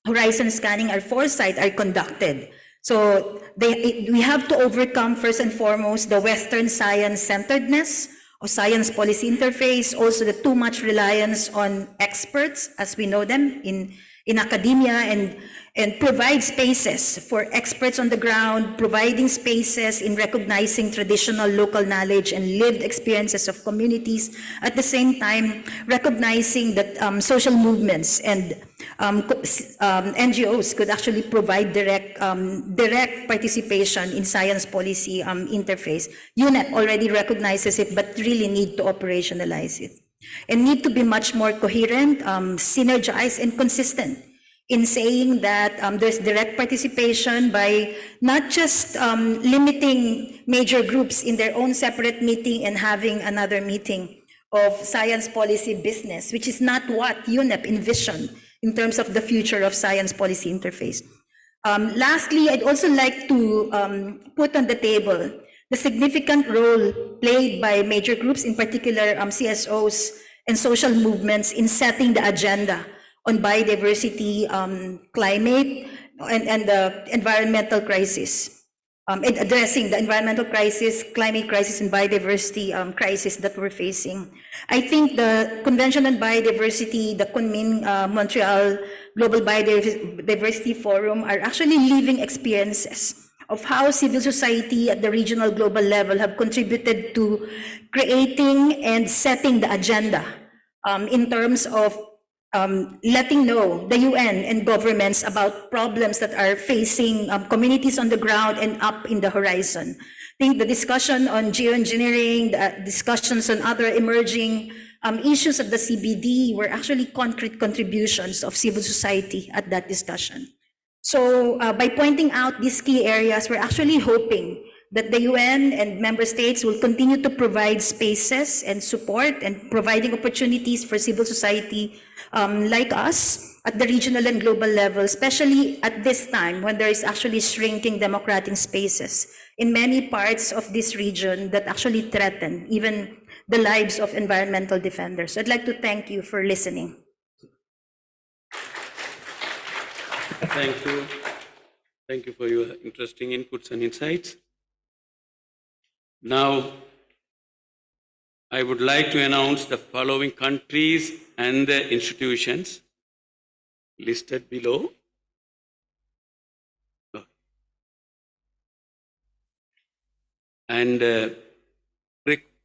S: horizon scanning or foresight, are conducted. So we have to overcome first and foremost the Western science-centeredness of science policy interface, also the too much reliance on experts, as we know them in academia, and provide spaces for experts on the ground, providing spaces in recognizing traditional local knowledge and lived experiences of communities, at the same time recognizing that social movements and NGOs could actually provide direct participation in science policy interface. UNEP already recognizes it, but really need to operationalize it. And need to be much more coherent, synergized, and consistent in saying that there's direct participation by not just limiting major groups in their own separate meeting and having another meeting of science policy business, which is not what UNEP envisioned in terms of the future of science policy interface. Lastly, I'd also like to put on the table the significant role played by major groups, in particular CSOs and social movements, in setting the agenda on biodiversity, climate, and the environmental crisis, and addressing the environmental crisis, climate crisis, and biodiversity crisis that we're facing. I think the Convention on Biodiversity, the Kunming Montreal Global Biodiversity Forum are actually living experiences of how civil society at the regional global level have contributed to creating and setting the agenda in terms of letting know the UN and governments about problems that are facing communities on the ground and up in the horizon. I think the discussion on geoengineering, the discussions on other emerging issues of the CBD were actually concrete contributions of civil society at that discussion. So by pointing out these key areas, we're actually hoping that the UN and member states will continue to provide spaces and support and providing opportunities for civil society like us at the regional and global level, especially at this time when there is actually shrinking democratic spaces in many parts of this region that actually threaten even the lives of environmental defenders. So I'd like to thank you for listening.
D: Thank you. Thank you for your interesting inputs and insights. Now, I would like to announce the following countries and the institutions listed below. And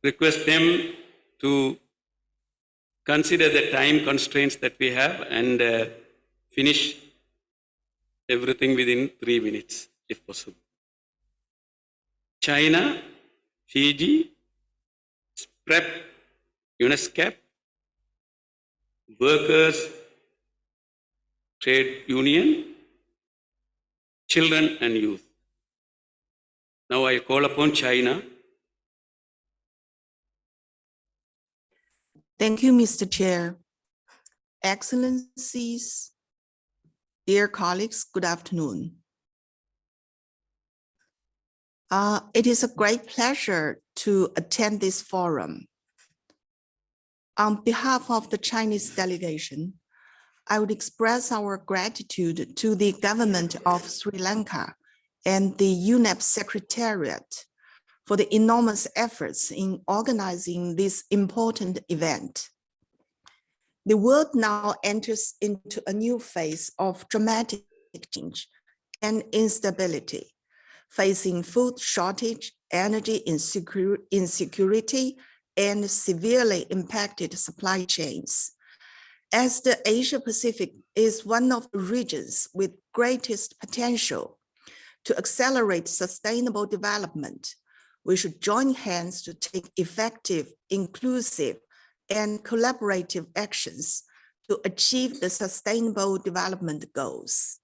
D: request them to consider the time constraints that we have and finish everything within 3 minutes, if possible. China, Fiji, SPREP, UNESCAP, Workers' Trade Union, Children and Youth. Now I call upon China.
R: Thank you, Mr. Chair. Excellencies, dear colleagues, good afternoon. It is a great pleasure to attend this forum. On behalf of the Chinese delegation, I would express our gratitude to the government of Sri Lanka and the UNEP Secretariat for the enormous efforts in organizing this important event. The world now enters into a new phase of dramatic change and instability, facing food shortage, energy insecurity, and severely impacted supply chains. As the Asia Pacific is one of the regions with greatest potential to accelerate sustainable development, we should join hands to take effective, inclusive, and collaborative actions to achieve the Sustainable Development Goals.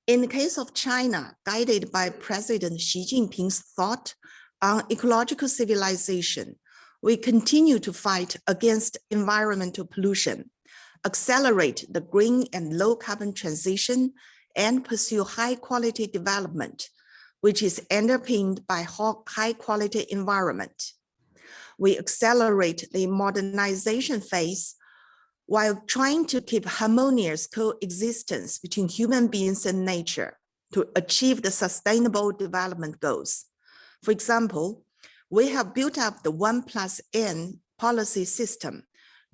R: In the case of China, guided by President Xi Jinping's thought on ecological civilization, we continue to fight against environmental pollution, accelerate the green and low carbon transition, and pursue high quality development, which is underpinned by high quality environment. We accelerate the modernization phase while trying to keep harmonious coexistence between human beings and nature to achieve the Sustainable Development Goals. For example, we have built up the 1+N policy system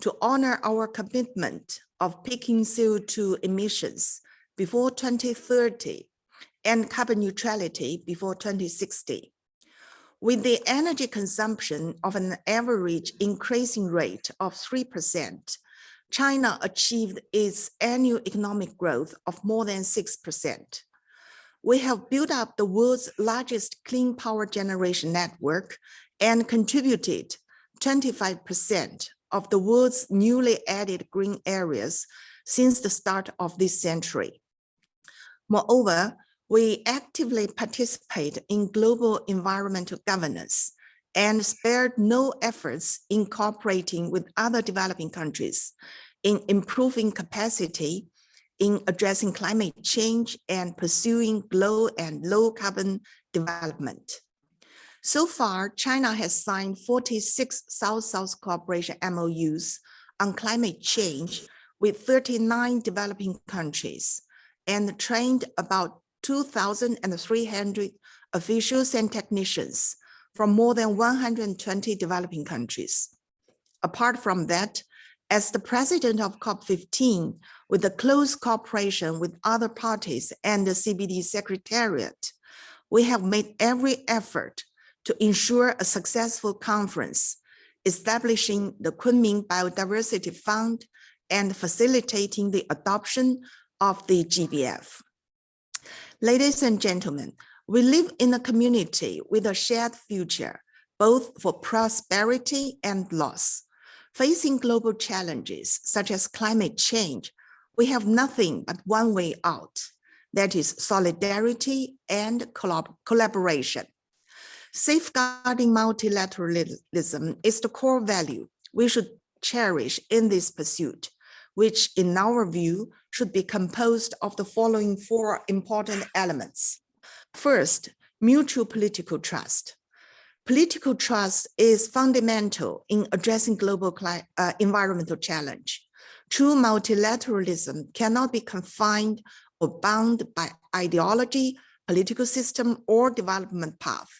R: to honor our commitment of peaking CO2 emissions before 2030 and carbon neutrality before 2060. With the energy consumption of an average increasing rate of 3%, China achieved its annual economic growth of more than 6%. We have built up the world's largest clean power generation network and contributed 25% of the world's newly added green areas since the start of this century. Moreover, we actively participate in global environmental governance and spared no efforts in cooperating with other developing countries in improving capacity, in addressing climate change and pursuing low and low carbon development. So far, China has signed 46 South-South cooperation MOUs on climate change with 39 developing countries and trained about 2,300 officials and technicians from more than 120 developing countries. Apart from that, as the president of COP15, with the close cooperation with other parties and the CBD Secretariat, we have made every effort to ensure a successful conference, establishing the Kunming Biodiversity Fund and facilitating the adoption of the GBF. Ladies and gentlemen, we live in a community with a shared future, both for prosperity and loss. Facing global challenges such as climate change, we have nothing but one way out, that is solidarity and collaboration. Safeguarding multilateralism is the core value we should cherish in this pursuit, which in our view should be composed of the following 4 important elements. First, mutual political trust. Political trust is fundamental in addressing global environmental challenge. True multilateralism cannot be confined or bound by ideology, political system, or development path.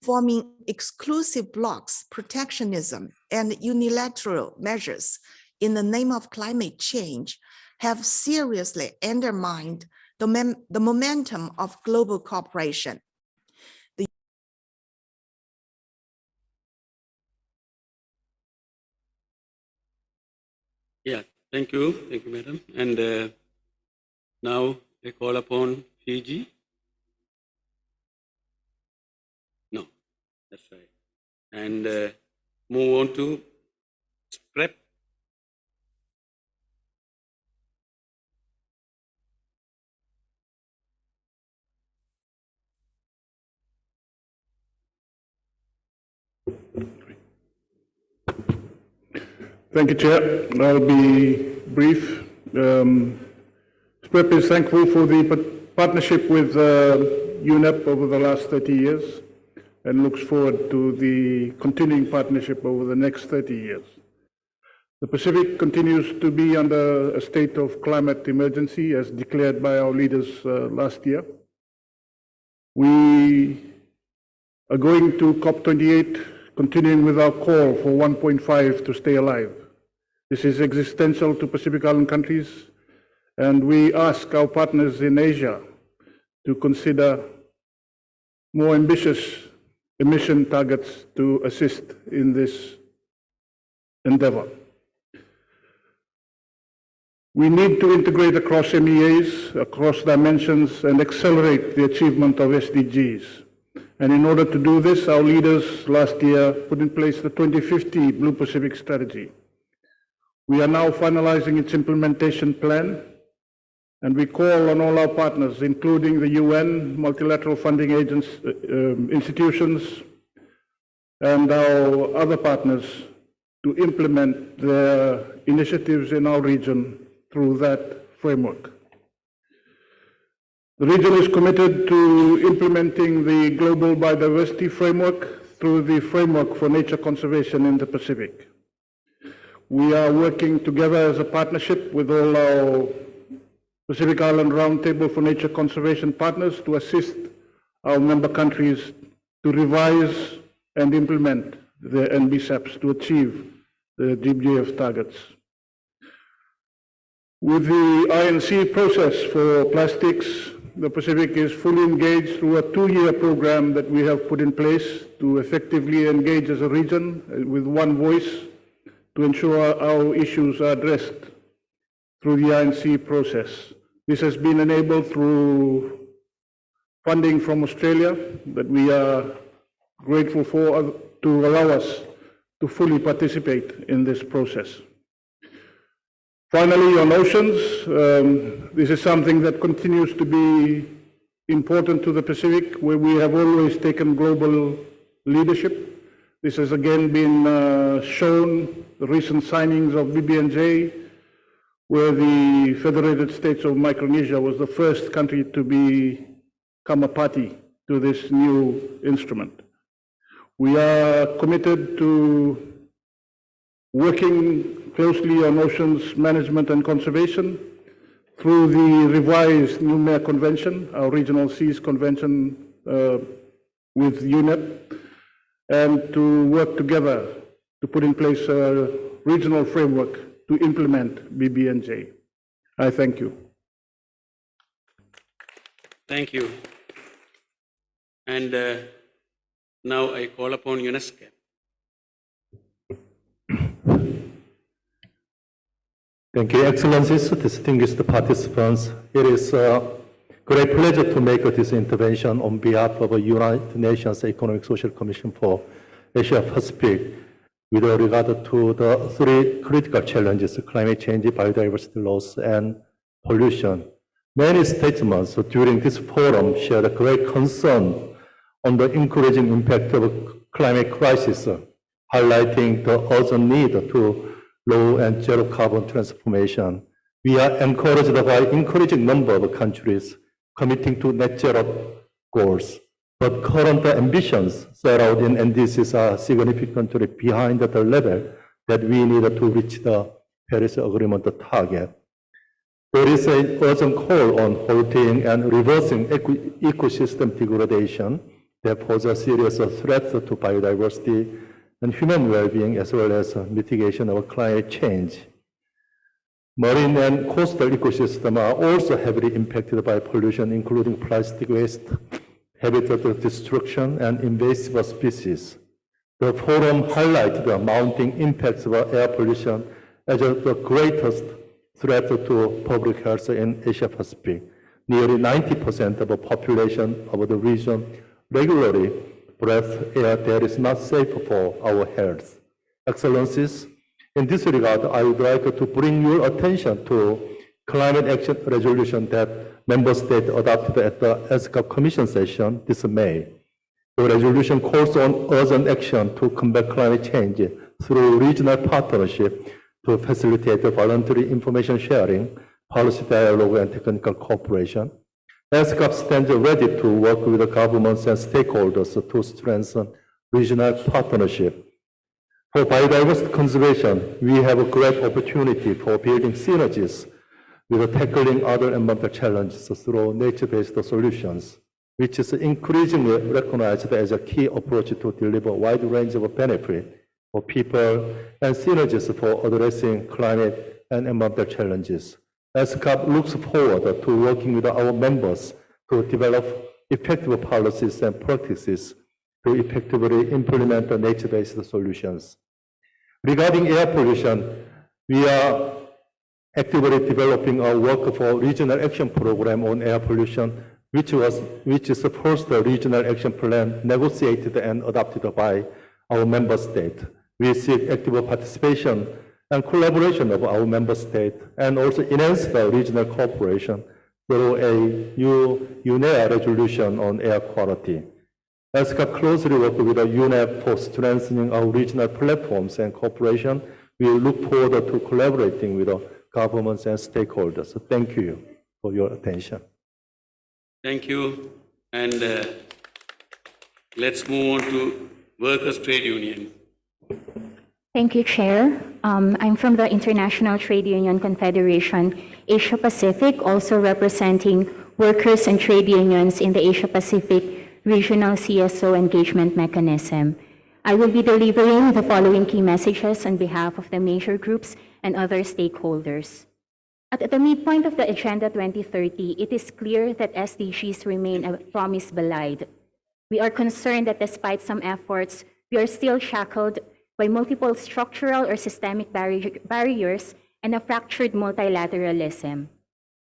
R: Forming exclusive blocks, protectionism, and unilateral measures in the name of climate change have seriously undermined the momentum of global cooperation.
D: Yeah, thank you, madam. And now I call upon Fiji. No, that's right. And move on to PrEP.
M: Thank you, Chair. I'll be brief. SPREP is thankful for the partnership with UNEP over the last 30 years and looks forward to the continuing partnership over the next 30 years. The Pacific continues to be under a state of climate emergency as declared by our leaders last year. We are going to COP28, continuing with our call for 1.5 to stay alive. This is existential to Pacific Island countries, and we ask our partners in Asia to consider more ambitious emission targets to assist in this endeavor. We need to integrate across MEAs, across dimensions, and accelerate the achievement of SDGs. And in order to do this, our leaders last year put in place the 2050 Blue Pacific Strategy. We are now finalizing its implementation plan, and we call on all our partners, including the UN, multilateral funding institutions, and our other partners, to implement their initiatives in our region through that framework. The region is committed to implementing the global biodiversity framework through the framework for nature conservation in the Pacific. We are working together as a partnership with all our Pacific Island Roundtable for Nature Conservation partners to assist our member countries to revise and implement the NBSAPs to achieve the GBF targets. With the INC process for plastics, the Pacific is fully engaged through a 2-year program that we have put in place to effectively engage as a region with one voice to ensure our issues are addressed through the INC process. This has been enabled through funding from Australia that we are grateful for to allow us to fully participate in this process. Finally, on oceans, this is something that continues to be important to the Pacific, where we have always taken global leadership. This has again been shown, the recent signings of BBNJ, where the Federated States of Micronesia was the first country to become a party to this new instrument. We are committed to working closely on oceans management and conservation through the revised new MEA Convention, our Regional Seas Convention with UNEP, and to work together to put in place a regional framework to implement BBNJ. I thank you.
D: Thank you. And now I call upon UNESCO.
C: Thank you, Excellencies, distinguished participants. It is a great pleasure to make this intervention on behalf of the United Nations Economic Social Commission for Asia Pacific with regard to the 3 critical challenges: climate change, biodiversity loss, and pollution. Many statements during this forum shared a great concern on the increasing impact of climate crisis, highlighting the urgent need to low and zero carbon transformation. We are encouraged by increasing number of countries committing to net zero goals, but current ambitions set out in NDCs are significantly behind the level that we need to reach the Paris Agreement target. There is an urgent call on halting and reversing ecosystem degradation that pose a serious threat to biodiversity and human well-being, as well as mitigation of climate change. Marine and coastal ecosystems are also heavily impacted by pollution, including plastic waste, habitat destruction, and invasive species. The forum highlighted the mounting impacts of air pollution as the greatest threat to public health in Asia Pacific. Nearly 90% of the population of the region regularly breathe air that is not safe for our health. Excellencies, in this regard, I would like to bring your attention to climate action resolution that member states adopted at the ESCAP Commission session this May. The resolution calls on urgent action to combat climate change through regional partnership to facilitate voluntary information sharing, policy dialogue, and technical cooperation. ESCAP stands ready to work with the governments and stakeholders to strengthen regional partnership. For biodiversity conservation, we have a great opportunity for building synergies with tackling other environmental challenges through nature-based solutions, which is increasingly recognized as a key approach to deliver a wide range of benefit for people and synergies for addressing climate and environmental challenges. ESCAP looks forward to working with our members to develop effective policies and practices to effectively implement the nature-based solutions. Regarding air pollution, we are actively developing our work for regional action program on air pollution, which is the first regional action plan negotiated and adopted by our member state. We seek active participation and collaboration of our member state and also enhance the regional cooperation through a new UNEA resolution on air quality. ESCA closely work with the UNEP for strengthening our regional platforms and cooperation. We look forward to collaborating with the governments and stakeholders. So thank you for your attention.
D: Thank you. And let's move on to Workers' Trade Union.
T: Thank you, Chair. I'm from the International Trade Union Confederation, Asia Pacific, also representing workers and trade unions in the Asia Pacific Regional CSO Engagement Mechanism. I will be delivering the following key messages on behalf of the major groups and other stakeholders. At the midpoint of the Agenda 2030, it is clear that SDGs remain a promise belied. We are concerned that despite some efforts, we are still shackled by multiple structural or systemic barriers and a fractured multilateralism.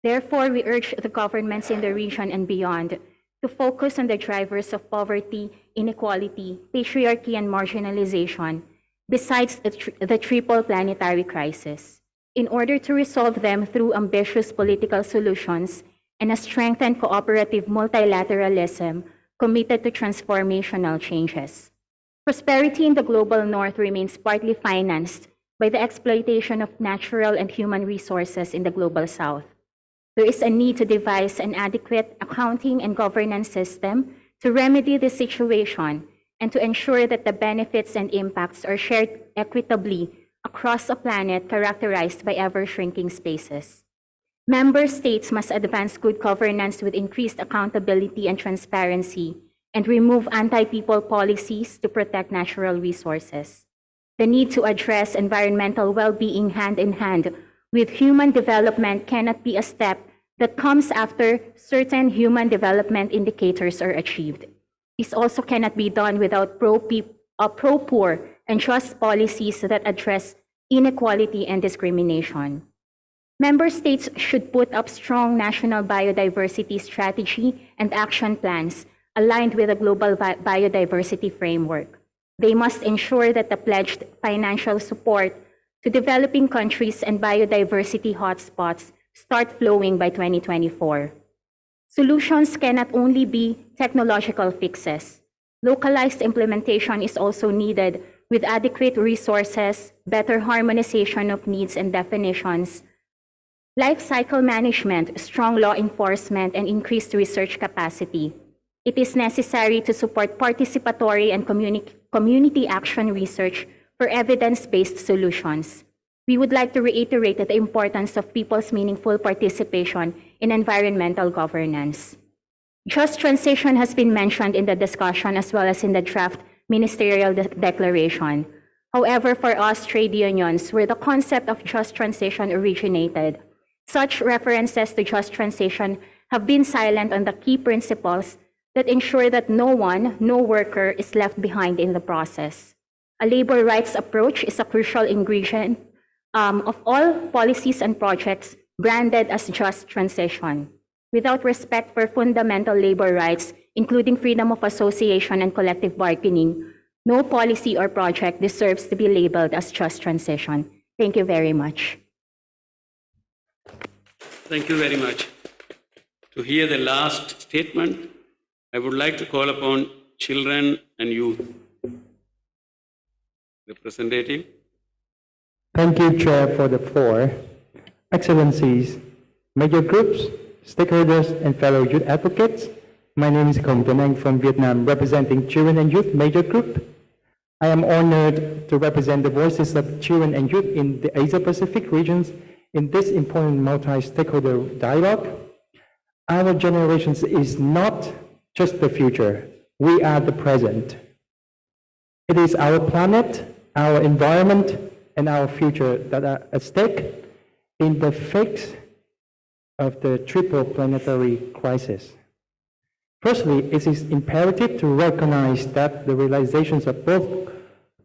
T: Therefore, we urge the governments in the region and beyond to focus on the drivers of poverty, inequality, patriarchy, and marginalization, besides the triple planetary crisis, in order to resolve them through ambitious political solutions and a strengthened cooperative multilateralism committed to transformational changes. Prosperity in the global north remains partly financed by the exploitation of natural and human resources in the global south. There is a need to devise an adequate accounting and governance system to remedy this situation and to ensure that the benefits and impacts are shared equitably across a planet characterized by ever-shrinking spaces. Member states must advance good governance with increased accountability and transparency and remove anti-people policies to protect natural resources. The need to address environmental well-being hand in hand with human development cannot be a step that comes after certain human development indicators are achieved. This also cannot be done without pro-poor and just policies that address inequality and discrimination. Member states should put up strong national biodiversity strategy and action plans aligned with a global biodiversity framework. They must ensure that the pledged financial support to developing countries and biodiversity hotspots start flowing by 2024. Solutions cannot only be technological fixes. Localized implementation is also needed with adequate resources, better harmonization of needs and definitions, life cycle management, strong law enforcement, and increased research capacity. It is necessary to support participatory and community action research for evidence-based solutions. We would like to reiterate the importance of people's meaningful participation in environmental governance. Just transition has been mentioned in the discussion as well as in the draft ministerial declaration. However, for us trade unions, where the concept of just transition originated, such references to just transition have been silent on the key principles that ensure that no worker is left behind in the process. A labor rights approach is a crucial ingredient of all policies and projects branded as just transition. Without respect for fundamental labor rights, including freedom of association and collective bargaining, no policy or project deserves to be labeled as just transition. Thank you very much.
D: Thank you very much. To hear the last statement, I would like to call upon children and youth. Representative.
U: Thank you, Chair, for the floor. Excellencies, major groups, stakeholders, and fellow youth advocates, my name is Khom Tuan Anh from Vietnam, representing Children and Youth Major Group. I am honored to represent the voices of children and youth in the Asia-Pacific regions in this important multi-stakeholder dialogue. Our generation is not just the future, we are the present. It is our planet, our environment, and our future that are at stake in the face of the triple planetary crisis. Firstly, it is imperative to recognize that the realizations of both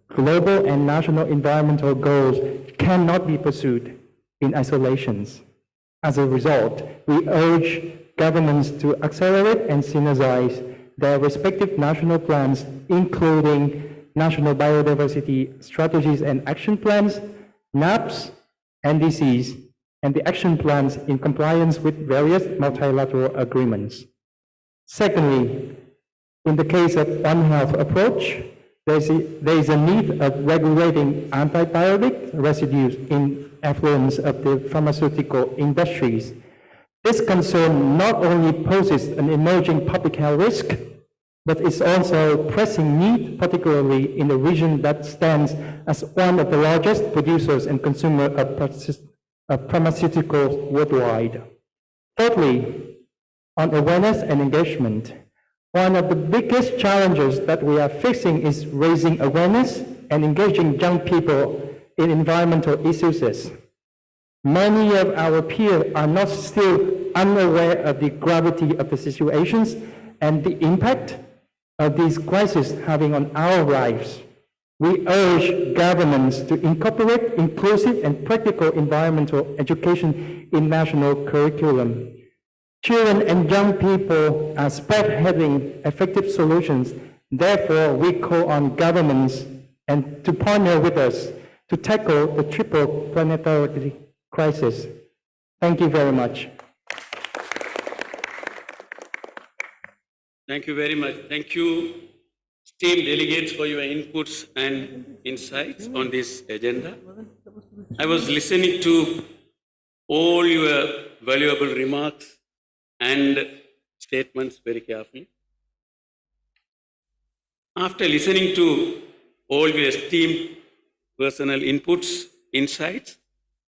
U: global and national environmental goals cannot be pursued in isolation. As a result, we urge governments to accelerate and synergize their respective national plans, including national biodiversity strategies and action plans, NAPs, NDCs, and the action plans in compliance with various multilateral agreements. Secondly, in the case of One Health approach, there is a need of regulating antibiotic residues in effluents of the pharmaceutical industries. This concern not only poses an emerging public health risk, but it's also a pressing need, particularly in a region that stands as one of the largest producers and consumers of pharmaceuticals worldwide. Thirdly, on awareness and engagement, one of the biggest challenges that we are facing is raising awareness and engaging young people in environmental issues. Many of our peers are not still unaware of the gravity of the situations and the impact of these crises having on our lives. We urge governments to incorporate inclusive and practical environmental education in national curriculum. Children and young people are spearheading effective solutions. Therefore, we call on governments and to partner with us to tackle the triple planetary crisis. Thank you very much.
I: Thank you very much. Thank you, esteemed delegates, for your inputs and insights on this agenda. I was listening to all your valuable remarks and statements very carefully. After listening to all your esteemed personal inputs, insights,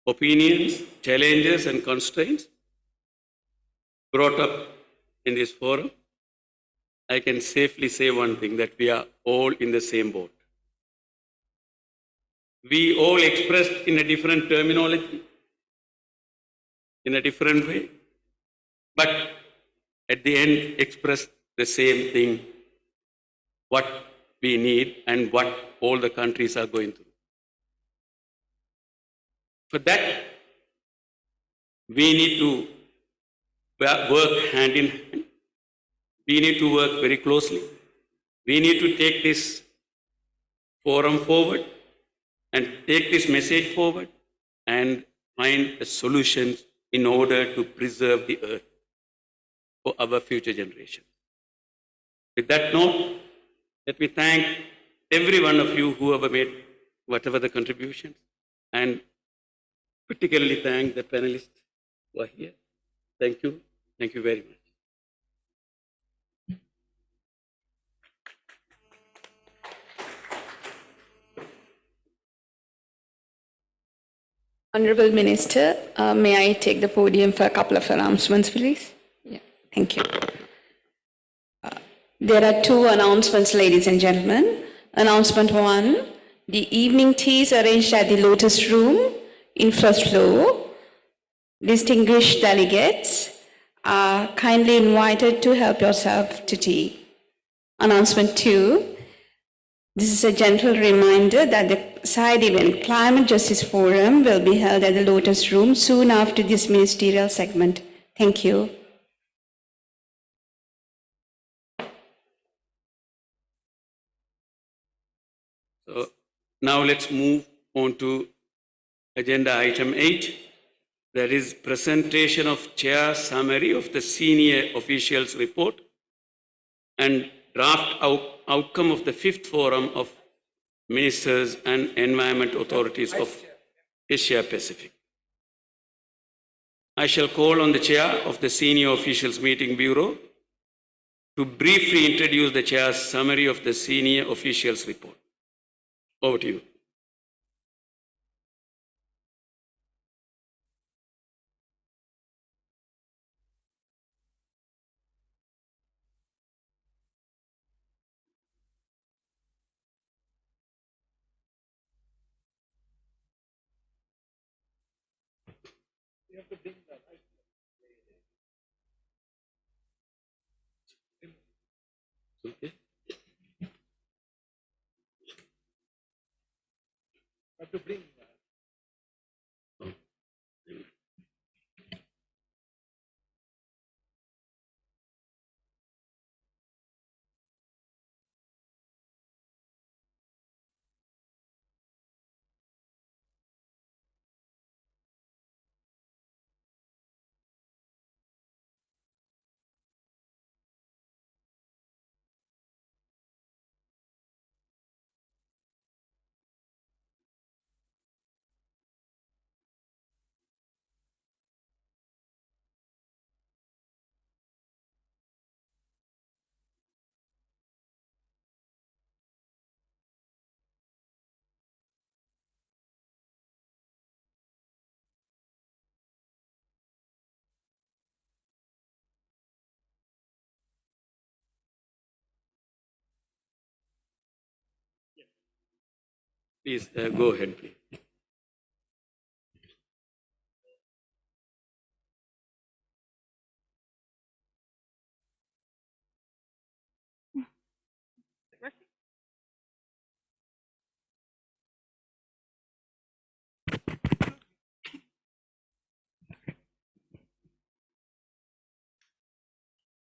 I: opinions, challenges, and constraints brought up in this forum, I can safely say one thing, that we are all in the same boat. We all expressed in a different terminology, in a different way, but at the end expressed the same thing, what we need and what all the countries are going through. For that, we need to work hand in hand. We need to work very closely. We need to take this forum forward and take this message forward and find a solution in order to preserve the earth for our future generations. With that note, let me thank every one of you who have made whatever the contributions, and particularly thank the panelists who are here. Thank you. Thank you very much.
H: Honorable Minister, may I take the podium for a couple of announcements, please? Yeah, thank you. There are two announcements, ladies and gentlemen. Announcement one, the evening tea is arranged at the Lotus Room in first floor. Distinguished delegates are kindly invited to help yourself to tea. Announcement two, this is a gentle reminder that the side event Climate Justice Forum will be held at the Lotus Room soon after this ministerial segment. Thank you.
I: So now let's move on to agenda item 8. That is presentation of chair summary of the senior officials report and draft outcome of the 5th Forum of Ministers and Environment Authorities of Asia Pacific. I shall call on the chair of the Senior Officials Meeting Bureau to briefly introduce the chair's summary of the senior officials report. Over to you. Okay. Please go ahead, please.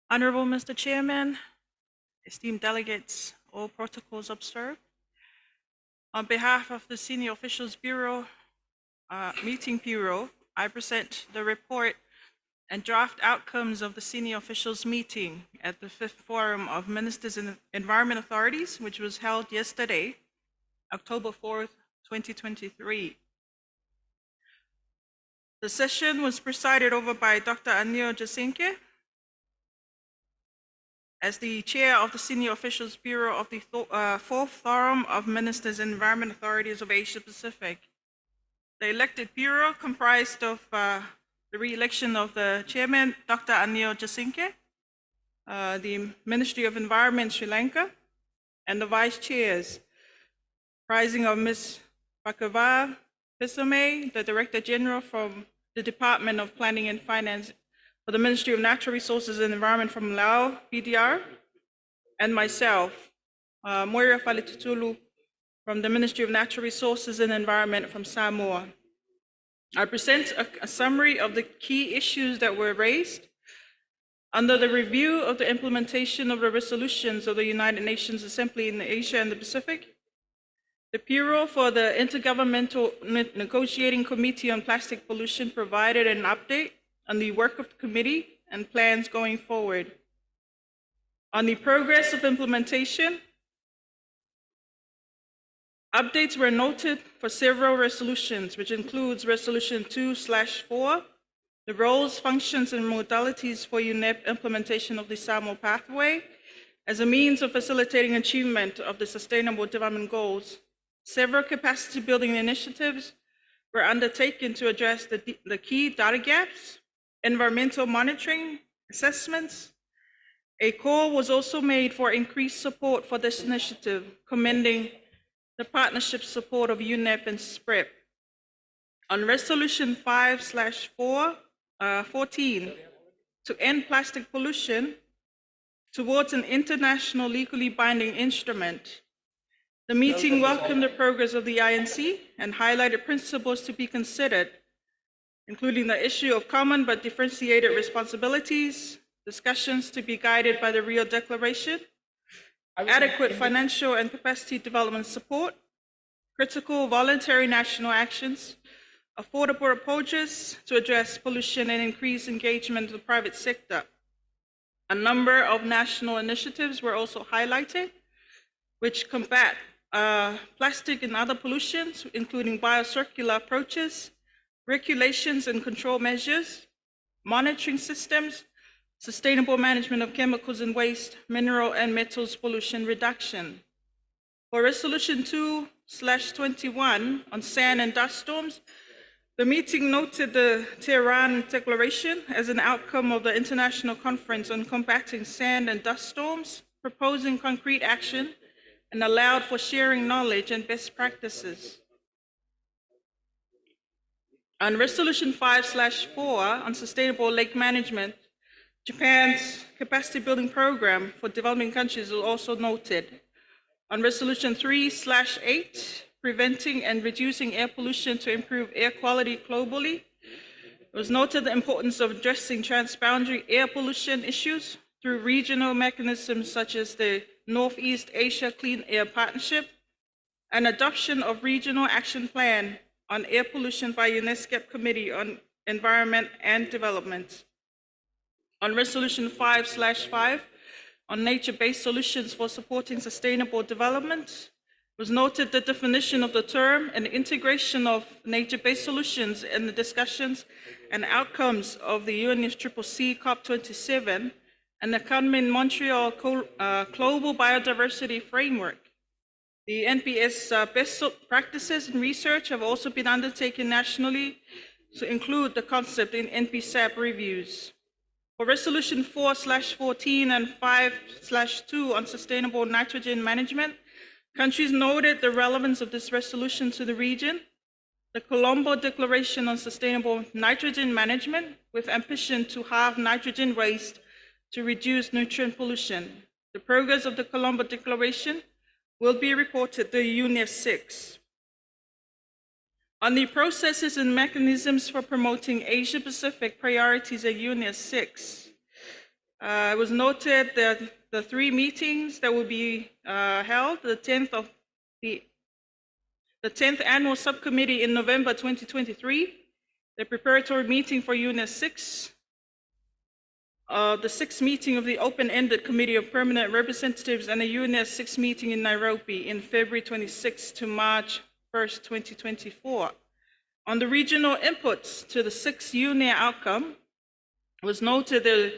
Q: Honorable Mr. Chairman, esteemed delegates, all protocols observed. On behalf of the Senior Officials Bureau, Meeting Bureau, I present the report and draft outcomes of the Senior Officials Meeting at the 5th Forum of Ministers and Environment Authorities, which was held yesterday, October 4th, 2023. The session was presided over by Dr. Anil Jasinke, as the chair of the Senior Officials Bureau of the 4th Forum of Ministers and Environment Authorities of Asia Pacific. The elected bureau comprised of the re-election of the chairman, Dr. Anil Jasinke, the Ministry of Environment, Sri Lanka, and the vice chairs, comprising of Ms. Pakava Pisame, the Director General from the Department of Planning and Finance for the Ministry of Natural Resources and Environment from Laos, PDR, and myself, Moira Falitutulu, from the Ministry of Natural Resources and Environment from Samoa. I present a summary of the key issues that were raised under the review of the implementation of the resolutions of the United Nations Assembly in Asia and the Pacific. The Bureau for the Intergovernmental Negotiating Committee on Plastic Pollution provided an update on the work of the committee and plans going forward. On the progress of implementation, updates were noted for several resolutions, which includes Resolution 2/4, the roles, functions, and modalities for UNEP implementation of the Samoa Pathway as a means of facilitating achievement of the Sustainable Development Goals. Several capacity building initiatives were undertaken to address the key data gaps, environmental monitoring, assessments. A call was also made for increased support for this initiative, commending the partnership support of UNEP and SPREP. On Resolution 5/14, to end plastic pollution towards an international legally binding instrument, the meeting welcomed the progress of the INC and highlighted principles to be considered, including the issue of common but differentiated responsibilities, discussions to be guided by the Rio Declaration, adequate financial and capacity development support, critical voluntary national actions, affordable approaches to address pollution and increase engagement of the private sector. A number of national initiatives were also highlighted, which combat plastic and other pollutions, including biocircular approaches, regulations and control measures, monitoring systems, sustainable management of chemicals and waste, mineral and metals pollution reduction. For Resolution 4/21 on sand and dust storms, the meeting noted the Tehran Declaration as an outcome of the International Conference on Combating Sand and Dust Storms, proposing concrete action, and allowed for sharing knowledge and best practices. On Resolution 5/4 on Sustainable Lake Management, Japan's capacity building program for developing countries was also noted. On Resolution 3/8, Preventing and Reducing Air Pollution to Improve Air Quality Globally, it was noted the importance of addressing transboundary air pollution issues through regional mechanisms such as the Northeast Asia Clean Air Partnership and adoption of Regional Action Plan on Air Pollution by UNESCO Committee on Environment and Development. On Resolution 5/5 on nature-based solutions for supporting sustainable development, it was noted the definition of the term and integration of nature-based solutions in the discussions and outcomes of the UNFCCC COP27 and the Montreal Global Biodiversity Framework. The NPS best practices in research have also been undertaken nationally to include the concept in NPSAP reviews. For Resolution 4/14 and 5/2 on sustainable nitrogen management, countries noted the relevance of this resolution to the region. The Colombo Declaration on Sustainable Nitrogen Management, with ambition to halve nitrogen waste to reduce nutrient pollution. The progress of the Colombo Declaration will be reported to UNEP 6. On the processes and mechanisms for promoting Asia-Pacific priorities at UNEP 6, it was noted that the 3 meetings that will be held, the 10th Annual Subcommittee in November 2023, the preparatory meeting for UNEP 6, the 6th meeting of the Open-Ended Committee of Permanent Representatives, and the UNEP 6 meeting in Nairobi in February 26 to March 1st, 2024. On the regional inputs to the 6th UNEP outcome, it was noted that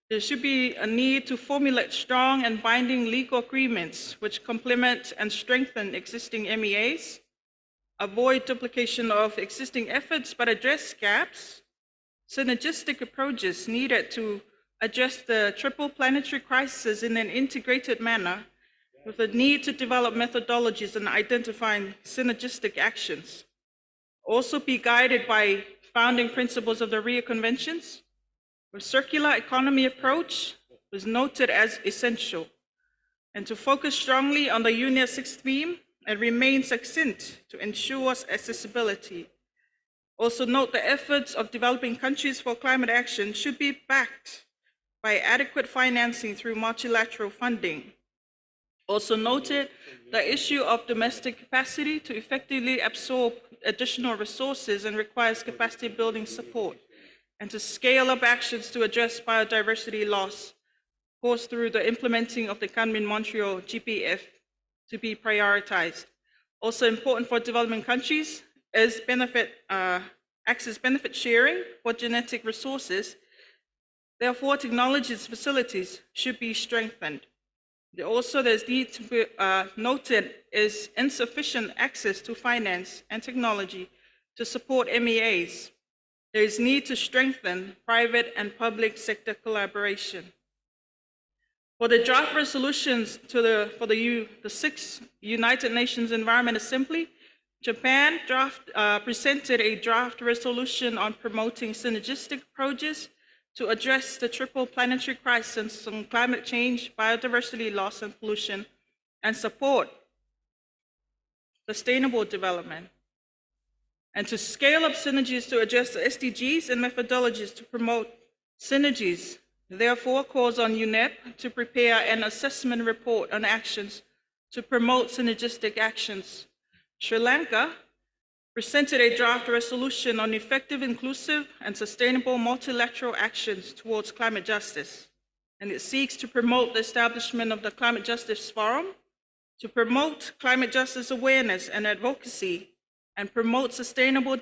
Q: there should be a need to formulate strong and binding legal agreements which complement and strengthen existing MEAs, avoid duplication of existing efforts but address gaps, synergistic approaches needed to address the triple planetary crisis in an integrated manner, with the need to develop methodologies and identifying synergistic actions. Also be guided by founding principles of the Rio Conventions. A circular economy approach was noted as essential, and to focus strongly on the UNEP 6 theme and remain succinct to ensure accessibility. Also note the efforts of developing countries for climate action should be backed by adequate financing through multilateral funding. Also noted the issue of domestic capacity to effectively absorb additional resources and requires capacity building support, and to scale up actions to address biodiversity loss, of course through the implementing of the Montreal GPF to be prioritized. Also important for developing countries is access benefit sharing for genetic resources. Therefore, technologies facilities should be strengthened. There's need to be noted is insufficient access to finance and technology to support MEAs. There is need to strengthen private and public sector collaboration. For the draft resolutions for the 6th United Nations Environment Assembly, Japan presented a draft resolution on promoting synergistic approaches to address the triple planetary crisis on climate change, biodiversity loss, and pollution, and support sustainable development, and to scale up synergies to address the SDGs and methodologies to promote synergies. Therefore, calls on UNEP to prepare an assessment report on actions to promote synergistic actions. Sri Lanka presented a draft resolution on effective, inclusive, and sustainable multilateral actions towards climate justice, and it seeks to promote the establishment of the Climate Justice Forum, to promote climate justice awareness and advocacy, and promote sustainable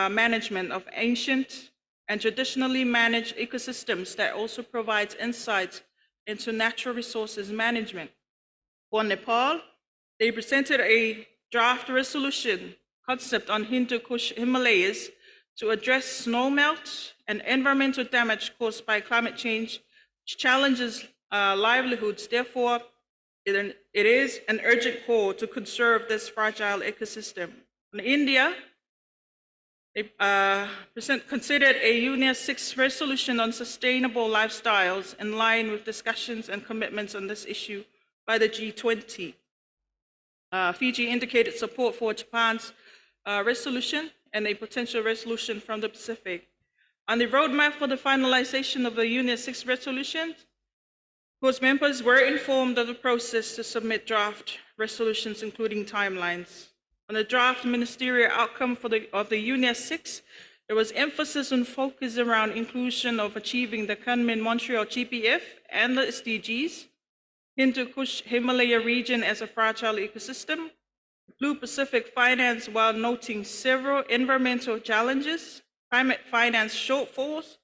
Q: management of ancient and traditionally managed ecosystems that also provides insights into natural resources management. For Nepal, they presented a draft resolution concept on Hindu Kush Himalayas to address snowmelt and environmental damage caused by climate change, which challenges livelihoods. Therefore, it is an urgent call to conserve this fragile ecosystem. In India, considered a UNEA 6 resolution on sustainable lifestyles in line with discussions and commitments on this issue by the G20. Fiji indicated support for Japan's resolution and a potential resolution from the Pacific. On the roadmap for the finalization of the UNEA 6 resolution, whose members were informed of the process to submit draft resolutions, including timelines. On the draft ministerial outcome of the UNEA 6, there was emphasis on focus around inclusion of achieving the Kunming-Montreal GPF and the SDGs, Hindu Kush Himalaya region as a fragile ecosystem, Blue Pacific finance while noting several environmental challenges, climate finance shortfalls,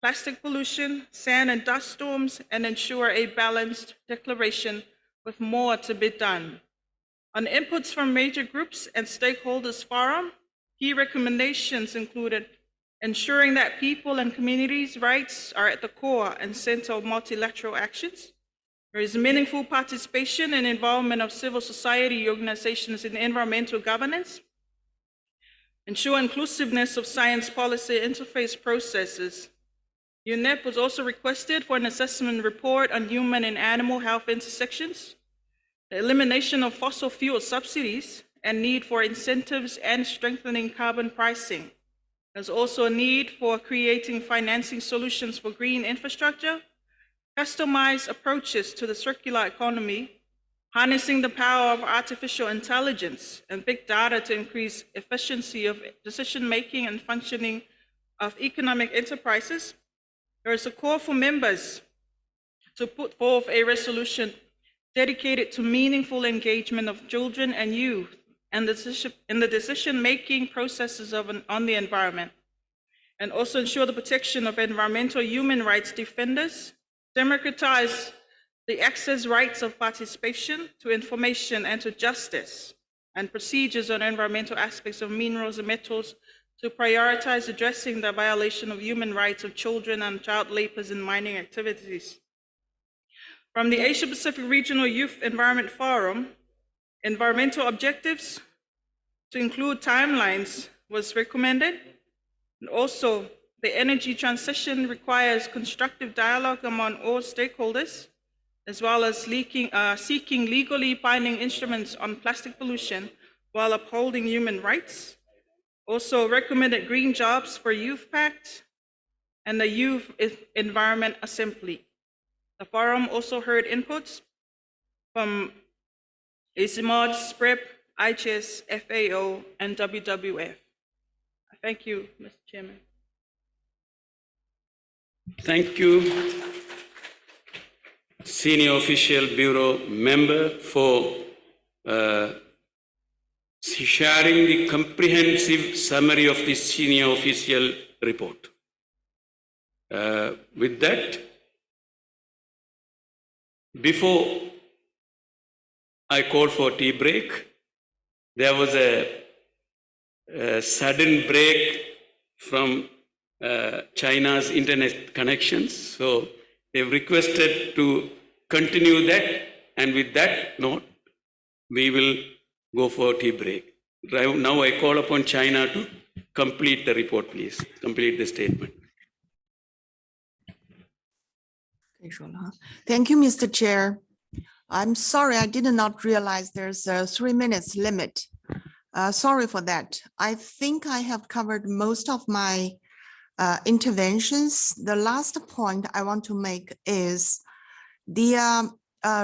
Q: plastic pollution, sand and dust storms, and ensure a balanced declaration with more to be done. On inputs from major groups and stakeholders forum, key recommendations included ensuring that people and communities' rights are at the core and center of multilateral actions. There is meaningful participation and involvement of civil society organizations in environmental governance. Ensure inclusiveness of science policy interface processes. UNEP was also requested for an assessment report on human and animal health intersections, the elimination of fossil fuel subsidies, and need for incentives and strengthening carbon pricing. There's also a need for creating financing solutions for green infrastructure, customized approaches to the circular economy, harnessing the power of artificial intelligence and big data to increase efficiency of decision-making and functioning of economic enterprises. There is a call for members to put forth a resolution dedicated to meaningful engagement of children and youth and in the decision-making processes on the environment, and also ensure the protection of environmental human rights defenders, democratize the access rights of participation to information and to justice, and procedures on environmental aspects of minerals and metals to prioritize addressing the violation of human rights of children and child laborers in mining activities. From the Asia Pacific Regional Youth Environment Forum, environmental objectives to include timelines was recommended. And also, the energy transition requires constructive dialogue among all stakeholders, as well as seeking legally binding instruments on plastic pollution while upholding human rights. Also recommended green jobs for Youth Pact and the Youth Environment Assembly. The forum also heard inputs from ASIMOD, SPREP, IHS, FAO, and WWF. Thank you, Mr. Chairman.
I: Thank you, Senior Official Bureau Member, for sharing the comprehensive summary of the Senior Official Report. With that, before I called for tea break, there was a sudden break from China's internet connections. So they've requested to continue that. And with that note, we will go for tea break. Now I call upon China to complete the report, please. Complete the statement.
R: Thank you, Mr. Chair. I'm sorry, I did not realize there's a 3 minutes limit. Sorry for that. I think I have covered most of my interventions. The last point I want to make is the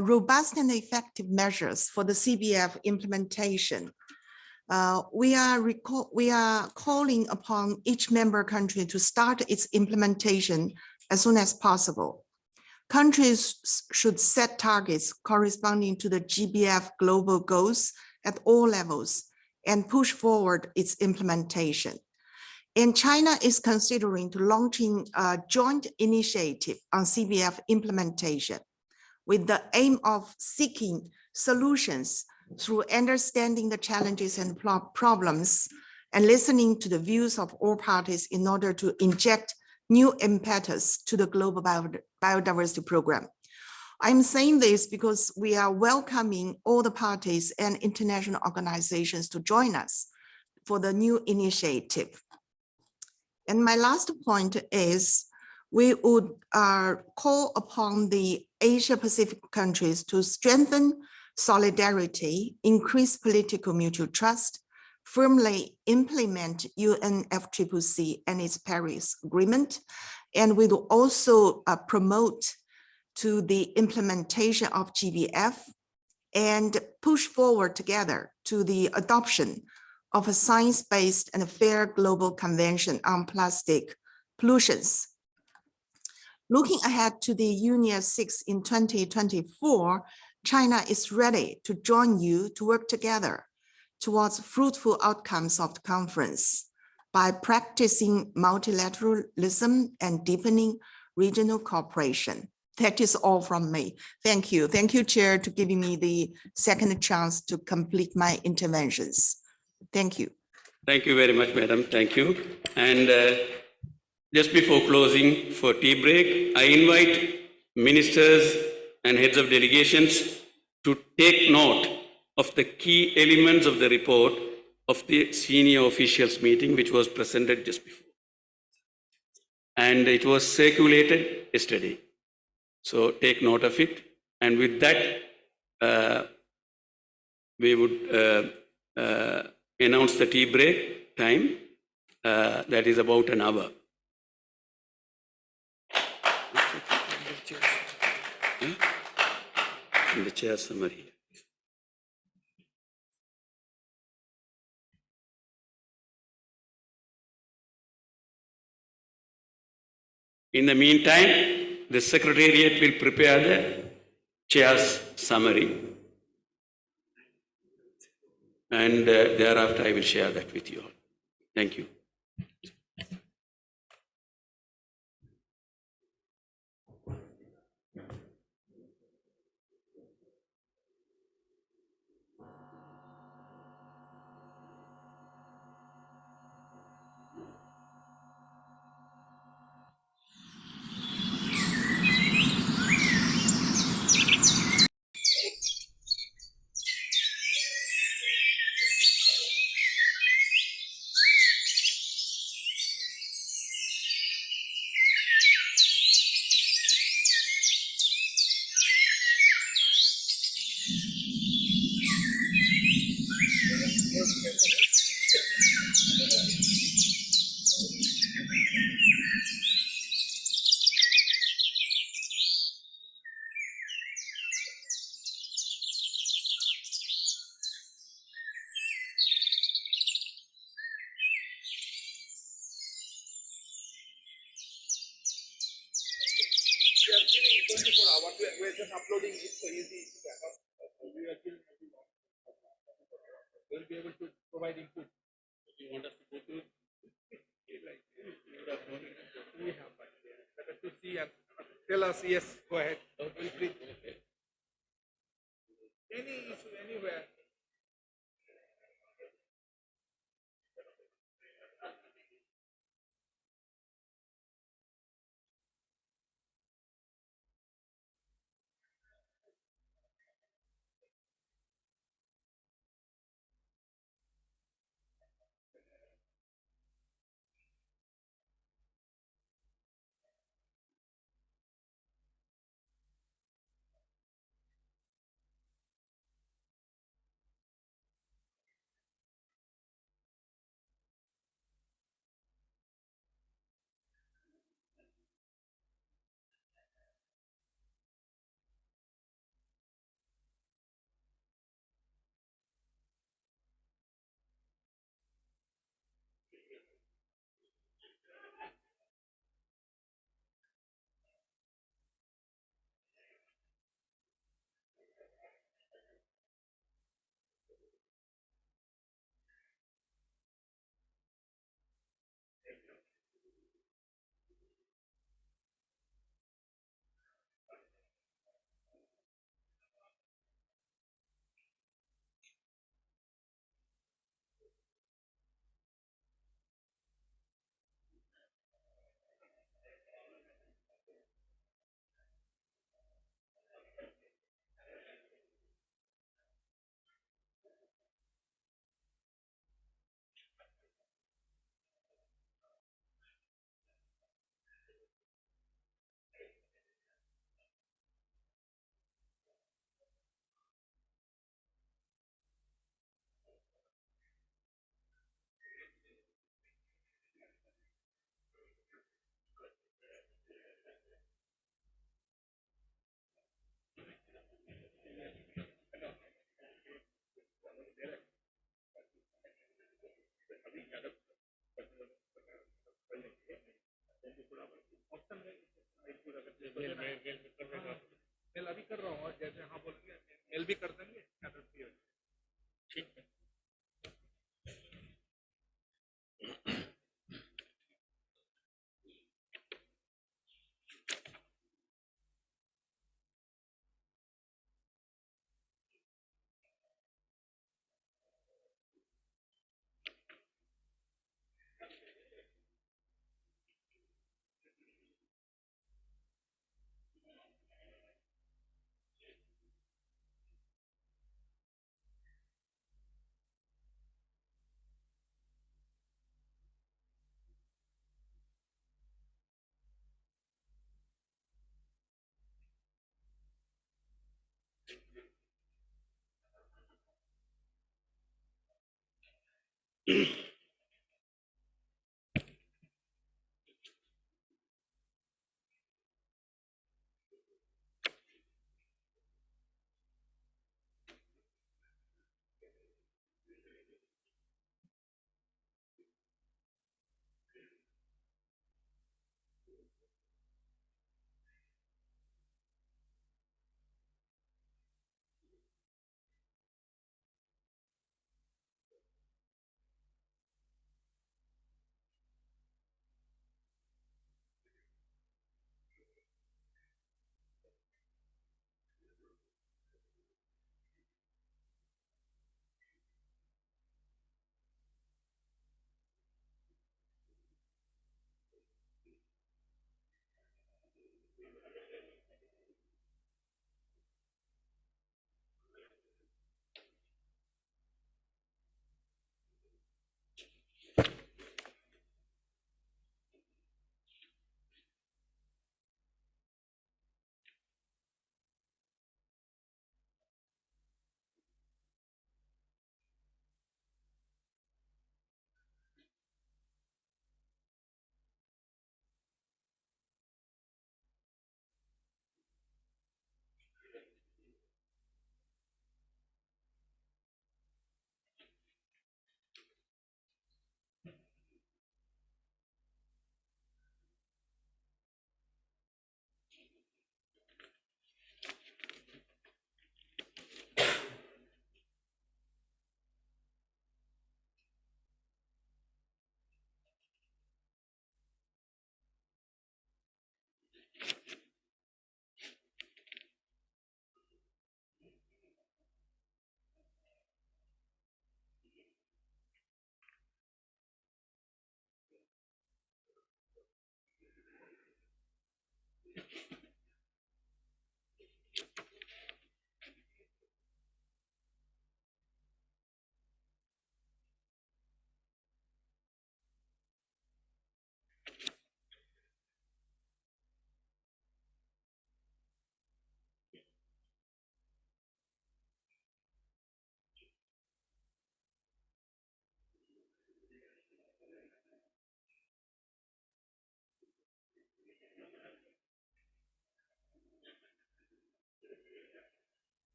R: robust and effective measures for the CBF implementation. We are calling upon each member country to start its implementation as soon as possible. Countries should set targets corresponding to the GBF global goals at all levels and push forward its implementation. And China is considering to launching a joint initiative on CBF implementation with the aim of seeking solutions through understanding the challenges and problems and listening to the views of all parties in order to inject new impetus to the global biodiversity program. I'm saying this because we are welcoming all the parties and international organizations to join us for the new initiative. And my last point is we would call upon the Asia Pacific countries to strengthen solidarity, increase political mutual trust, firmly implement UNFCCC and its Paris Agreement, and we will also promote to the implementation of GBF and push forward together to the adoption of a science-based and fair global convention on plastic pollutions. Looking ahead to the UNEA 6 in 2024, China is ready to join you to work together towards fruitful outcomes of the conference by practicing multilateralism and deepening regional cooperation. That is all from me. Thank you. Thank you, Chair, to giving me the second chance to complete my interventions. Thank you.
I: Thank you very much, Madam. Thank you. And just before closing for tea break, I invite ministers and heads of delegations to take note of the key elements of the report of the senior officials meeting, which was presented just before. And it was circulated yesterday. So take note of it. And with that, we would announce the tea break time. That is about an hour. In the chair summary. In the meantime, the secretariat will prepare the chair's summary. And thereafter, I will share that with you all. Thank you.
F: We're just uploading it so easy. We'll be able to provide input. You want us to go to we have better to see and tell us, yes, go ahead. Any issue anywhere.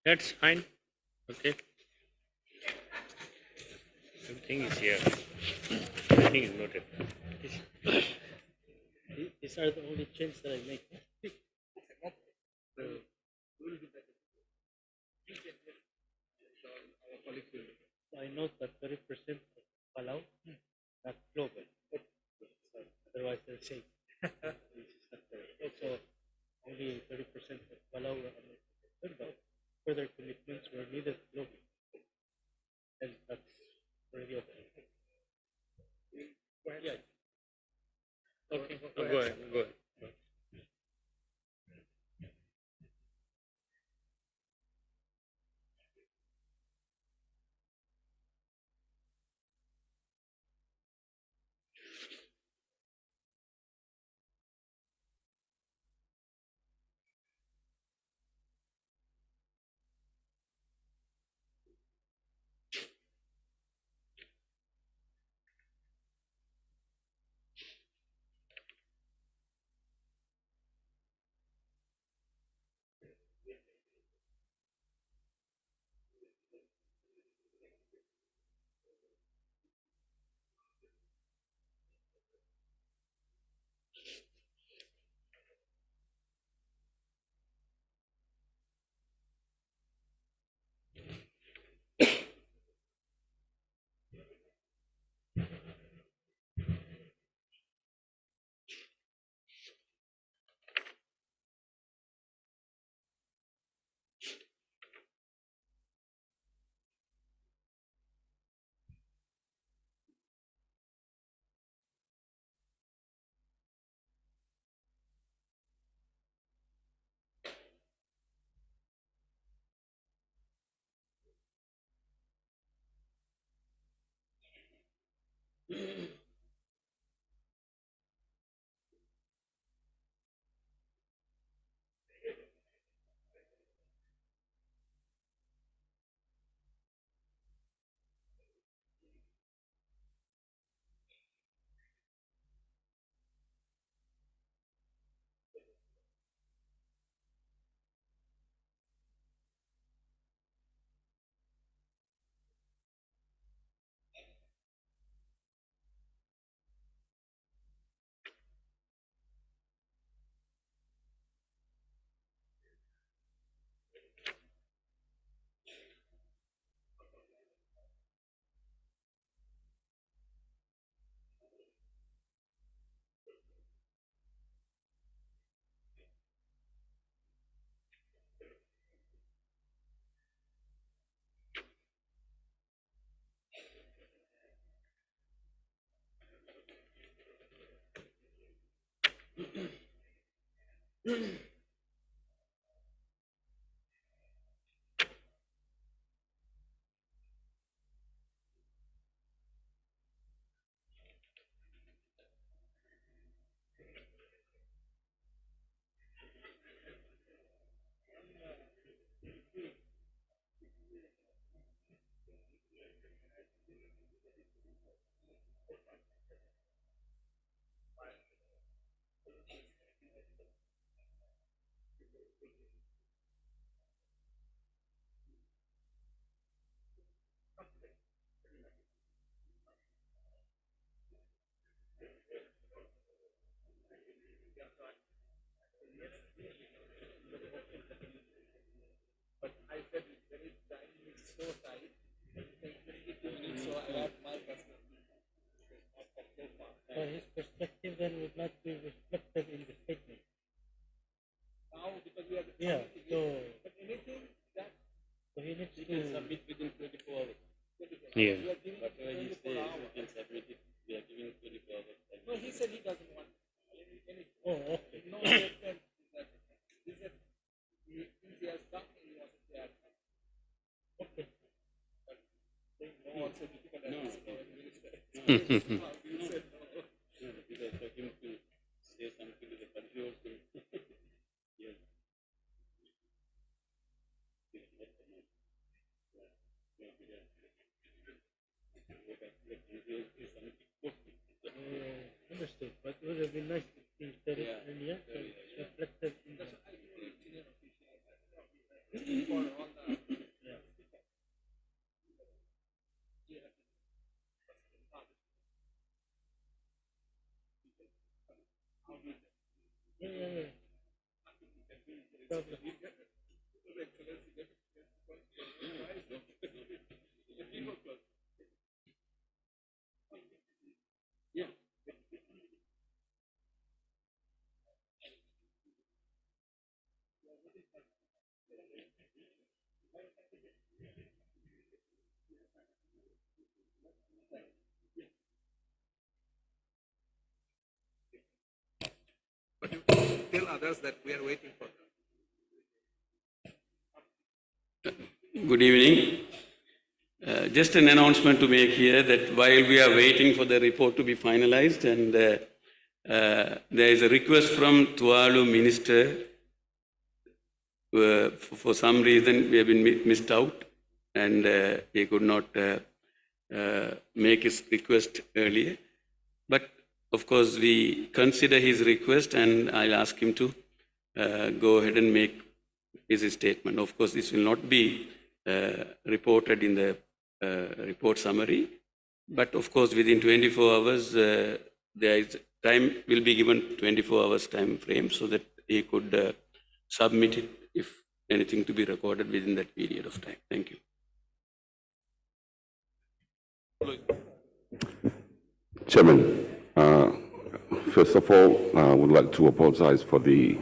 E: That's fine. Okay. Everything is here. Everything is noted. These are the only changes that I make. So I know that 30% of Palau, not global. Otherwise, they'll say this is not correct. Also, only 30% of Palau were concerned, but further commitments were needed globally. And that's already okay. Yeah. Okay, go ahead. Go ahead. So his perspective then would not be reflected in the statement. Yeah, so he needs to submit within 24 hours.
D: Yeah.
E: But when he says we can submit it, we are giving 24 hours. No, he said he doesn't want any. Oh, okay. No, he said he has done, he wants to add. Okay. But no one said difficult as minister. He said no. Because for him to say something to the country also. Yes. Understood, but it would have been nice if he said it earlier, so it's reflected in the.
F: But you tell others that we are waiting for them.
D: Good evening. Just an announcement to make here that while we are waiting for the report to be finalized, and there is a request from Tuvalu Minister. For some reason, we have been missed out, and he could not make his request earlier. But of course, we consider his request, and I'll ask him to go ahead and make his statement. Of course, this will not be reported in the report summary, but of course, within 24 hours, there is time will be given 24 hours time frame so that he could submit it if anything to be recorded within that period of time. Thank you.
J: Chairman, first of all, I would like to apologize for the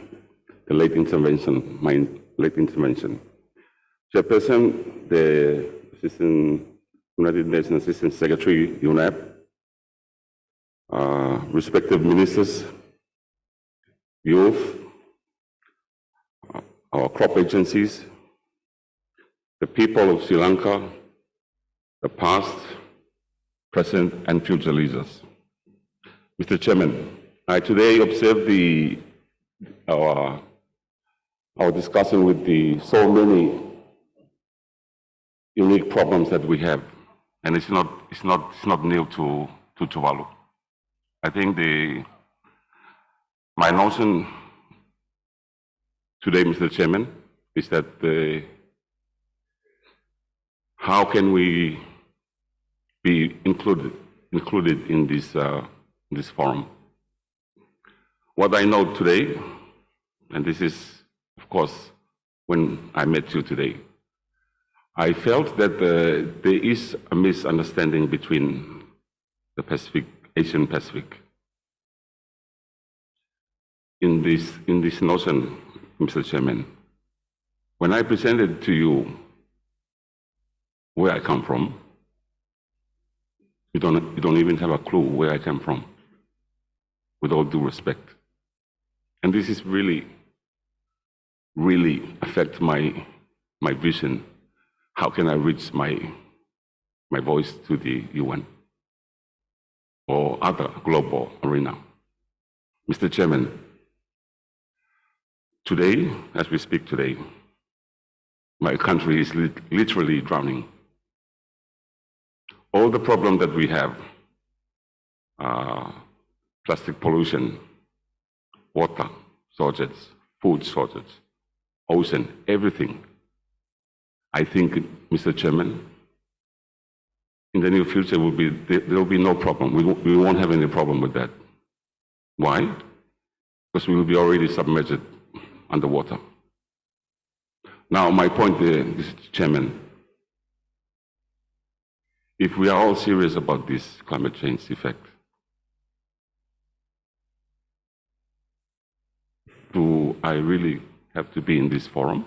J: late intervention, my late intervention. Chairperson, the United Nations Assistant Secretary, UNEP, respective ministers, youth, our crop agencies, the people of Sri Lanka, the past, present, and future leaders. Mr. Chairman, I today observed our discussion with so many unique problems that we have, and it's not new to Tuvalu. I think my notion today, Mr. Chairman, is that how can we be included in this forum? What I know today, and this is, of course, when I met you today, I felt that there is a misunderstanding between the Pacific, Asian Pacific. In this notion, Mr. Chairman, when I presented to you where I come from, you don't even have a clue where I come from, with all due respect. And this is really affect my vision. How can I reach my voice to the UN or other global arena? Mr. Chairman, today, as we speak today, my country is literally drowning. All the problems that we have, plastic pollution, water shortage, food shortage, ocean, everything. I think, Mr. Chairman, in the near future there will be no problem. We won't have any problem with that. Why? Because we will be already submerged underwater. Now, my point there, Mr. Chairman, if we are all serious about this climate change effect, do I really have to be in this forum?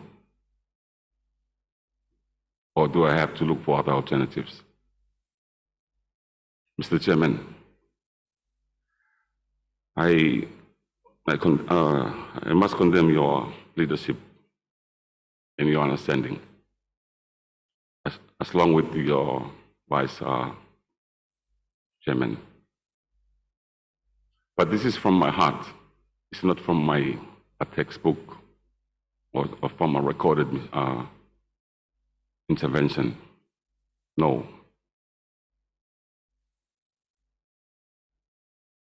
J: Or do I have to look for other alternatives? Mr. Chairman, I must condemn your leadership and your understanding, along with your Vice Chairman. But this is from my heart. It's not from a textbook or from a recorded intervention. No.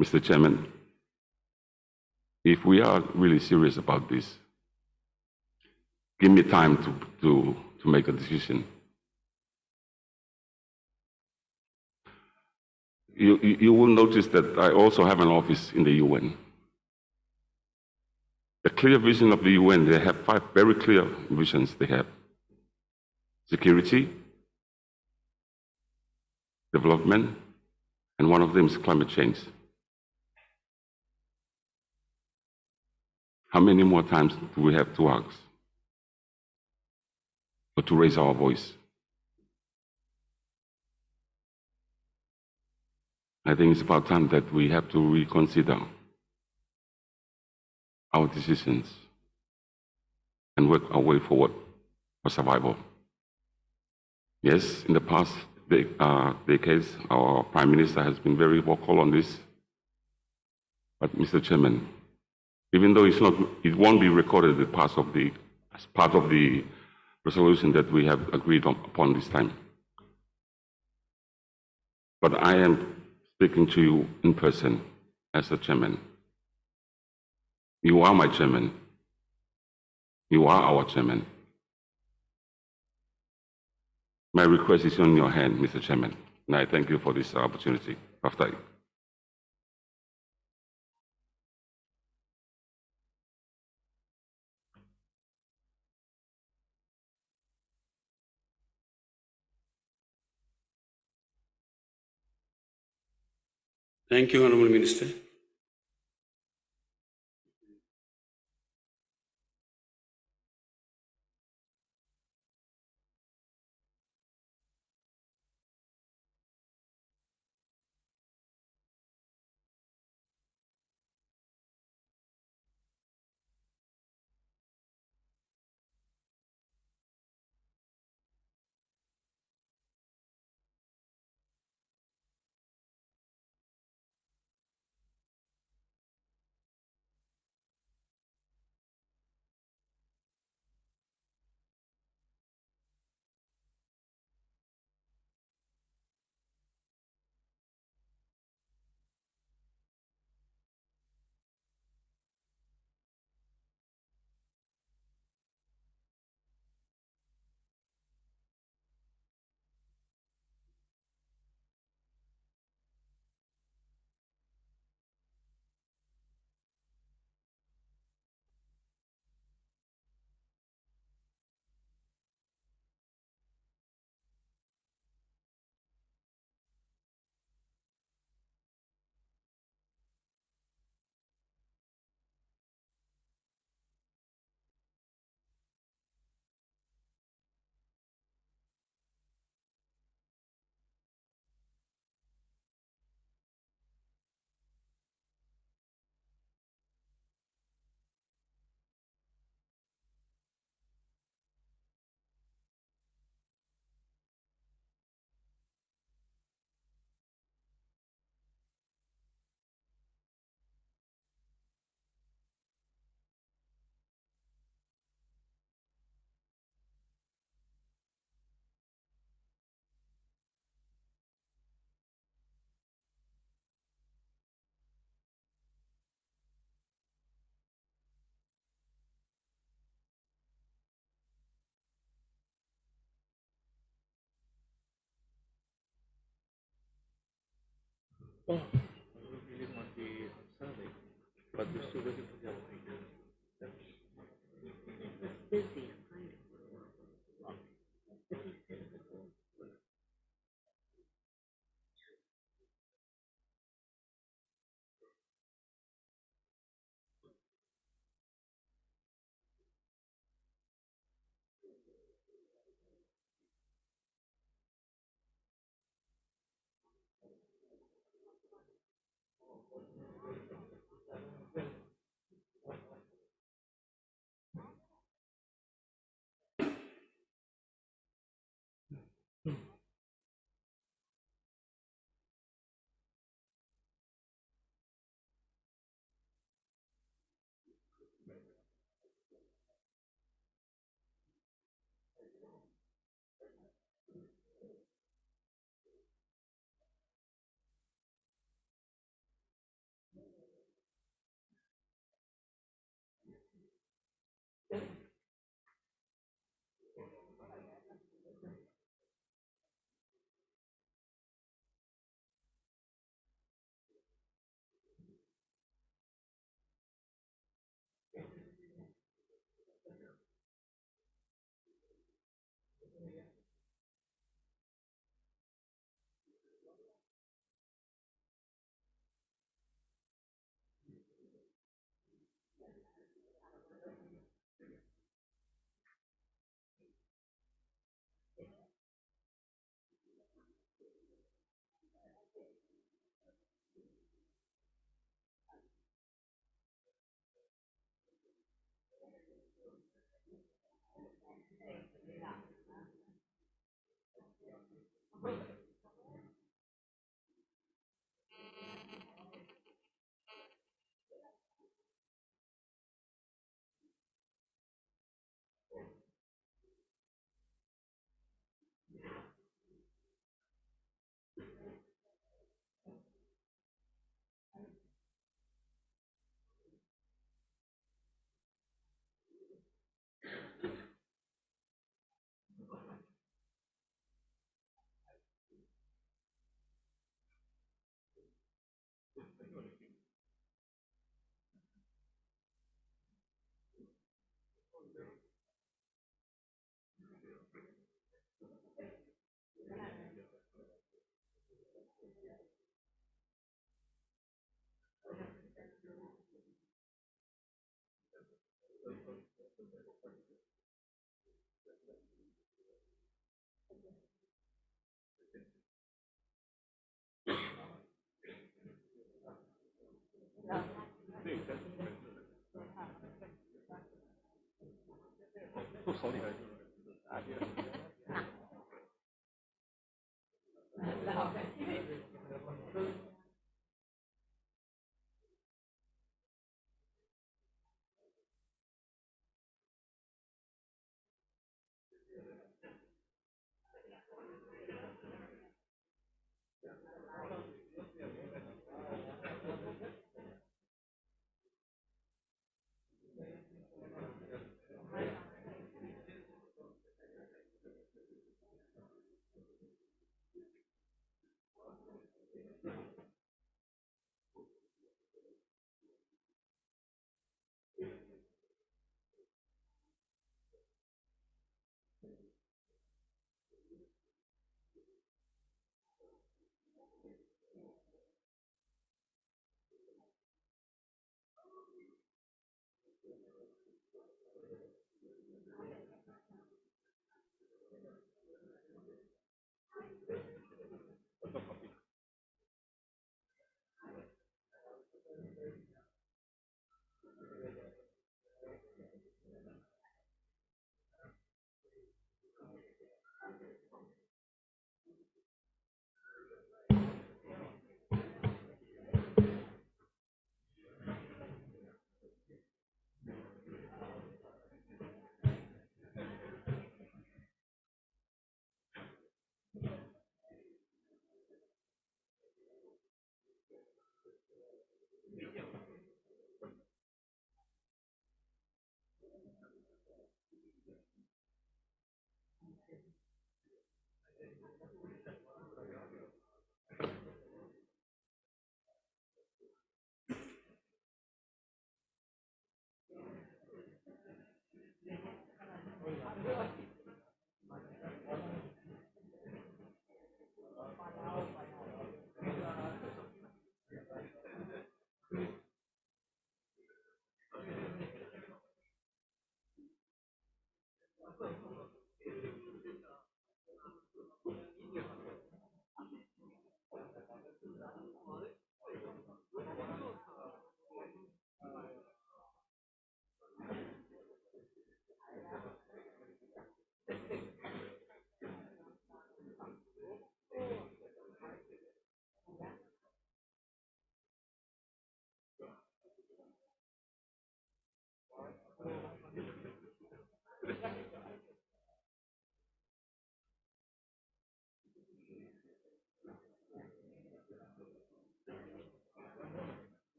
J: Mr. Chairman, if we are really serious about this, give me time to make a decision. You will notice that I also have an office in the UN. The clear vision of the UN, they have 5 very clear visions they have. Security, development, and one of them is climate change. How many more times do we have to ask or to raise our voice? I think it's about time that we have to reconsider our decisions and work our way forward for survival. Yes, in the past decades, our Prime Minister has been very vocal on this. But, Mr. Chairman, even though it won't be recorded as part of the resolution that we have agreed upon this time. But I am speaking to you in person as a chairman. You are my chairman. You are our chairman. My request is on your hand, Mr. Chairman, and I thank you for this opportunity. After
D: Thank you, Honorable Minister.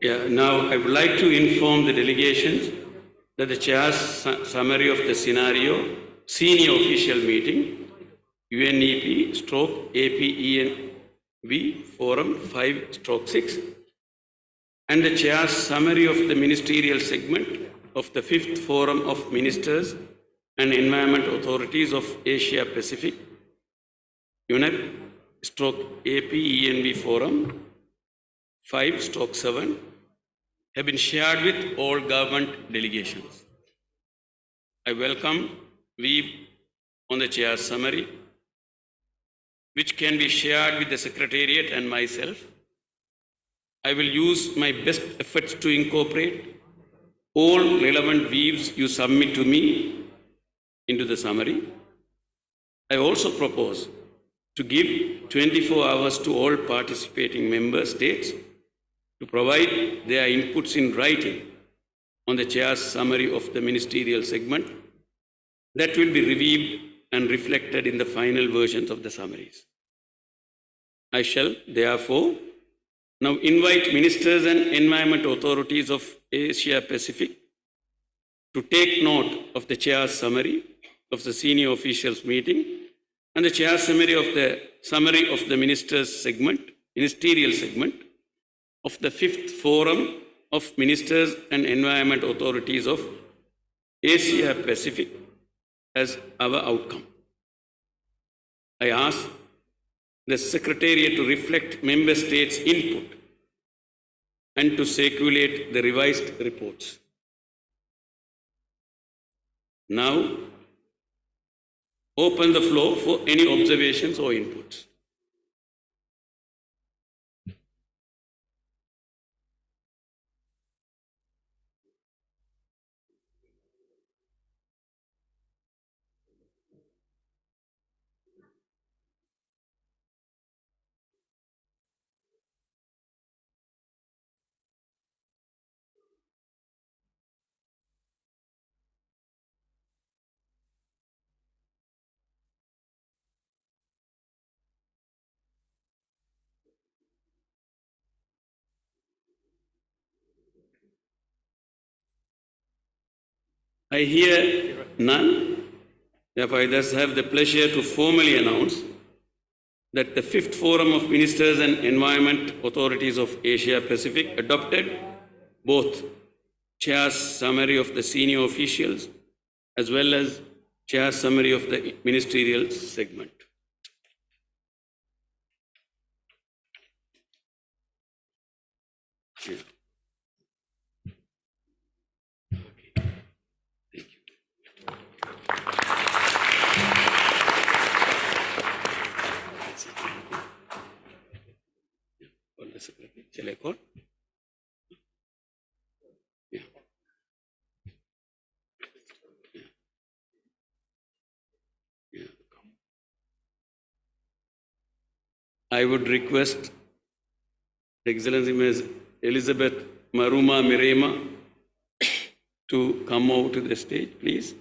D: Yeah, now I would like to inform the delegations that the chair's summary of the senior official meeting, UNEP stroke APENV Forum 5/6, and the chair's summary of the ministerial segment of the 5th Forum of Ministers and Environment Authorities of Asia Pacific, UNEP stroke APENV Forum 5/7, have been shared with all government delegations. I welcome view on the chair's summary, which can be shared with the secretariat and myself. I will use my best efforts to incorporate all relevant views you submit to me into the summary. I also propose to give 24 hours to all participating member states to provide their inputs in writing on the chair's summary of the ministerial segment that will be reviewed and reflected in the final versions of the summaries. I shall therefore now invite ministers and environment authorities of Asia Pacific to take note of the chair's summary of the senior officials meeting and the chair's summary of the ministerial segment of the 5th Forum of Ministers and Environment Authorities of Asia Pacific as our outcome. I ask the Secretariat to reflect Member States' input and to circulate the revised reports. Now, open the floor for any observations or inputs. I hear none. Therefore, I thus have the pleasure to formally announce that the 5th Forum of Ministers and Environment Authorities of Asia Pacific adopted both Chair's summary of the senior officials as well as Chair's summary of the ministerial segment. Yeah. Shall I call? Yeah. Yeah. I would request Excellency Ms. Elizabeth Maruma Mirema to come over to the stage, please.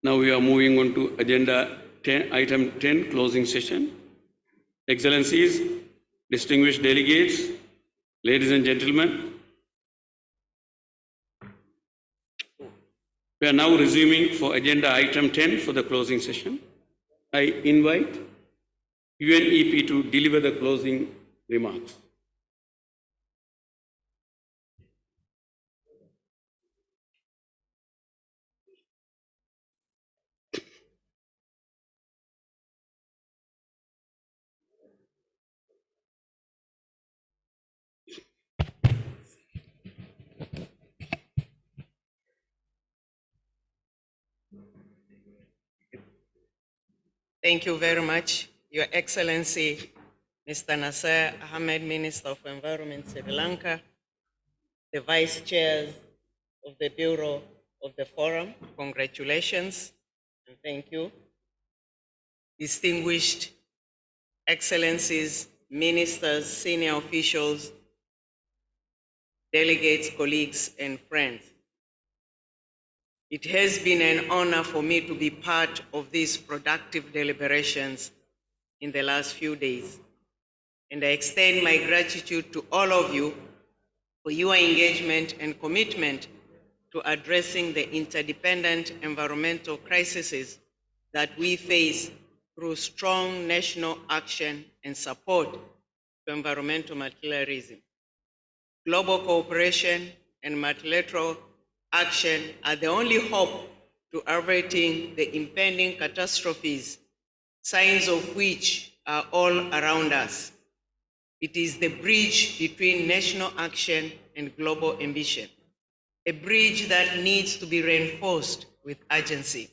D: Now we are moving on to agenda 10, item 10, closing session. Excellencies, distinguished delegates, ladies and gentlemen, we are now resuming for agenda item 10 for the closing session. I invite UNEP to deliver the closing remarks.
G: Thank you very much, Your Excellency, Mr. Nasser Ahmed, Minister of Environment, Sri Lanka, the Vice Chairs of the Bureau of the Forum, congratulations and thank you. Distinguished Excellencies, Ministers, senior officials, delegates, colleagues, and friends. It has been an honor for me to be part of these productive deliberations in the last few days, and I extend my gratitude to all of you for your engagement and commitment to addressing the interdependent environmental crises that we face through strong national action and support to environmental multilateralism. Global cooperation and multilateral action are the only hope to averting the impending catastrophes, signs of which are all around us. It is the bridge between national action and global ambition, a bridge that needs to be reinforced with urgency.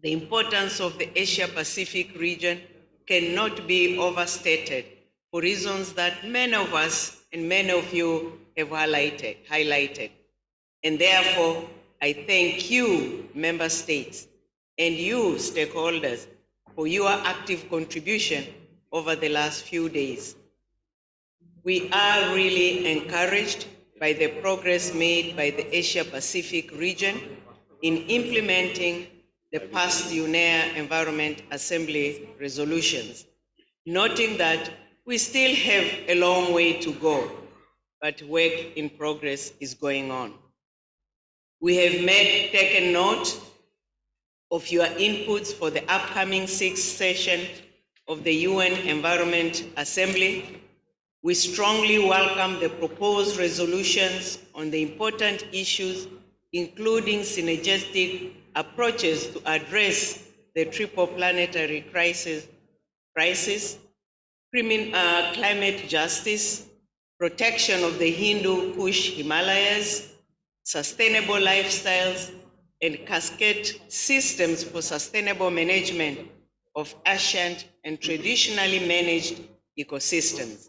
G: The importance of the Asia-Pacific region cannot be overstated for reasons that many of us and many of you have highlighted. And therefore, I thank you, member states, and you, stakeholders, for your active contribution over the last few days. We are really encouraged by the progress made by the Asia-Pacific region in implementing the past UNEA Environment Assembly resolutions, noting that we still have a long way to go, but work in progress is going on. We have taken note of your inputs for the upcoming 6th session of the UN Environment Assembly. We strongly welcome the proposed resolutions on the important issues, including synergistic approaches to address the triple planetary crisis, climate justice, protection of the Hindu Kush Himalayas, sustainable lifestyles, and cascade systems for sustainable management of ancient and traditionally managed ecosystems.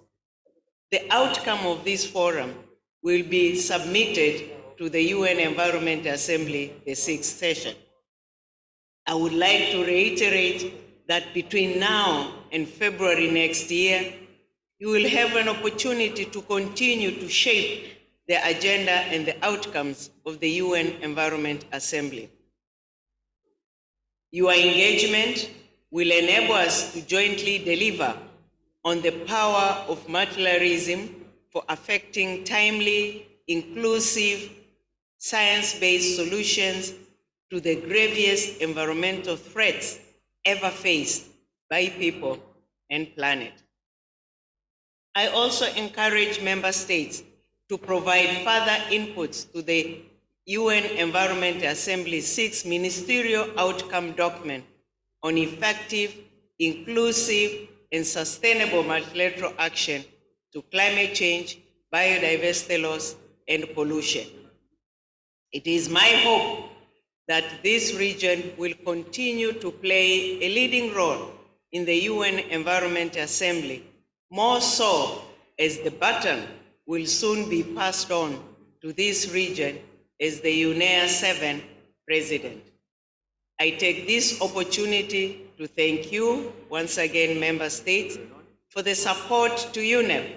G: The outcome of this forum will be submitted to the UN Environment Assembly, the 6th session. I would like to reiterate that between now and February next year, you will have an opportunity to continue to shape the agenda and the outcomes of the UN Environment Assembly. Your engagement will enable us to jointly deliver on the power of multilateralism for affecting timely, inclusive, science-based solutions to the gravest environmental threats ever faced by people and planet. I also encourage member states to provide further inputs to the UN Environment Assembly's 6th Ministerial Outcome Document on effective, inclusive, and sustainable multilateral action to climate change, biodiversity loss, and pollution. It is my hope that this region will continue to play a leading role in the UN Environment Assembly, more so as the baton will soon be passed on to this region as the UNEA 7 president. I take this opportunity to thank you once again, member states, for the support to UNEP,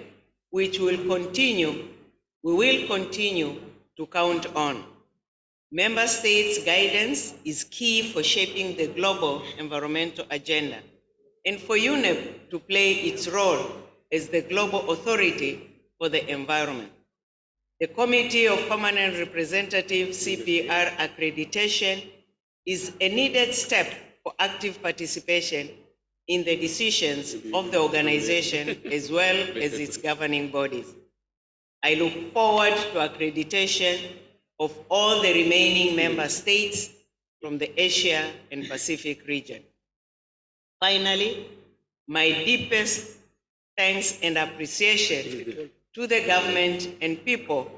G: which we will continue to count on. Member states' guidance is key for shaping the global environmental agenda and for UNEP to play its role as the global authority for the environment. The Committee of Permanent Representatives CPR accreditation is a needed step for active participation in the decisions of the organization as well as its governing bodies. I look forward to accreditation of all the remaining member states from the Asia and Pacific region. Finally, my deepest thanks and appreciation to the government and people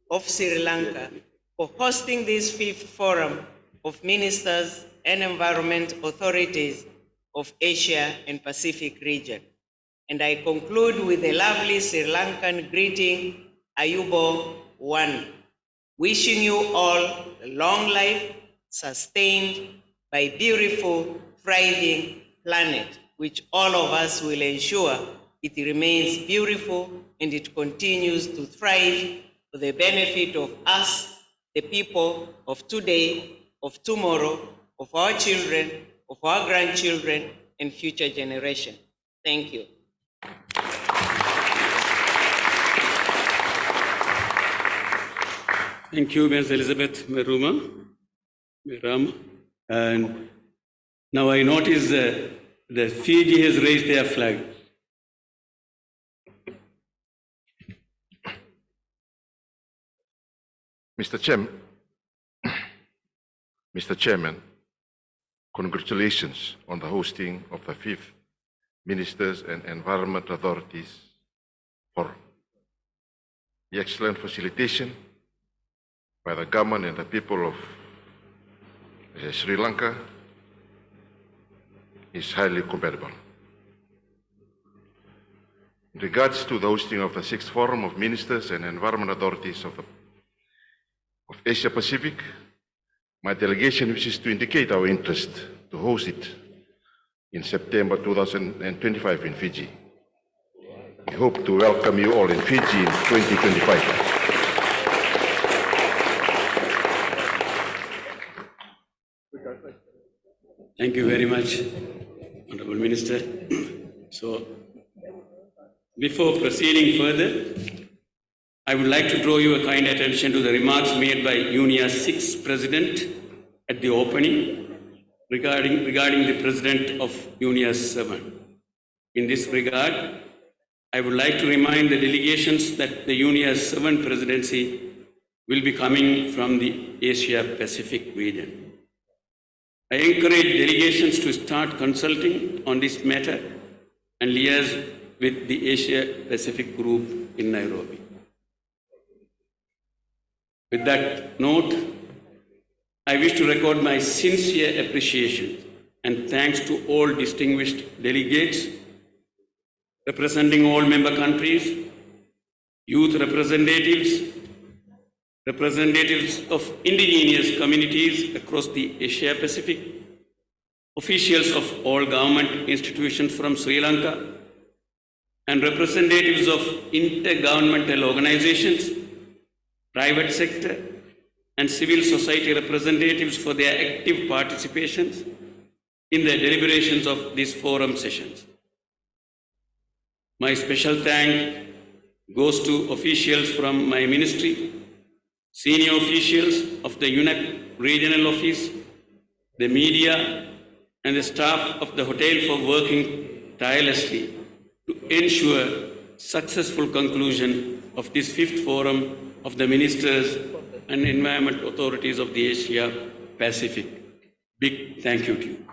G: of Sri Lanka for hosting this 5th Forum of Ministers and Environment Authorities of Asia and Pacific region. And I conclude with a lovely Sri Lankan greeting, Ayubo One, wishing you all a long life sustained by beautiful, thriving planet, which all of us will ensure it remains beautiful and it continues to thrive for the benefit of us, the people of today, of tomorrow, of our children, of our grandchildren, and future generations. Thank you.
D: Thank you, Ms. Elizabeth Meram. And now I notice that Fiji has raised their flag.
A: Mr. Chairman, congratulations on the hosting of the 5th Ministers and Environment Authorities Forum. The excellent facilitation by the government and the people of Sri Lanka is highly commendable. In regards to the hosting of the 6th Forum of Ministers and Environment Authorities of Asia Pacific, my delegation wishes to indicate our interest to host it in September 2025 in Fiji. We hope to welcome you all in Fiji in 2025.
D: Thank you very much, Honorable Minister. So, before proceeding further, I would like to draw your kind attention to the remarks made by UNIA's 6th President at the opening regarding the President of UNIA's 7. In this regard, I would like to remind the delegations that the UNIA's 7th Presidency will be coming from the Asia Pacific region. I encourage delegations to start consulting on this matter and liaise with the Asia Pacific group in Nairobi. With that note, I wish to record my sincere appreciation and thanks to all distinguished delegates representing all member countries, youth representatives, representatives of indigenous communities across the Asia Pacific, officials of all government institutions from Sri Lanka, and representatives of intergovernmental organizations, private sector, and civil society representatives for their active participation in the deliberations of these forum sessions. My special thanks goes to officials from my ministry, senior officials of the UNEP regional office, the media, and the staff of the hotel for working tirelessly to ensure successful conclusion of this 5th forum of the Ministers and Environment Authorities of the Asia Pacific. Big thank you to you.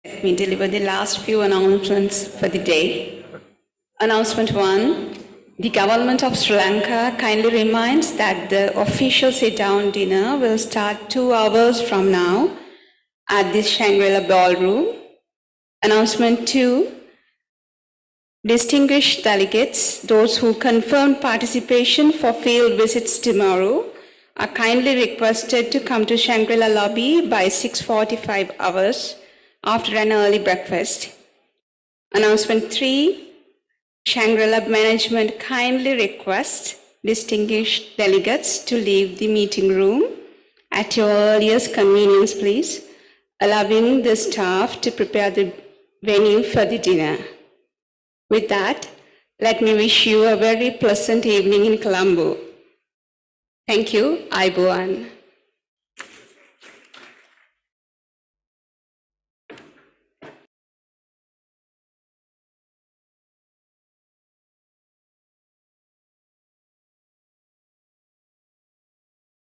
H: Let me deliver the last few announcements for the day. Announcement 1, the government of Sri Lanka kindly reminds that the official sit-down dinner will start 2 hours from now at the Shangri-La Ballroom Announcement 2. Distinguished delegates, those who confirmed participation for field visits tomorrow are kindly requested to come to Shangri-La lobby by 6:45 hours after an early breakfast. Announcement 3. Shangri-La management kindly requests distinguished delegates to leave the meeting room at your earliest convenience, please, allowing the staff to prepare the venue for the dinner. With that, let me wish you a very pleasant evening in Colombo. Thank you. Aibuan.